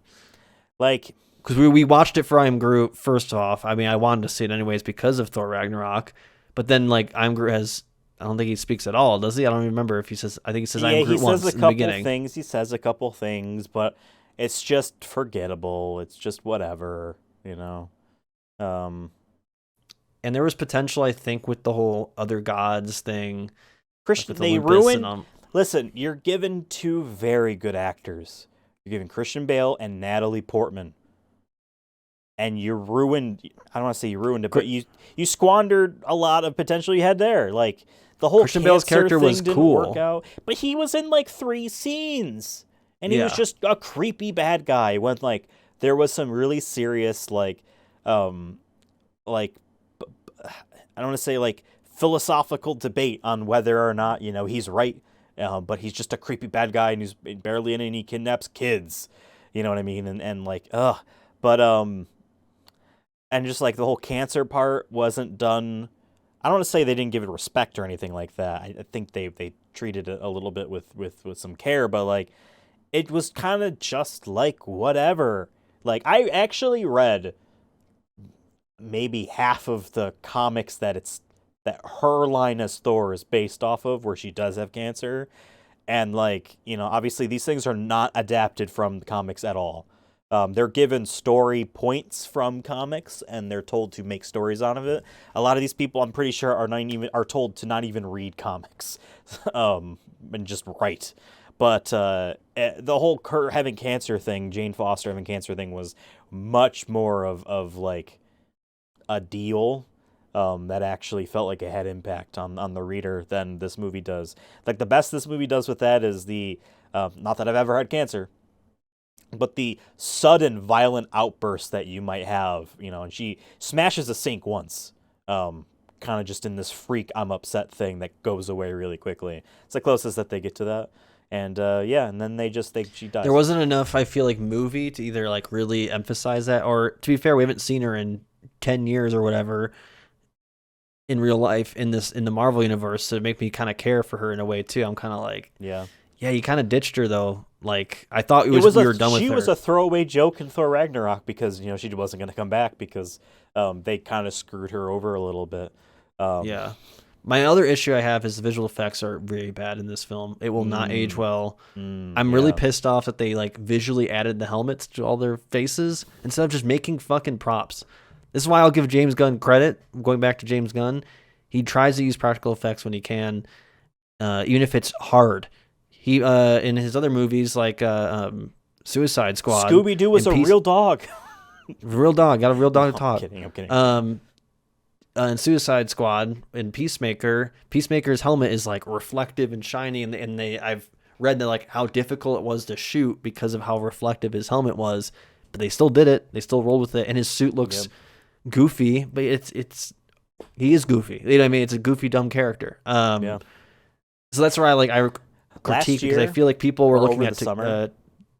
like because we watched it for I Am Groot. First off, I mean, I wanted to see it anyways because of Thor Ragnarok, but then like I Am Groot has. I don't think he speaks at all, does he? I don't even remember if he says. I think he says I Am Groot once he says a in the couple beginning. things. He says a couple things, but it's just forgettable. It's just whatever, And there was potential, I think, with the whole other gods thing. Christian, with they Olympus ruined. and, Listen, you're given 2 very good actors. You're giving Christian Bale and Natalie Portman, and you ruined. I don't want to say you ruined it, but you squandered a lot of potential you had there. Like the whole Christian Bale's cancer character thing was didn't cool. work out. But he was in like 3 scenes, and he was just a creepy bad guy. When like there was some really serious like I don't want to say like philosophical debate on whether or not he's right, but he's just a creepy bad guy, and he's barely in, and he kidnaps kids. You know what I mean? And like but and just like the whole cancer part wasn't done. I don't want to say they didn't give it respect or anything like that. I think they treated it a little bit with some care, but like it was kind of just like whatever. Like I actually read maybe half of the comics that her line as Thor is based off of, where she does have cancer, and like obviously these things are not adapted from the comics at all. They're given story points from comics, and they're told to make stories out of it. A lot of these people, I'm pretty sure, are told to not even read comics, and just write. But the whole her having cancer thing, Jane Foster having cancer thing, was much more of like a deal that actually felt like it had impact on the reader than this movie does. Like the best this movie does with that is the not that I've ever had cancer, but the sudden violent outburst that you might have, and she smashes a sink once, kind of just in this freak I'm upset thing that goes away really quickly. It's the closest that they get to that. And and then she dies. There wasn't enough, I feel like, movie to either like really emphasize that, or to be fair, we haven't seen her in 10 years or whatever in real life in the Marvel universe to make me kind of care for her in a way too. I'm kind of like, yeah, you kind of ditched her though. Like I thought we were done with her. She was a throwaway joke in Thor Ragnarok because she wasn't going to come back because they kind of screwed her over a little bit. Yeah. My other issue I have is the visual effects are really bad in this film. It will not age well. I'm really pissed off that they like visually added the helmets to all their faces instead of just making fucking props. This is why I'll give James Gunn credit. Going back to James Gunn, he tries to use practical effects when he can, even if it's hard. He in his other movies like Suicide Squad, Scooby-Doo was a real dog. Real dog, got a real dog to talk. I'm kidding. In Suicide Squad and Peacemaker's helmet is like reflective and shiny, and I've read that like how difficult it was to shoot because of how reflective his helmet was, but they still did it. They still rolled with it, and his suit looks goofy, but he is goofy. You know what I mean? It's a goofy, dumb character. So that's where I critique because I feel like people were looking at summer.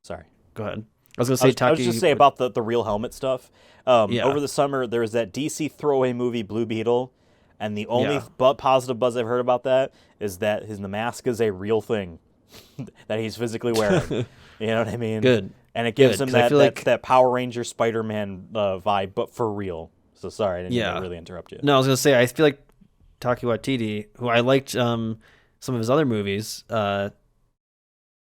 Sorry, go ahead. I was going to say, I was just say about the real helmet stuff. Over the summer, there was that DC throwaway movie Blue Beetle, and the only positive buzz I've heard about that is that the mask is a real thing that he's physically wearing. You know what I mean? Good. And it gives him that Power Ranger Spider-Man vibe, but for real. So sorry, I didn't mean to really interrupt you. No, I was going to say, I feel like Taika Waititi, who I liked some of his other movies,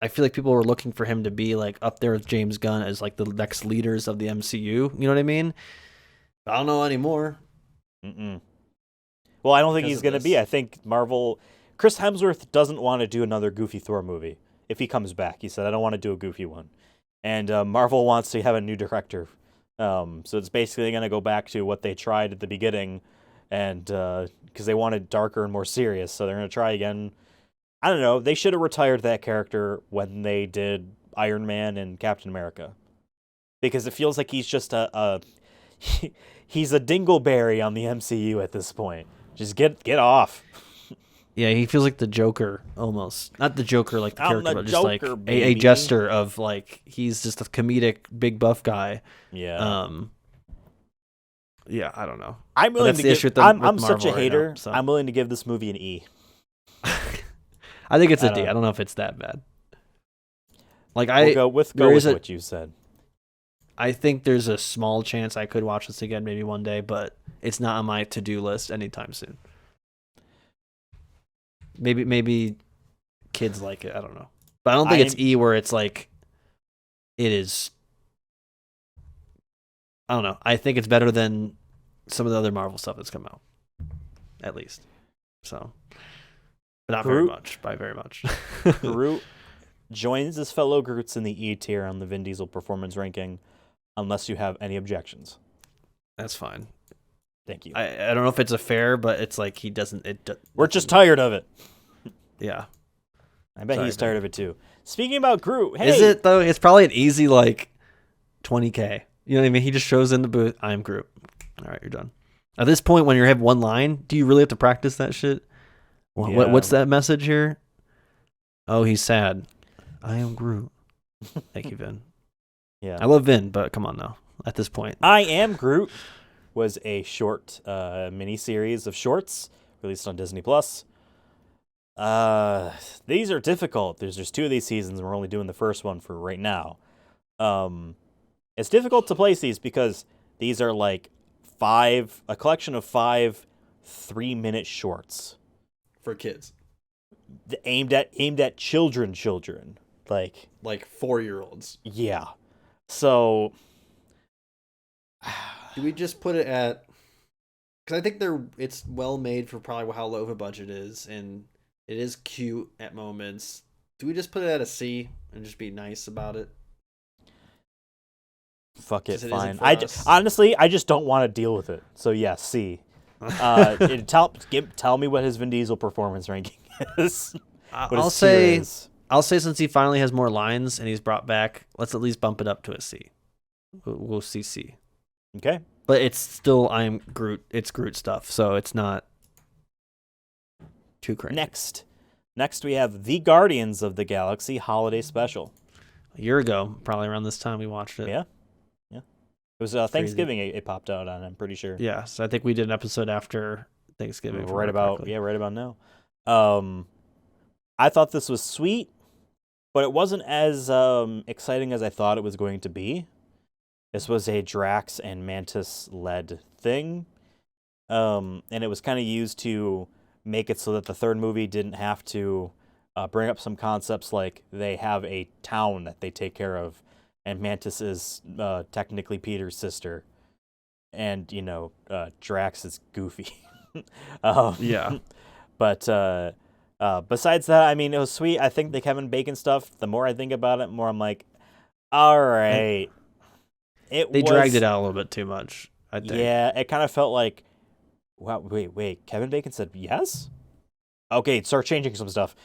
I feel like people were looking for him to be like up there with James Gunn as like the next leaders of the MCU. You know what I mean? I don't know anymore. Well, I don't think he's going to be. I think Chris Hemsworth doesn't want to do another goofy Thor movie. If he comes back, he said, I don't want to do a goofy one. And Marvel wants to have a new director. So it's basically going to go back to what they tried at the beginning, and because they wanted darker and more serious. So they're going to try again. I don't know. They should have retired that character when they did Iron Man and Captain America, because it feels like he's just he's a dingleberry on the MCU at this point. Just get off. Yeah, he feels like the Joker almost. Not the Joker like the character, but just Joker, like a jester of like he's just a comedic big buff guy. Yeah. Yeah, I don't know. I'm willing to give. I'm such a hater. Right now, so. I'm willing to give this movie an E. I think it's a D. I don't know if it's that bad. Like we'll go with what you said. I think there's a small chance I could watch this again maybe one day, but it's not on my to-do list anytime soon. Maybe kids like it. I don't know, but I don't think it's E where it's like it is. I don't know. I think it's better than some of the other Marvel stuff that's come out, at least. So. But not very much, by very much. Groot joins his fellow Groots in the E tier on the Vin Diesel performance ranking, unless you have any objections. That's fine. Thank you. I don't know if it's a fair, but it's like he doesn't. We're just tired of it. Yeah. I bet Sorry, he's tired of it too. Speaking about Groot, hey, Is it though? It's probably an easy like 20K. You know what I mean? He just shows in the booth. I'm Groot. All right, you're done. At this point, when you have one line, do you really have to practice that shit? What's that message here? Oh, he's sad. I am Groot. Thank you, Vin. Yeah, I love Vin, but come on now. At this point, I Am Groot was a short mini series of shorts released on Disney Plus. These are difficult. There's just 2 of these seasons, and we're only doing the first one for right now. It's difficult to place these because these are like a collection of 5 3-minute shorts for kids, aimed at children, like 4-year-olds. Yeah. So, Do we just put it at? Because I think it's well made for probably how low of a budget is, and it is cute at moments. Do we just put it at a C and just be nice about it? fuck it, It fine. isn't for Honestly, I just don't want to deal with it. So yeah, C. Tell me what his Vin Diesel performance ranking is. I'll say since he finally has more lines and he's brought back, let's at least bump it up to a C. We'll see C. Okay. But it's still I'm Groot. It's Groot stuff, so it's not too crazy. Next we have The Guardians of the Galaxy Holiday Special. A year ago, probably around this time, we watched it. Yeah. It was Thanksgiving. It popped out on. I'm pretty sure. Yeah, so I think we did an episode after Thanksgiving. Right about now. I thought this was sweet, but it wasn't as exciting as I thought it was going to be. This was a Drax and Mantis led thing, and it was kind of used to make it so that the third movie didn't have to bring up some concepts like they have a town that they take care of, and Mantis is technically Peter's sister, and Drax is Goofy. Yeah. But besides that, I mean, it was sweet. I think the Kevin Bacon stuff, the more I think about it, the more I'm like, all right. They dragged it out a little bit too much, I think. Yeah, it kind of felt like, wow, wait, Kevin Bacon said yes? Okay, start changing some stuff.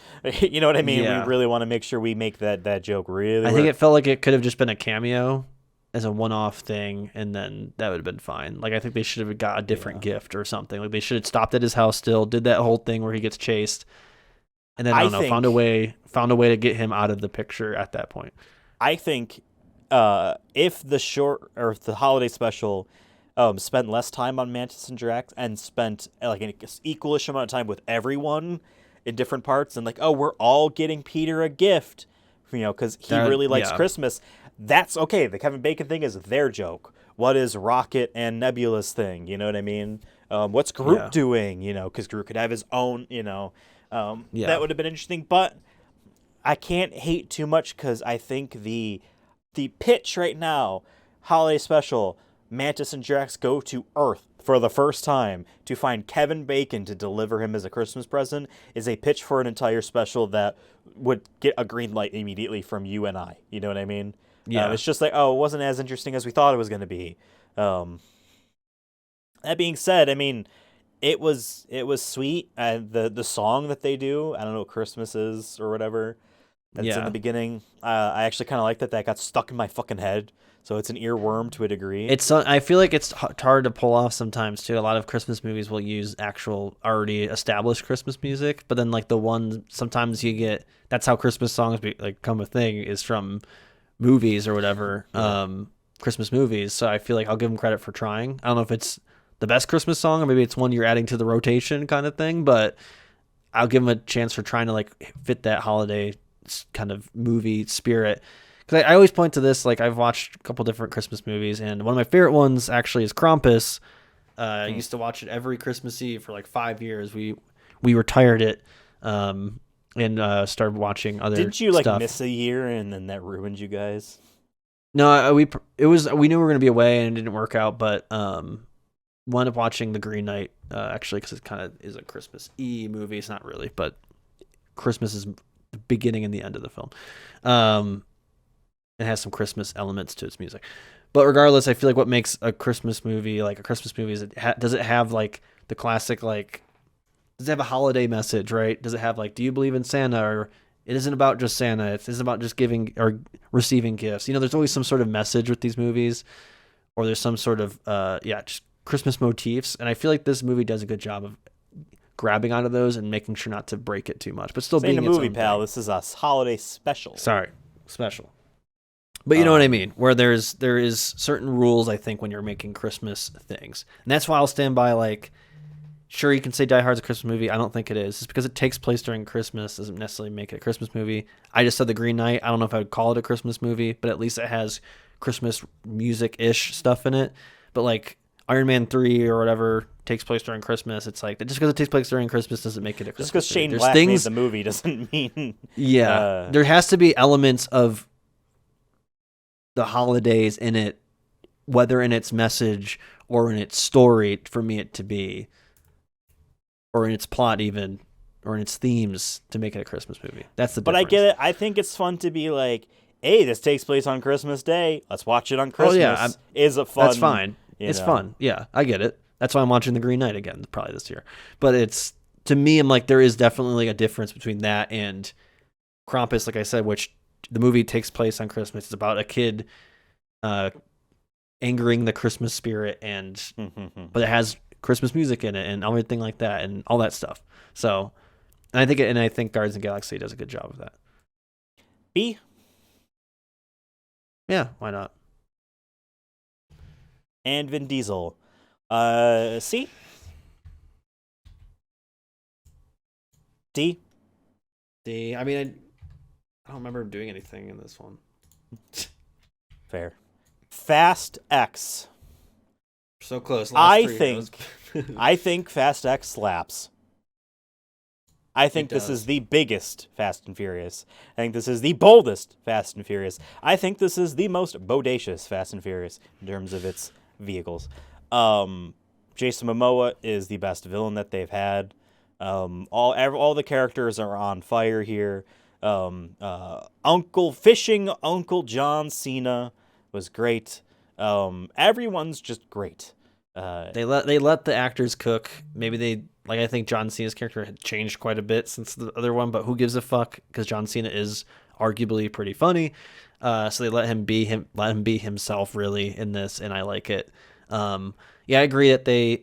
You know what I mean? Yeah. We really want to make sure we make that joke really I think it felt like it could have just been a cameo as a one-off thing, and then that would have been fine. Like, I think they should have got a different gift or something. Like, they should have stopped at his house still, did that whole thing where he gets chased, and then, I don't know, found a way to get him out of the picture at that point. I think if the short or if the holiday special spent less time on Mantis and Drax and spent like an equalish amount of time with everyone in different parts, and like, oh, we're all getting Peter a gift, because he really likes Christmas. That's okay. The Kevin Bacon thing is their joke. What is Rocket and Nebula's thing? You know what I mean? What's Groot doing? Because Groot could have his own. That would have been interesting. But I can't hate too much because I think the pitch right now, holiday special, Mantis and Drax go to Earth for the first time to find Kevin Bacon to deliver him as a Christmas present, is a pitch for an entire special that would get a green light immediately from you and I. You know what I mean? Yeah. It's just like, oh, it wasn't as interesting as we thought it was going to be. That being said, I mean, it was sweet. The song that they do, I don't know what Christmas is or whatever, that's in the beginning. I actually kind of like that got stuck in my fucking head. So it's an earworm to a degree. I feel like it's hard to pull off sometimes too. A lot of Christmas movies will use actual already established Christmas music, but then like the one sometimes you get, that's how Christmas songs become a thing, is from movies or whatever, Christmas movies. So I feel like I'll give them credit for trying. I don't know if it's the best Christmas song or maybe it's one you're adding to the rotation kind of thing, but I'll give them a chance for trying to like fit that holiday kind of movie spirit. Because I always point to this, like I've watched a couple different Christmas movies, and one of my favorite ones actually is Krampus. I used to watch it every Christmas Eve for like 5 years. We retired it and started watching other stuff. Didn't you like miss a year and then that ruined you guys? No, we knew we were going to be away and it didn't work out, but wound up watching The Green Knight actually because it kind of is a Christmas-y movie. It's not really, but Christmas is the beginning and the end of the film. It has some Christmas elements to its music. But regardless, I feel like what makes a Christmas movie like a Christmas movie is does it have like the classic like does it have a holiday message, right? Does it have like do you believe in Santa, or it isn't about just Santa, it isn't about just giving or receiving gifts. You know, there's always some sort of message with these movies, or there's some sort of just Christmas motifs, and I feel like this movie does a good job of grabbing onto those and making sure not to break it too much, but still being a its movie, own pal. thing. This is a holiday special. Sorry, special. But you know what I mean, where there is certain rules, I think, when you're making Christmas things. And that's why I'll stand by, like, sure, you can say Die Hard's a Christmas movie. I don't think it is. Just because it takes place during Christmas doesn't necessarily make it a Christmas movie. I just said The Green Knight. I don't know if I would call it a Christmas movie, but at least it has Christmas music-ish stuff in it. But, like, Iron Man 3 or whatever takes place during Christmas. It's like, just because it takes place during Christmas doesn't make it a Christmas Just because movie. Shane Black made the movie doesn't mean... Yeah. There has to be elements of the holidays in it, whether in its message or in its story, for me it to be, or in its plot even, or in its themes to make it a Christmas movie. That's the difference. But I get it. I think it's fun to be like, hey, this takes place on Christmas Day. Let's watch it on Christmas. Yeah, is a fun. That's fine. It's fun. Yeah, I get it. That's why I'm watching The Green Knight again, probably this year. But it's, to me, I'm like, there is definitely a difference between that and Krampus, like I said, which the movie takes place on Christmas. It's about a kid angering the Christmas spirit, and but it has Christmas music in it and everything like that and all that stuff. So, and I think Guardians of the Galaxy does a good job of that. B? Yeah, why not? And Vin Diesel. C? D? D. I mean, I don't remember him doing anything in this one. Fair. Fast X. So close. I think Fast X slaps. I think this is the biggest Fast and Furious. I think this is the boldest Fast and Furious. I think this is the most bodacious Fast and Furious in terms of its vehicles. Jason Momoa is the best villain that they've had. All the characters are on fire here. Uncle John Cena was great. Everyone's just great. They let the actors cook. Maybe I think John Cena's character had changed quite a bit since the other one, but who gives a fuck? Because John Cena is arguably pretty funny. So they let him be himself really in this, and I like it. Yeah, I agree that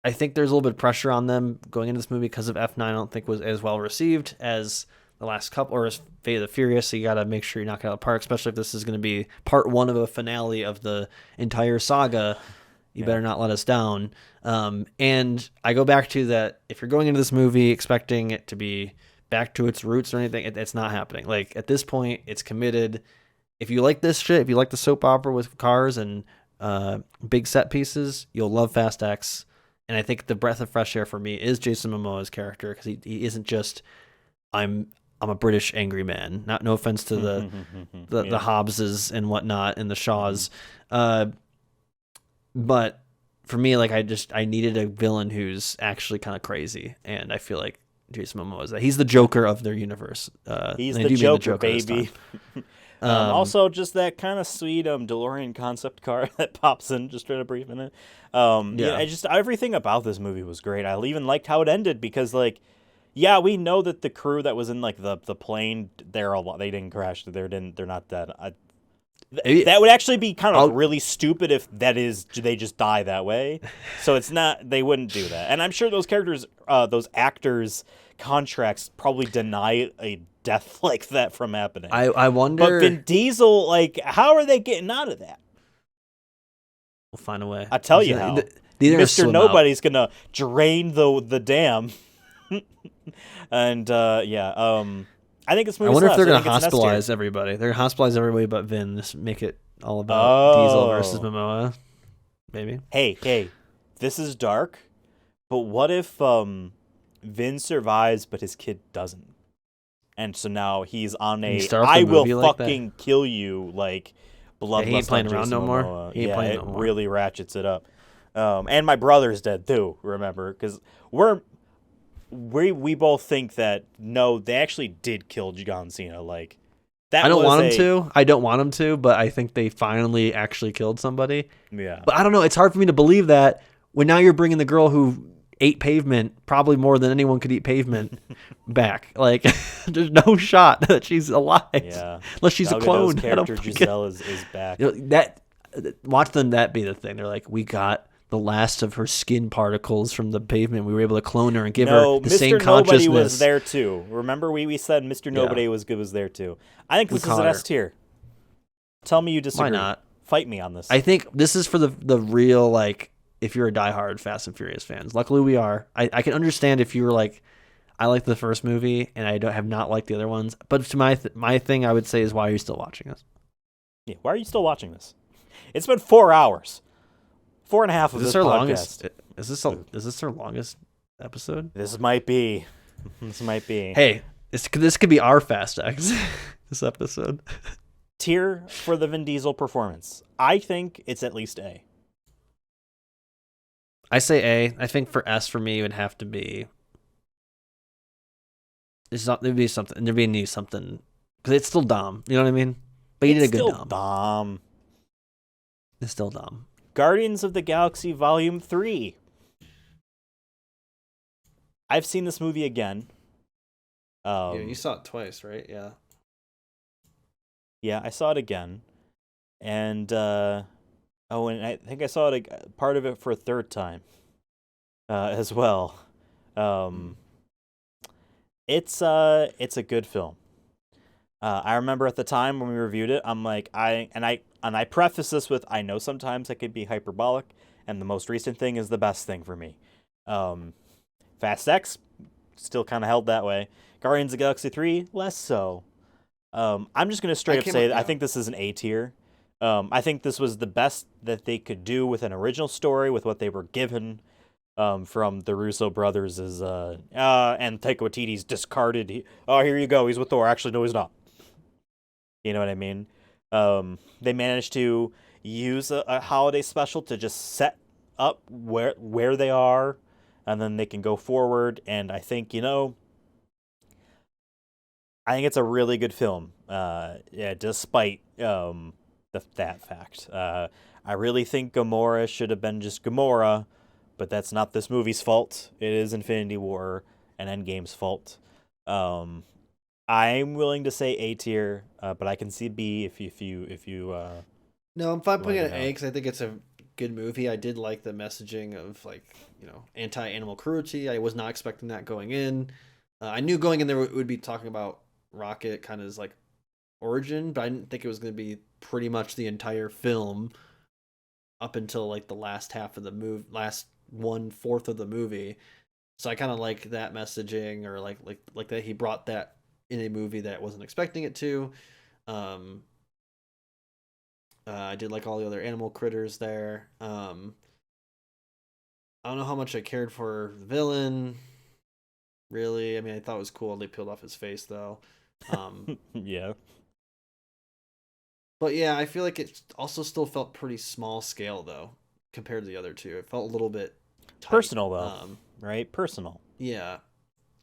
I think there's a little bit of pressure on them going into this movie because of F9. I don't think was as well received as the last couple, or as Fate of the Furious. So you got to make sure you knock it out of the park, especially if this is going to be part one of a finale of the entire saga. You better not let us down. And I go back to that. If you're going into this movie expecting it to be back to its roots or anything, it's not happening. Like, at this point, it's committed. If you like this shit, if you like the soap opera with cars and big set pieces, you'll love Fast X. And I think the breath of fresh air for me is Jason Momoa's character, because he isn't just I'm a British angry man. No offense to the Hobbses and whatnot and the Shaws, but for me, like, I needed a villain who's actually kind of crazy, and I feel like Jason Momoa is that. He's the Joker of their universe. He's the Joker, baby. Also, just that kind of sweet DeLorean concept car that pops in just for a brief minute. Everything about this movie was great. I even liked how it ended because, like, yeah, we know that the crew that was in like the plane, they didn't crash. They're not dead. That would actually be kind of really stupid if they just die that way. So it's not, they wouldn't do that. And I'm sure those actors' contracts probably deny a death like that from happening. I wonder. But Vin Diesel, like, how are they getting out of that? We'll find a way. I'll tell you how. Mr. Nobody's going to drain the dam. And, I think it's. I wonder if they're going to hospitalize everybody. They're going to hospitalize everybody but Vin. Just make it all about Diesel versus Momoa. Maybe. Hey, this is dark. But what if Vin survives but his kid doesn't? And so now he's on I will fucking kill you, like, bloodlust. He ain't playing around no more. It really ratchets it up. And my brother's dead too. Remember, because we both think that no, they actually did kill John Cena. Like, That I don't was want them to. I don't want them to, but I think they finally actually killed somebody. Yeah. But I don't know. It's hard for me to believe that when now you're bringing the girl who ate pavement, probably more than anyone could eat pavement, back. Like, there's no shot that she's alive. Yeah. Unless she's Gal a clone. Gadot's I don't character fucking- Giselle is back. You know, watch them that be the thing. They're like, we got the last of her skin particles from the pavement. We were able to clone her and give her the Mr. same Nobody consciousness. was there too. Remember we said Mr. Nobody was there too. I think this is caught an her. S tier. Tell me you disagree. Why not? Fight me on this. I think this is for the real, like, if you're a diehard Fast and Furious fans. Luckily we are. I can understand if you were like, I like the first movie and I have not liked the other ones. But to my thing, I would say is, why are you still watching this? Yeah, why are you still watching this? It's been 4 hours. 4.5 of this our podcast. longest? Is this our longest episode? This might be. This might be. Hey, this could be our Fast X. This episode. Tier for the Vin Diesel performance. I think it's at least A. I say A. I think for S for me it would have to be. There'd be something. There'd be a new something because it's still Dom. You know what I mean? But you did a good still Dom. Dom. It's still Dom. Guardians of the Galaxy Volume 3. I've seen this movie again. You saw it twice, right? Yeah. Yeah, I saw it again. And, and I think I saw it, part of it for a third time as well. It's a good film. I remember at the time when we reviewed it, I'm like, I preface this with, I know sometimes I could be hyperbolic, and the most recent thing is the best thing for me. Fast X, still kind of held that way. Guardians of the Galaxy 3, less so. I'm just going to straight up say that I think this is an A tier. I think this was the best that they could do with an original story, with what they were given from the Russo brothers, and Taika Waititi's discarded. Here you go, he's with Thor. Actually, no, he's not. You know what I mean? They managed to use a holiday special to just set up where they are, and then they can go forward. And I think, I think it's a really good film. Despite that fact. I really think Gamora should have been just Gamora, but that's not this movie's fault. It is Infinity War and Endgame's fault. I'm willing to say A tier, but I can see B if you. No, I'm fine putting it Well, at A because I think it's a good movie. I did like the messaging of, like, anti-animal cruelty. I was not expecting that going in. I knew going in there it would be talking about Rocket kind of as like origin, but I didn't think it was going to be pretty much the entire film up until like the last half of the movie, last 1/4 of the movie. So I kind of like that messaging, or like that he brought that in a movie that I wasn't expecting it to. I did like all the other animal critters there. I don't know how much I cared for the villain. Really, I mean, I thought it was cool they peeled off his face though. Yeah. But yeah, I feel like it also still felt pretty small scale though compared to the other two. It felt a little bit tight. Personal though, right? Personal. Yeah,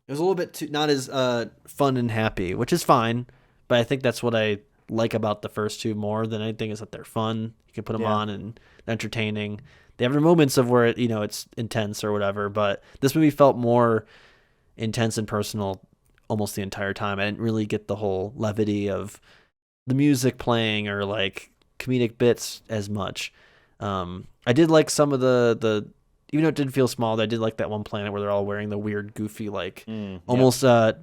it was a little bit too not as fun and happy, which is fine. But I think that's what I like about the first two more than anything, is that they're fun. You can put them on and entertaining. They have their moments of where it's intense or whatever, but this movie felt more intense and personal almost the entire time. I didn't really get the whole levity of the music playing or like comedic bits as much. I did like some of the even though it did feel small, I did like that one planet where they're all wearing the weird goofy almost say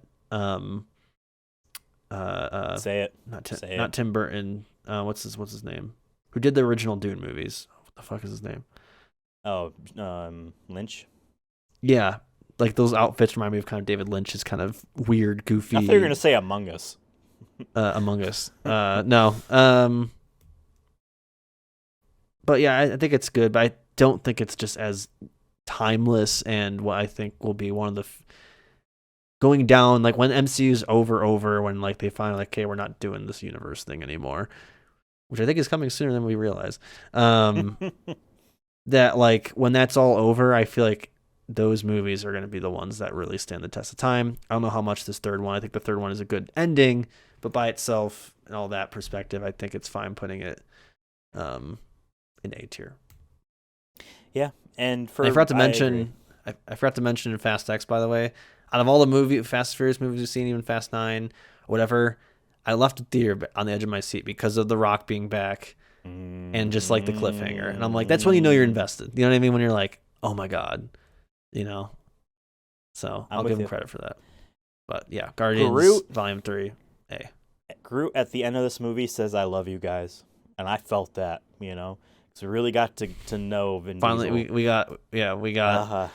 it. Not Tim Burton. What's his name? Who did the original Dune movies? What the fuck is his name? Oh, Lynch. Yeah, like those outfits remind me of kind of David Lynch's kind of weird, goofy. I thought you were gonna say Among Us. Among Us. No. But yeah, I think it's good, but I don't think it's just as timeless and what I think will be one of the going down, like when MCU's over, when like they finally like, okay, we're not doing this universe thing anymore, which I think is coming sooner than we realize. That like when that's all over, I feel like those movies are going to be the ones that really stand the test of time. I don't know how much this third one. I think the third one is a good ending, but by itself and all that perspective, I think it's fine putting it in A tier. Yeah, and I forgot to mention. I forgot to mention in Fast X, by the way. Out of all the Fast and Furious movies we've seen, even Fast 9, whatever, I left a tear on the edge of my seat because of The Rock being back and just like the cliffhanger. And I'm like, that's when you know you're invested. You know what I mean? When you're like, oh my God, you know? So I'll give him credit for that. But yeah, Guardians Groot, Volume 3, A. Groot at the end of this movie says, I love you guys. And I felt that, you know? So we really got to know Vin Finally, Diesel. we got.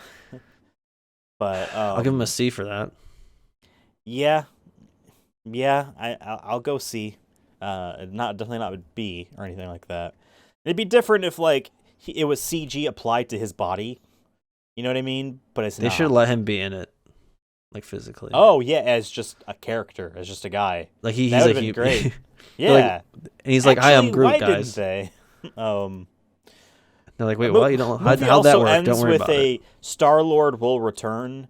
But I'll give him a C for that. Yeah, I'll go C. Definitely not with B or anything like that. It'd be different if like it was CG applied to his body. You know what I mean? But it's They not. should let him be in it, like physically. Oh yeah, as just a character, as just a guy. Like he's that would like have been great. Yeah, Yeah, and he's like, "Hi, I'm Actually, Groot, why guys." Didn't they? They're like, "Wait, what? You don't? How'd that also work? ends Don't worry with about a it." Star-Lord will return,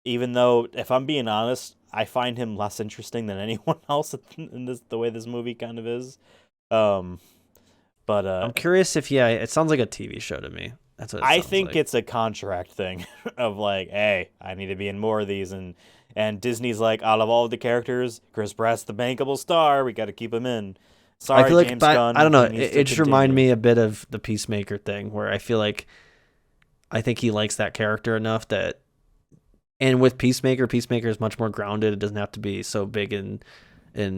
even though, if I'm being honest, I find him less interesting than anyone else in the way this movie kind of is. But I'm curious if it sounds like a TV show to me. That's what I think it's a contract thing of like, hey, I need to be in more of these, and Disney's like, out of all the characters, Chris Pratt's the bankable star. We got to keep him in. Sorry, I feel like, James Gunn. I don't know. he needs It to just reminded continue. me a bit of the Peacemaker thing, where I feel like I think he likes that character enough that, and with Peacemaker is much more grounded. It doesn't have to be so big and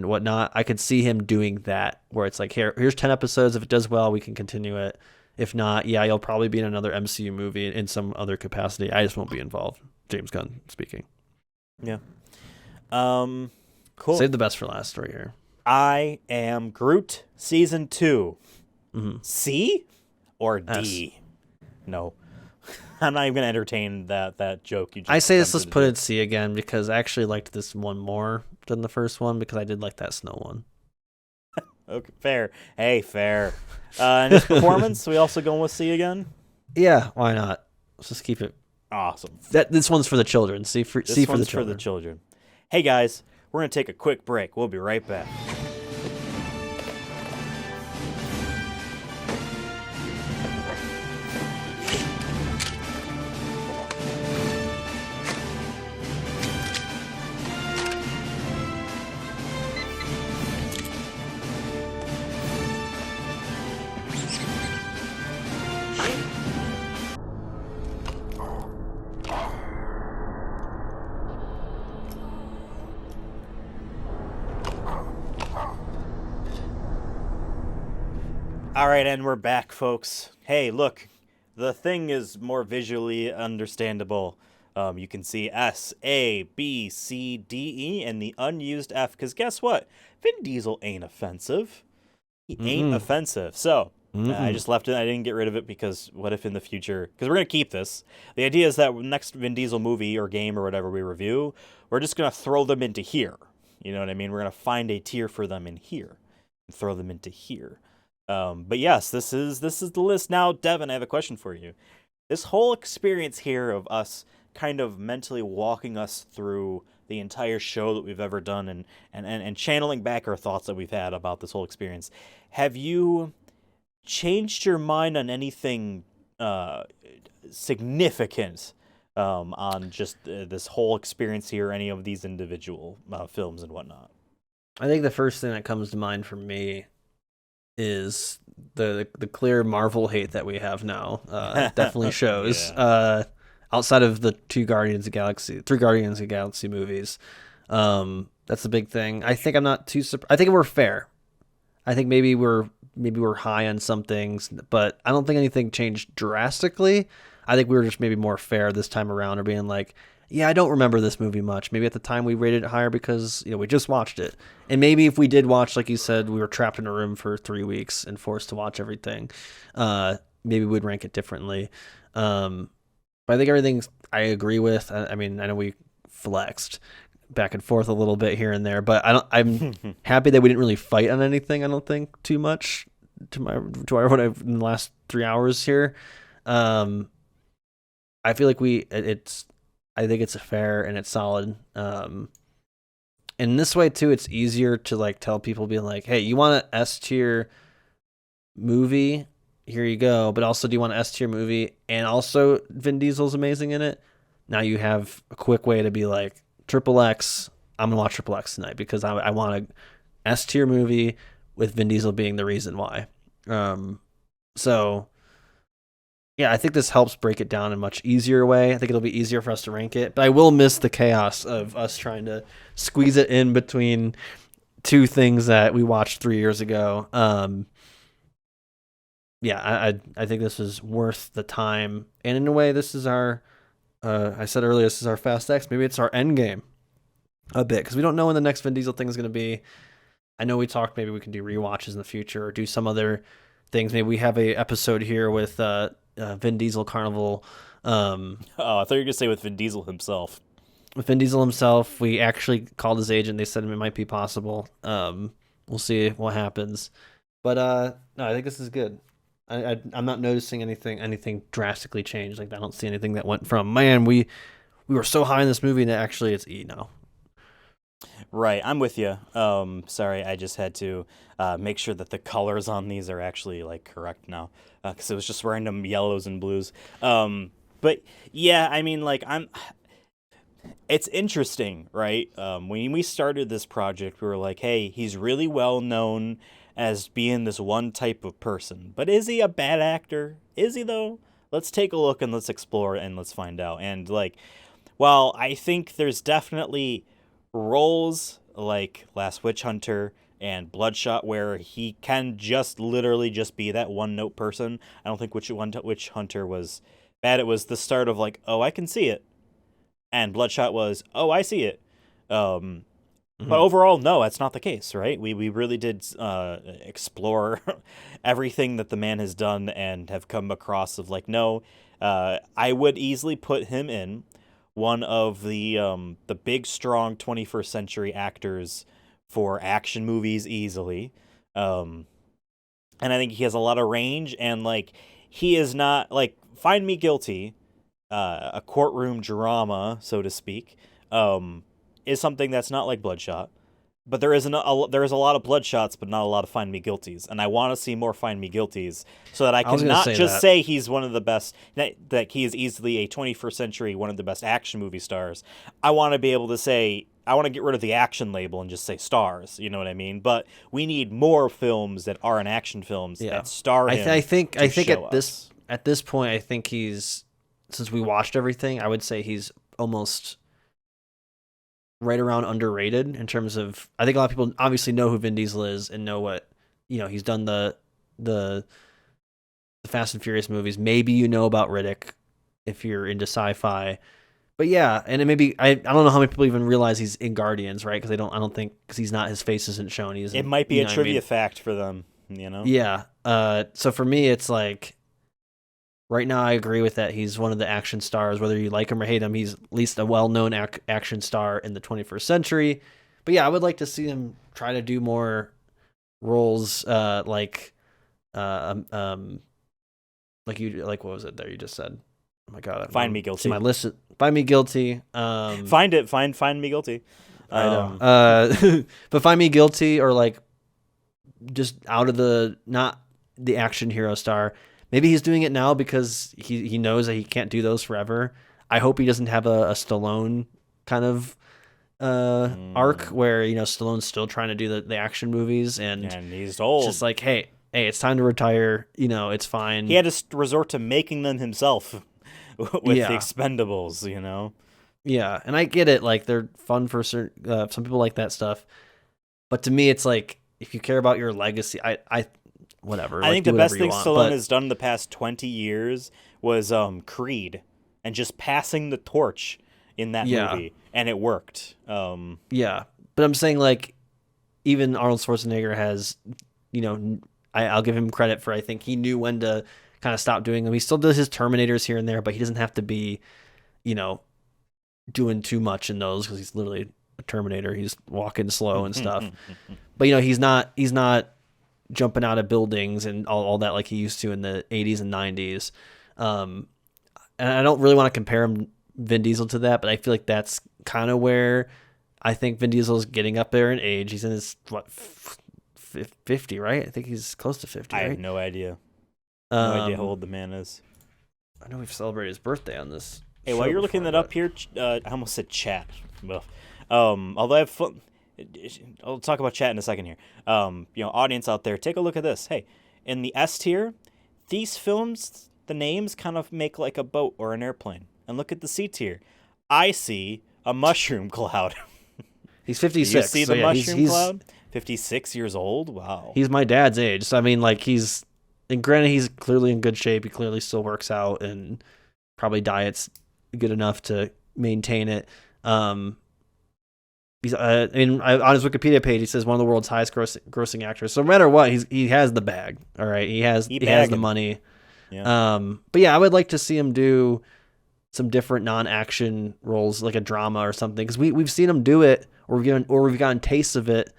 whatnot. I could see him doing that, where it's like, here's 10 episodes. If it does well, we can continue it. If not, yeah, you'll probably be in another MCU movie in some other capacity. I just won't be involved. James Gunn speaking. Yeah. Cool. Save the best for last right here. I Am Groot season 2. Mm-hmm. C or D? S. No. I'm not even gonna entertain that joke you just I say let's attempted to put do. it C again because I actually liked this one more than the first one because I did like that snow one. Okay, fair. Hey, fair. And his performance, we also going with C again? Yeah, why not? Let's just keep it. Awesome. This one's for the children. C for This C for one's the children. for the children. Hey guys, we're gonna take a quick break. We'll be right back. All right, and we're back, folks. Hey, look, the thing is more visually understandable. You can see S, A, B, C, D, E, and the unused F, because guess what? Vin Diesel ain't offensive. He ain't offensive. So, I just left it. I didn't get rid of it because what if in the future, because we're going to keep this. The idea is that next Vin Diesel movie or game or whatever we review, we're just going to throw them into here. You know what I mean? We're going to find a tier for them in here and throw them into here. But yes, this is the list. Now, Devin, I have a question for you. This whole experience here of us kind of mentally walking us through the entire show that we've ever done and channeling back our thoughts that we've had about this whole experience. Have you changed your mind on anything significant on just this whole experience here, any of these individual films and whatnot? I think the first thing that comes to mind for me is the clear Marvel hate that we have now. It definitely shows. Yeah. Outside of the three Guardians of the Galaxy movies, that's the big thing. I think I'm not too surprised. I think we're fair. I think maybe we're high on some things, but I don't think anything changed drastically. I think we were just maybe more fair this time around, or being like, yeah, I don't remember this movie much. Maybe at the time we rated it higher because we just watched it. And maybe if we did watch, like you said, we were trapped in a room for 3 weeks and forced to watch everything, maybe we'd rank it differently. But I think everything I agree with. I mean, I know we flexed back and forth a little bit here and there, but I'm happy that we didn't really fight on anything. I don't think too much in the last 3 hours here. I feel like I think it's fair and it's solid. And this way too, it's easier to like tell people, being like, hey, you want an S tier movie? Here you go. But also, do you want an S tier movie and also Vin Diesel's amazing in it? Now you have a quick way to be like, Triple X, I'm gonna watch Triple X tonight because I want a S tier movie with Vin Diesel being the reason why. So yeah, I think this helps break it down in a much easier way. I think it'll be easier for us to rank it, but I will miss the chaos of us trying to squeeze it in between two things that we watched 3 years ago. Yeah, I think this is worth the time, and in a way, this is our. I said earlier, this is our Fast X. Maybe it's our end game a bit because we don't know when the next Vin Diesel thing is going to be. I know we talked maybe we can do rewatches in the future or do some other things. Maybe we have a episode here with Vin Diesel Carnival. Oh, I thought you were gonna say with Vin Diesel himself. With Vin Diesel himself, we actually called his agent. They said it might be possible. We'll see what happens. But no, I think this is good. I'm not noticing anything drastically changed. Like I don't see anything that went from man we were so high in this movie and actually it's E now. Right, I'm with you. Sorry, I just had to make sure that the colors on these are actually like correct now, because it was just random yellows and blues. But yeah, I mean, like it's interesting, right? When we started this project, we were like, hey, he's really well known as being this one type of person, but is he a bad actor? Is he though? Let's take a look and let's explore and let's find out. And like, while I think there's definitely roles like Last Witch Hunter and Bloodshot where he can just literally just be that one note person. I don't think Witch Hunter was bad. It was the start of like, oh, I can see it, and Bloodshot was, oh, I see it. But overall, no, that's not the case, right? We really did explore everything that the man has done and have come across of like, no, I would easily put him in one of the big, strong 21st century actors for action movies easily. And I think he has a lot of range, and like he is not like Find Me Guilty, a courtroom drama, so to speak, is something that's not like Bloodshot. But there is a lot of Bloodshots, but not a lot of Find Me Guilties, and I want to see more Find Me Guilties so that I can not just say he's one of the best, that he is easily a 21st century one of the best action movie stars. I want to be able to say, I want to get rid of the action label and just say stars. You know what I mean? But we need more films that aren't action films that star him. I think at this point, I think he's, since we watched everything, I would say he's almost right around underrated in terms of, I think a lot of people obviously know who Vin Diesel is and know what, he's done the Fast and Furious movies. Maybe you know about Riddick if you're into sci-fi. But yeah, and it maybe I don't know how many people even realize he's in Guardians, right? Because I don't think, because his face isn't shown. It might be a trivia fact for them, Yeah. So for me, it's like, right now, I agree with that. He's one of the action stars. Whether you like him or hate him, he's at least a well-known action star in the 21st century. But yeah, I would like to see him try to do more roles, like what was it there you just said? Oh my god! Find Me Guilty. My list. Find Me Guilty. Find Me Guilty. I know. But Find Me Guilty, or like just out of not the action hero star. Maybe he's doing it now because he knows that he can't do those forever. I hope he doesn't have a Stallone kind of arc where Stallone's still trying to do the action movies and he's old. It's just like, hey, it's time to retire. It's fine. He had to resort to making them himself with the Expendables. Yeah, and I get it. Like they're fun for some people like that stuff, but to me, it's like if you care about your legacy, whatever. I think the best thing Stallone has done in the past 20 years was Creed, and just passing the torch in that movie, and it worked. Yeah, but I'm saying like even Arnold Schwarzenegger has, I'll give him credit for, I think he knew when to kind of stop doing them. He still does his Terminators here and there, but he doesn't have to be, doing too much in those because he's literally a Terminator. He's walking slow and stuff. But he's not jumping out of buildings and all that like he used to in the 80s and 90s. And and I don't really want to compare Vin Diesel to that, but I feel like that's kind of where I think Vin Diesel's getting up there in age. He's in his 50, right? I think he's close to 50. I right? have no idea. No idea how old the man is. I know we've celebrated his birthday on this. Hey, while you're looking that up here, I almost said chat. Well, although I have fun, I'll talk about chat in a second here. Audience out there, take a look at this. Hey, in the S tier, these films, the names kind of make like a boat or an airplane. And look at the C tier. I see a mushroom cloud. He's 56. You see the mushroom he's, cloud? 56 years old? Wow. He's my dad's age. So, I mean, like, and granted, he's clearly in good shape. He clearly still works out and probably diets good enough to maintain it. On his Wikipedia page, he says one of the world's highest grossing actors. So no matter what, he has the bag. All right, he has the money. Yeah. But yeah, I would like to see him do some different non-action roles, like a drama or something, because we've seen him do it, or we've gotten tastes of it.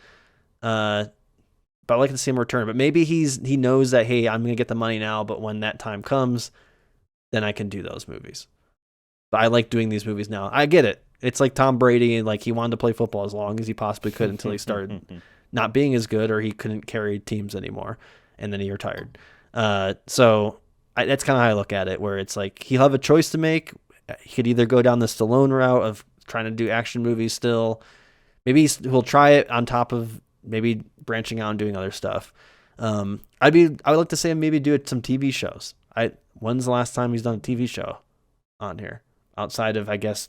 But I'd like to see him return. But maybe he knows that, hey, I'm gonna get the money now, but when that time comes, then I can do those movies. But I like doing these movies now. I get it. It's like Tom Brady, and like he wanted to play football as long as he possibly could until he started not being as good, or he couldn't carry teams anymore, and then he retired. So that's kind of how I look at it, where it's like he'll have a choice to make. He could either go down the Stallone route of trying to do action movies still. Maybe he'll try it on top of maybe branching out and doing other stuff. I would like to see him maybe do some TV shows. When's the last time he's done a TV show on here? Outside of, I guess,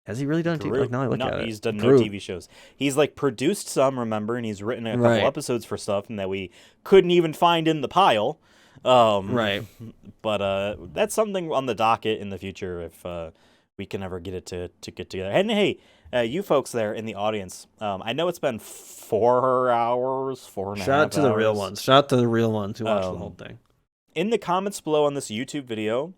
has he really done TV? Like, now I look at it. He's done no TV shows. He's like produced some, remember, and he's written a couple episodes for stuff and that we couldn't even find in the pile. Right. But that's something on the docket in the future if we can ever get it to get together. And hey, you folks there in the audience, I know it's been 4 hours, 4.5 hours. Shout out to the real ones. Shout out to the real ones who watched the whole thing. In the comments below on this YouTube video,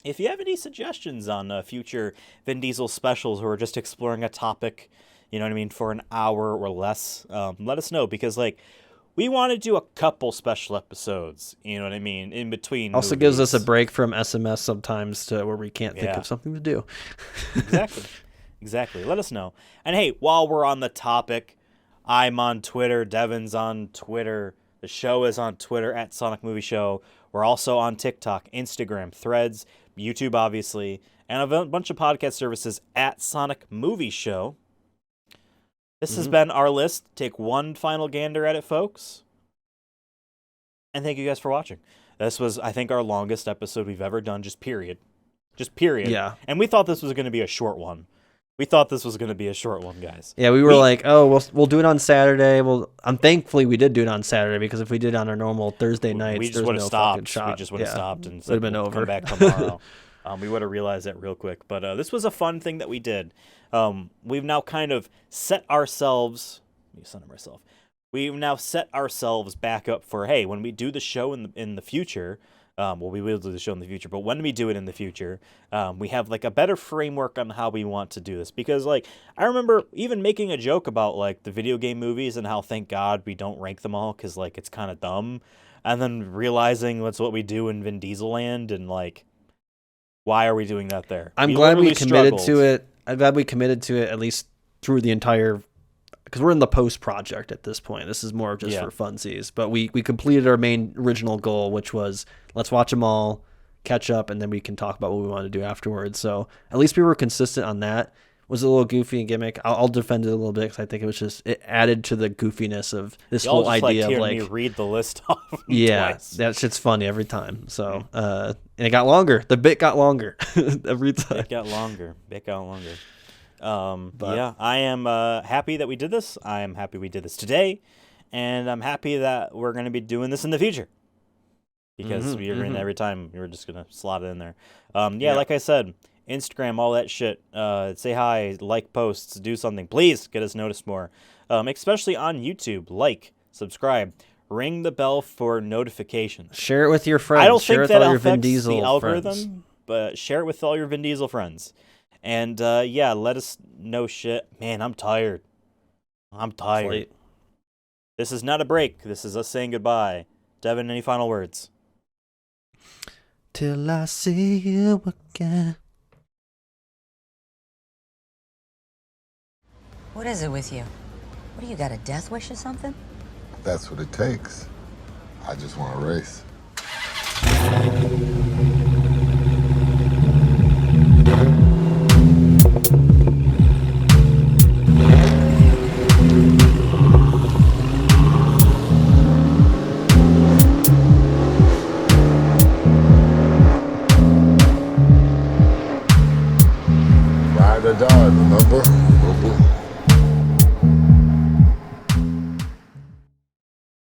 if you have any suggestions on future Vin Diesel specials or just exploring a topic, you know what I mean, for an hour or less, let us know, because like we want to do a couple special episodes, you know what I mean, in between. Also movies. gives us a break from SMS sometimes to where we can't think of something to do. Exactly. Let us know. And hey, while we're on the topic, I'm on Twitter. Devin's on Twitter. The show is on Twitter at Sonic Movie Show. We're also on TikTok, Instagram, Threads, YouTube, obviously, and a bunch of podcast services at Sonic Movie Show. This has been our list. Take one final gander at it, folks. And thank you guys for watching. This was, I think, our longest episode we've ever done, just period. Yeah. And we thought this was going to be a short one. Guys. Yeah, we were like, oh, we'll do it on Saturday. Well, thankfully we did do it on Saturday, because if we did it on our normal Thursday nights, we just would have stopped. We just would have stopped and said, been over. Come back tomorrow. We would have realized that real quick. But this was a fun thing that we did. We've now kind of set ourselves. We've now set ourselves back up for, hey, when we do the show in the future. We will do the show in the future, but when we do it in the future, we have like a better framework on how we want to do this. Because like I remember even making a joke about like the video game movies and how thank God we don't rank them all, because like it's kind of dumb, and then realizing that's what we do in Vin Diesel land, and like why are we doing that there? I'm glad we committed to it. I'm glad we committed to it at least through the entire. Because we're in the post project at this point. This is more just for funsies. But we completed our main original goal, which was let's watch them all, catch up, and then we can talk about what we want to do afterwards. So at least we were consistent on that. Was a little goofy and gimmick. I'll defend it a little bit, because I think it added to the goofiness of this whole idea of like me read the list off. Twice. That shit's funny every time. So and it got longer. The bit got longer every time. It got longer. But yeah, I am happy that we did this. I am happy we did this today, and I'm happy that we're going to be doing this in the future, because every time we were just going to slot it in there. Like I said, Instagram, all that shit. Say hi, like posts, do something. Please get us noticed more, especially on YouTube. Like, subscribe, ring the bell for notifications. Share it with your friends. I don't share think that affects Vin Diesel the algorithm, friends. But share it with all your Vin Diesel friends. And, let us know shit. Man, I'm tired. This is not a break. This is us saying goodbye. Devin, any final words? till I see you again. What is it with you? What do you got, a death wish or something? That's what it takes. I just want to race. Ride or die, remember?